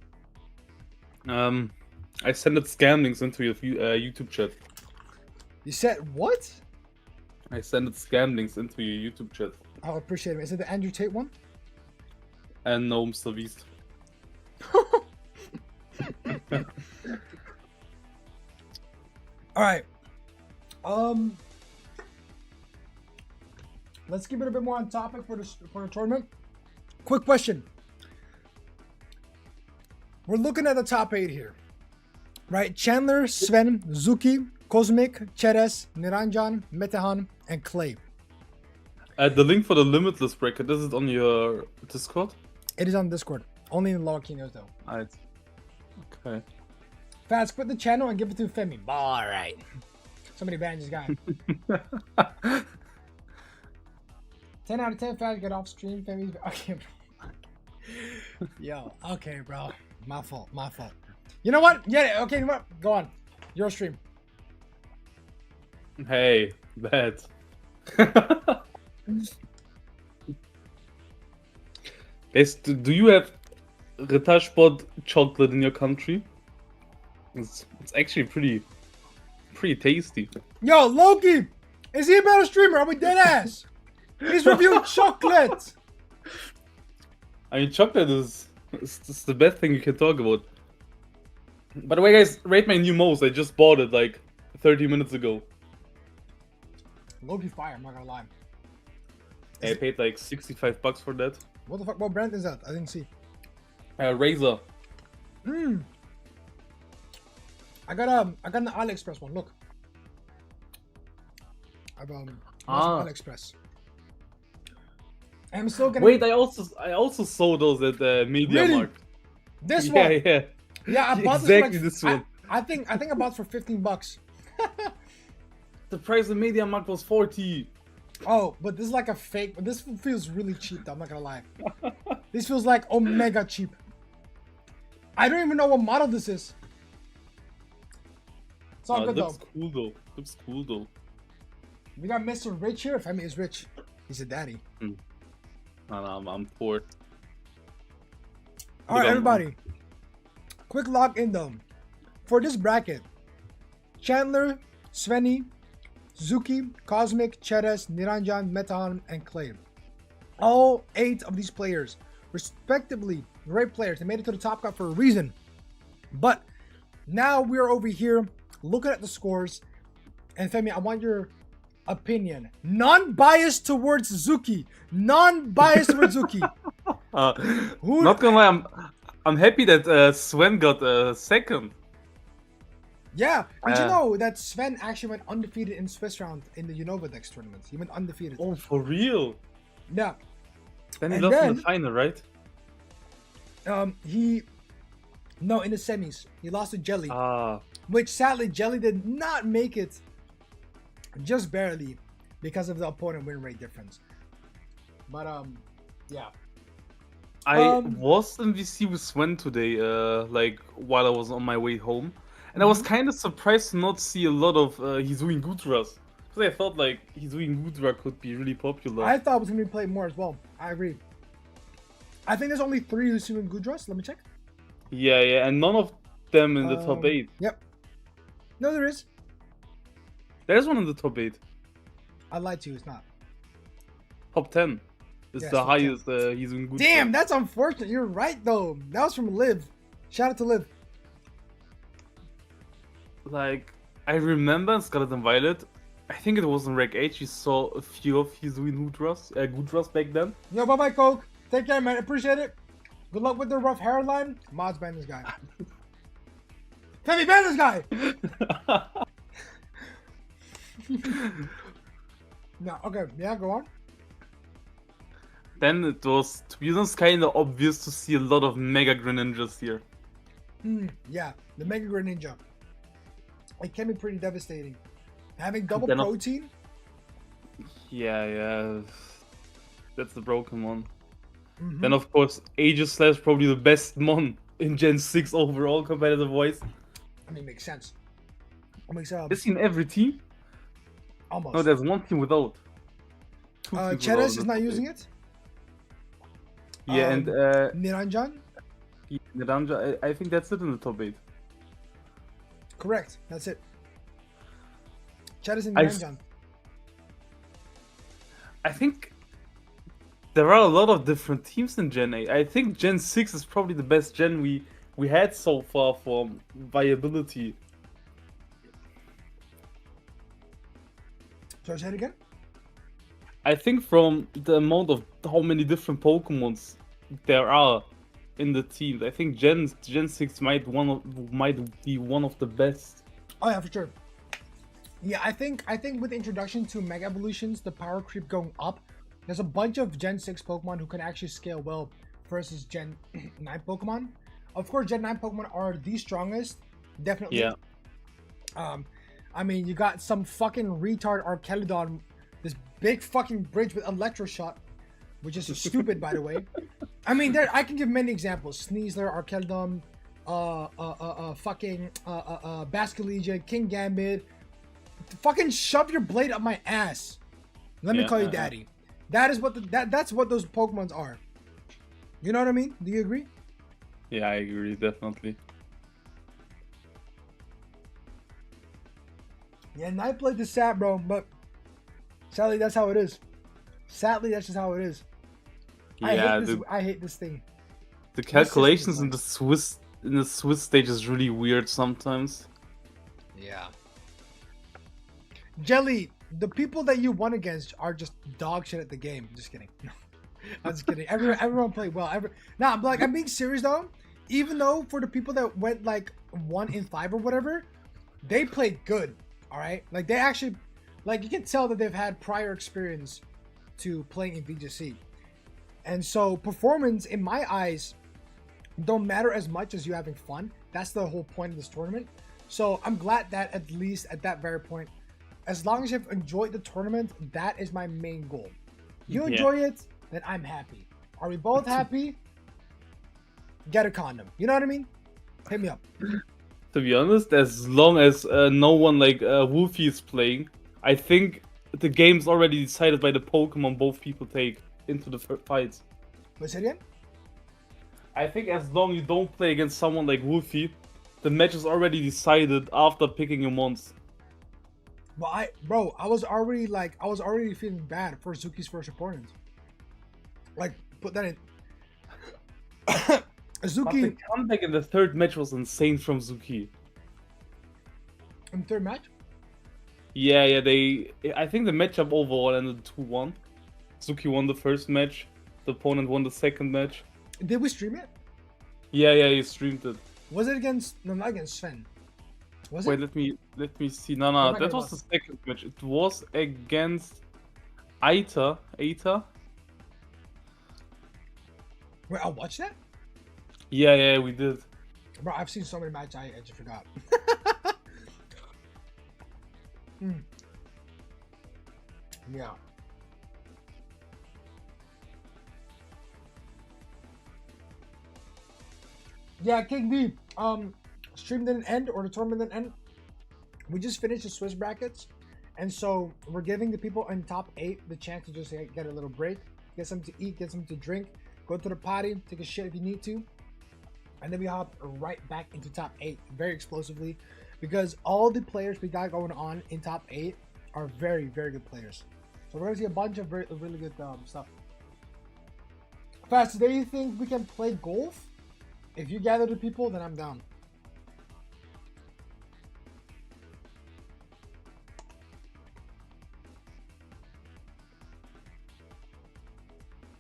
I sent it scam links into your YouTube chat. You said what? I sent it scam links into your YouTube chat. I'll appreciate it. Is it the Andrew Tate one? And no, Mr. Beast. All right. Let's keep it a bit more on topic for the tournament. Quick question. We're looking at the top 8 here, right? Chandler, Sven, Zuki, Cosmic, Cheres, Niranjan, Metehan, and Clay. The link for the Limitless bracket, is it on your Discord? It is on Discord. Only in lower keynotes though. Alright. Okay. Fast, quit the channel and give it to Femi. All right. Somebody ban this guy. 10 out of 10, Fast, get off stream. Femi's okay, bro. Yo, okay, bro. My fault. You know what? Yeah, okay, you know what? Go on. Your stream. Hey, bad. Do you have Rittersport chocolate in your country? It's actually pretty tasty. Yo, Loki! Is he a better streamer? Are we dead ass? He's reviewing chocolate! I mean, chocolate is the best thing you can talk about. By the way, guys, rate my new mouse. I just bought it like 30 minutes ago. Loki fire, I'm not gonna lie. I paid like $65 for that. What the fuck? What brand is that? I didn't see. Razer. I got an AliExpress one. Look. I've AliExpress. I'm still gonna. Wait, I also saw those at the Media Really? Markt. This Yeah, one. yeah. Yeah, I bought Exactly this, this one. I think I bought it for $15. The price of Media Markt was 40. Oh, but this is like a fake. But this feels really cheap. Though, I'm not gonna lie. This feels like omega cheap. I don't even know what model this is. It's all good looks though. cool though. Looks cool though. We got Mr. Rich here. Femi is rich. He's a daddy. No, I'm poor. All right, everybody. Quick lock in though. For this bracket, Chandler, Svenny, Zuki, Cosmic, Cheres, Niranjan, Metan, and Clay. All 8 of these players, respectively, great players. They made it to the top cut for a reason. But now we're over here looking at the scores. And Femi, I want your opinion. Non-biased towards Zuki. Non-biased towards Zuki. Not gonna lie, I'm happy that Sven got second. Yeah, did you know that Sven actually went undefeated in Swiss round in the Unova Dex tournament? He went undefeated. Oh, for real? Yeah. Then he And lost in then- the final, right? No, in the semis. He lost to Jelly. Ah. Which sadly Jelly did not make it, just barely, because of the opponent win rate difference. But yeah. I was in VC with Sven today, like while I was on my way home, and I was kind of surprised to not see a lot of Hizui Gudras, because I thought like Hizui Gudra could be really popular. I thought it was gonna be played more as well. I agree. I think there's only 3 Hizui Gudras. Let me check. Yeah, and none of them in the top 8. Yep. No, there is. There's one in the top 8. I lied to you. It's not. Top 10 is Yes, the top 10. highest Hizui Gudra. Damn, that's unfortunate. You're right though. That was from Liv. Shout out to Liv. Like, I remember in Scarlet and Violet, I think it was in Reg H, you saw a few of Hizui Gudras back then. Yo, bye bye, Coke. Take care, man. Appreciate it. Good luck with the rough hairline. Mods ban this guy. Femi, ban this guy. No, okay. Yeah, go on. Then it was, to be honest, kind of obvious to see a lot of Mega Greninjas here. Yeah, the Mega Greninja. It can be pretty devastating. Having double Then protein. Yeah. That's the broken one. Then of course, Aegislash probably the best mon in Gen 6 overall competitive wise. I mean, makes sense. It makes sense. Is he in every team? Almost. No, there's one team without. Two teams Cheres without, is that's not okay. using it. Yeah, and Niranjan? Niranja, I think that's it in the top 8. Correct. That's it. Cheres and I Niranjan. I think there are a lot of different teams in Gen 8. I think Gen 6 is probably the best gen we had so far for viability. Sorry, say it again? I think from the amount of how many different Pokemons there are in the teams, I think Gen 6 might be one of the best. Oh yeah, for sure. Yeah, I think with the introduction to Mega Evolutions, the power creep going up, there's a bunch of Gen 6 Pokemon who can actually scale well versus Gen 9 Pokemon. Of course, Gen 9 Pokemon are the strongest, definitely. Yeah. I mean, you got some fucking retard Archelodon, this big fucking bridge with Electroshot, which is stupid, by the way. I mean, I can give many examples. Sneasler, Archelodon, Basket Legion, King Gambit. Fucking shove your blade up my ass. Let me Yeah, call you yeah. daddy. That is what that's what those Pokemons are. You know what I mean? Do you agree? Yeah, I agree, definitely. Yeah, Nightblade is sad, bro, but sadly that's how it is. Sadly, that's just how it is. I hate Yeah, this. I hate this thing. the This system is calculations in like- the Swiss stage is really weird sometimes. Yeah. Jelly, the people that you won against are just dog shit at the game. Just kidding. I'm just kidding. Everyone played well. Nah, but like I'm being serious though. Even though for the people that went like 1 in 5 or whatever, they played good. All right, like they actually, like you can tell that they've had prior experience to playing in VGC, and so performance in my eyes don't matter as much as you having fun. That's the whole point of this tournament. So I'm glad that at least at that very point, as long as you've enjoyed the tournament, that is my main goal. You Yeah. enjoy it, then I'm happy. Are we both happy? Get a condom. You know what I mean? Hit me up. To be honest, as long as no one like Wolfie is playing, I think the game's already decided by the Pokemon both people take into the fights. What's it again? I think as long you don't play against someone like Wolfie, the match is already decided after picking your mons. Well, I was already feeling bad for Zuki's first opponent. Like, put that in. But the Zuki comeback in the third match was insane from Zuki. in third match. Yeah, I think the matchup overall ended 2-1. Zuki won the first match, the opponent won the second match. Did we stream it? Yeah, he streamed it. Was it against? No, not against Sven. Was Wait, it? let me see. No, Oh my that God, was the second match. It was against Aita. Wait, I'll watch that. Yeah, we did. Bro, I've seen so many matches, I just forgot. Yeah. Yeah, King D. Stream didn't end or the tournament didn't end. We just finished the Swiss brackets, and so we're giving the people in top 8 the chance to just get a little break, get something to eat, get something to drink, go to the potty, take a shit if you need to, and then we hop right back into top 8 very explosively, because all the players we got going on in top 8 are very, very good players. So we're gonna see a bunch of really good stuff. Fast, do you think we can play golf? If you gather the people, then I'm down.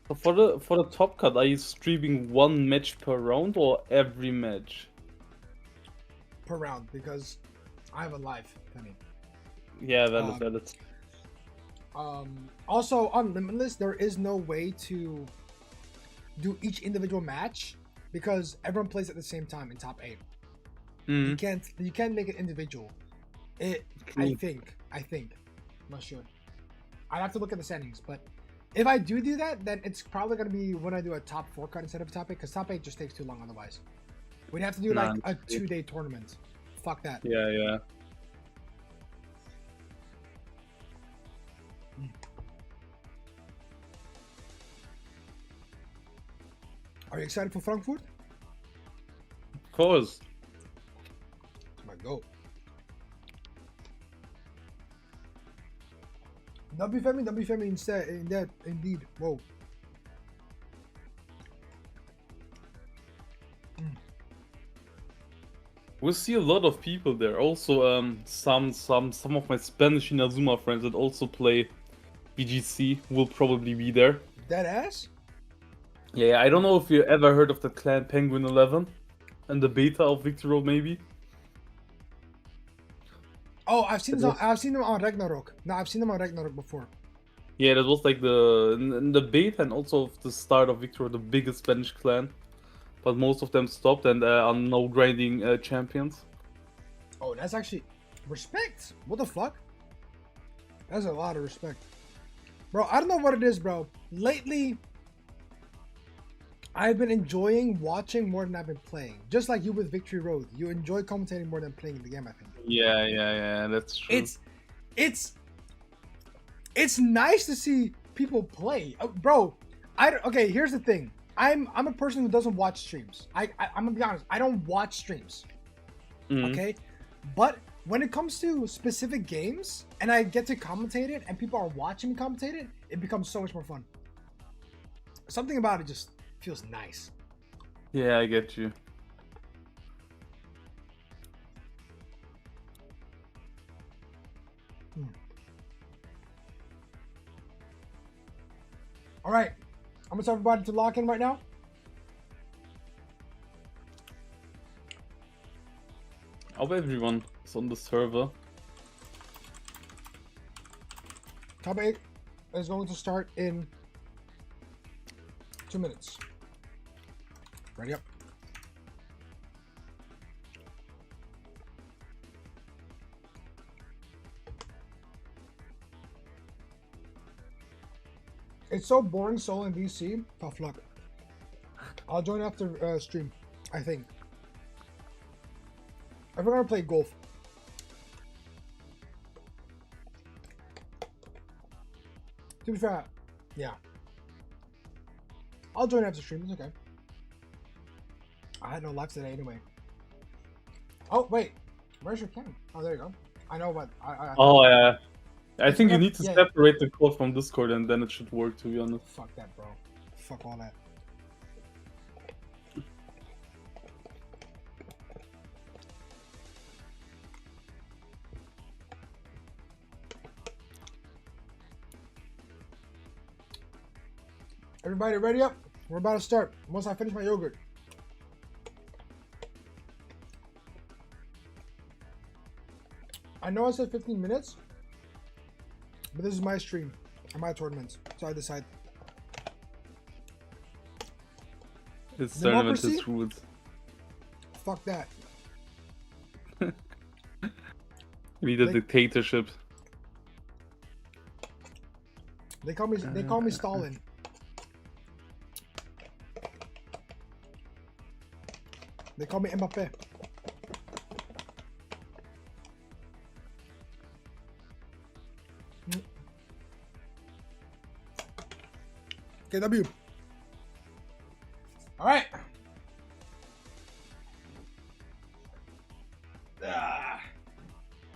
So for the top cut, are you streaming one match per round or every match? Per round, because I have a life, Penny. Yeah, valid. Also on Limitless, there is no way to do each individual match because everyone plays at the same time in top 8. You can't make it individual. I think. I'm not sure. I'd have to look at the settings, but if I do that, then it's probably gonna be when I do a top 4 cut instead of top 8, because top 8 just takes too long otherwise. We'd have to do like a 2-day tournament. Fuck that. Yeah. Are you excited for Frankfurt? Of course. My go. Don't be Femi instead, indeed. Whoa. We'll see a lot of people there. Also, some of my Spanish Inazuma friends that also play VGC will probably be there. Dead ass? Yeah, I don't know if you ever heard of the clan Penguin 11 and the beta of Victor Road, maybe. Oh, I've seen them on Ragnarok. No, I've seen them on Ragnarok before. Yeah, that was like the beta and also the start of Victor Road, the biggest Spanish clan. But most of them stopped and are no grinding champions. Oh, that's actually respect. What the fuck? That's a lot of respect, bro. I don't know what it is, bro. Lately, I've been enjoying watching more than I've been playing. Just like you with Victory Road, you enjoy commentating more than playing the game. I think Yeah, that's true. It's nice to see people play, bro. Okay. Here's the thing. I'm a person who doesn't watch streams. I'm gonna be honest. I don't watch streams. Mhm. Okay, but when it comes to specific games and I get to commentate it and people are watching me commentate it, it becomes so much more fun. Something about it just feels nice. Yeah, I get you. All right, I'm gonna tell everybody to lock in right now. I hope everyone is on the server. Top 8 is going to start in 2 minutes. Ready up. It's so boring solo in VC. Tough luck. I'll join after stream, I think. If we're gonna play golf. To be fair, yeah. I'll join after stream, it's okay. I had no lives today anyway. Oh, wait. Where's your cam? Oh, there you go. I know, but Oh, yeah. I think you gonna- need to yeah. separate the code from Discord and then it should work, to be honest. Fuck that, bro. Fuck all that. Everybody ready up? We're about to start. Once I finish my yogurt. I know I said 15 minutes, but this is my stream and my tournaments, so I decide. It's tournament Democracy? is rules. Fuck that. We need a Like- dictatorship. They call me Stalin. They call me Mbappe. KW. All right.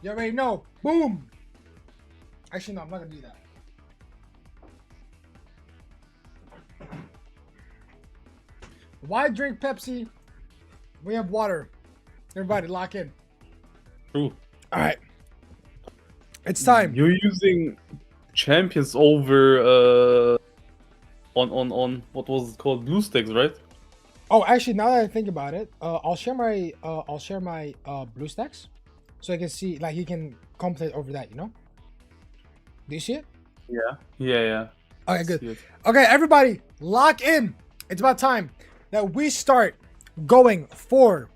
You already know. Boom. Actually, no, I'm not gonna do that. Why drink Pepsi? We have water. Everybody, lock in. True. All right. It's time. You're using champions over on what was it called, BlueStacks, right? Oh, actually, now that I think about it, I'll share my BlueStacks, so I can see, like, you can complete over that. You know? Do you see it? Yeah. Okay, See good. it. Okay, everybody, lock in. It's about time that we start going for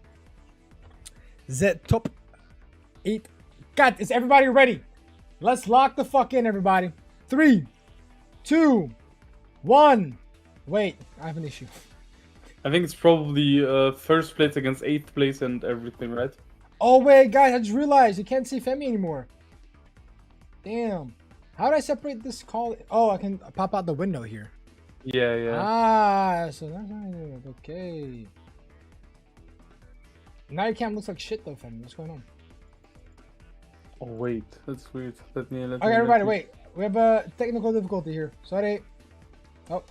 the top 8. God, is everybody ready? Let's lock the fuck in, everybody. 3, 2, 1. Wait, I have an issue. I think it's probably first place against 8th place and everything, right? Oh wait, guys, I just realized you can't see Femi anymore. Damn. How do I separate this call? Oh, I can pop out the window here. Yeah. Ah, so that's not it. Okay. Now your cam looks like shit though, Femi. What's going on? Oh wait, that's weird. Let me. Okay, everybody, wait. We have a technical difficulty here. Sorry. Oh,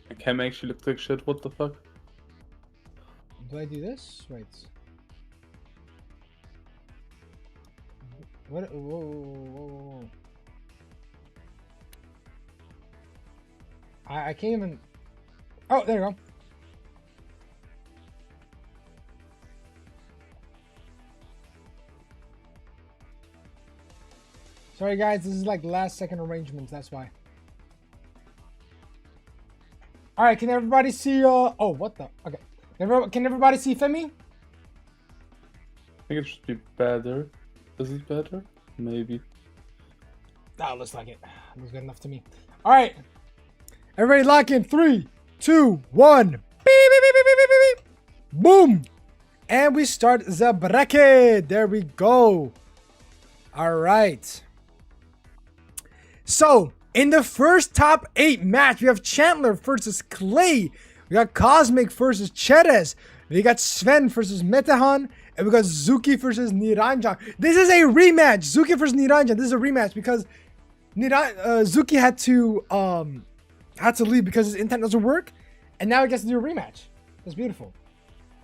My cam actually looks like shit. What the fuck? do I do this? Wait. What? Whoa. I can't even. Oh, there you go. Sorry, guys. This is like last second arrangements. That's why. All right. Can everybody see? Oh, what the? Okay. Can everybody see Femi? I think it should be better. Is it better? Maybe. That looks like it. Looks good enough to me. All right. Everybody lock in. 3, 2, 1. Beep, beep, beep, beep, beep, beep, beep. Boom. And we start the bracket. There we go. All right. So, in the first top 8 match, we have Chandler versus Clay. We got Cosmic versus Cheres. We got Sven versus Metehan. And we got Zuki versus Niranjan. This is a rematch. Zuki versus Niranjan. This is a rematch because Zuki had to leave because his internet doesn't work. And now he gets to do a rematch. That's beautiful.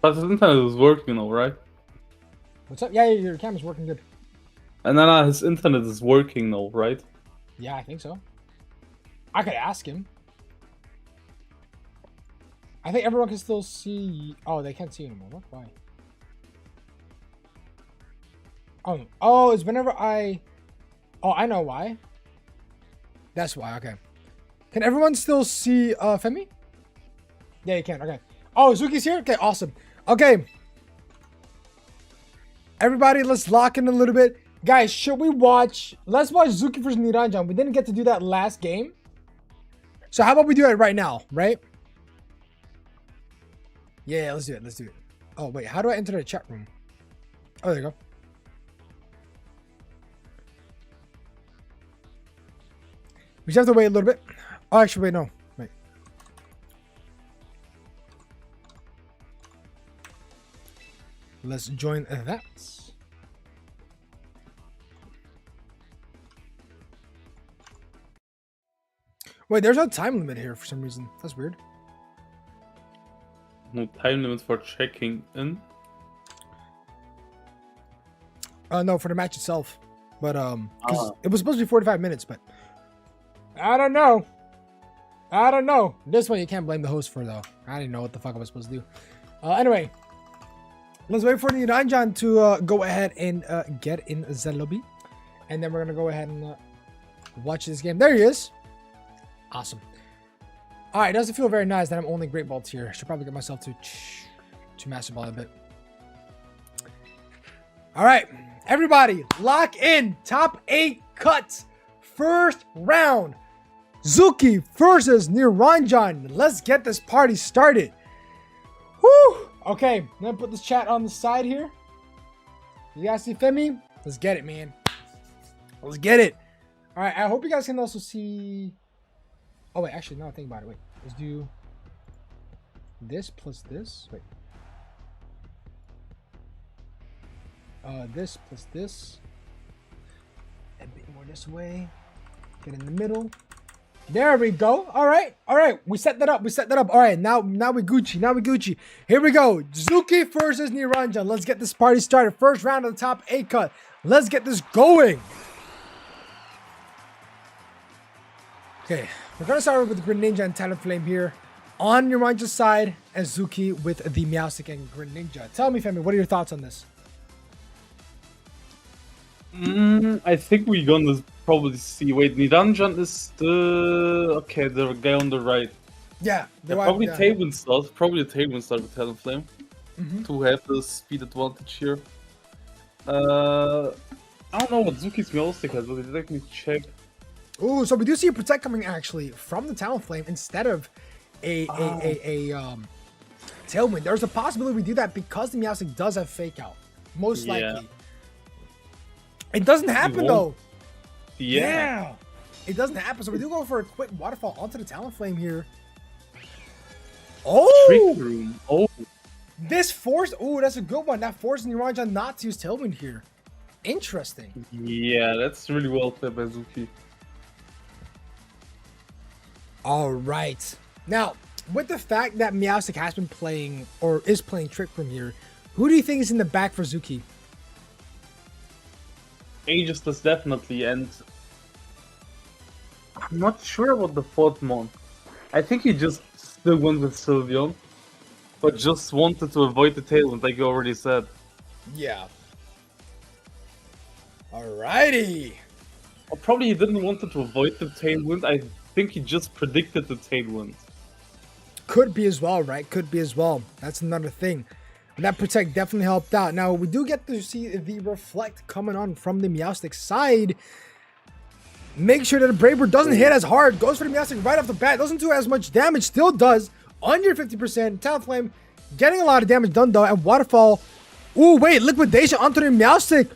But his internet is working now, right? What's up? Yeah, your camera's working good. And then his internet is working now, right? Yeah, I think so. I could ask him. I think everyone can still see. Oh, they can't see anymore. What? Why? Oh, it's whenever I. Oh, I know why. That's why. Okay. Can everyone still see Femi? Yeah, you can. Okay. Oh, Zuki's here. Okay, awesome. Okay. Everybody, let's lock in a little bit. Guys, should we watch? Let's watch Zuki versus Niranjan. We didn't get to do that last game. So how about we do it right now, right? Yeah, let's do it. Let's do it. Oh, wait. How do I enter the chat room? Oh, there you go. We just have to wait a little bit. Oh, actually, wait, no. Wait. Let's join that. Wait, there's no time limit here for some reason. That's weird. No time limit for checking in. No, for the match itself. But because it was supposed to be 45 minutes, but I don't know. I don't know. This one you can't blame the host for though. I didn't know what the fuck I was supposed to do. Anyway, let's wait for Niranjan to go ahead and get in the lobby, and then we're gonna go ahead and watch this game. There he is. Awesome. All right, it doesn't feel very nice that I'm only great balls here. I should probably get myself to master ball a bit. All right, everybody, lock in. Top 8 cuts. First round. Zuki versus Niranjan. Let's get this party started. Woo! Okay, I'm gonna put this chat on the side here. You guys see Femi? Let's get it, man. Let's get it. All right, I hope you guys can also see. Oh, wait, actually, no, think about it. Wait, let's do this plus this. Wait. This plus this. A bit more this way. Get in the middle. There we go. All right. All right. We set that up. We set that up. All right. Now we Gucci. Now we Gucci. Here we go. Zuki versus Niranjan. Let's get this party started. First round of the top 8 cut. Let's get this going. Okay. We're going to start with Greninja and Talonflame here. On Niranjan's side, and Zuki with the Meowstic and Greninja. Tell me, Femi, what are your thoughts on this? I think we're gonna probably see. Wait, Niranjan is the guy on the right. Yeah, probably Tailwind start. Probably the Tailwind start with Talonflame to have the speed advantage here. I don't know what Zuki's Meowstic has, but let me check. Ooh, so we do see a Protect coming actually from the Talonflame instead of a Tailwind. There's a possibility we do that because the Meowstic does have Fake Out, most likely. It doesn't happen though. Yeah. It doesn't happen. So we do go for a quick waterfall onto the Talonflame here. Oh! Trick Room. Oh. This force. Oh, that's a good one. That forced Niranjan not to use Tailwind here. Interesting. Yeah, that's really well played by Zuki. All right. Now, with the fact that Meowstic has been playing or is playing Trick Room here, who do you think is in the back for Zuki? Aegisthus definitely, and I'm not sure about the fourth mon. I think he just still went with Sylveon, but just wanted to avoid the Tailwind, like you already said. Yeah. Alrighty. Or probably he didn't want to avoid the Tailwind. I think he just predicted the Tailwind. Could be as well, right? Could be as well. That's another thing. That Protect definitely helped out. Now, we do get to see the Reflect coming on from the Meowstic side. Make sure that the Brave Bird doesn't hit as hard. Goes for the Meowstic right off the bat. Doesn't do as much damage. Still does. Under 50%. Talonflame getting a lot of damage done though. And Waterfall. Ooh, wait. Liquidation onto the Meowstic.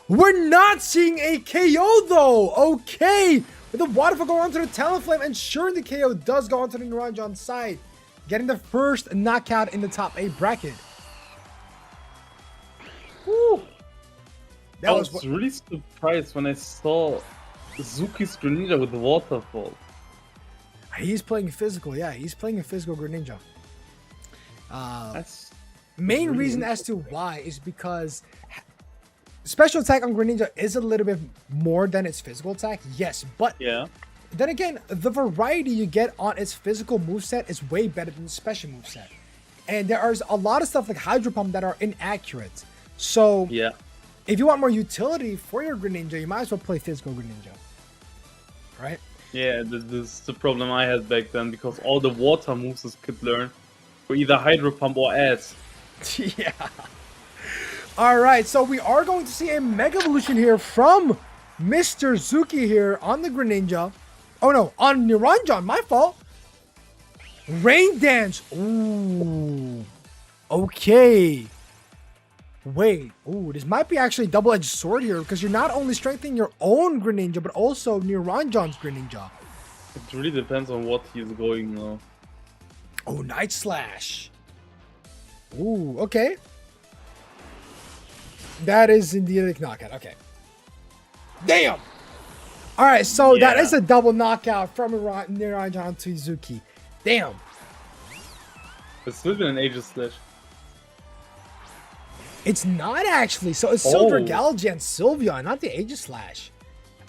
We're not seeing a KO though. Okay. With the Waterfall going onto the Talonflame. And sure, the KO does go onto the Neuronjon's side. Getting the first knockout in the top 8 bracket. Woo. I was really surprised when I saw Zuki's Greninja with the Waterfall. He's playing physical, yeah. He's playing a physical Greninja. That's Main really reason as to why is because special attack on Greninja is a little bit more than its physical attack, yes. But yeah. then again, the variety you get on its physical moveset is way better than the special moveset. And there are a lot of stuff like Hydro Pump that are inaccurate. So Yeah. if you want more utility for your Greninja, you might as well play physical Greninja. Right? Yeah, this is the problem I had back then, because all the water moves this could learn were either Hydro Pump or Ads. Yeah. Alright, so we are going to see a Mega Evolution here from Mr. Zuki here on the Greninja. Oh no, on Neuronjon, my fault. Rain Dance. Ooh. Okay. Wait. Ooh, this might be actually a double-edged sword here, because you're not only strengthening your own Greninja, but also Neuronjon's Greninja. It really depends on what he's going now. Oh, Night Slash. Ooh, okay. That is indeed a knockout. Okay. Damn! Alright, so that is a double knockout from Neuronjon to Zuki. Damn. It's still been an Aegis Slash. It's not actually. So it's still Dragalge and Sylveon, not the Aegis Slash.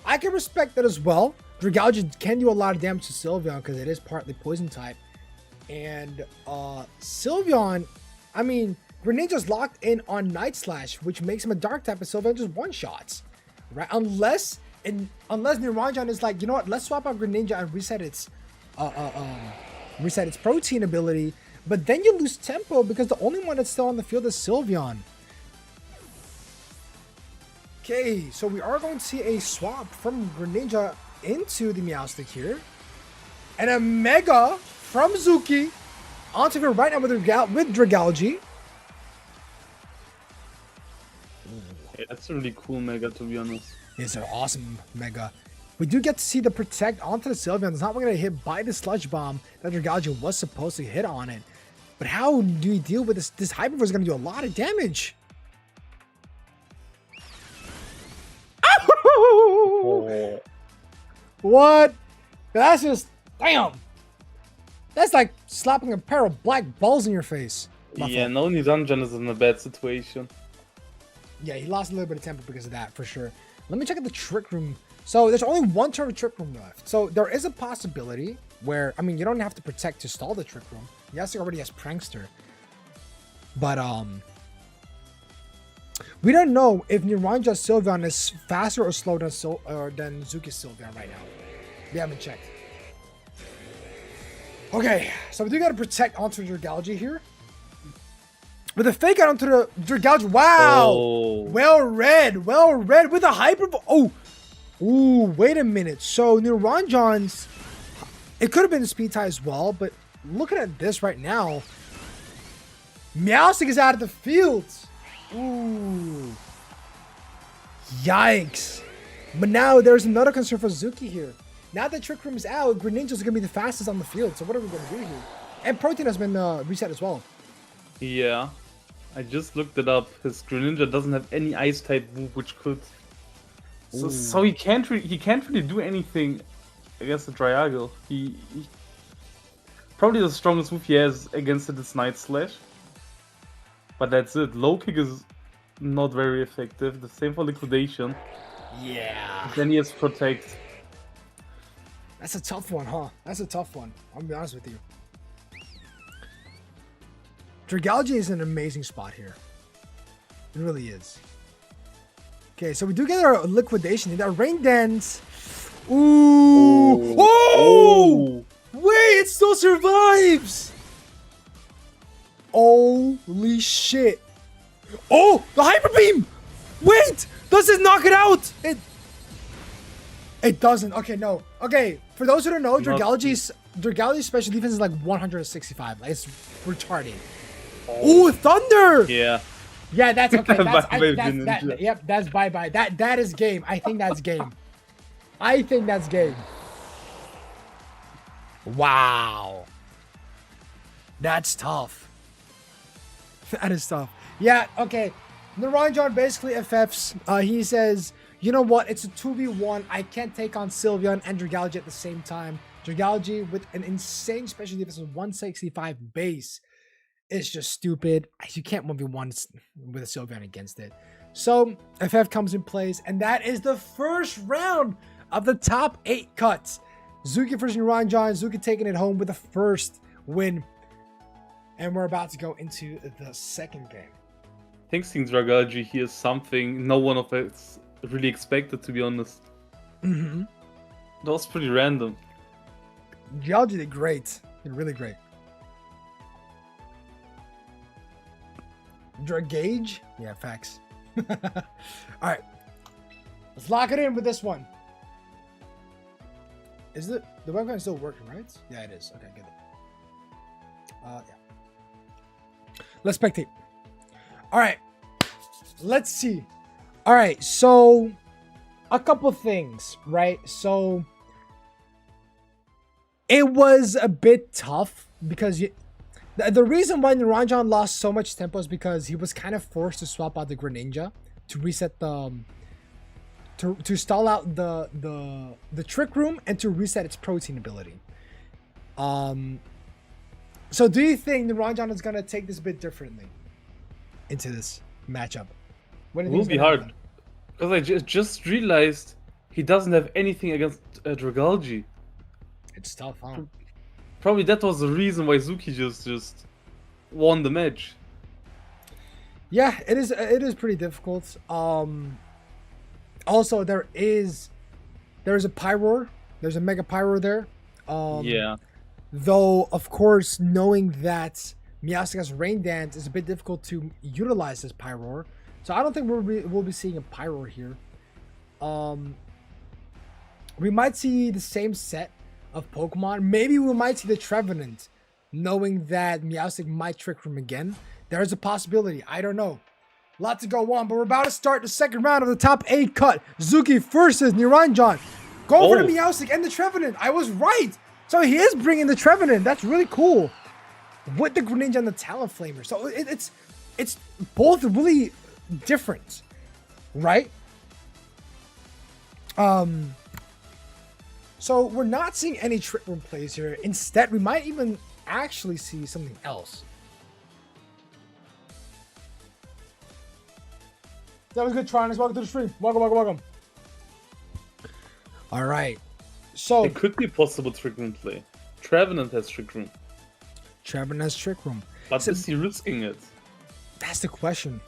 I can respect that as well. Dragalge can do a lot of damage to Sylveon because it is partly poison type. And Sylveon, I mean, Greninja's locked in on Night Slash, which makes him a dark type, and Sylveon just one-shots. Right? Unless Neuronjon is like, you know what, let's swap out Greninja and reset its protein ability. But then you lose tempo because the only one that's still on the field is Sylveon. Okay, so we are going to see a swap from Greninja into the Meowstic here. And a Mega from Zuki onto her right now with Dragalge. Yeah, that's a really cool Mega, to be honest. It's an awesome Mega. We do get to see the Protect onto the Sylveon. It's not going to get hit by the Sludge Bomb that Dragalge was supposed to hit on it. But how do we deal with this? This Hyperforce is going to do a lot of damage. Oh. What? That's just, damn. That's like slapping a pair of black balls in your face. Yeah, no Nidunjan is in a bad situation. Yeah, he lost a little bit of tempo because of that, for sure. Let me check out the Trick Room. So there's only one turn of Trick Room left. So there is a possibility where, I mean, you don't have to Protect to stall the Trick Room. Yes, he already has Prankster. But, we don't know if Neuronja's Sylveon is faster or slower than Zuki's Sylveon right now. We haven't checked. Okay, so we do got to Protect onto Dragalge here. With a Fake Out onto the Dragalge. Wow! Oh. Well read with a Hyper... Oh! Ooh, wait a minute. So Neuronjon's... It could have been a Speed tie as well, but looking at this right now... Meowstic is out of the field. Ooh. Yikes. But now there's another concern for Zuki here. Now that Trick Room is out, Greninja's going to be the fastest on the field. So what are we going to do here? And Protein has been reset as well. Yeah. I just looked it up. His Greninja doesn't have any Ice type move, which could... So he can't really do anything against the Triangle. He probably the strongest move he has against it is Night Slash. But that's it. Low Kick is not very effective. The same for Liquidation. Yeah. Then he has Protect. That's a tough one, huh? That's a tough one. I'm gonna be honest with you. Dragalge is an amazing spot here. It really is. Okay, so we do get our Liquidation. That Rain Dance. Ooh. Oh! Wait, it still survives. Holy shit. Oh, the Hyper Beam. Wait, does this knock it out? It doesn't. Okay, no. Okay, for those who don't know, Not- Dragalji's special defense is like 165. Like, it's retarded. Ooh, Thunder! Yeah. Yeah, that's okay. That's, Bye-bye, that's Ninja. that, yep, that's bye-bye. That is game. I think that's game. I think that's game. Wow. That's tough. That is tough. Yeah, okay. Naranjan basically FFs. He says, you know what? It's a 2v1. I can't take on Sylveon and Dragalji at the same time. Dragalji with an insane special defense of 165 base is just stupid. You can't 1v1 with a Sylveon against it. So FF comes in place, and that is the first round of the top 8 cuts. Zuki versus Naranjan. Zuki taking it home with the first win. And we're about to go into the second game. I think seeing Dragalji here is something no one of us really expected, to be honest. Mm-hmm. That was pretty random. Dragalji did great. Did really great. Dragage? Yeah, facts. Alright. Let's lock it in with this one. Is the webcam still working, right? Yeah, it is. Okay, good. Yeah. Let's spectate. Alright. Let's see. Alright, so a couple things, right? So it was a bit tough because the reason why Naranjan lost so much tempo is because he was kind of forced to swap out the Greninja to reset the to stall out the Trick Room and to reset its protein ability. So do you think Naranjan is gonna take this a bit differently into this matchup? What do It you will think be is gonna hard. happen? Because I just realized he doesn't have anything against Dragalji. It's tough, huh? Probably that was the reason why Zuki just won the match. Yeah, it is pretty difficult. Also there is a Pyroar. There's a Mega Pyroar there. Yeah. Though, of course, knowing that Meowstic has Rain Dance is a bit difficult to utilize this Pyroar. So I don't think we'll be seeing a Pyroar here. We might see the same set of Pokemon. Maybe we might see the Trevenant, knowing that Meowstic might Trick Room again. There's a possibility. I don't know. Lot to go on, but we're about to start the second round of the top 8 cut. Zuki versus Naranjan. Go for the Meowstic and the Trevenant. I was right. So he is bringing the Trevenant. That's really cool. With the Greninja and the Talonflamer. So it's both really different, right? So we're not seeing any Trick Room plays here. Instead, we might even actually see something else. That was good, Tronix. Welcome to the stream. Welcome. All right. So It could be possible Trick Room play. Trevenant has Trick Room. Trevenant has Trick Room. But So- is he risking it? That's the question.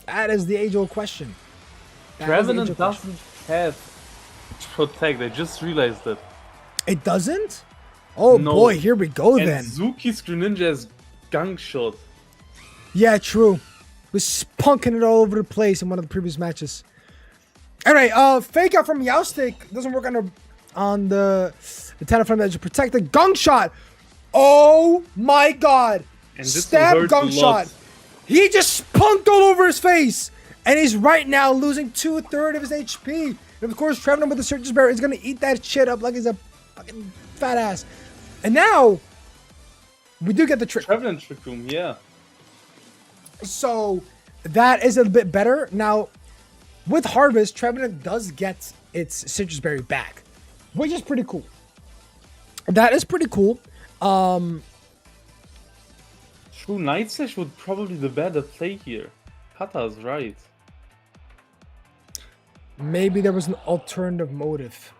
That is the age-old question. That is the Trevenant age-old question. doesn't have Protect. I just realized that. It doesn't? Oh No. boy, here we go And then. Zuki's Greninja has Gunk Shot. Yeah, true. Was spunking it all over the place in one of the previous matches. Alright, fake out from Meowstic. Doesn't work on the Talonflame that is protected. Gunk Shot! Oh my god! And this will Stab hurt Gunk a lot. Shot! He just spunked all over his face! And he's right now losing 2/3 of his HP. And of course, Trevenant with the Surge's Bear is gonna eat that shit up like he's a fucking fat ass. And now, we do get the trick. Trevenant Trick Room, yeah. So, that is a bit better. Now, with Harvest, Trevenant does get its Citrus Berry back, which is pretty cool. That is pretty cool. True, Night Slash would probably be the better play here. Kata's right. Maybe there was an alternative motive.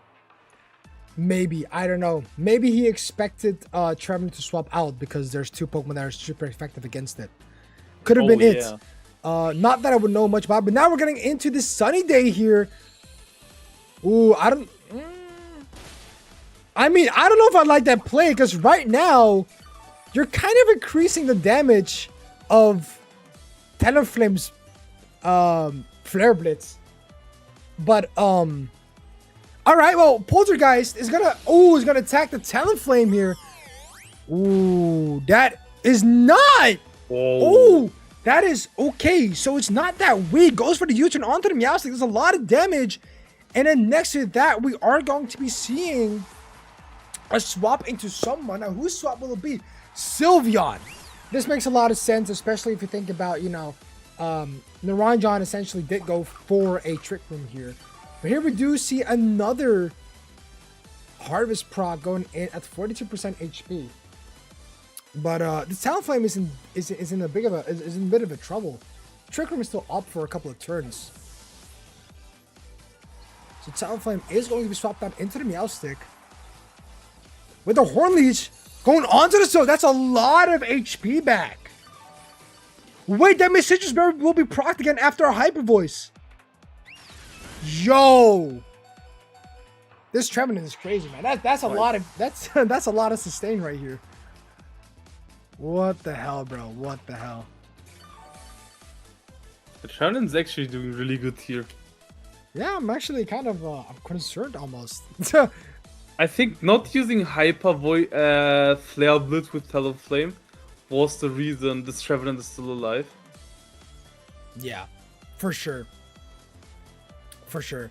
Maybe, I don't know. Maybe he expected Trevenant to swap out because there's 2 Pokemon that are super effective against it. Could have been it. Not that I would know much about, but now we're getting into this sunny day here. Ooh, I don't know if I like that play, because right now, you're kind of increasing the damage of Talonflame's Flare Blitz. But All right, well, Poltergeist is gonna attack the Talonflame here. Ooh, that is not. Oh, that is okay. So it's not that weak. Goes for the U-turn onto the Meowstic. There's a lot of damage. And then next to that, we are going to be seeing a swap into someone. Now, whose swap will it be? Sylveon. This makes a lot of sense, especially if you think about, you know, Naranjon essentially did go for a Trick Room here. But here we do see another Harvest proc going in at 42% HP. But the Talonflame is in a bit of a trouble. Trick Room is still up for a couple of turns. So Talonflame is going to be swapped out into the Meowstic. With the Horn Leech going onto the Stone. That's a lot of HP back. Wait, that means Citrus Berry will be procced again after a Hyper Voice. Yo. This Trevenant is crazy, man. That's a lot of that's a lot of sustain right here. What the hell, bro? What the hell? The Trevenant's actually doing really good here. Yeah, I'm actually kind of I'm concerned almost. I think not using Hyper Flare Blitz with Talonflame was the reason this Trevenant is still alive. Yeah, for sure. For sure.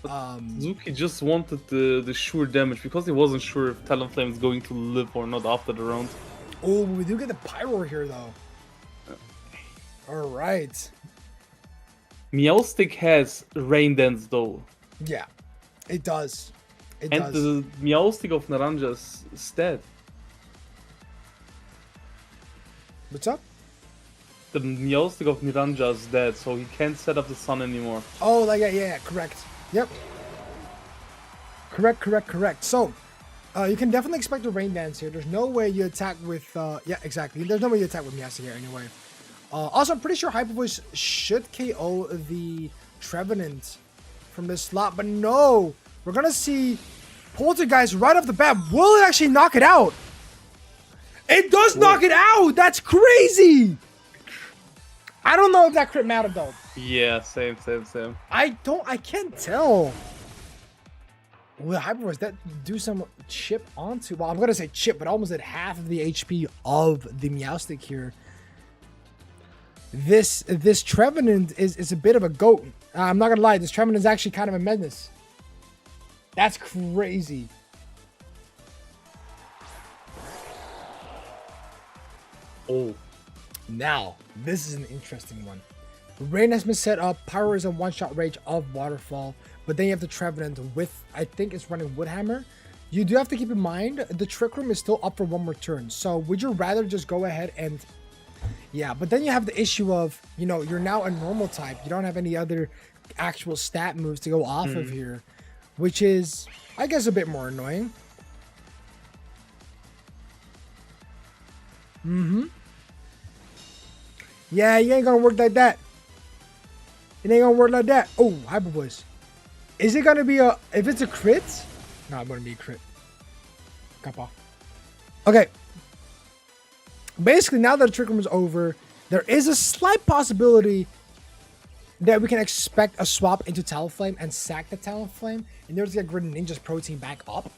Zuki just wanted the sure damage because he wasn't sure if Talonflame is going to live or not after the round. Oh, we do get the Pyro here though. All right. Meowstic has Rain Dance though. Yeah, it does. It and does. The Meowstic of Naranja is dead. What's up? The Meowstic of Naranja is dead, so he can't set up the sun anymore. Oh, like yeah, correct. Yep. Correct. So, you can definitely expect a Rain Dance here. There's no way you attack with, yeah, exactly. There's no way you attack with Meowstic here anyway. Also, I'm pretty sure Hyper Voice should KO the Trevenant from this slot, but no. We're gonna see Poltergeist right off the bat. Will it actually knock it out? It does knock it out! That's crazy! I don't know if that crit mattered though. Yeah, same. I can't tell. Will Hyper Voice that do some chip onto? Well, I'm gonna say chip, but almost at half of the HP of the Meowstic here. This Trevenant is a bit of a goat. I'm not gonna lie, this Trevenant is actually kind of a menace. That's crazy. Oh. Now, this is an interesting one. Rain has been set up. Pyro is a one-shot rage of Waterfall. But then you have the Trevenant with, I think it's running Woodhammer. You do have to keep in mind, the Trick Room is still up for one more turn. So would you rather just go ahead and... Yeah, but then you have the issue of, you know, you're now a normal type. You don't have any other actual stat moves to go off of here. Which is, I guess, a bit more annoying. Yeah, you ain't gonna work like that. It ain't gonna work like that. Oh, Hyper Voice. Is it gonna be a... If it's a crit? No, it's gonna be a crit. Kappa. Okay. Basically, now that the Trick Room is over, there is a slight possibility that we can expect a swap into Talonflame and sack the Talonflame in order to get Greninja's protein back up.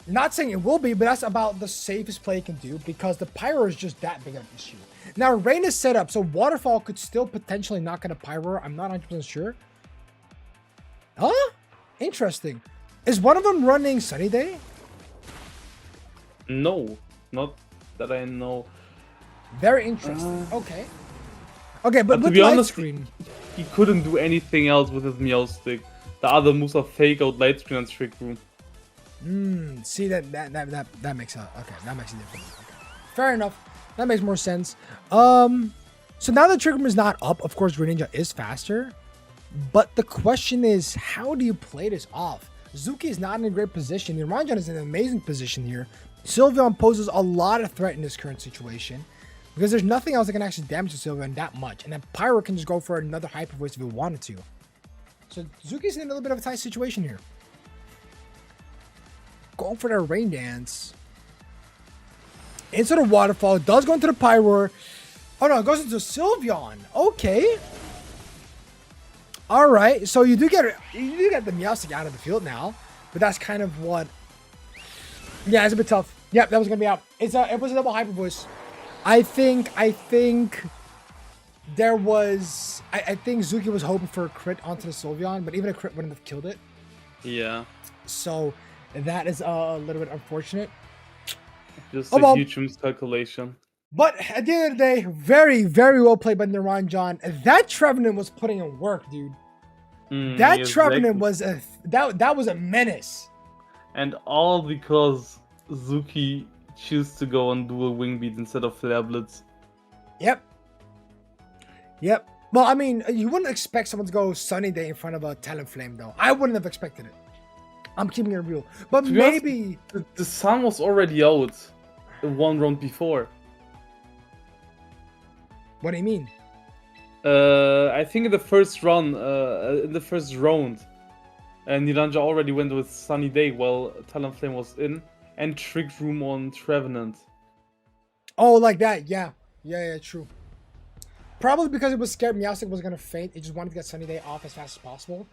Not saying it will be, but that's about the safest play it can do because the Pyro is just that big of an issue. Now, Rain is set up, so Waterfall could still potentially knock out a Pyro. I'm not 100% sure. Huh? Interesting. Is one of them running Sunny Day? No, not that I know. Very interesting. Okay. Okay, but to with be Light honest, Screen... he couldn't do anything else with his Meowstic. The other moves are Fake Out, Light Screen, and Trick Room. See that makes a that makes a difference. Okay. Fair enough. That makes more sense. So now the Trick Room is not up. Of course, Greninja is faster. But the question is, how do you play this off? Zuki is not in a great position. Naranjon is in an amazing position here. Sylveon poses a lot of threat in this current situation. Because there's nothing else that can actually damage the Sylveon that much. And then Pyro can just go for another Hyper Voice if he wanted to. So Zuki's in a little bit of a tight situation here. Going for that Rain Dance. Into the Waterfall. It does go into the Pyro. Oh no, it goes into Sylveon. Okay. All right, so you do get the Meowstic out of the field now, but that's kind of what. Yeah, it's a bit tough. Yep, that was gonna be out. It was a double hyper voice. I think there was. I think Zuki was hoping for a crit onto the Sylveon, but even a crit wouldn't have killed it. Yeah. So that is a little bit unfortunate. Just a huge miscalculation. But at the end of the day, very, very well played by Naranjon. That Trevenant was putting in work, dude. That Trevenant was that was a menace. And all because Zuki chose to go on dual wing beat instead of flare blitz. Yep. Well, I mean, you wouldn't expect someone to go Sunny Day in front of a Talonflame, though. I wouldn't have expected it. I'm keeping it real. But maybe the sun was already out one round before. What do you mean? I think in the first round, Niranja already went with Sunny Day while Talonflame was in, and Trick Room on Trevenant. Oh, like that? Yeah, true. Probably because it was scared Meowstic was gonna faint. It just wanted to get Sunny Day off as fast as possible.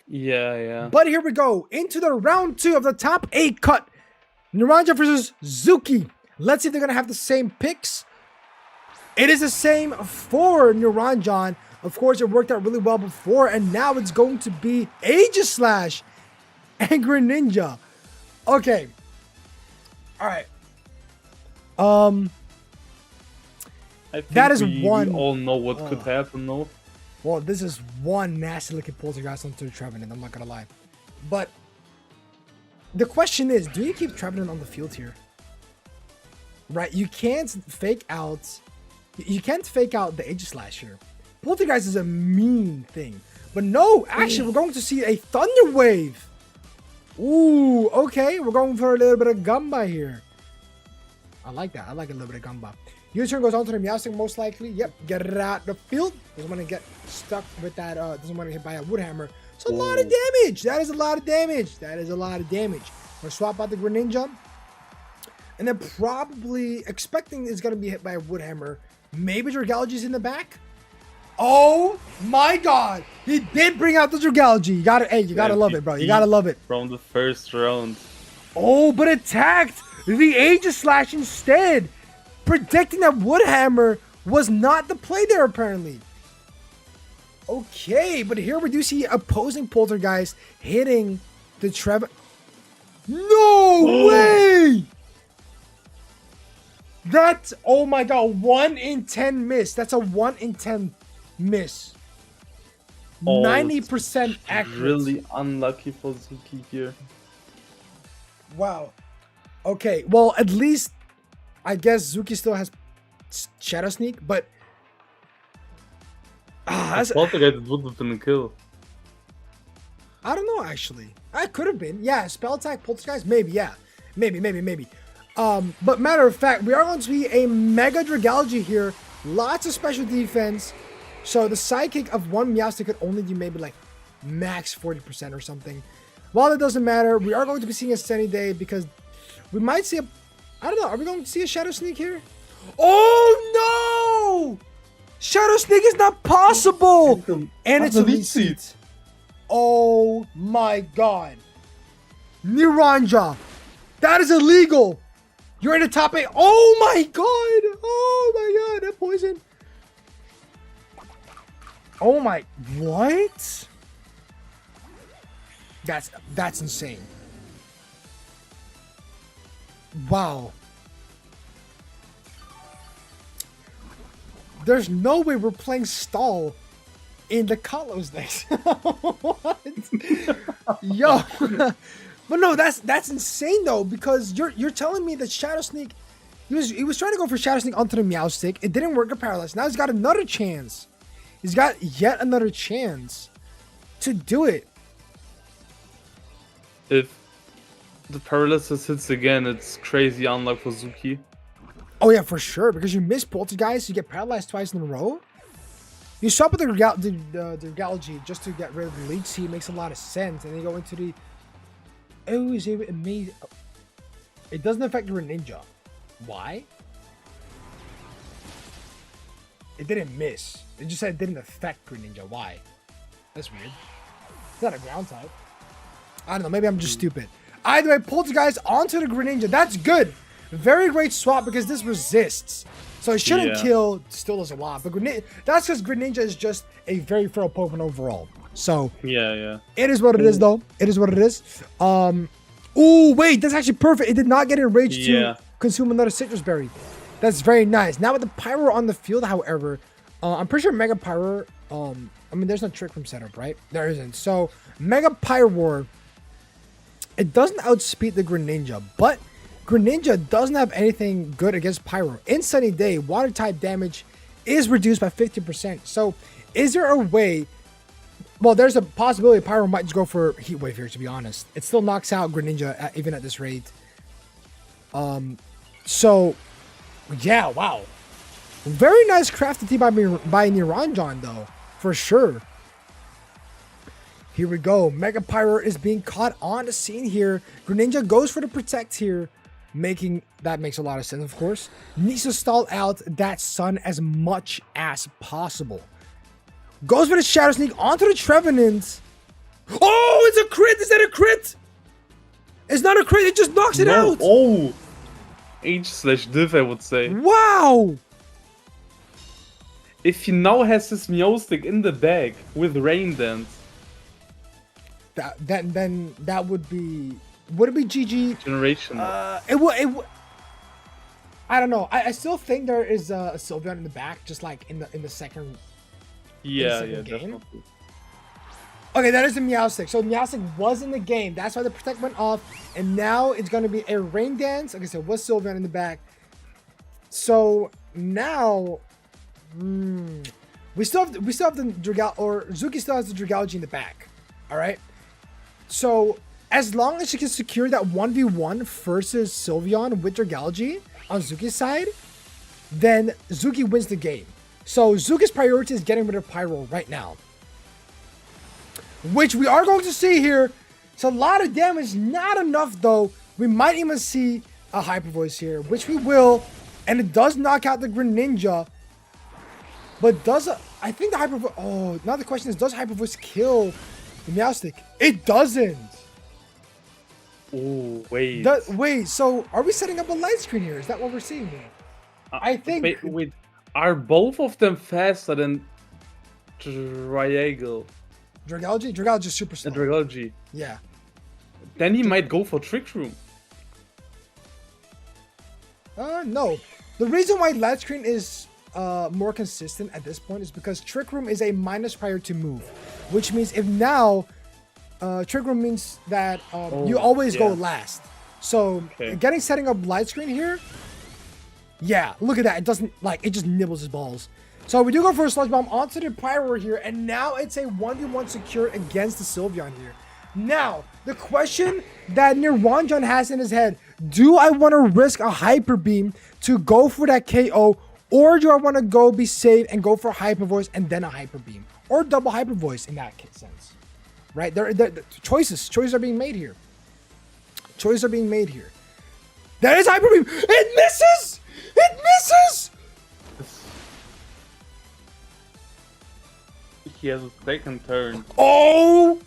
Yeah. But here we go into the round 2 of the top 8 cut. Naranja versus Zuki. Let's see if they're gonna have the same picks. It is the same for Naranjon. Of course, it worked out really well before, and now it's going to be Aegislash and Greninja. Okay. All right. I think that is we all know what could happen, no? Well, this is one nasty looking Poltergeist onto Trevenant, I'm not gonna lie. But the question is, do you keep Trevenant on the field here? Right, you can't fake out the Aegislash here. Poltergeist is a mean thing. But no, actually, we're going to see a Thunder Wave. Ooh, okay, we're going for a little bit of Gumba here. I like that. I like a little bit of Gumba. U-turn goes on to the Meowstic most likely. Yep, get it out the field. Doesn't want to get stuck with that. Doesn't want to get hit by a wood hammer. It's a lot of damage. That is a lot of damage. We'll swap out the Greninja. And then probably expecting it's going to be hit by a wood hammer. Maybe Dragalge's in the back. Oh my god. He did bring out the Dragalge. You gotta love it, bro. You gotta love it. From the first round. Oh, but attacked the Aegislash instead. Predicting that Woodhammer was not the play there, apparently. Okay, but here we do see opposing Poltergeist hitting the Trevenant. No way! That's, oh my god, 1 in 10 miss. That's a 1 in 10 miss. 90% accurate. Really unlucky for Zuki here. Wow. Okay, well, at least I guess Zuki still has Shadow Sneak, but Poltergeist would have been a kill. I don't know, actually. I could have been. Yeah, spell attack, Poltergeist, maybe, yeah. Maybe. But matter of fact, we are going to see a Mega Dragalge here. Lots of special defense. So the sidekick of one Meowstic could only do maybe like max 40% or something. While it doesn't matter, we are going to be seeing a Sunny Day because we might see a... I don't know, are we going to see a Shadow Sneak here? Oh no! Shadow Sneak is not possible! And it's a lead seat. Oh my god. Niranja. That is illegal. You're in the top 8. Oh my god. Oh my god. That poison. Oh my. What? That's insane. Wow. There's no way we're playing stall in the Kalos decks. What? Yo. But no, that's insane though, because you're telling me that Shadow Sneak, he was trying to go for Shadow Sneak onto the Meowstic. It didn't work at Paralyze. Now he's got another chance. He's got yet another chance to do it. If the Paralysis hits again, it's crazy unluck for Zuki. Oh yeah, for sure, because you miss Poltergeist, you get paralyzed twice in a row. You swap with the Galgi just to get rid of the Leech Seed. It makes a lot of sense, and then you go into the... Oh, is it amazing? It doesn't affect your Ninja. Why? It didn't miss. It just said it didn't affect Greninja. Why? That's weird. It's not a ground type. I don't know. Maybe I'm just stupid. Either way, Poltergeist onto the Greninja. That's good. Very great swap because this resists. So it shouldn't kill. Still does a lot. But that's because Greninja is just a very feral Pokemon overall. So yeah. It is what it is, though. It is what it is. Ooh, wait. That's actually perfect. It did not get enraged to consume another Citrus Berry. That's very nice. Now with the Pyro on the field, however, I'm pretty sure Mega Pyro. I mean, there's no Trick Room setup, right? There isn't. So Mega Pyro, it doesn't outspeed the Greninja, but Greninja doesn't have anything good against Pyro. In Sunny Day, water type damage is reduced by 50%. So is there a way? Well, there's a possibility Pyro might just go for Heat Wave here, to be honest. It still knocks out Greninja even at this rate. So yeah, wow. Very nice crafted team by Niranjan, though, for sure. Here we go. Mega Pyro is being caught on the scene here. Greninja goes for the Protect here, that makes a lot of sense, of course. Needs to stall out that Sun as much as possible. Goes for the Shadow Sneak onto the Trevenant. Oh, it's a crit! Is that a crit? It's not a crit, it just knocks it out! Oh! H/div, I would say. Wow! If he now has his Meowstic in the bag with Rain Dance, then that would be. Would it be GG? Generation. It would. I don't know. I still think there is a Sylveon in the back, just like in the second. Yeah, game. definitely. Okay, that is a Meowstic. So Meowstic was in the game. That's why the Protect went off, and now it's gonna be a Rain Dance. Like I said, was Sylveon in the back. So now, we still have the Dragal, or Zuki still has the Dragalge in the back. All right. So as long as she can secure that 1v1 versus Sylveon with Dragalge on Zuki's side, then Zuki wins the game. So Zuki's priority is getting rid of Pyro right now, which we are going to see here. It's a lot of damage, not enough though. We might even see a Hyper Voice here, which we will, and it does knock out the Greninja. But I think the Hyper Voice, oh, now the question is, does Hyper Voice kill the Meowstic? It doesn't. Oh, wait. Wait, so are we setting up a light screen here? Is that what we're seeing here? I think... Wait, are both of them faster than Dragalge? Dragalge is super slow. Dragalge. Yeah. Then he might go for Trick Room. No. The reason why light screen is more consistent at this point is because Trick Room is a minus prior to move, which means if now Trick Room means that you always go last. So setting up light screen here, yeah, look at that. It doesn't, like, it just nibbles his balls. So we do go for a Sludge Bomb onto the Pyro here, and now it's a 1v1 secure against the Sylveon here. Now, the question that Niranjan has in his head, do I want to risk a Hyper Beam to go for that KO, or do I want to go be safe and go for Hyper Voice and then a Hyper Beam? Or double Hyper Voice in that sense. Right? Choices are being made here. Choices are being made here. That is Hyper Beam! It misses! It misses! He has a second turn. Oh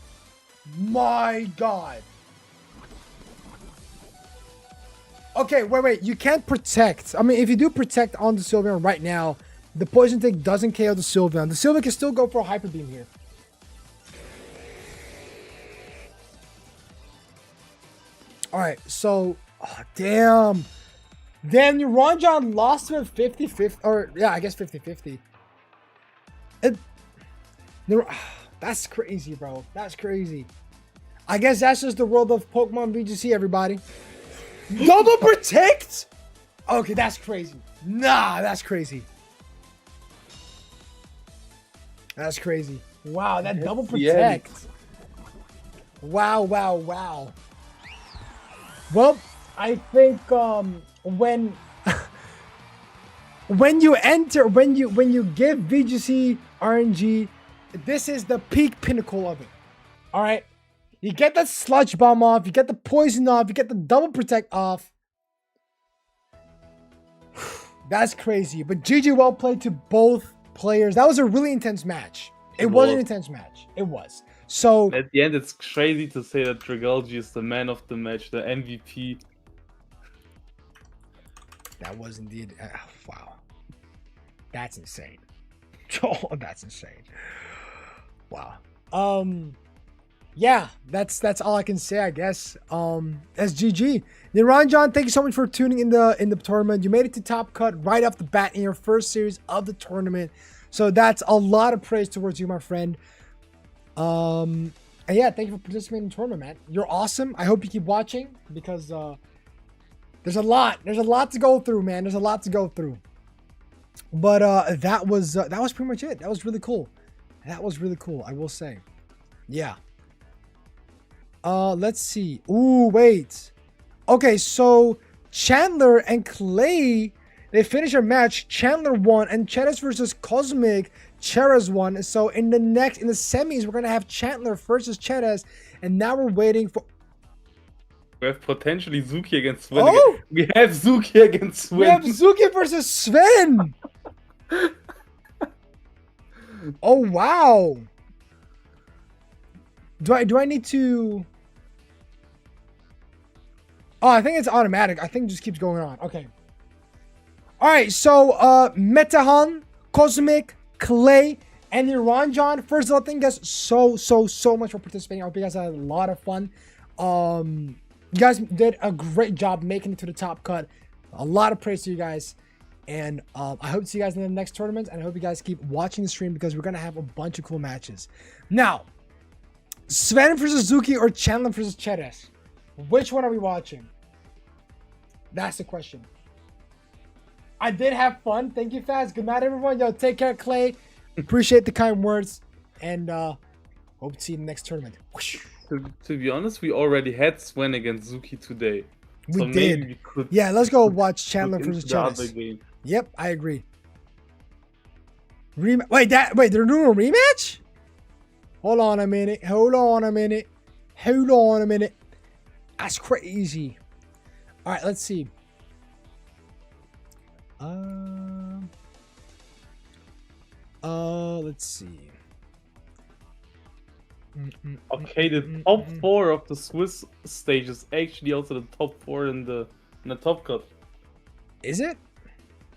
my god. Okay, wait. You can't protect. I mean, if you do protect on the Sylveon right now, the Poison Tick doesn't KO the Sylveon. The Sylveon can still go for a Hyper Beam here. Alright, so... Oh, damn. Then Niranjan lost with 50-50. Or, yeah, I guess 50-50. That's crazy, bro. That's crazy. I guess that's just the world of Pokemon VGC, everybody. Double Protect? Okay, that's crazy. Nah, that's crazy. That's crazy. Wow, that Double Protect. Wow. Well, I think when you give VGC RNG, this is the peak pinnacle of it. All right, you get that Sludge Bomb off, you get the Poison off, you get the Double Protect off. That's crazy. But GG, well played to both players. That was a really intense match. It was an intense match. It was. So At the end, it's crazy to say that Dragalji is the man of the match, the MVP. that was indeed wow. That's insane. Oh, that's insane. Wow. Yeah, that's all I can say, I guess. That's GG. Niran John, thank you so much for tuning in the tournament. You made it to top cut right off the bat in your first series of the tournament. So that's a lot of praise towards you, my friend. And yeah, thank you for participating in the tournament, man. You're awesome. I hope you keep watching because there's a lot to go through, man. There's a lot to go through. But that was pretty much it. That was really cool. That was really cool, I will say. Yeah. Let's see. Ooh, wait. Okay, so Chandler and Clay, they finished their match. Chandler won, and Cheras versus Cosmic, Cheras won. So in the semis, we're gonna have Chandler versus Cheras, and now we're waiting for. We have potentially Zuki against Sven. Oh! We have Zuki against Sven. We have Zuki versus Sven. Oh wow. Do I need to? Oh, I think it's automatic. I think it just keeps going on. Okay. All right. So, Metahan, Cosmic, Clay, and Ranjan. First of all, thank you guys so much for participating. I hope you guys had a lot of fun. You guys did a great job making it to the top cut. A lot of praise to you guys. And I hope to see you guys in the next tournament. And I hope you guys keep watching the stream because we're going to have a bunch of cool matches. Now, Sven versus Zuki or Chandler versus Cheres? Which one are we watching? That's the question. I did have fun. Thank you, Faz. Good night, everyone. Yo, take care, Clay. Appreciate the kind words. And hope to see you in the next tournament. To be honest, we already had Sven against Zuki today. We So did. maybe we could Yeah, let's go watch Chandler look versus into the other Cheres. game. Yep, I agree. Wait, they're doing a rematch? Hold on a minute. That's crazy. All right, let's see. Let's see. Okay, the top 4 of the Swiss stage is actually also the top 4 in the top cut. Is it?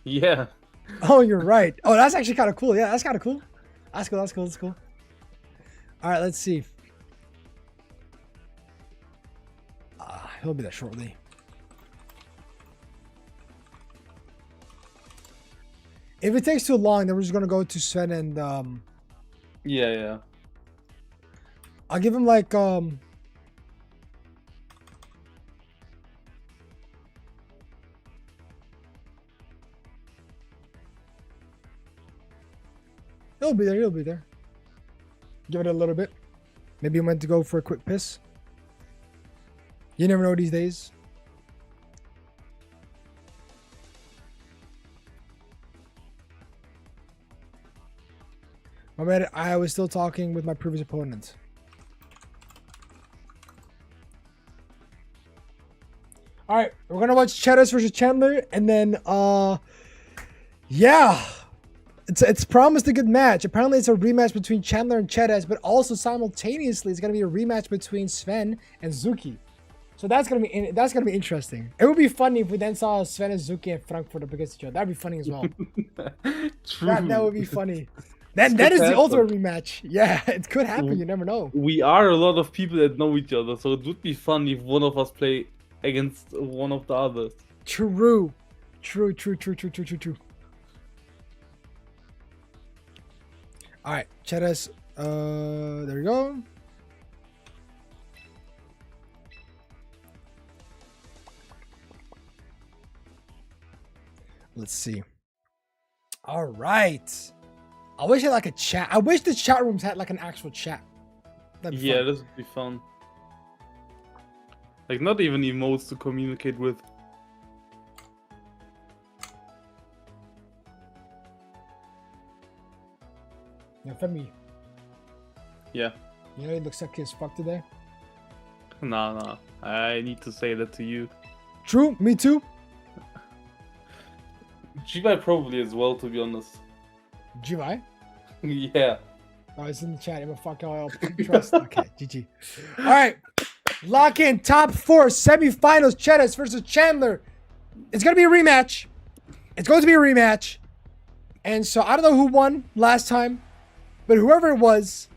Yeah. Oh, you're right. Oh, that's actually kind of cool. Yeah, that's kind of cool. That's cool. All right, let's see. He'll be there shortly. If it takes too long, then we're just gonna go to Sven and Yeah. I'll give him like he'll be there. Give it a little bit. Maybe he went to go for a quick piss. You never know these days. My man, I was still talking with my previous opponent. All right, we're gonna watch Cheras versus Chandler, and then yeah, it's promised a good match. Apparently, it's a rematch between Chandler and Cheras, but also simultaneously, it's gonna be a rematch between Sven and Zuki. So that's gonna be interesting. It would be funny if we then saw Sven and Zuki in Frankfurt up against each other. That'd be funny as well. True. That would be funny. That is the ultimate rematch. Yeah, it could happen. You never know. We are a lot of people that know each other, so it would be fun if one of us play against one of the others. True. All right, Cheras. There we go. Let's see. All right. I wish I had like a chat. I wish the chat rooms had like an actual chat. That'd be Yeah, fun. this would be fun. Like, not even emotes to communicate with. Yeah, Femi. Yeah. You know he looks sexy as fuck today. Nah. I need to say that to you. True, me too. G-By probably as well, to be honest. G-Vi? Yeah. Oh, it's in the chat. I'm a fuck all trust. Okay, GG. All right. Lock in top 4 semifinals. Cheddars versus Chandler. It's going to be a rematch. It's going to be a rematch. And so I don't know who won last time, but whoever it was,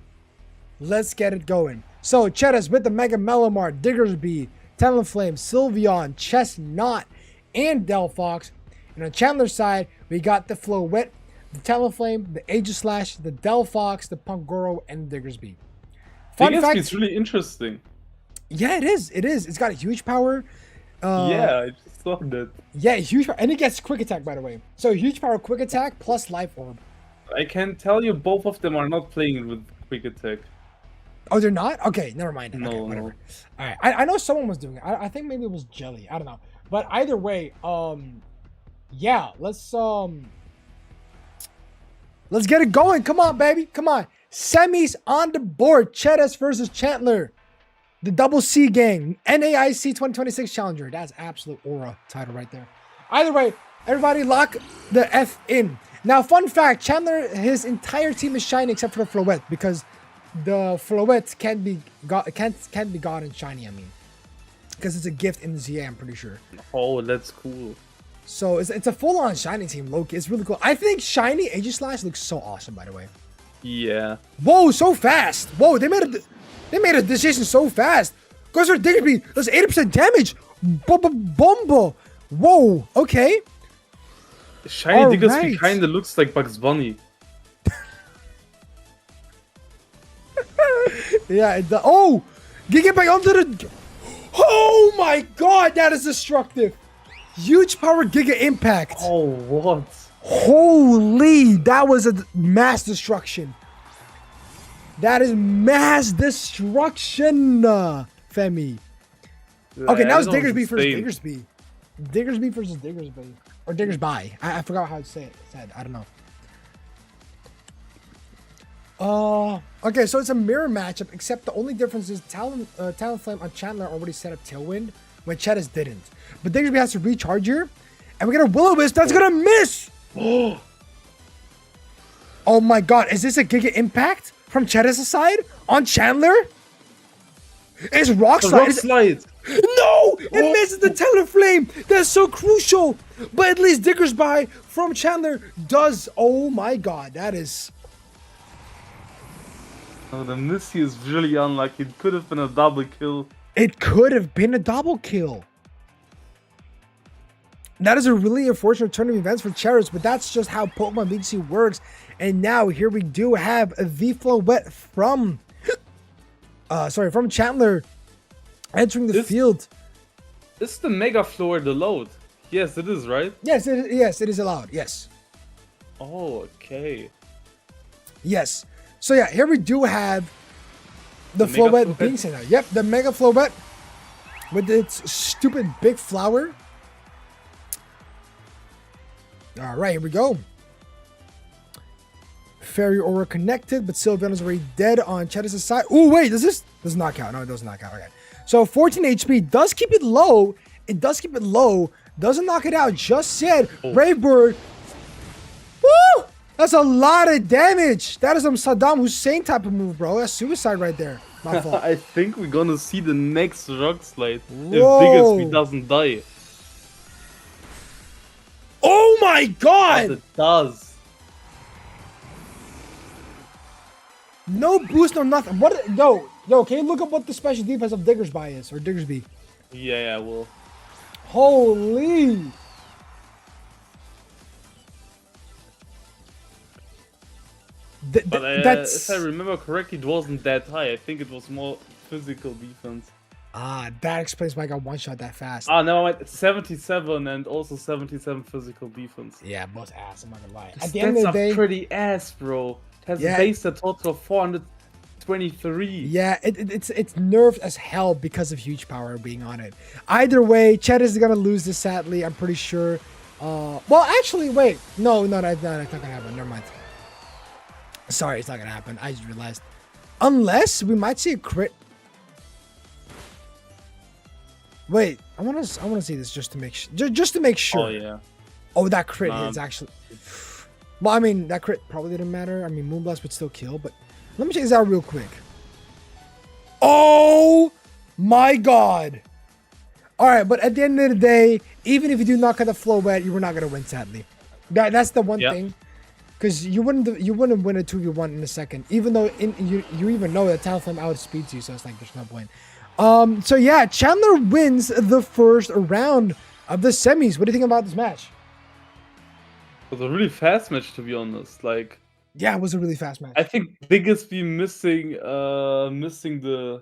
let's get it going. So Cheddars with the Mega Melamar, Diggersby, Talonflame, Sylveon, Chestnut, and Delphox. And on Chandler's side, we got the Floette, the Talonflame, the Aegislash, the Delphox, the Pangoro, and the Diggersby. Fun fact, it's really interesting. Yeah, it is. It is. It's got a huge power. Yeah, I just saw that. Yeah, huge power. And it gets quick attack, by the way. So huge power, quick attack, plus life orb. I can tell you both of them are not playing with quick attack. Oh, they're not? Okay, never mind. No, okay, whatever. no. All right. I know someone was doing it. I think maybe it was Jelly. I don't know. But either way, yeah, let's get it going. Come on, baby. Come on. Semis on the board. Cheddars versus Chandler. The Double C Gang. NAIC 2026 Challenger. That's absolute aura title right there. Either way, everybody lock the F in. Now, fun fact, Chandler, his entire team is shiny except for the Floette because the Floette can't be gotten shiny, I mean. Because it's a gift in the ZA, I'm pretty sure. Oh, that's cool. So it's a full-on shiny team, Loki. It's really cool. I think shiny Aegislash looks so awesome, by the way. Yeah. Whoa, so fast. Whoa, they made a decision so fast. Goes for Diggersby. Does 80% damage. Bombo. Whoa, okay. Shiny Diggersby kind of looks like Bugs Bunny. Yeah, oh! Get back onto the... Oh my god, that is destructive. Huge power Giga Impact. Oh, what? Holy, that was a mass destruction. That is mass destruction, Femi. Okay, now it's Diggersby versus Diggersby. Diggersby versus Diggersby. Or Diggersby. I forgot how to say it. I don't know. Okay, so it's a mirror matchup, except the only difference is Talonflame on Chandler already set up Tailwind, when Cheddars didn't. But Diggersby has to recharge here, and we get a Will-O-Wisp that's gonna miss! Oh my god, is this a Giga Impact from Cheddars' side on Chandler? It's Rock Slide. Rock Slide! No! It misses the Talonflame! That's so crucial! But at least Diggersby from Chandler does. Oh my god, that is... Oh, the Missy is really unlucky. It could have been a double kill. It could have been a double kill. That is a really unfortunate turn of events for Cheddars, but that's just how Pokemon BGC works. And now here we do have the Floette from from Chandler entering the field. Is the Mega Floor the load? Yes, it is, right? Yes, it is allowed. Yes. Oh, okay. Yes. So yeah, here we do have the Floette being sent out. Yep, the Mega Floette with its stupid big flower. All right, here we go. Fairy Aura connected, but Sylveon is already dead on Cheddars' side. Oh wait, does not count? No, it does not count. Okay. So 14 HP does keep it low. It does keep it low. Doesn't knock it out just yet. Oh. Brave Bird. Woo! That's a lot of damage. That is some Saddam Hussein type of move, bro. That's suicide right there. My fault. I think we're gonna see the next Rock Slide Whoa. if Diggersby doesn't die. Oh my god! But it does. No boost, no nothing. What? Yo, can you look up what the special defense of Diggersby is, or Diggersby? Yeah, I will. Holy! But if I remember correctly, it wasn't that high. I think it was more physical defense. Ah, that explains why I got one shot that fast. Ah, no, 77 and also 77 physical defense. Yeah, both ass. I'm not gonna lie. At the end of the day, pretty ass, bro. It has a base that total of 423. Yeah, it's nerfed as hell because of huge power being on it. Either way, Cheddars is gonna lose this sadly. I'm pretty sure. Well, actually, wait. No, that's not gonna happen. Never mind. Sorry, it's not gonna happen. I just realized. Unless we might see a crit. Wait, I wanna see this just to make sure. Oh yeah. Oh, that crit is actually. Well, I mean that crit probably didn't matter. I mean Moonblast would still kill, but Let me check this out real quick. Oh my god. All right, but at the end of the day, even if you do not cut the flow wet, you were not gonna win, sadly. That's the one thing, because you wouldn't win a 2v1 in a second, even though you even know that Talonflame outspeeds you, so it's like there's no point. So yeah, Chandler wins the first round of the semis. What do you think about this match? It was a really fast match, to be honest. Like, yeah, it was a really fast match. I think biggest be missing the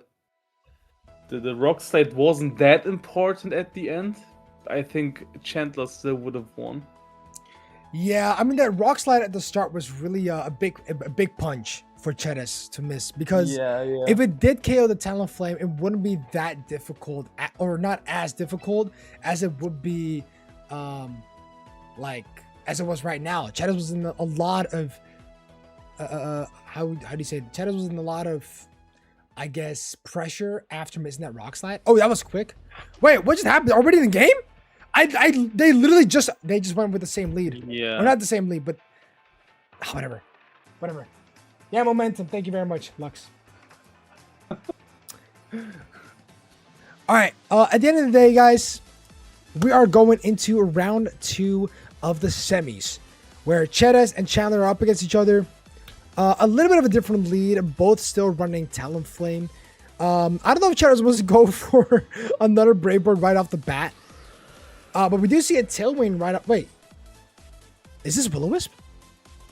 rock slide wasn't that important at the end. I think Chandler still would have won. Yeah, I mean that rock slide at the start was really a big punch for Chetas to miss, because if it did KO the Talonflame, it wouldn't be that difficult, or not as difficult as it would be, like as it was right now. Chetas was in a lot of how do you say it? Chetas was in a lot of, I guess, pressure after missing that rock slide. Oh, that was quick. Wait, what just happened? Already in the game? They literally just went with the same lead. Yeah. Or not the same lead, but whatever. Yeah, momentum. Thank you very much, Lux. All right. At the end of the day, guys, we are going into round 2 of the semis, where Chetas and Chandler are up against each other. A little bit of a different lead, both still running Talonflame. I don't know if Chetas was to go for another Brave Bird right off the bat. But we do see a Tailwind right up. Wait. Is this Will-O-Wisp?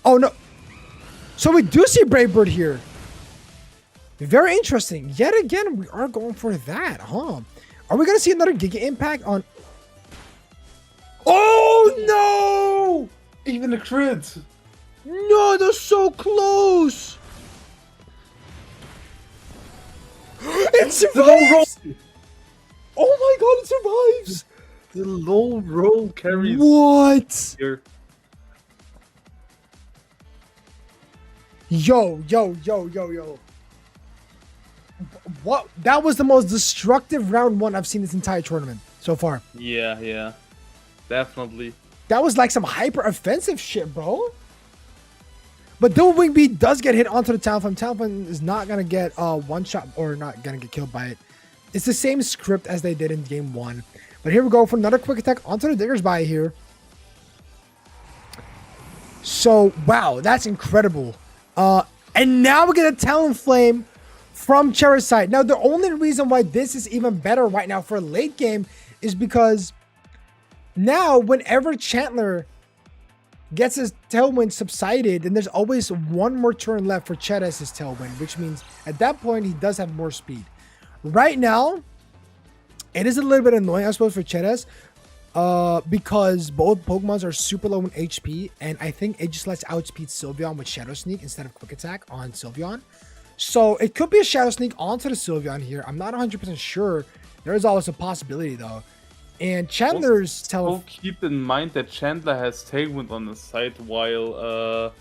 Oh, no. So we do see Brave Bird here. Very interesting. Yet again, we are going for that, huh? Are we going to see another Giga Impact on... Oh, no! Even a crit. No, they're so close. It survives! Oh my god, it survives! The low roll carries. What? Here. Yo. What? That was the most destructive round 1 I've seen this entire tournament so far. Yeah. Definitely. That was like some hyper offensive shit, bro. But Double Wing Beat does get hit onto the Talonflame. Talonflame is not going to get one shot, or not going to get killed by it. It's the same script as they did in game 1. But here we go for another quick attack onto the Digger's Bite here. So, wow, that's incredible. And now we get a Talonflame from Charizard. Now, the only reason why this is even better right now for late game is because now whenever Chandler gets his Tailwind subsided, and there's always one more turn left for Chetas' Tailwind, which means at that point he does have more speed. Right now, it is a little bit annoying, I suppose, for Chetas, because both Pokemons are super low in HP, and I think it just lets outspeed Sylveon with Shadow Sneak instead of Quick Attack on Sylveon. So it could be a Shadow Sneak onto the Sylveon here. I'm not 100% sure. There is always a possibility, though. And Chandler's also keep in mind that Chandler has Tailwind on his side, while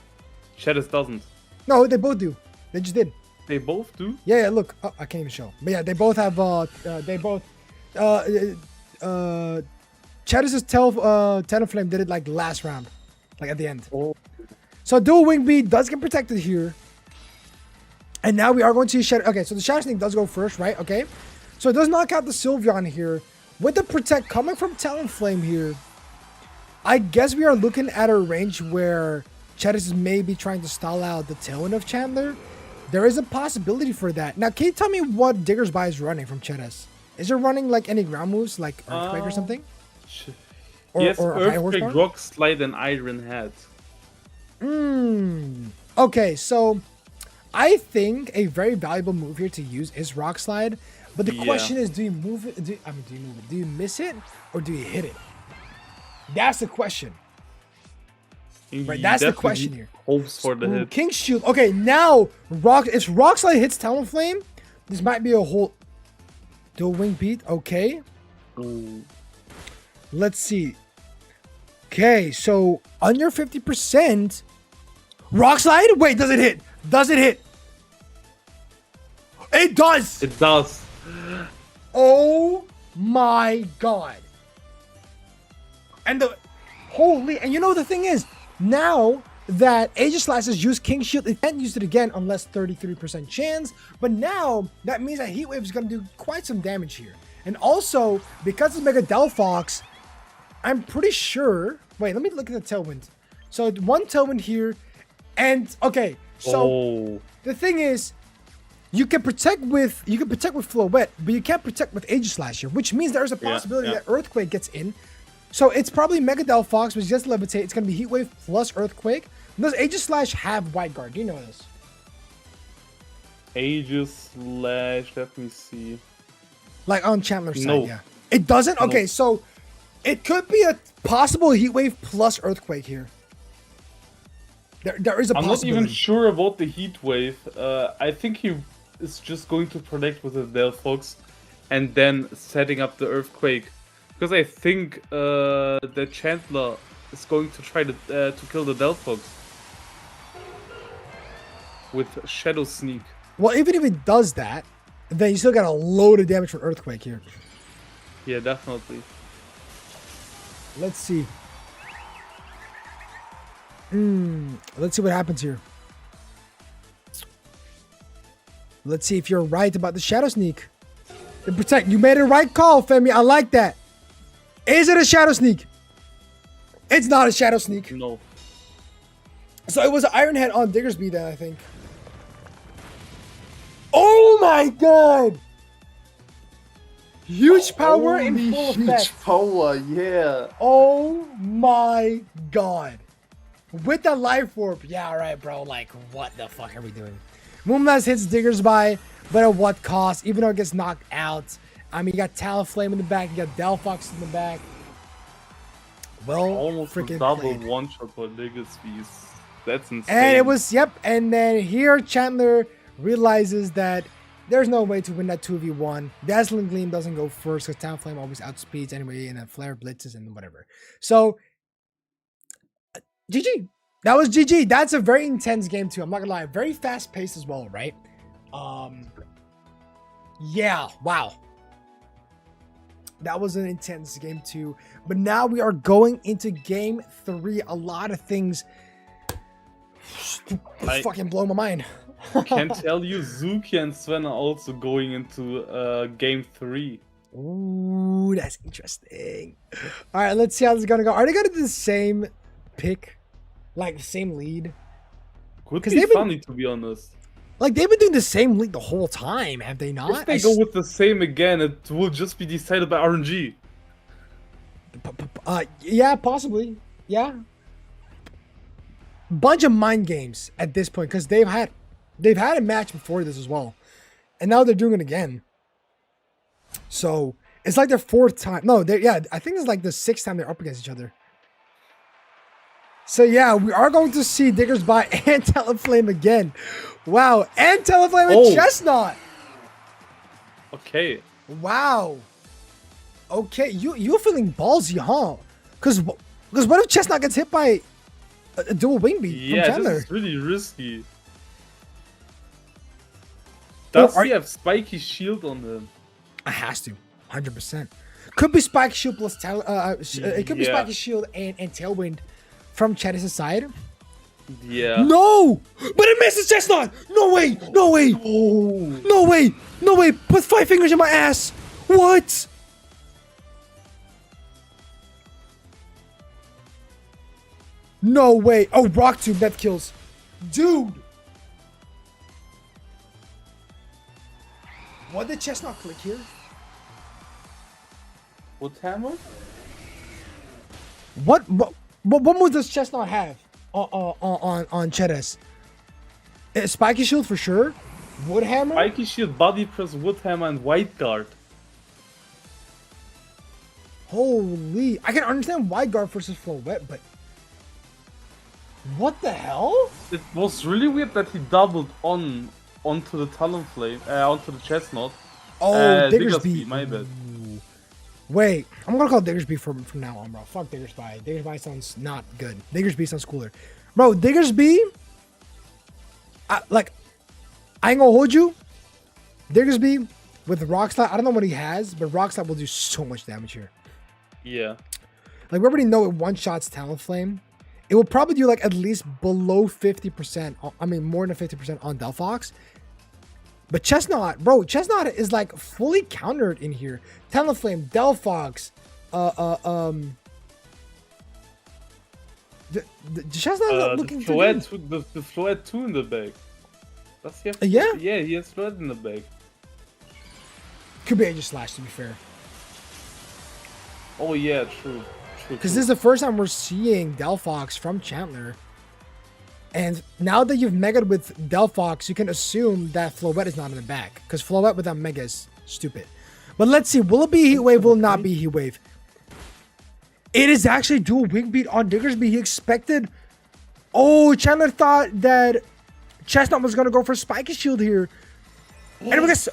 Chetas doesn't. No, they both do. They just did. They both do? Yeah, look. Oh, I can't even show. But yeah, they both have, Chetas' Talonflame did it like last round, like at the end. Oh. So Dual Wing Beat does get protected here. And now we are going to Shadow. Okay, so the Shadow Sneak does go first, right? Okay. So it does knock out the Sylveon here. With the Protect coming from Talonflame here, I guess we are looking at a range where Chetas is maybe trying to stall out the Tailwind of Chandler. There is a possibility for that. Now, can you tell me what Digger's Bite is running from Chetas? Is it running like any ground moves, like Earthquake or something? Yes, Earthquake, Rock Slide, and Iron Head. Okay, so I think a very valuable move here to use is Rock Slide. But the question is, do you move it? Do you miss it, or do you hit it? That's the question. Right, that's the question here. Hopes for the hit. King Shield. Okay, now if Rock Slide hits Talonflame, this might be a whole Dual Wing Beat. Okay. Ooh. Let's see. Okay, so under 50%. Rock Slide? Wait, does it hit? Does it hit? It does! It does. Oh my god. And you know the thing is, now that Aegis Slashes use King Shield. It can't use it again unless 33% chance. But now that means that Heat Wave is going to do quite some damage here. And also, because it's Mega Delphox, I'm pretty sure. Wait, let me look at the Tailwind. So one Tailwind here. And okay, so the thing is, you can protect with Floette, but you can't protect with Aegis Slash here, which means there's a possibility that Earthquake gets in. So it's probably Mega Delphox, which just Levitate. It's gonna be Heat Wave plus Earthquake. Does Aegis Slash have Wide Guard? Do you know this? Aegis Slash, let me see. Like on Chandler's side, yeah. It doesn't? No. Okay, so it could be a possible Heat Wave plus Earthquake here. There is a possibility. I'm not even sure about the Heat Wave. I think he is just going to protect with the Delphox and then setting up the Earthquake. Because I think the Chandler is going to try to kill the Delphox with Shadow Sneak. Well, even if it does that, then you still got a load of damage from Earthquake here. Yeah, definitely. Let's see. Let's see what happens here. Let's see if you're right about the Shadow Sneak. And protect. You made a right call, Femi. I like that. Is it a Shadow Sneak? It's not a Shadow Sneak. No. So it was an Iron Head on Diggersby then, I think. Oh my god! Huge power in full effect. Huge power, yeah. Oh my god. With the Life Warp. Yeah, alright, bro. Like, what the fuck are we doing? Moonblast hits Diggersby, but at what cost? Even though it gets knocked out. I mean, you got Talonflame in the back. You got Delphox in the back. Well, almost freaking double one-shot for Diggersby. That's insane. And it was, yep. And then here, Chandler realizes that there's no way to win that 2v1. Dazzling Gleam doesn't go first because Talonflame always outspeeds anyway, and then Flare blitzes and whatever. So, GG. That was GG. That's a very intense game too. I'm not gonna lie. Very fast paced as well, right? Yeah. Wow. That was an intense game too. But now we are going into game 3. A lot of things fucking blow my mind. Can tell you, Zuki and Sven are also going into game 3. Ooh, that's interesting. All right, let's see how this is gonna go. Are they gonna do the same pick? Like the same lead? Could be funny, to be honest. Like, they've been doing the same lead the whole time, have they not? If they go with the same again, it will just be decided by RNG. Yeah, possibly. Yeah. Bunch of mind games at this point, because they've had a match before this as well. And now they're doing it again. So, it's like their 4th time. No, I think it's like the 6th time they're up against each other. So yeah, we are going to see Diggersby and Talonflame again. Wow, and Talonflame and Chestnut. Okay. Wow. Okay, you're feeling ballsy, huh? Because what if Chestnut gets hit by a dual wing beat from Chandler? This is really risky. Does he have spiky shield on him? It has to, 100%. Could be spiky shield plus it could be spiky shield and Tailwind from Chadis' side. Yeah. No! But it misses Chestnut! No way! No way! Oh. No way! No way! Put 5 fingers in my ass! What? No way! Oh, Rock Tube, that kills. Dude! What did Chestnut click here? What hammer? What move does Chestnut have on Chedas? Spiky Shield for sure. Wood Hammer. Spiky Shield, Body Press, Wood Hammer, and White Guard. Holy! I can understand Wide Guard versus Floette, but what the hell? It was really weird that he doubled onto the Talonflame, onto the Chestnut. Oh, Diggersby. My bad. Wait, I'm gonna call Diggersby from now on, bro. Fuck Diggersby. Diggersby sounds not good. Diggersby sounds cooler. Bro, Diggersby, I ain't gonna hold you. Diggersby with Rock Slide, I don't know what he has, but Rock Slide will do so much damage here. Yeah. Like, we already know it one-shots Talonflame. it will probably do like at least below 50%. I mean, more than 50% on Delphox. But Chestnut, bro, Chestnut is like fully countered in here. Talonflame, Delphox, the Chestnut not looking too good. The Floette 2 in the bag. Does he have Yeah? Yeah, he has Floette in the bag. Could be Aegis Slash, to be fair. Oh yeah, true. Because this is the first time we're seeing Delphox from Chandler. And now that you've megaed with Delphox, you can assume that Floette is not in the back. Because Floette without Mega is stupid. But let's see. Will it be Heat Wave? Will it not be Heat Wave? It is actually dual wing beat on Diggersby. He expected... Oh, Chandler thought that Chestnut was going to go for Spiky Shield here. And we guess...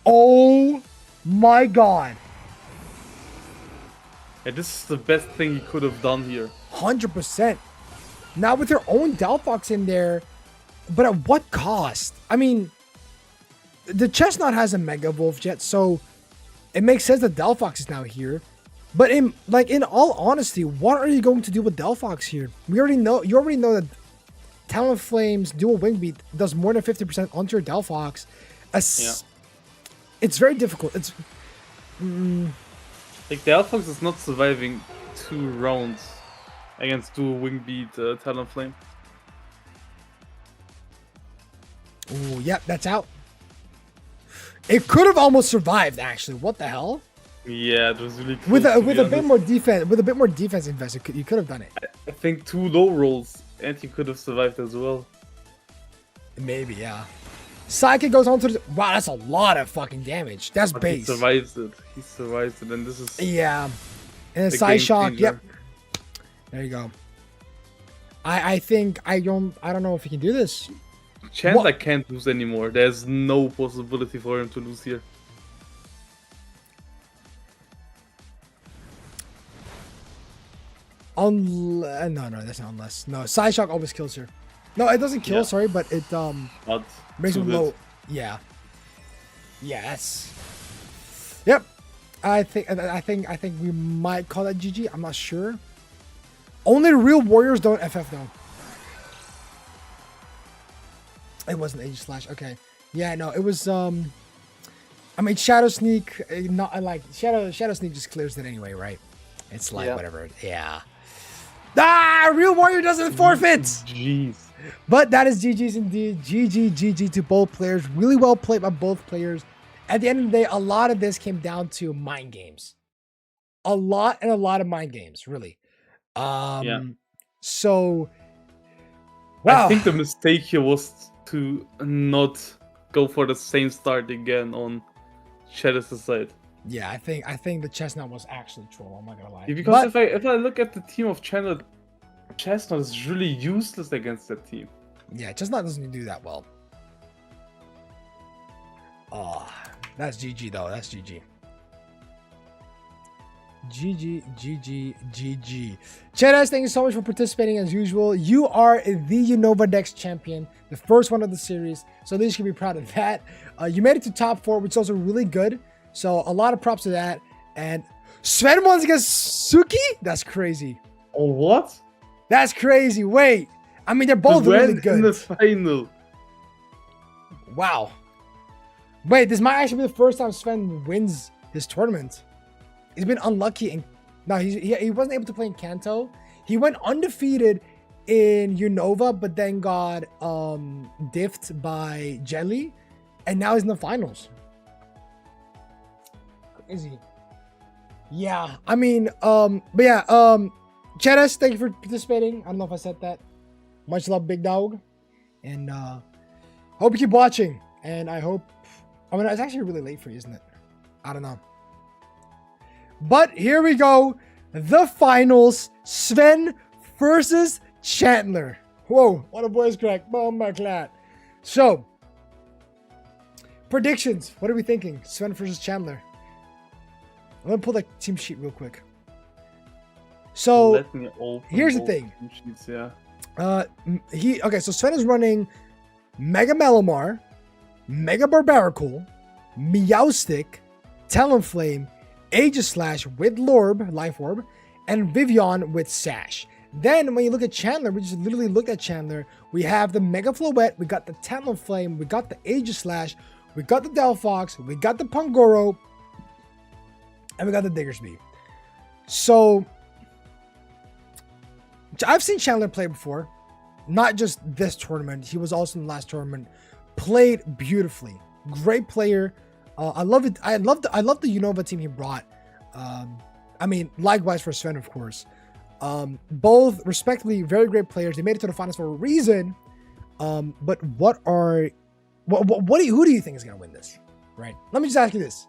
Oh my god. Yeah, this is the best thing he could have done here. 100%. Now with their own Delphox in there, but at what cost? I mean, the Chestnut has a Mega Evolve Jet, so it makes sense that Delphox is now here. But in all honesty, what are you going to do with Delphox here? You already know that Talonflame's dual wing beat does more than 50% onto your Delphox. It's very difficult. It's like Delphox is not surviving 2 rounds against dual wing beat Talonflame. Oh, yep, that's out. It could have almost survived, actually. What the hell? Yeah, it was really close, with a bit more defense. With a bit more defense invested, you could have done it. I think 2 low rolls, and he could have survived as well. Maybe, yeah. Psychic goes on to the... Wow, that's a lot of fucking damage. That's But base. He survives it. He survives it, and this is... Yeah. And then Side Shock, yep. There you go. I think... I don't know if he can do this. Chandler can't lose anymore. There's no possibility for him to lose here. No, that's not unless. No, Side Shock always kills her. No, it doesn't kill, sorry, but it makes him low. Yeah. Yes. Yep. I think we might call that GG. I'm not sure. Only the real warriors don't FF though. It wasn't Aegis Slash. Okay. Yeah, no, it was I mean Shadow Sneak, not like Shadow Sneak just clears it anyway, right? It's like whatever. Yeah. Ah, real warrior doesn't forfeit. Jeez. But that is GG's indeed. GG to both players. Really well played by both players. At the end of the day, a lot of this came down to mind games. A lot of mind games, really. So, wow. I think the mistake here was to not go for the same start again on Shadow's side. Yeah, I think the Chestnut was actually troll. I'm not gonna lie. Because if I look at the team of Chestnut is really useless against that team. Yeah, Chestnut doesn't do that well. Oh, that's GG though. That's GG. GG. Chedas, thank you so much for participating as usual. You are the Unova Dex champion, the first one of the series. So you should be proud of that. You made it to top 4, which is also really good. So a lot of props to that. And Sven won against Suki? That's crazy. Oh, what? That's crazy. Wait. I mean, they're both really good. In the final. Wow. Wait, this might actually be the first time Sven wins his tournament. He's been unlucky. He wasn't able to play in Kanto. He went undefeated in Unova, but then got diffed by Jelly. And now he's in the finals. Crazy. Yeah, I mean, but yeah, Chedas, thank you for participating. I don't know if I said that. Much love, big dog. And hope you keep watching. And I mean, it's actually really late for you, isn't it? I don't know. But here we go. The finals. Sven versus Chandler. Whoa, what a voice crack. Oh my god. So, predictions. What are we thinking? Sven versus Chandler. I'm going to pull the team sheet real quick. So, here's the thing. Sheets, yeah. Okay, so Sven is running Mega Melamar, Mega Barbaracle, Meowstic, Talonflame, Aegis Slash with Life Orb, and Vivian with Sash. Then when you look at Chandler, we just literally looked at Chandler. We have the Mega Floette, we got the Talonflame, we got the Aegislash, we got the Delphox, we got the Pangoro, and we got the Diggersby. So I've seen Chandler play before, not just this tournament. He was also in the last tournament. Played beautifully, great player. I love it. I love the Unova team he brought. I mean, likewise for Sven, of course. Both respectively very great players. They made it to the finals for a reason. But who do you think is gonna win this? Right. Let me just ask you this.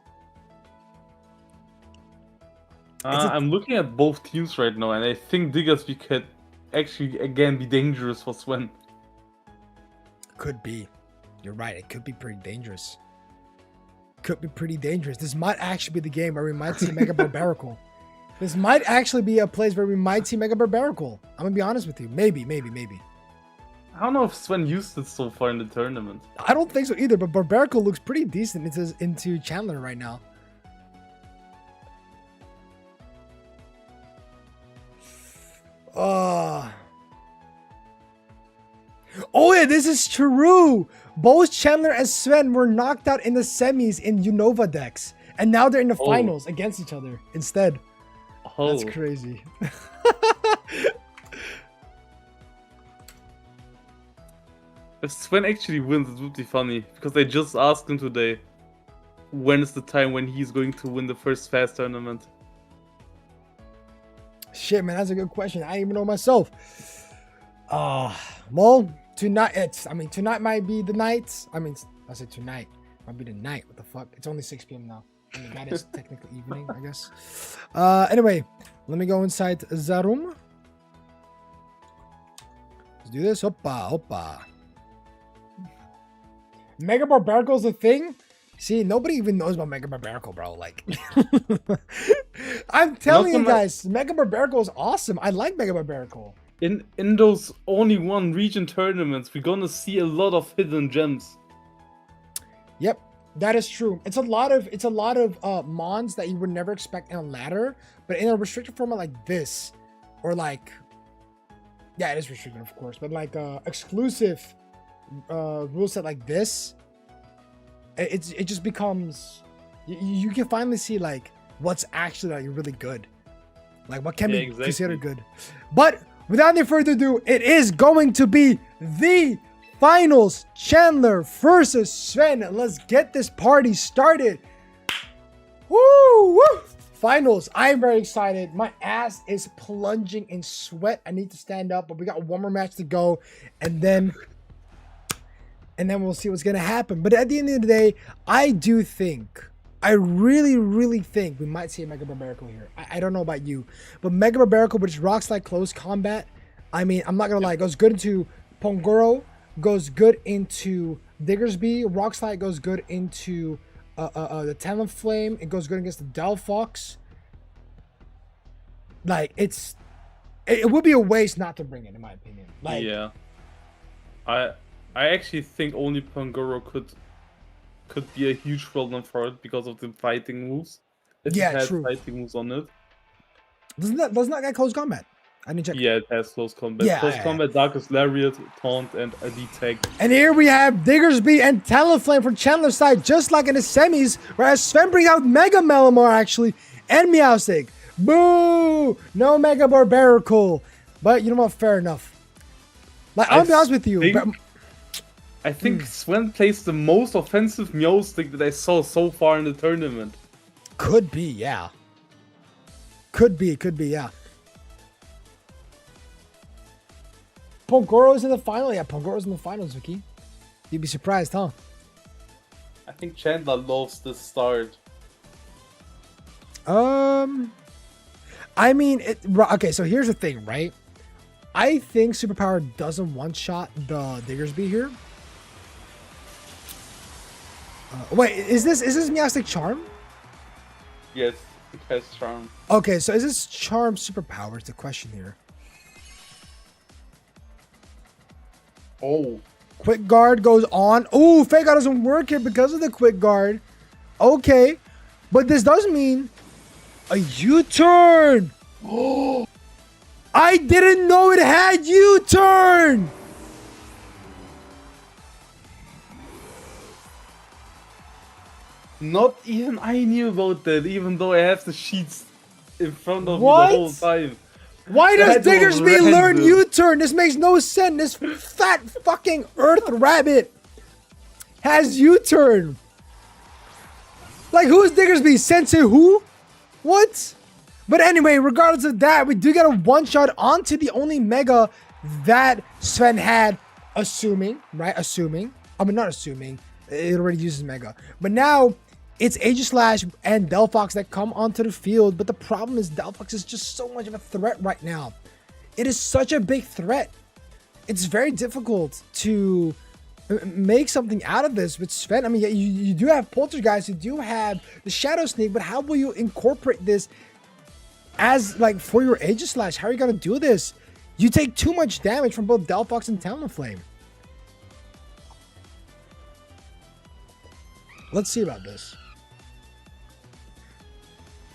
I'm looking at both teams right now, and I think Diggersby could actually again be dangerous for Sven. Could be. You're right. It could be pretty dangerous. Could be pretty dangerous. This might actually be the game where we might see Mega Barbarical. This might actually be a place where we might see Mega Barbarical. I'm gonna be honest with you. Maybe. I don't know if Sven used it so far in the tournament. I don't think so either, but Barbarical looks pretty decent into Chandler right now. Oh yeah, this is true. Both Chandler and Sven were knocked out in the semis in Unova decks, and now they're in the finals against each other instead. That's crazy. If Sven actually wins, it would be funny, because I just asked him today when is the time when he's going to win the first fast tournament. Shit, man, that's a good question. I didn't even know myself. Well, tonight might be the night. I said tonight might be the night. What the fuck? It's only 6 p.m. now. I mean, that is technically evening, I guess. Anyway, let me go inside the room. Let's do this. Hoppa. Mega Barbarical is a thing. See, nobody even knows about Mega Barbarical, bro. Like, I'm telling you guys, Mega Barbarical is awesome. I like Mega Barbarical. In those only one region tournaments, we're gonna see a lot of hidden gems. Yep, that is true. It's a lot of mons that you would never expect in a ladder, but in a restricted format like this, or like, yeah, it is restricted, of course, but like exclusive rule set like this, it just becomes you can finally see like what's actually like really good, like what can be considered good. But without any further ado, it is going to be the finals, Chandler versus Sven. Let's get this party started. Woo! Finals. I'm very excited. My ass is plunging in sweat. I need to stand up, but we got one more match to go, and then we'll see what's gonna happen. But at the end of the day, I really think we might see a Mega Barbarical here. I don't know about you, but Mega Barbarical, which rocks like close combat, I mean, I'm not gonna lie, it goes good into Pongoro, goes good into Diggersby, Rock Slide goes good into the Talonflame, it goes good against the Delphox. Like, it would be a waste not to bring it, in my opinion. Like, yeah, I actually think only Pangoro could be a huge problem for it because of the fighting moves. It has true. Fighting moves on it. Doesn't that get close combat? I need to check. Yeah, it has close combat. Yeah, close combat, Darkest Lariat, Taunt, and a detect. And here we have Diggersby and Talonflame from Chandler's side, just like in the semis, whereas Sven brings out Mega Malamar actually, and Meowstic. Boo! No Mega Barbarical. But you know what? Fair enough. Like, I'll be honest with you. I think Sven plays the most offensive Meowstic that I saw so far in the tournament. Could be, yeah. Could be, yeah. Pongoro's in the final. Yeah, Pongoro's in the finals, Vicky. You'd be surprised, huh? I think Chandler loves this start. I mean, okay, so here's the thing, right? I think Superpower doesn't one-shot the Diggersby here. Wait, is this Meowstic Charm? Yes, it has Charm. Okay, so is this Charm Superpower is the question here. Oh. Quick Guard goes on. Oh, Fake Out doesn't work here because of the Quick Guard. Okay, but this does mean a U-turn. Oh, I didn't know it had U-turn. Not even I knew about that, even though I have the sheets in front of What? me the whole time. Why does That was Diggersby learn random. U-turn? This makes no sense. This fat fucking earth rabbit has U-turn. Like, who is Diggersby? Sensei who? What? But anyway, regardless of that, we do get a one-shot onto the only Mega that Sven had, assuming, right? Assuming. I mean, not assuming. It already uses Mega. But now, it's Aegislash and Delphox that come onto the field. But the problem is Delphox is just so much of a threat right now. It is such a big threat. It's very difficult to make something out of this with Sven. I mean, you do have Poltergeist, you do have the Shadow Sneak, but how will you incorporate this as, like, for your Aegislash? How are you going to do this? You take too much damage from both Delphox and Talonflame. Let's see about this.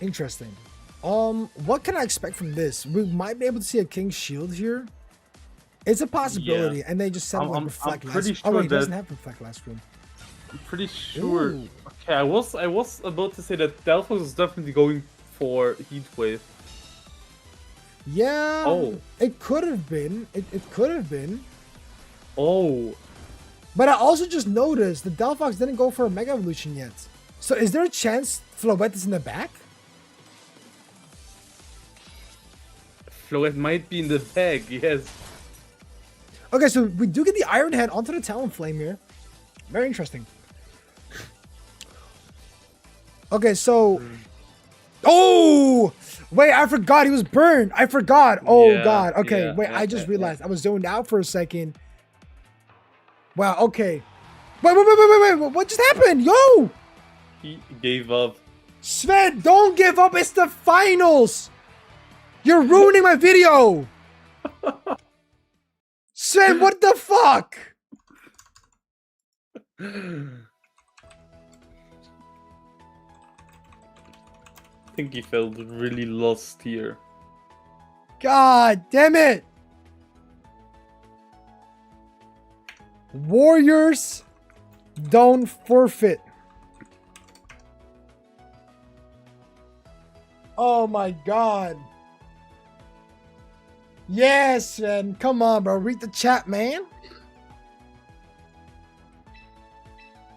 Interesting. What can I expect from this? We might be able to see a King's Shield here. It's a possibility, and they just send like Reflect I'm last. pretty Oh sure wait, it doesn't that- have Reflect last room. I'm pretty sure. Ooh. Okay, I was about to say that Delphos is definitely going for Heat Wave. Yeah. Oh. It could have been. It could have been. Oh, But I also just noticed the Delphox didn't go for a Mega Evolution yet. So is there a chance Floette is in the back? Floette might be in the bag, yes. Okay, so we do get the Iron Head onto the Talonflame here. Very interesting. Okay, so... Oh! Wait, I forgot he was burned. I forgot. Oh, Yeah, God. Okay, yeah, wait, yeah, I just yeah, realized. I was zoned out for a second. Wow, okay. Wait. What just happened? Yo! He gave up. Sven, don't give up. It's the finals. You're ruining my video. Sven, what the fuck? I think he felt really lost here. God damn it. Warriors don't forfeit. Oh my God. Yes, Sven. Come on, bro. Read the chat, man.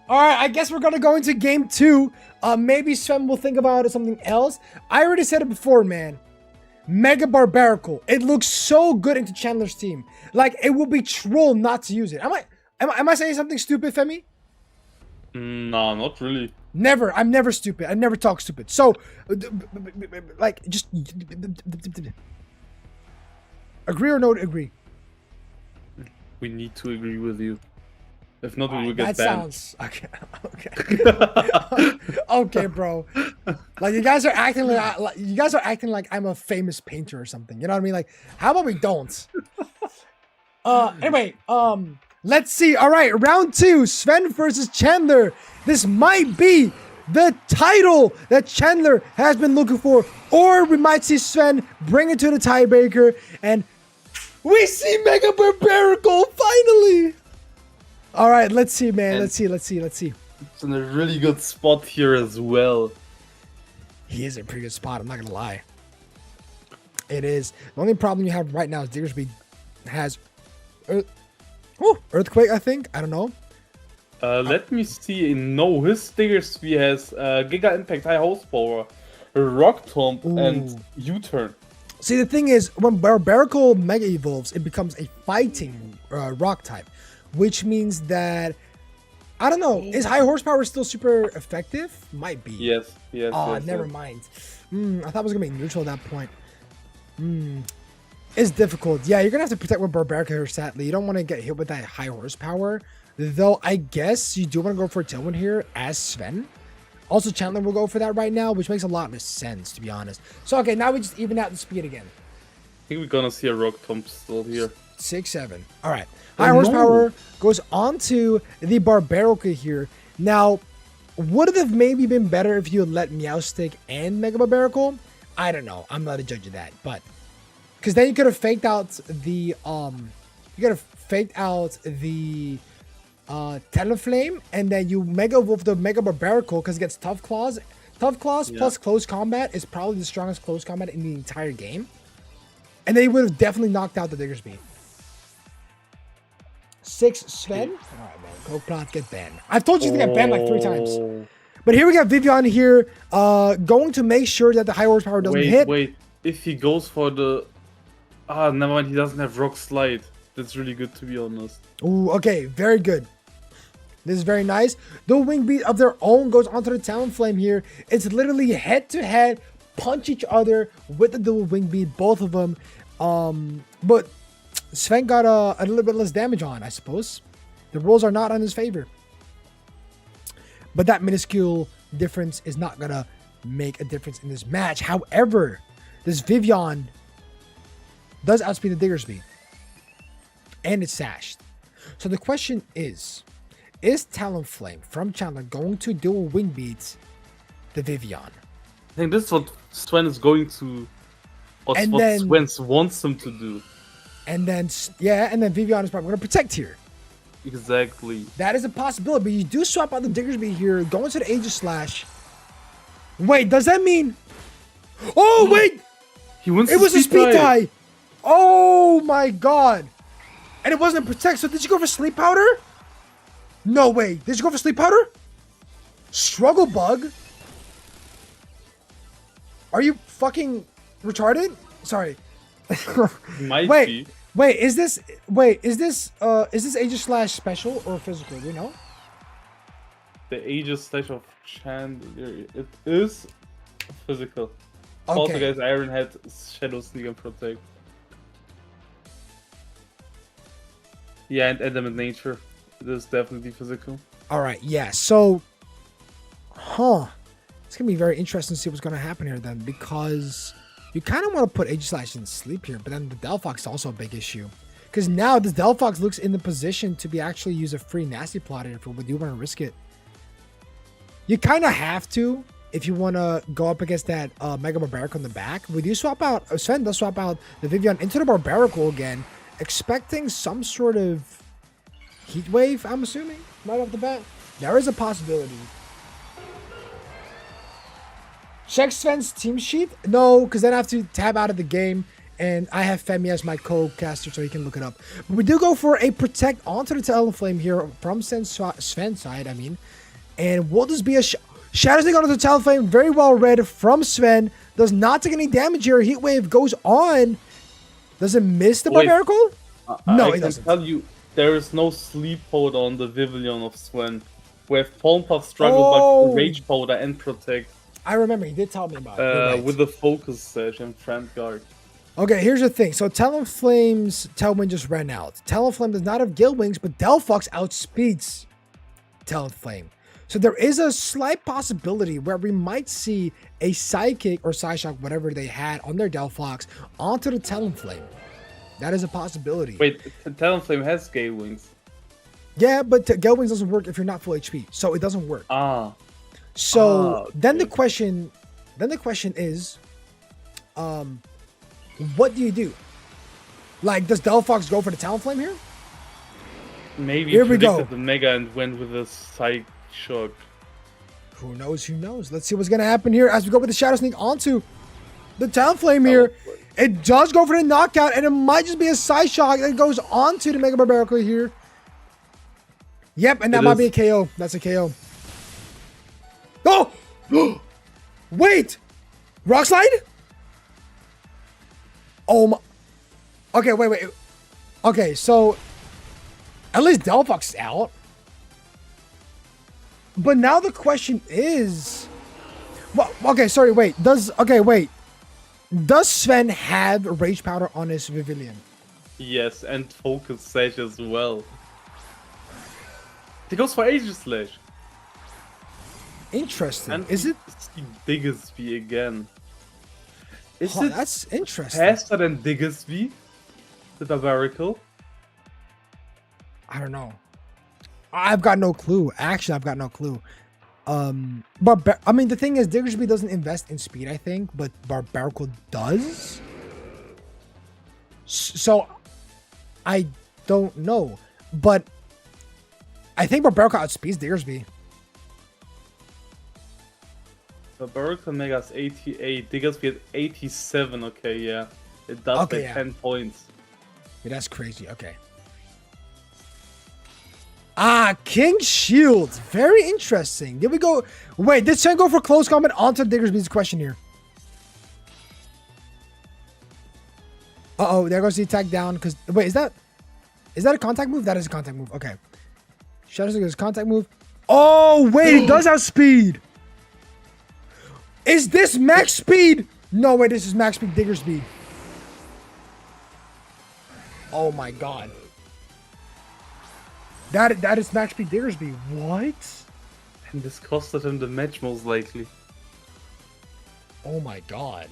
All right, I guess we're going to go into game 2. Maybe Sven will think about something else. I already said it before, man. Mega Barbarical. It looks so good into Chandler's team. Like, it would be troll not to use it. Am I saying something stupid, Femi? No, not really. Never. I'm never stupid. I never talk stupid. So, like, just... Agree or no agree? We need to agree with you. If not, we will That get banned. sounds... Okay. Okay, bro. Like, you guys are acting like I'm a famous painter or something. You know what I mean? Like, how about we don't? Anyway, let's see. All right, round 2, Sven versus Chandler. This might be the title that Chandler has been looking for, or we might see Sven bring it to the tiebreaker, and we see Mega Barbarical finally. All right, let's see, man. And- Let's see. It's in a really good spot here as well. He is in a pretty good spot. I'm not gonna lie. It is. The only problem you have right now is Diggersby has Earthquake, I think. I don't know. Let me see. No, his Diggersby has Giga Impact, High Horsepower, Rock Tomb, and U-Turn. See, the thing is, when Barbarical Mega evolves, it becomes a fighting rock type, which means that, I don't know, is High Horsepower still super effective? Might be. Yes. Oh, yes, never yes. mind. I thought it was going to be neutral at that point. It's difficult. Yeah, you're going to have to protect with Barbarica here, sadly. You don't want to get hit with that High Horsepower. Though, I guess you do want to go for a Tailwind here as Sven. Also, Chandler will go for that right now, which makes a lot of sense, to be honest. So, okay, now we just even out the speed again. I think we're gonna see a Rock Tomb still here. 6-7. All right. High Horsepower goes on to the Barbarica here. Now, would it have maybe been better if you had let Meowstic and Mega Barbarical? I don't know. I'm not a judge of that, but because then you could have faked out the Teleflame, and then you Mega Wolf the Mega Barbarical because it gets Tough Claws. Tough Claws plus Close Combat is probably the strongest Close Combat in the entire game. And they would have definitely knocked out the Diggersby. 6 Sven. Alright, man. Go Plot get banned. I've told you to get banned like 3 times. But here we got Vivian here, going to make sure that the high horsepower doesn't hit. Wait. If he goes for the... never mind. He doesn't have Rock Slide. That's really good, to be honest. Ooh, okay. Very good. This is very nice. The wing beat of their own goes onto the Talonflame here. It's literally head-to-head, punch each other with the dual wing beat, both of them. But Sven got a little bit less damage on, I suppose. The rolls are not on his favor. But that minuscule difference is not going to make a difference in this match. However, this Vivian does outspeed the Diggersby. And it's sashed. So the question is Talonflame from Chandler going to dual wing beats the Vivian? I think this is what Sven is going to... What Sven wants him to do. And then Vivian is probably going to protect here. Exactly. That is a possibility, but you do swap out the Diggersby here, go into the Aegis Slash. Wait, does that mean... Oh, wait! He wins. It was a speed tie! Oh my god! And it wasn't a protect, so did you go for Sleep Powder? No way. Did you go for Sleep Powder? Struggle Bug? Are you fucking retarded? Sorry. Might be. Wait, is this Aegis Slash special or physical? Do you know? The Aegis Slash of Chandler. It is physical. Okay. Also, guys, Iron had Shadow Sneak and Protect. Yeah, and Element Nature. It is definitely physical. Alright, yeah, so... It's going to be very interesting to see what's going to happen here then, because you kind of want to put Aegis Slash in sleep here, but then the Delphox is also a big issue. Because now this Delphox looks in the position to be actually use a free Nasty Plotter if you do want to risk it. You kind of have to if you want to go up against that Mega Barbarical in the back. Would you swap out... Sven does swap out the Vivian into the Barbarical again, expecting some sort of heat wave, I'm assuming, right off the bat. There is a possibility. Check Sven's team sheet? No, because then I have to tab out of the game, and I have Femi as my co-caster, so he can look it up. But we do go for a protect onto the Talonflame here from Sven's side, I mean. And will this be a Shadow Sneak onto the Talonflame? Very well read from Sven. Does not take any damage here. Heat Wave goes on. Does it miss the Barbarical? No, it doesn't. I can tell you, there is no sleep powder on the Vivillon of Sven. We have Palm Puff, Struggle Bug, Rage Powder, and Protect. I remember, he did tell me about it. With the Focus Sash and Friend Guard. Okay, here's the thing. So Talonflame's Tailwind just ran out. Talonflame does not have Gill Wings, but Delphox outspeeds Talonflame. So there is a slight possibility where we might see a Sidekick or Psyshock, whatever they had on their Delphox, onto the Talonflame. That is a possibility. Wait, Talonflame has Gale Wings. Yeah, but Gale Wings doesn't work if you're not full HP, so it doesn't work. So okay. then the question is, what do you do? Like, does Delphox go for the Talonflame here? Maybe here we go. The Mega and went with a Psy Shock. Who knows? Who knows? Let's see what's gonna happen here as we go with the Shadow Sneak onto the Talonflame here. It does go for the knockout, and it might just be a Psyshock that goes onto the Mega Barbarical here. Yep, and that might be a KO. That's a KO. Oh! Wait! Rock Slide? Oh my... Okay, wait. Okay, so... At least Delphox is out. But now the question is... Well, okay, sorry, wait. Does Sven have Rage Powder on his Vivillon? Yes, and Focus Sash as well. He goes for Aegis Slash. Interesting. And is it Diggersby again? Is it that's interesting. faster than Diggersby? The Barbarical? I don't know. I've got no clue. Actually, I've got no clue. I mean, the thing is, Diggersby doesn't invest in speed, I think, but Barbarical does. So, I don't know, but I think Barbarical outspeeds Diggersby. Barbarical Megas 88, Diggersby at 87. Okay, yeah. It does Okay, like yeah. 10 points. Yeah, that's crazy. Okay. Ah, King Shields. Very interesting. Did we go... Wait, did Sven go for close combat onto Diggersby's question here? Uh-oh, there goes the attack down. Because wait, is that a contact move? That is a contact move. Okay. Shadow Stick is a contact move. Oh, wait, it does have speed. Is this max speed? No, wait, this is max speed Diggersby. Oh my god. That is max speed Diggersby. What? And this costed him the match most likely. Oh my god.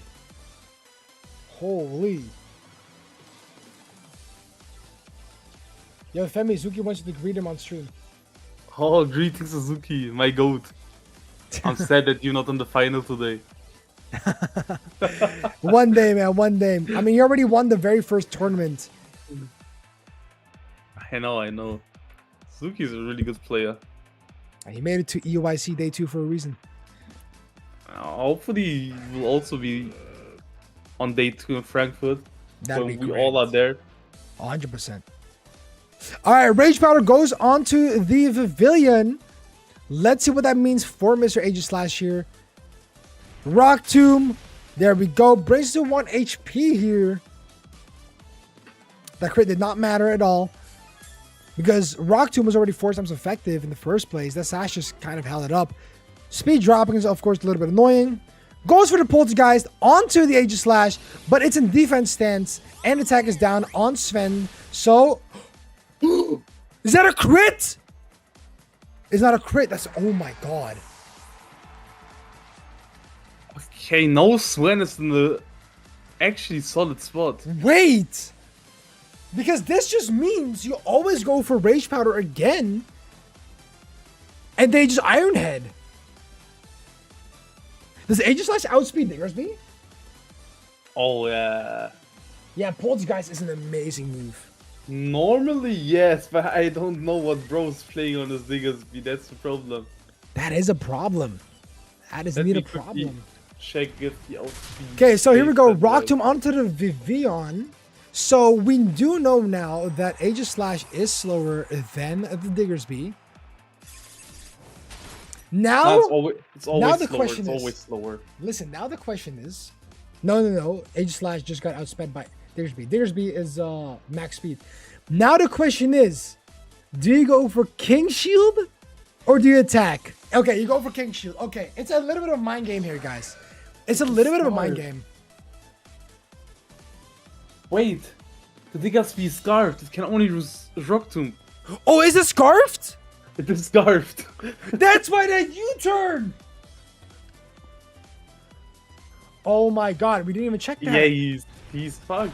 Holy. Yo, Femi, Zuki wants you to greet him on stream. Oh, greetings Suzuki, my goat. I'm sad that you're not in the final today. One day, man, one day. I mean, you already won the very first tournament. I know. Suzuki's a really good player. And he made it to EUIC Day 2 for a reason. Hopefully, he will also be on Day 2 in Frankfurt. That'd when be we great. all are there. 100%. All right, Rage Powder goes onto the Pavilion. Let's see what that means for Mr. Aegislash here. Rock Tomb. There we go. Brings to 1 HP here. That crit did not matter at all. Because Rock Tomb was already 4 times effective in the first place. That Sash just kind of held it up. Speed dropping is, of course, a little bit annoying. Goes for the Poltergeist onto the Aegislash, but it's in defense stance. And attack is down on Sven. So, is that a crit? It's not a crit. That's, oh my god. Okay, no Sven is in the actually solid spot. Wait! Because this just means you always go for Rage Powder again. And they just Iron Head. Does Aegislash outspeed Diggersby? Oh, yeah. Yeah, Poltergeist is an amazing move. Normally, yes, but I don't know what bro's playing on this Diggersby. That's the problem. That is a problem. That is Let indeed me a quickly problem. check if the outspeed. Okay, so here we go. stays that Rock way. Tomb onto the Vivian. So we do know now that Aegislash is slower than the Diggersby. Now, No, it's always now the slower. question It's is- always slower. listen, now the question is... No. Aegislash just got outsped by Diggersby. Diggersby is max speed. Now the question is, do you go for King Shield or do you attack? Okay, you go for King Shield. Okay, it's a little bit of a mind game here, guys. It's a little bit of a mind Smart. game. Wait, the Diggersby is scarfed. It can only use Rock Tomb. Oh, is it scarfed? It is scarfed. That's why that U-turn. Oh my god, we didn't even check that. Yeah, he's fucked.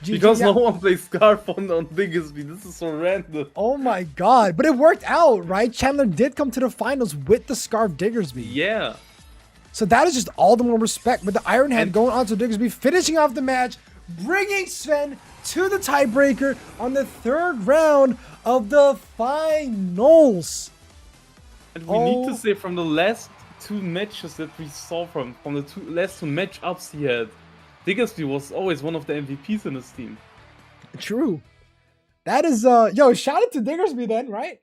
GG, Because yeah. no one plays Scarf on Diggersby. This is so random. Oh my god, but it worked out, right? Chandler did come to the finals with the Scarf Diggersby. Yeah. So that is just all the more respect with the Iron Head And- going on to Diggersby, finishing off the match, bringing Sven to the tiebreaker on the 3rd round of the finals. And we need Oh. to say from the last 2 matches that we saw from the last 2 matchups he had, Diggersby was always one of the MVPs in his team. True. That is yo, shout out to Diggersby then, right?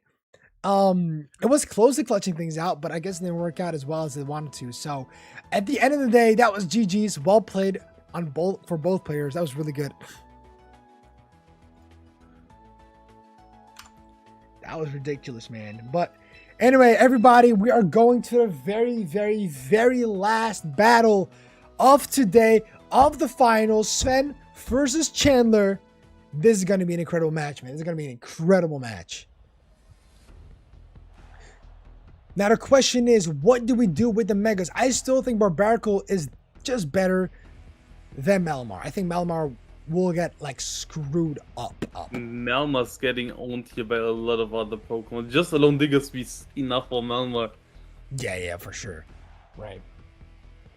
It was close to clutching things out, but I guess it didn't work out as well as they wanted to. So at the end of the day, that was GG's. Well played on for both players. That was really good. That was ridiculous, man. But anyway, everybody, we are going to the very, very, very last battle of today of the finals. Sven versus Chandler. This is going to be an incredible match, man. This is going to be an incredible match. Now, the question is, what do we do with the Megas? I still think Barbarical is just better than Malamar. I think Malamar will get, like, screwed up. Malmar's getting owned here by a lot of other Pokemon. Just alone Diggersby's enough for Malmar. Yeah, for sure. Right.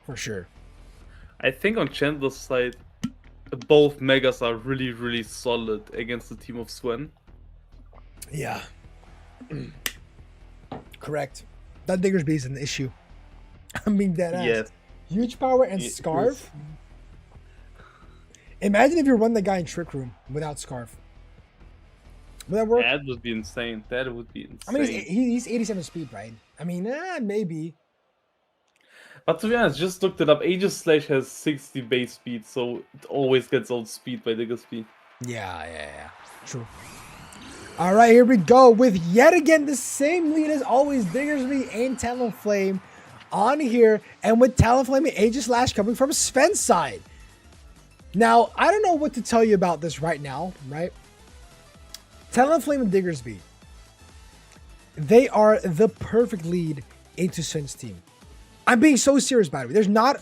For sure. I think on Chandler's side, both Megas are really, really solid against the team of Sven. Yeah. Correct. That Diggersby is an issue. I mean, that ass. Yes. Huge power and It Scarf. Imagine if you run the guy in Trick Room without Scarf. Would that work? That would be insane. That would be insane. I mean, he's 87 speed, right? I mean, maybe. But to be honest, just looked it up. Aegis Slash has 60 base speed, so it always gets outspeed by Diggersby. Yeah. True. All right, here we go with yet again the same lead as always, Diggersby and Talonflame on here, and with Talonflame and Aegis Slash coming from Sven's side. Now, I don't know what to tell you about this right now, right? Talonflame and Diggersby, they are the perfect lead into Sven's team. I'm being so serious, by the way. There's not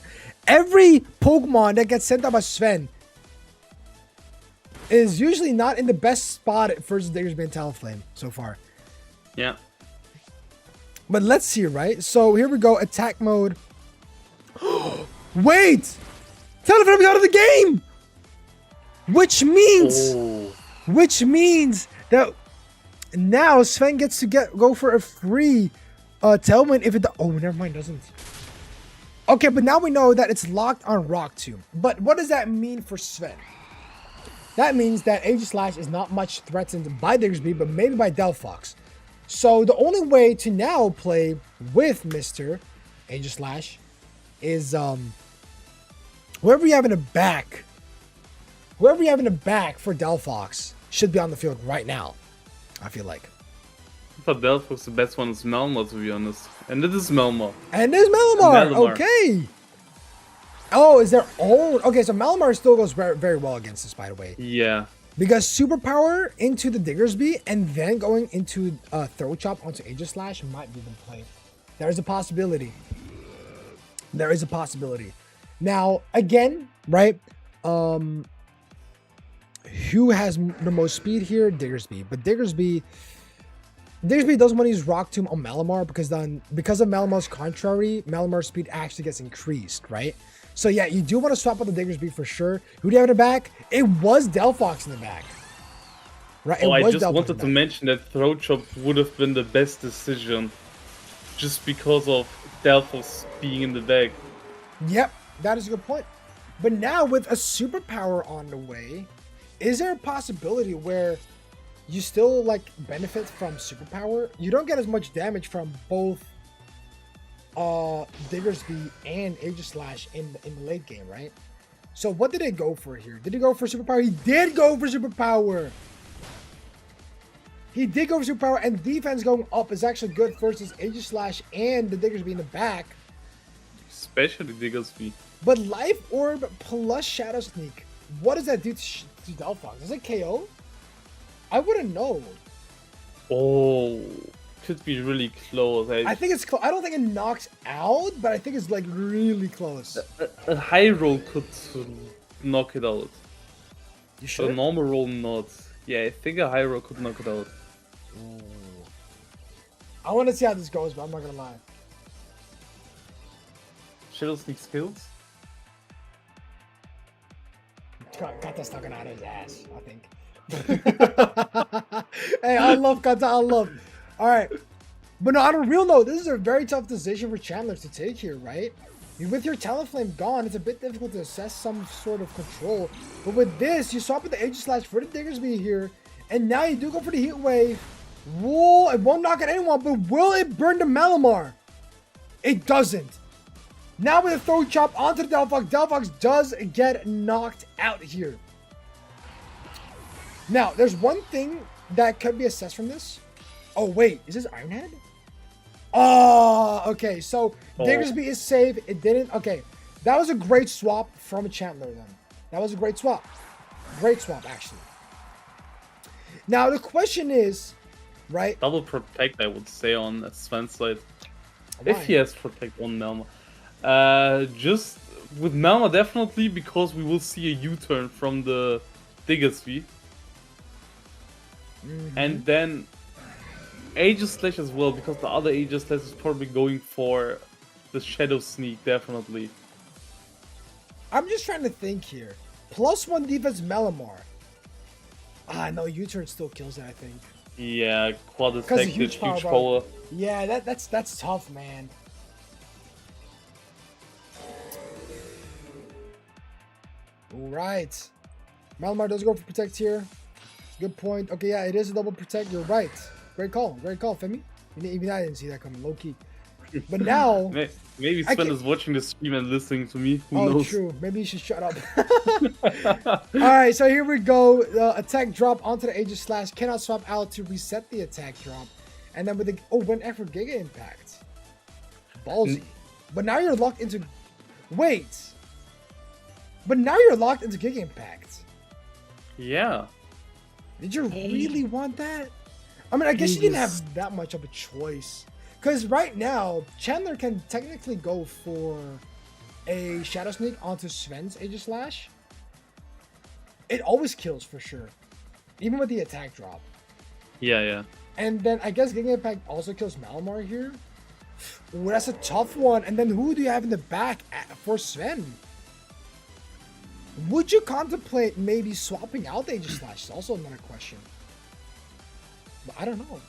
every Pokemon that gets sent out by Sven is usually not in the best spot versus Diggersby and Talonflame so far. Yeah. But let's see, right? So here we go, attack mode. Wait! Talonflame is out of the game! Which means that now Sven gets to go for a free tailwind if it... Oh, never mind, doesn't. Okay, but now we know that it's locked on Rock Tomb. But what does that mean for Sven? That means that Aegis Slash is not much threatened by Diggersby, but maybe by Delphox. So the only way to now play with Mr. Aegis Slash is whoever you have in the back for Delphox should be on the field right now, I feel like. For Delphox, the best one is Melmar, to be honest. And this is Melmar. And there's Malamar. Okay. Oh, is there own? Okay, so Malamar still goes very, very well against this, by the way. Yeah. Because superpower into the Diggersby and then going into throw chop onto Aegis Slash might be the play. There is a possibility. Now, again, right? Who has the most speed here? Diggersby. But Diggersby doesn't want to use Rock Tomb on Malamar because of Malamar's contrary, Malamar's speed actually gets increased, right? So yeah, you do want to swap out the Diggersby for sure. Who do you have in the back? It was Delphox in the back. Right? I just wanted to mention that Throw Chop would have been the best decision just because of Delphox being in the back. Yep, that is a good point. But now with a superpower on the way, is there a possibility where you still like benefit from superpower? You don't get as much damage from both Diggersby and Aegis Slash in the late game, right? So what did it go for here? Did he go for superpower? He did go for superpower. And defense going up is actually good versus Aegis Slash and the Diggersby in the back. Especially Diggersby. But Life Orb plus Shadow Sneak, what does that do to Delphox? Is it KO? I wouldn't know. Oh, could be really close. I think it's close. I don't think it knocks out, but I think it's like really close. A high roll could knock it out. You sure? A normal roll not. Yeah, I think a high roll could knock it out. Ooh. I want to see how this goes, but I'm not gonna lie. Shadow Sneak skills? Got that stuck out of his ass, I think. Hey, I love Kata, I love. All right. But no, on a real note, this is a very tough decision for Chandler to take here, right? With your Talonflame gone, it's a bit difficult to assess some sort of control. But with this, you swap with the Aegis Slash for the Diggersby here, and now you do go for the Heat Wave. Whoa, it won't knock at anyone, but will it burn the Malamar? It doesn't. Now with a throw chop onto the Delphox, Delphox does get knocked out here. Now, there's one thing that could be assessed from this. Oh, wait, is this Iron Head? Oh, okay, so Diggersby is safe. It didn't. Okay, that was a great swap from Chandler then. That was a great swap. Great swap, actually. Now, the question is, right? Double protect, I would say, on Sven's side. Why? If he has protect on Melma. Just with Melma, definitely, because we will see a U-turn from the Diggersby. And then Aegis Slash as well, because the other Aegis Slash is probably going for the Shadow Sneak, definitely. I'm just trying to think here. +1 defense Melamar. No, U-turn still kills it, I think. Yeah, quad Because attack, huge power. Yeah, that's tough, man. Alright. Malamar does go for protect here. Good point. Okay, yeah, it is a double protect. You're right. Great call, Femi. Even I didn't see that coming, low key. But now, maybe Sven is watching the stream and listening to me. Who knows? True. Maybe you should shut up. All right, so here we go. Attack drop onto the Aegis Slash. Cannot swap out to reset the attack drop. And then with the one F for Giga Impact. Ballsy. But now you're locked into. Wait. But now you're locked into Giga Impact. Yeah. Did you really want that? I mean, I guess you didn't have that much of a choice. Because right now, Chandler can technically go for a Shadow Sneak onto Sven's Aegis Slash. It always kills for sure. Even with the attack drop. Yeah. And then I guess Giga Impact also kills Malamar here. Ooh, that's a tough one. And then who do you have in the back for Sven? Would you contemplate maybe swapping out the Aegis Slash? Is also another question. But I don't know.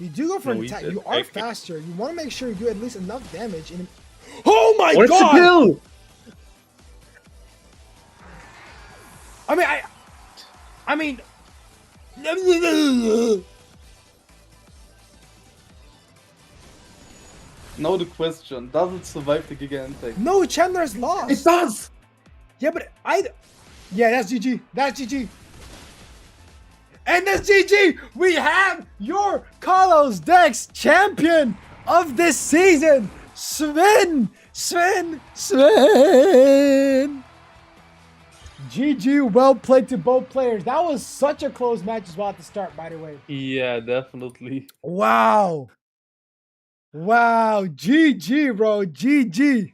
You do go for an attack. You are faster. You want to make sure you do at least enough damage. Oh my god! What's the kill? I mean. Now the question: does it survive the Giga Impact? No, Chandler has lost. It does. Yeah, but yeah, that's GG. That's GG. And that's GG. We have your Kalos Dex champion of this season, Sven. GG, well played to both players. That was such a close match as well at the start, by the way. Yeah, definitely. Wow, GG, bro, GG.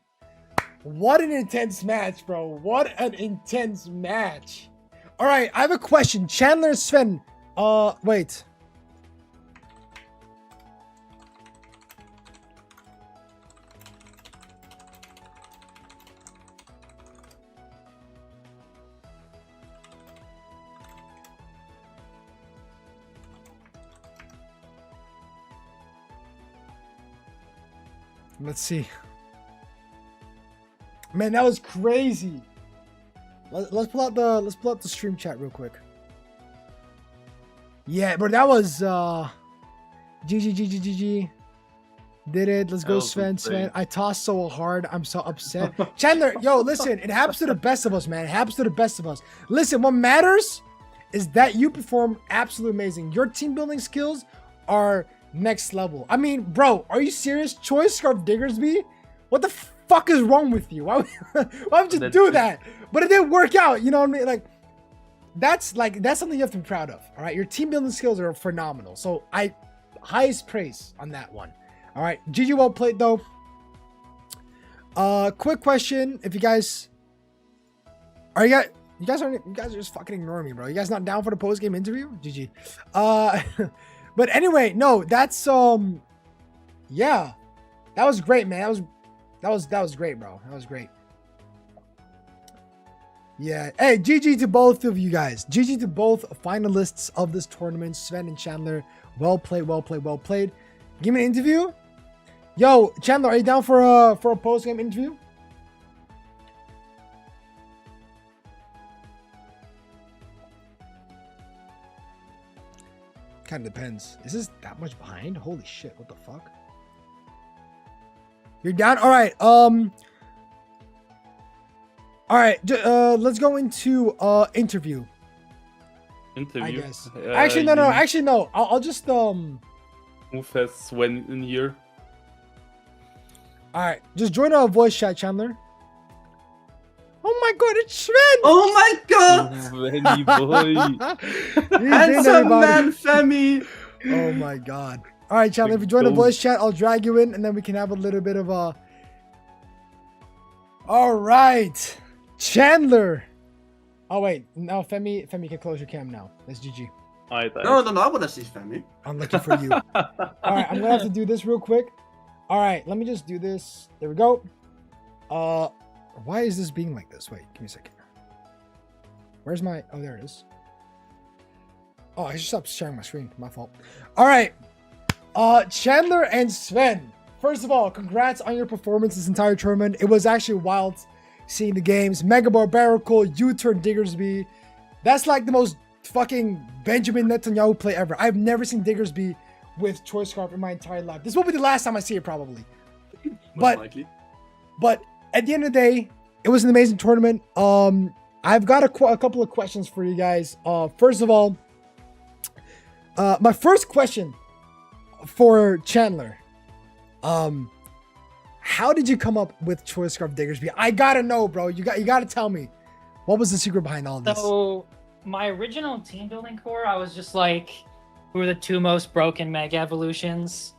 What an intense match, bro. What an intense match. All right, I have a question. Chandler and Sven. Wait. Let's see. Man, that was crazy. Let's pull out the stream chat real quick. Yeah, but that was GG. Did it. Let's go, Sven. I tossed so hard. I'm so upset. Chandler, yo, listen, it happens to the best of us, man. It happens to the best of us. Listen, what matters is that you perform absolutely amazing. Your team building skills are next level. I mean, bro, are you serious? Choice Scarf Diggersby? What the fuck is wrong with you? Why would you do that? But it didn't work out. You know what I mean? That's something you have to be proud of. All right, your team building skills are phenomenal. So highest praise on that one. All right, GG, well played though. Quick question: if you guys are just fucking ignoring me, bro. You guys not down for the post game interview? GG. But anyway, no, that's yeah, that was great, man. That was great, bro. That was great. Yeah. Hey, GG to both of you guys. GG to both finalists of this tournament, Sven and Chandler. Well played. Give me an interview. Yo, Chandler, are you down for a post game interview? Kind of depends. Is this that much behind? Holy shit! What the fuck? You're down. All right. All right. Let's go into interview. I guess. Actually, no. I'll just Who has Sven in here? All right. Just join our voice chat, Chandler. Oh my god, it's Sven! Oh my god! Svenny boy. Handsome man, Femi! Oh my god. Alright, Chandler, if you join the voice chat, I'll drag you in and then we can have a little bit of a... Alright. Chandler. Oh wait, no, Femi can close your cam now. That's GG. Alright, No, I want to see Femi. I'm looking for you. All right, I'm gonna have to do this real quick. All right, let me just do this. There we go. Why is this being like this? Wait, give me a second. Where's my? Oh, there it is. Oh, I should stop sharing my screen. My fault. All right, Chandler and Sven. First of all, congrats on your performance this entire tournament. It was actually wild seeing the games. Mega Barbarical, U-turn Diggersby. That's like the most fucking Benjamin Netanyahu play ever. I've never seen Diggersby with Choice Scarf in my entire life. This will be the last time I see it probably. Most likely. But at the end of the day, it was an amazing tournament. I've got a couple of questions for you guys. First of all, my first question for Chandler. How did you come up with Choice Scarf Diggersby? I gotta know, bro. You gotta tell me. What was the secret behind all this? So my original team building core, I was just like, who are the two most broken Mega Evolutions?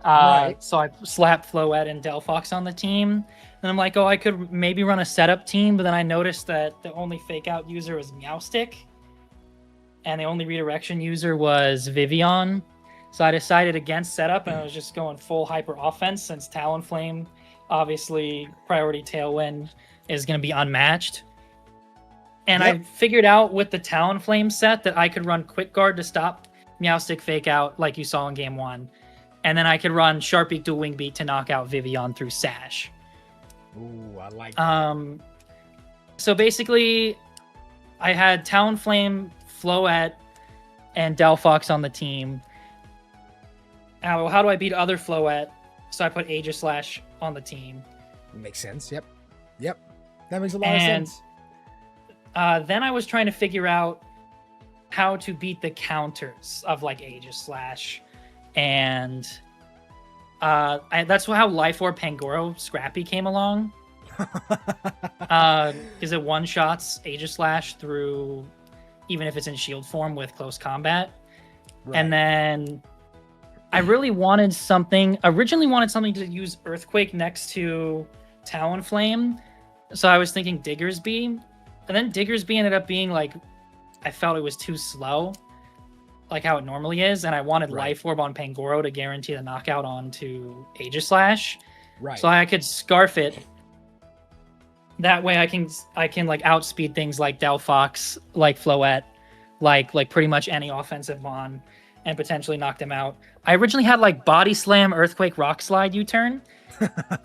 Right. So I slapped Floette and Delphox on the team. And I'm like, oh, I could maybe run a setup team, but then I noticed that the only fake out user was Meowstick. And the only redirection user was Vivian. So I decided against setup, and I was just going full hyper offense since Talonflame, obviously priority Tailwind, is going to be unmatched. And Yep. I figured out with the Talonflame set that I could run Quick Guard to stop Meowstick fake out like you saw in game 1. And then I could run Sharpie Dual Wing Beat to knock out Vivian through Sash. Ooh, I like that. So basically, I had Talonflame, Floette, and Delphox on the team. Now, how do I beat other Floette? So I put Aegislash on the team. Makes sense. Yep. That makes a lot of And sense. then I was trying to figure out how to beat the counters of like Aegislash. And that's how Life Orb Pangoro Scrappy came along. Because it one-shots Aegislash through, even if it's in shield form with close combat. Right. And then I originally wanted something to use Earthquake next to Talonflame. So I was thinking Diggersby. And then Diggersby ended up being like, I felt it was too slow, like how it normally is. And I wanted Right. Life Orb on Pangoro to guarantee the knockout onto Aegislash. Right. So I could Scarf it. That way I can like outspeed things like Delphox, like Floette, like pretty much any offensive Mon, and potentially knock them out. I originally had like Body Slam, Earthquake, Rock Slide U-turn,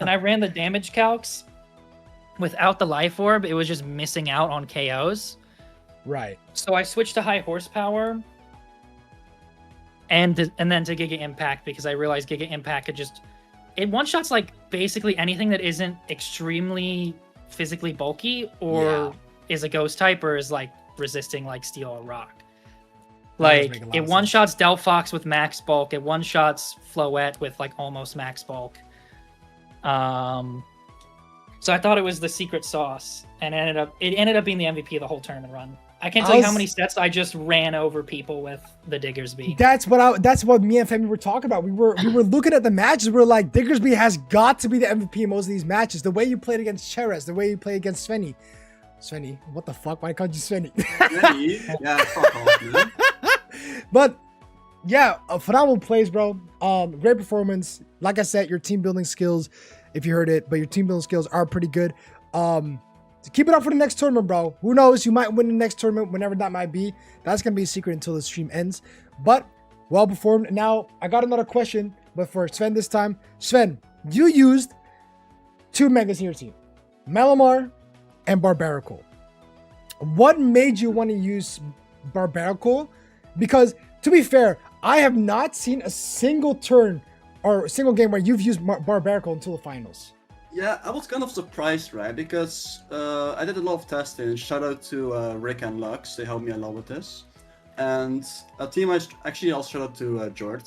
and I ran the damage calcs. Without the Life Orb, it was just missing out on KOs. Right. So I switched to High Horsepower, and then to Giga Impact, because I realized Giga Impact could just... It one-shots like basically anything that isn't extremely physically bulky, or is a Ghost type, or is like resisting like Steel or Rock. That does make Like, a lot it of one-shots Delphox with max bulk, it one-shots Floette with like almost max bulk. So I thought it was the secret sauce, and it ended up being the MVP of the whole tournament run. I can't tell you how many sets I just ran over people with the Diggersby. That's what me and Femi were talking about. We were looking at the matches. We are like, Diggersby has got to be the MVP in most of these matches. The way you played against Cheres, the way you played against Svenny. Svenny, what the fuck? Why can't you Svenny? Really? Yeah, fuck off, man. But yeah, phenomenal plays, bro. Great performance. Like I said, your team building skills, if you heard it, but your team building skills are pretty good. So keep it up for the next tournament, bro. Who knows? You might win the next tournament, whenever that might be. That's gonna be a secret until the stream ends. But well performed. Now I got another question, but for Sven this time. Sven, you used 2 megas in your team, Malamar and Barbarical. What made you want to use Barbarical? Because to be fair, I have not seen a single turn or a single game where you've used Barbarical until the finals. Yeah, I was kind of surprised, right? Because I did a lot of testing. Shout out to Rick and Lux. They helped me a lot with this. And a team actually also shout out to Jord.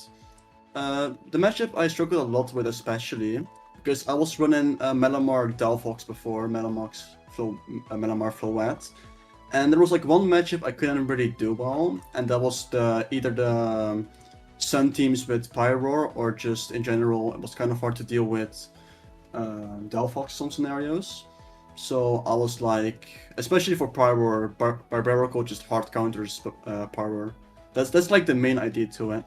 The matchup I struggled a lot with, especially because I was running Melamar Delphox before, Melamar Floette. And there was like one matchup I couldn't really do well, and that was either the Sun teams with Pyroar, or just in general, it was kind of hard to deal with Delphox some scenarios. So I was like, especially for Power, Barbarical just hard counters Power. That's like the main idea to it.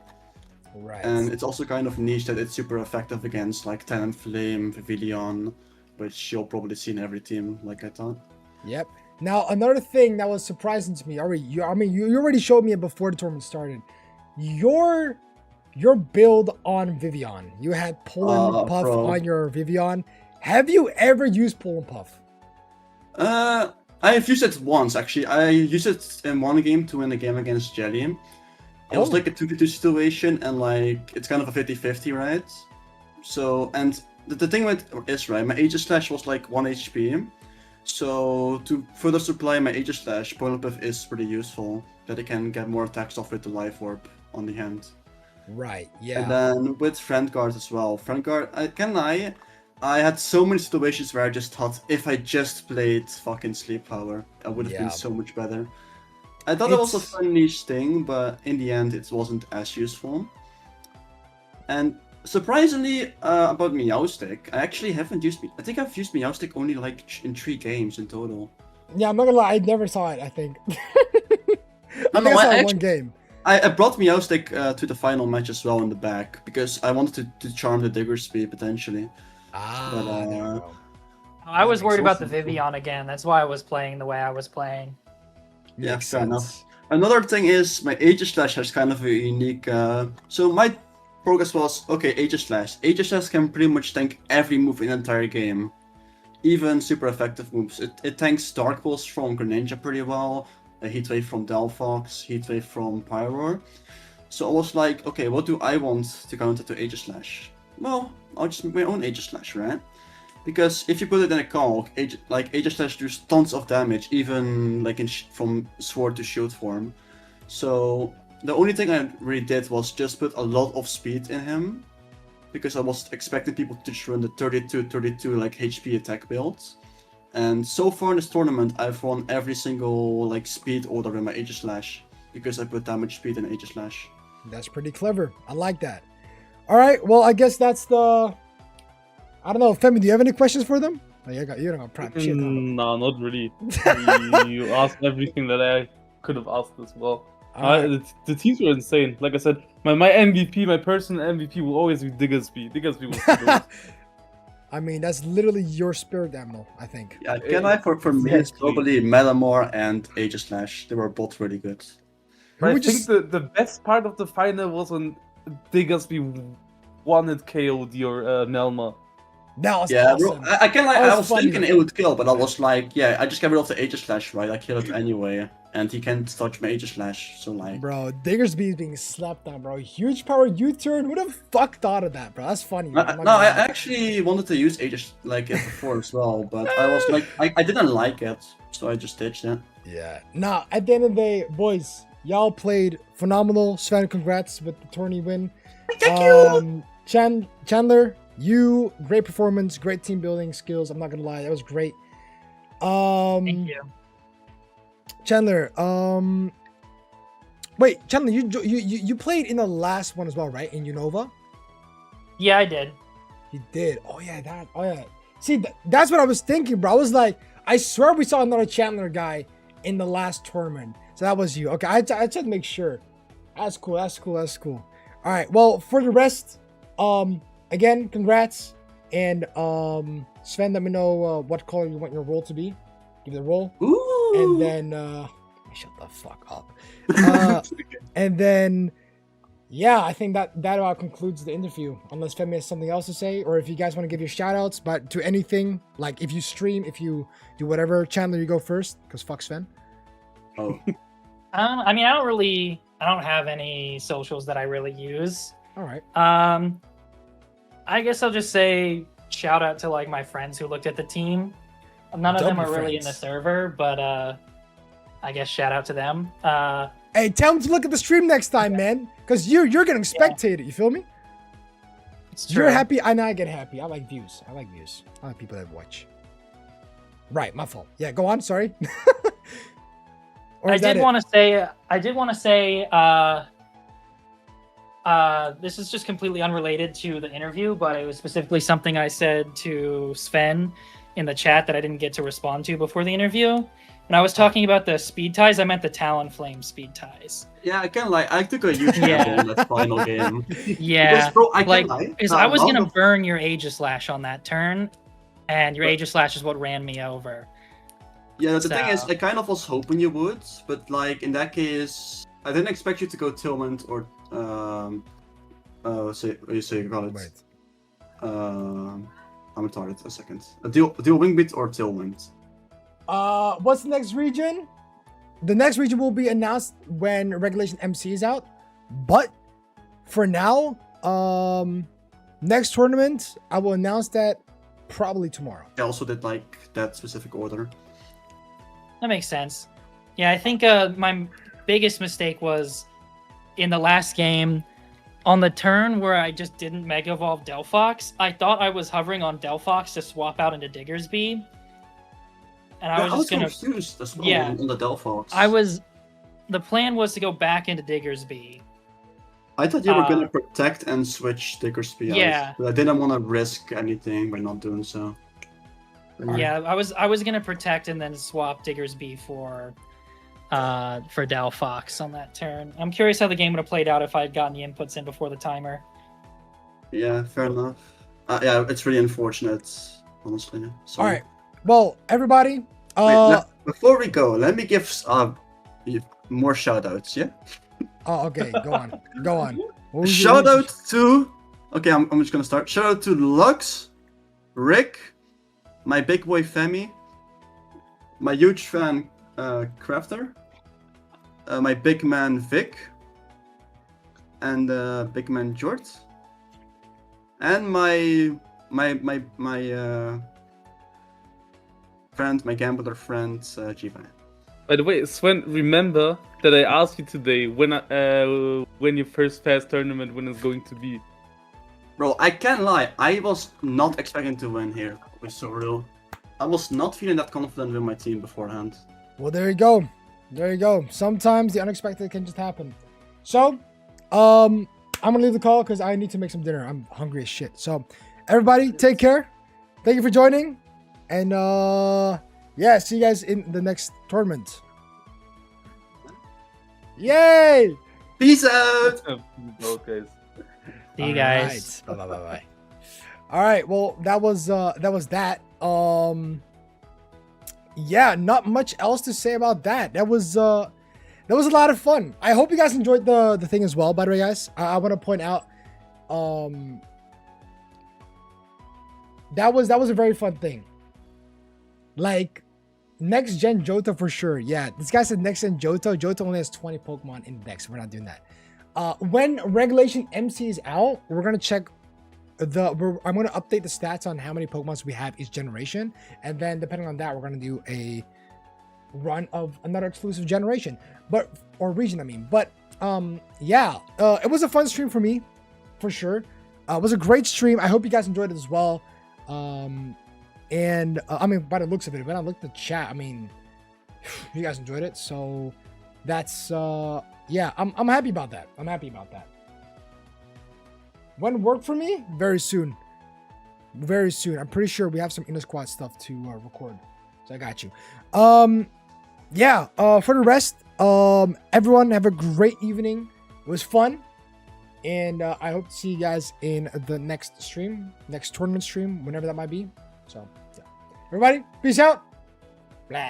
Right. And it's also kind of niche that it's super effective against like Talon Flame, Vivillon, which you'll probably see in every team, like I thought. Yep. Now another thing that was surprising to me. You already showed me it before the tournament started. Your build on Vivillon. You had Pull and Puff bro. on your Vivillon. Have you ever used Pull and Puff? I've used it once actually. I used it in one game to win a game against Jelly. It was like a 2v2 situation, and like it's kind of a 50-50, right? So, and the thing with is right, my Aegis Slash was like 1 HP. So to further supply my Aegis Slash, Point Puff is pretty useful. That I can get more attacks off with the Life Orb on the hand. Right. Yeah. And then with Friend Guard as well. Friend Guard, I can't lie, I had so many situations where I just thought if I just played fucking Sleep Power, I would have been so much better. I thought it was a fun niche thing, but in the end it wasn't as useful. And surprisingly, about Meowstic, I actually haven't used. I think I've used Meowstic only like in 3 games in total. Yeah, I'm not gonna lie, I never saw it. I think. I saw one game. I brought Meowstic to the final match as well in the back because I wanted to charm the Digger Speed potentially. But, I was worried about the Vivillon again. That's why I was playing the way I was playing. Yeah, fair enough. Another thing is my Aegis Slash has kind of a unique. So my progress was okay. Aegis Slash. Aegis Slash can pretty much tank every move in the entire game, even super effective moves. It tanks Dark Pulse from Greninja pretty well, a Heat Wave from Delphox, Heat Wave from Pyroar. So I was like, okay, what do I want to counter to Aegis Slash? Well, I'll just make my own Aegis Slash, right? Because if you put it in a calc, Aegis Slash does tons of damage, even like from Sword to Shield form. So the only thing I really did was just put a lot of speed in him, because I was expecting people to just run the 32 like HP attack builds. And so far in this tournament, I've won every single like speed order in my Aegis Slash because I put that much speed in Aegis Slash. That's pretty clever. I like that. All right, well, I guess that's the. I don't know, Femi, do you have any questions for them? Oh, you don't got prep shit. No, not really. You asked everything that I could have asked as well. Right. The teams were insane. Like I said, my MVP, my personal MVP will always be Digger Speed. Digger Speed was good. I mean, that's literally your spirit animal, I think. Yeah, for me, it's probably Metamore and Aegis Slash. They were both really good. But I think the best part of the final was when Digger Speed one-hit KO'd your Nelma. That was yeah, awesome. bro, I can't lie, I was funny. thinking it would kill, but I was like, yeah, I just get rid of the Aegis Slash, right? I kill it anyway, and he can't touch my Aegis Slash, so like... Bro, Diggersby is being slapped on, bro. Huge power U-turn. Who the fuck thought of that, bro? That's funny. I actually wanted to use Aegis like it before as well, but I was like, I didn't like it, so I just ditched it. Yeah. Nah, at the end of the day, boys, y'all played phenomenal. Sven, congrats with the tourney win. Thank you! Chandler, you, great performance, great team building skills. I'm not gonna lie, that was great. Thank you. Chandler, wait, Chandler, you played in the last one as well, right? In Unova? Yeah, I did. You did. Oh yeah. See, that's what I was thinking, bro. I was like, I swear we saw another Chandler guy in the last tournament. So that was you. Okay, I tried to make sure. That's cool. All right. Well, for the rest, again, congrats. And Sven, let me know what color you want your role to be. Give it a roll. Ooh. And then shut the fuck up. And then yeah, I think that about concludes the interview. Unless Femi has something else to say, or if you guys want to give your shout outs, but to anything, like if you stream, if you do whatever, Chandler, you go first, because fuck Sven. Oh. I mean, I don't have any socials that I really use. All right. I guess I'll just say shout out to like my friends who looked at the team. None of them are really in the server, but I guess shout out to them. Hey, tell them to look at the stream next time, man, because you're getting spectated. You feel me? It's true. You're happy, and I get happy. I like views. I like people that watch. Right, my fault. Yeah, go on. Sorry. I did want to say, this is just completely unrelated to the interview, but it was specifically something I said to Sven in the chat that I didn't get to respond to before the interview. When I was talking about the speed ties, I meant the Talonflame speed ties. Yeah, I can't lie. I took a huge Yeah. gamble in that final game. Yeah, Because, bro, I like, can't lie. because the I was amount gonna of- burn your Aegislash on that turn, and your But- Aegislash is what ran me over. Yeah, the thing is, So- I kind of was hoping you would, but like in that case, I didn't expect you to go Tillment or so you call it. Wait. I'm retarded. A second. Deal Wingbeat or Tillment. What's the next region? The next region will be announced when Regulation MC is out. But for now, next tournament, I will announce that probably tomorrow. I also did like that specific order. That makes sense. Yeah, I think my biggest mistake was in the last game on the turn where I just didn't Mega Evolve Delphox. I thought I was hovering on Delphox to swap out into Diggersby. And I Yeah, was I was just gonna. confused as well Yeah. on the Delphox. The plan was to go back into Diggersby. I thought you were gonna uh, protect and switch Diggersby out. Yeah. But I didn't want to risk anything by not doing so. Yeah, I was gonna protect and then swap Diggersby for Delphox on that turn. I'm curious how the game would have played out if I had gotten the inputs in before the timer. Yeah, fair enough. Yeah, it's really unfortunate, honestly. All Sorry. right. Well, everybody. Wait, before we go, let me give more shoutouts, yeah? Oh, okay. Go on. Go on. What was your- Shout out to... Okay, I'm just gonna start. Shout out to Lux, Rick, my big boy Femi, my huge fan Crafter, my big man Vic, and big man Jort, and my friend, my gambler friend Jivan. By the way, Sven, remember that I asked you today when your first fast tournament when it's going to be. Bro, I can't lie. I was not expecting to win here with Sordo. I was not feeling that confident with my team beforehand. Well, there you go. There you go. Sometimes the unexpected can just happen. So, I'm gonna leave the call because I need to make some dinner. I'm hungry as shit. So, everybody, take care. Thank you for joining, and yeah, see you guys in the next tournament. Yay! Peace out! Okay. See you guys. Bye bye bye bye. All right. Well, that was that. Yeah, not much else to say about that. That was a lot of fun. I hope you guys enjoyed the thing as well. By the way, guys, I want to point out, that was a very fun thing. Like, next gen Johto for sure. Yeah, this guy said next gen Johto. Johto only has 20 Pokemon in Dex. We're not doing that. When Regulation MC is out, we're gonna check I'm gonna update the stats on how many Pokemons we have each generation, and then depending on that, we're gonna do a run of another exclusive generation, or region. I mean, but yeah, it was a fun stream for me, for sure. It was a great stream. I hope you guys enjoyed it as well. And I mean, by the looks of it, when I looked at the chat, I mean, you guys enjoyed it, so that's yeah, I'm happy about that. I'm happy about that. When work for me? Very soon. Very soon. I'm pretty sure we have some inner squad stuff to record. So I got you. Yeah, for the rest, everyone have a great evening. It was fun. And I hope to see you guys in the next stream, next tournament stream, whenever that might be. So, yeah. Everybody, peace out. Blah.